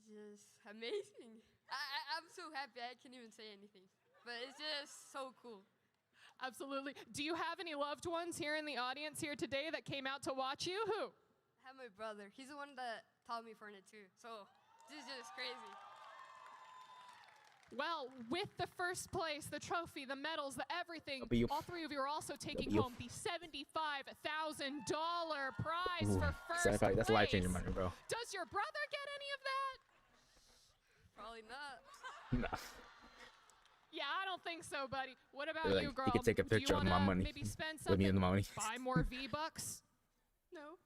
Just amazing. I'm so happy I can't even say anything. But it's just so cool. Absolutely. Do you have any loved ones here in the audience here today that came out to watch you? Who? I have my brother. He's the one that taught me Fortnite too. So this is just crazy. Well, with the first place, the trophy, the medals, the everything, all three of you are also taking home the $75,000 prize for first place. That's life-changing money, bro. Does your brother get any of that? Probably not. No. Yeah, I don't think so, buddy. What about Like, you, girl? you can take a picture of my money. Maybe spend With me something? and the money. Buy more V-Bucks? No.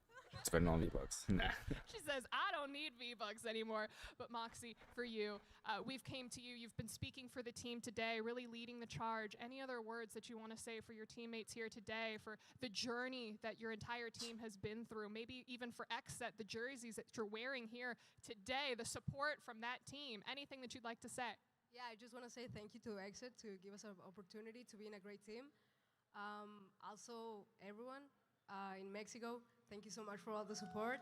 Spend on V-Bucks. Nah. She says, I don't need V-Bucks anymore. But Moxie, for you, we've came to you. You've been speaking for the team today, really leading the charge. Any other words that you want to say for your teammates here today, for the journey that your entire team has been through, maybe even for XSET, the jerseys that you're wearing here today, the support from that team, anything that you'd like to say? Yeah, I just want to say thank you to Exit to give us an opportunity to be in a great team. Also, everyone in Mexico, thank you so much for all the support.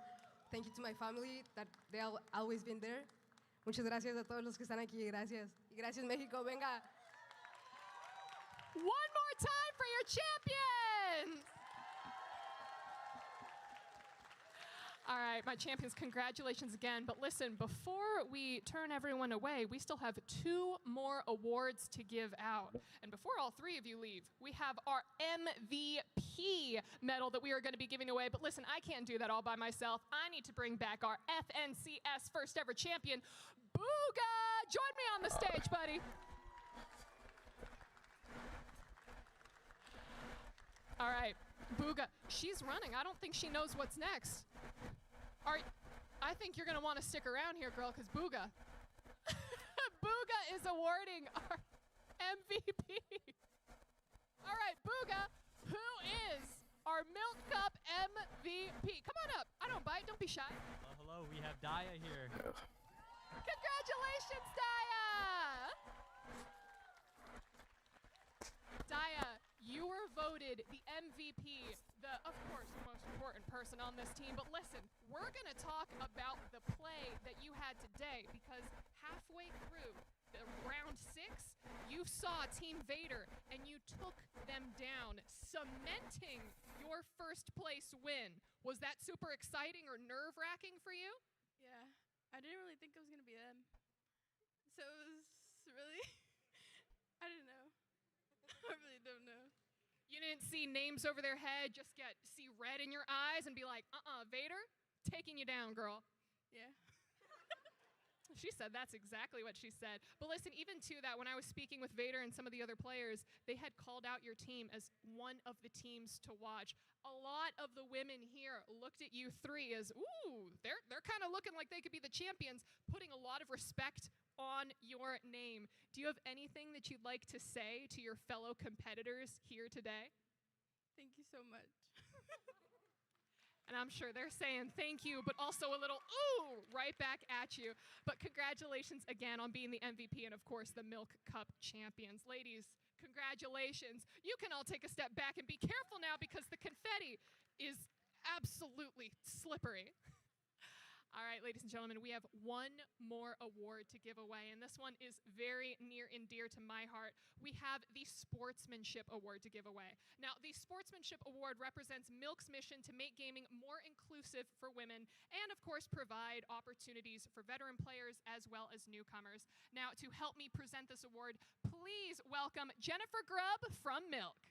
Thank you to my family that they have always been there. Muchas gracias a todos los que están aquí. Gracias. Y gracias, México. Venga. One more time for your champions! All right, my champions, congratulations again. But listen, before we turn everyone away, we still have 2 more awards to give out. And before all 3 of you leave, we have our MVP medal that we are going to be giving away. But listen, I can't do that all by myself. I need to bring back our FNCS first ever champion, Booga! Join me on the stage, buddy. All right, Booga, she's running. I don't think she knows what's next. I think you're going to want to stick around here, girl, because Booga. Booga is awarding our MVP. All right, Booga, who is our Milk Cup MVP? Come on up. I don't bite. Don't be shy. Hello, we have Daya here. Congratulations, Daya! Daya, you were voted the MVP, of course, the most important person on this team. But listen, we're going to talk about the play that you had today, because halfway through the round 6, you saw Team Vader and you took them down, cementing your first place win. Was that super exciting or nerve-wracking for you? Yeah, I didn't really think it was going to be them. So it was really, I don't know. I really don't know. You didn't see names over their head, just see red in your eyes and be like, Vader, taking you down, girl. Yeah. She said that's exactly what she said. But listen, even to that, when I was speaking with Vader and some of the other players, they had called out your team as one of the teams to watch. A lot of the women here looked at you 3 as, ooh, they're kind of looking like they could be the champions, putting a lot of respect on your name. Do you have anything that you'd like to say to your fellow competitors here today? Thank you so much. And I'm sure they're saying thank you, but also a little ooh right back at you. But congratulations again on being the MVP and, of course, the Milk Cup champions. Ladies, congratulations. You can all take a step back and be careful now, because the confetti is absolutely slippery. All right, ladies and gentlemen, we have 1 more award to give away, and this one is very near and dear to my heart. We have the Sportsmanship Award to give away. Now, the Sportsmanship Award represents Milk's mission to make gaming more inclusive for women and, of course, provide opportunities for veteran players as well as newcomers. Now, to help me present this award, please welcome Jennifer Grubb from Milk.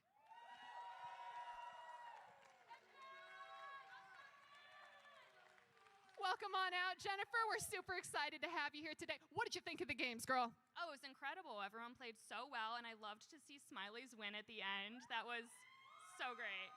Welcome come on out. Jennifer, we're super excited to have you here today. What did you think of the games, girl? Oh, it was incredible. Everyone played so well, and I loved to see Smiley's win at the end. That was so great.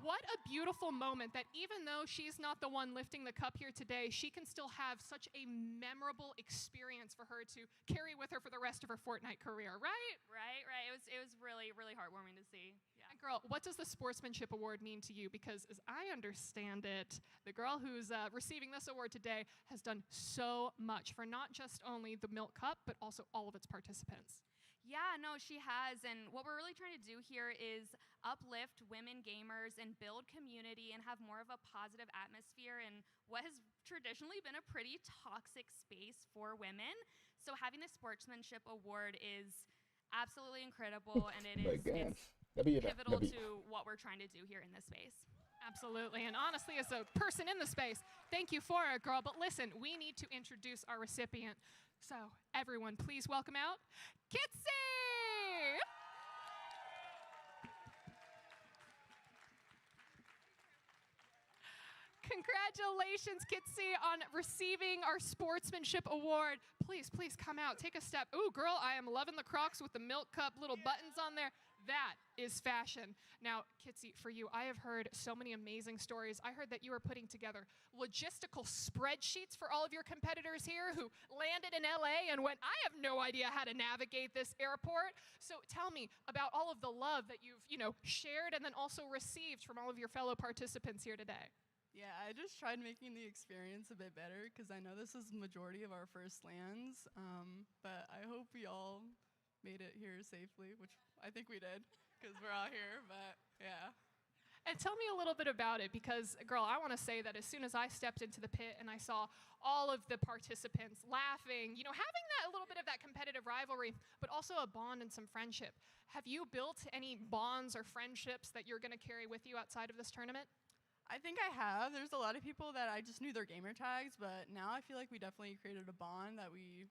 What a beautiful moment that even though she's not the one lifting the cup here today, she can still have such a memorable experience for her to carry with her for the rest of her Fortnite career, right? Right. It was really, really heartwarming to see. Yeah. And girl, what does the Sportsmanship Award mean to you? Because as I understand it, the girl who's receiving this award today has done so much for not just only the Milk Cup, but also all of its participants. Yeah, no, she has. And what we're really trying to do here is uplift women gamers and build community and have more of a positive atmosphere in what has traditionally been a pretty toxic space for women. So having the Sportsmanship Award is absolutely incredible, and it is pivotal to what we're trying to do here in this space. Absolutely, and honestly, as a person in the space, thank you for it, girl. But listen, we need to introduce our recipient. So everyone, please welcome out Kitsy! Congratulations, Kitsy, on receiving our Sportsmanship Award. Please come out, take a step. Ooh, girl, I am loving the Crocs with the Milk Cup little buttons on there. That is fashion. Now, Kitsy, for you, I have heard so many amazing stories. I heard that you were putting together logistical spreadsheets for all of your competitors here who landed in LA and went, I have no idea how to navigate this airport. So tell me about all of the love that you've, shared and then also received from all of your fellow participants here today. Yeah, I just tried making the experience a bit better because I know this is the majority of our first lands, but I hope we all made it here safely, which I think we did because we're all here, but yeah. And tell me a little bit about it because, girl, I want to say that as soon as I stepped into the pit and I saw all of the participants laughing, having that a little bit of that competitive rivalry, but also a bond and some friendship. Have you built any bonds or friendships that you're going to carry with you outside of this tournament? I think I have. There's a lot of people that I just knew their gamer tags, but now I feel like we definitely created a bond that we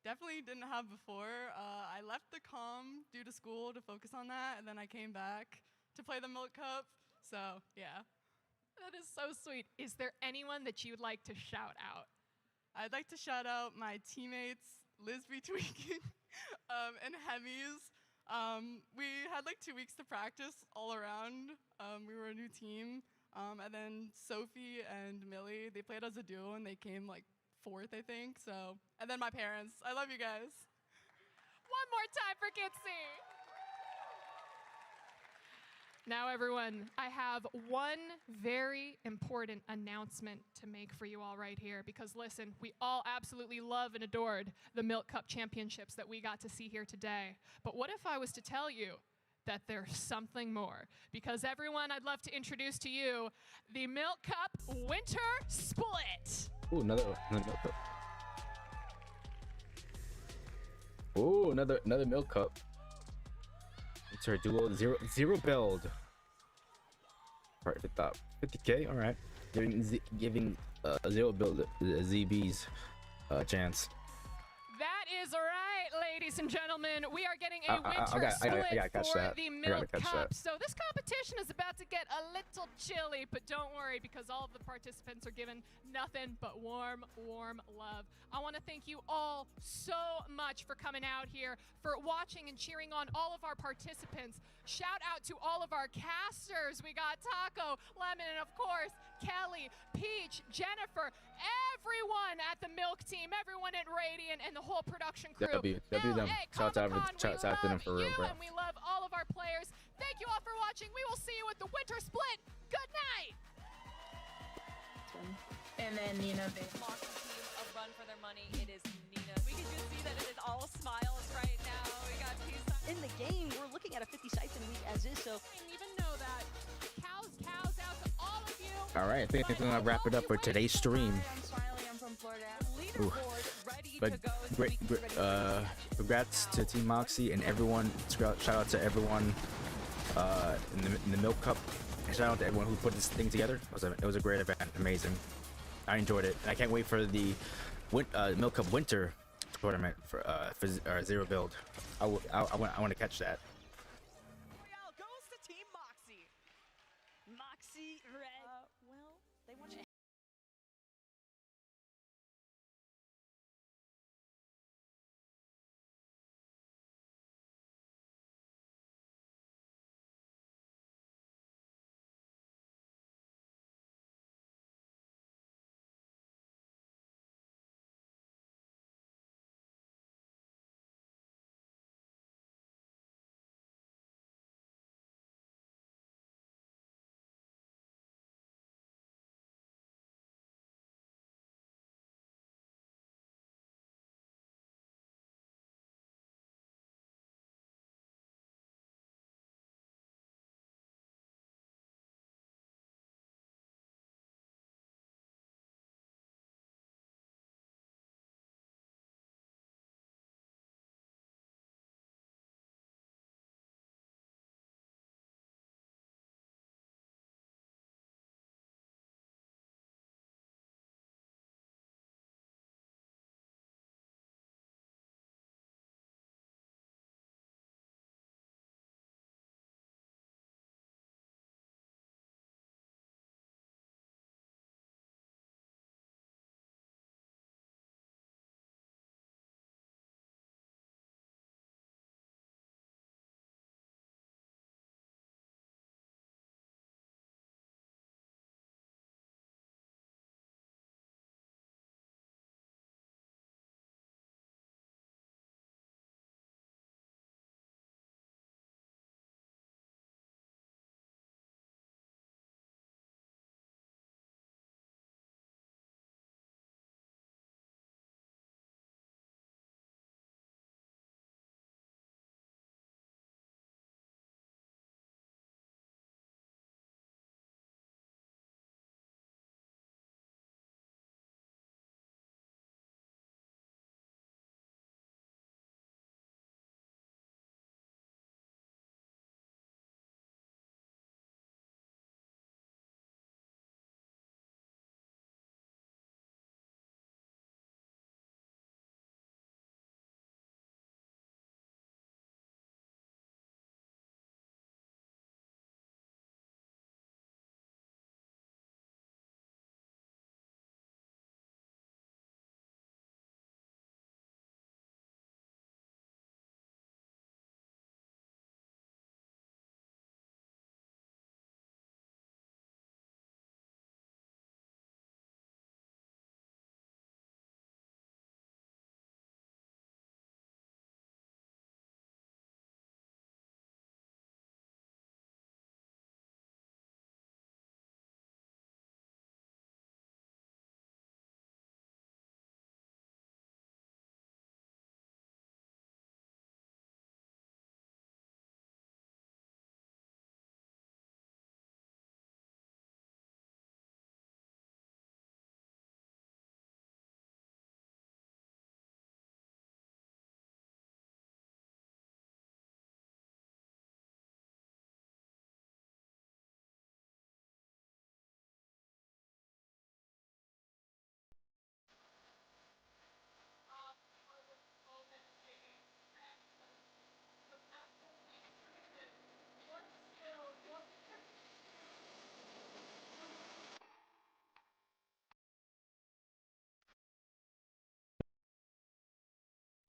definitely didn't have before. I left the comm due to school to focus on that, and then I came back to play the Milk Cup. So, yeah. That is so sweet. Is there anyone that you'd like to shout out? I'd like to shout out my teammates, Lisby Tweaking and Hemis. We had like 2 weeks to practice all around. We were a new team. And then Sophie and Millie, they played as a duo, and they came like 4th, I think. So, and then my parents. I love you guys. One more time for Kitsy. Now, everyone, I have one very important announcement to make for you all right here because, listen, we all absolutely love and adored the Milk Cup Championships that we got to see here today. But what if I was to tell you that there's something more? Because, everyone, I'd love to introduce to you the Milk Cup Winter Split. Ooh, another Milk Cup. Ooh, another Milk Cup. It's our duo zero build. Right at the top, 50K. All right, giving zero build ZB's chance. That is right, ladies and gentlemen. We are getting a winter split for the Milk Cup. So this competition is about to get a little chilly, but don't worry because all of the participants are given nothing but warm love. I want to thank you all so much for coming out here, for watching and cheering on all of our participants. Shout out to all of our casters. We got Taco, Lemon, and of course, Kelly, Peach, Jennifer, everyone at the Milk team, everyone at Radiant, and the whole production crew. them. Shout out to them for real, bro. And we love all of our players. Thank you all for watching. We will see you at the Winter Split. Good night. And then Nina. Moxie team, a run for their money. It is Nina. We can just see that it is all smiles right now. We got peace. In the game, we're looking at a 50 siphon week as is, so. I didn't even know that. Cows out to all of you. All right, I think I'm gonna wrap it up for today's stream. I'm Smiley. I'm from Florida. Ooh. But great, congrats to Team Moxie and everyone. Shout out to everyone in the Milk Cup. And shout out to everyone who put this thing together. It was a great event, amazing. I enjoyed it, and I can't wait for the Milk Cup Winter tournament for zero build. I want to catch that. Goes to Team Moxie. Moxie red.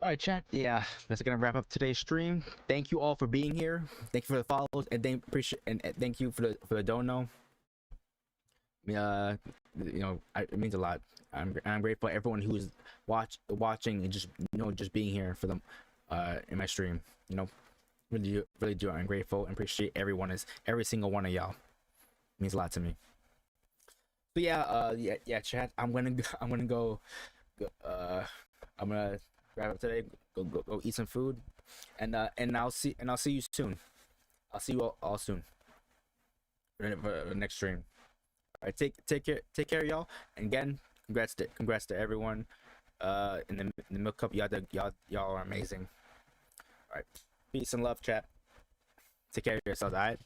All right, chat. Yeah, that's gonna wrap up today's stream. Thank you all for being here. Thank you for the follows, and thank you for the dono. It means a lot. I'm grateful for everyone who's watching and just being here for them in my stream. Really do. I'm grateful and appreciate every single one of y'all. It means a lot to me. So yeah, chat. I'm gonna go. I'm gonna wrap up today. Go eat some food, and I'll see you soon. I'll see you all soon for the next stream. All right, take care, y'all. And again, congrats to everyone in the Milk Cup. Y'all are amazing. All right, peace and love, chat. Take care of yourselves. All right.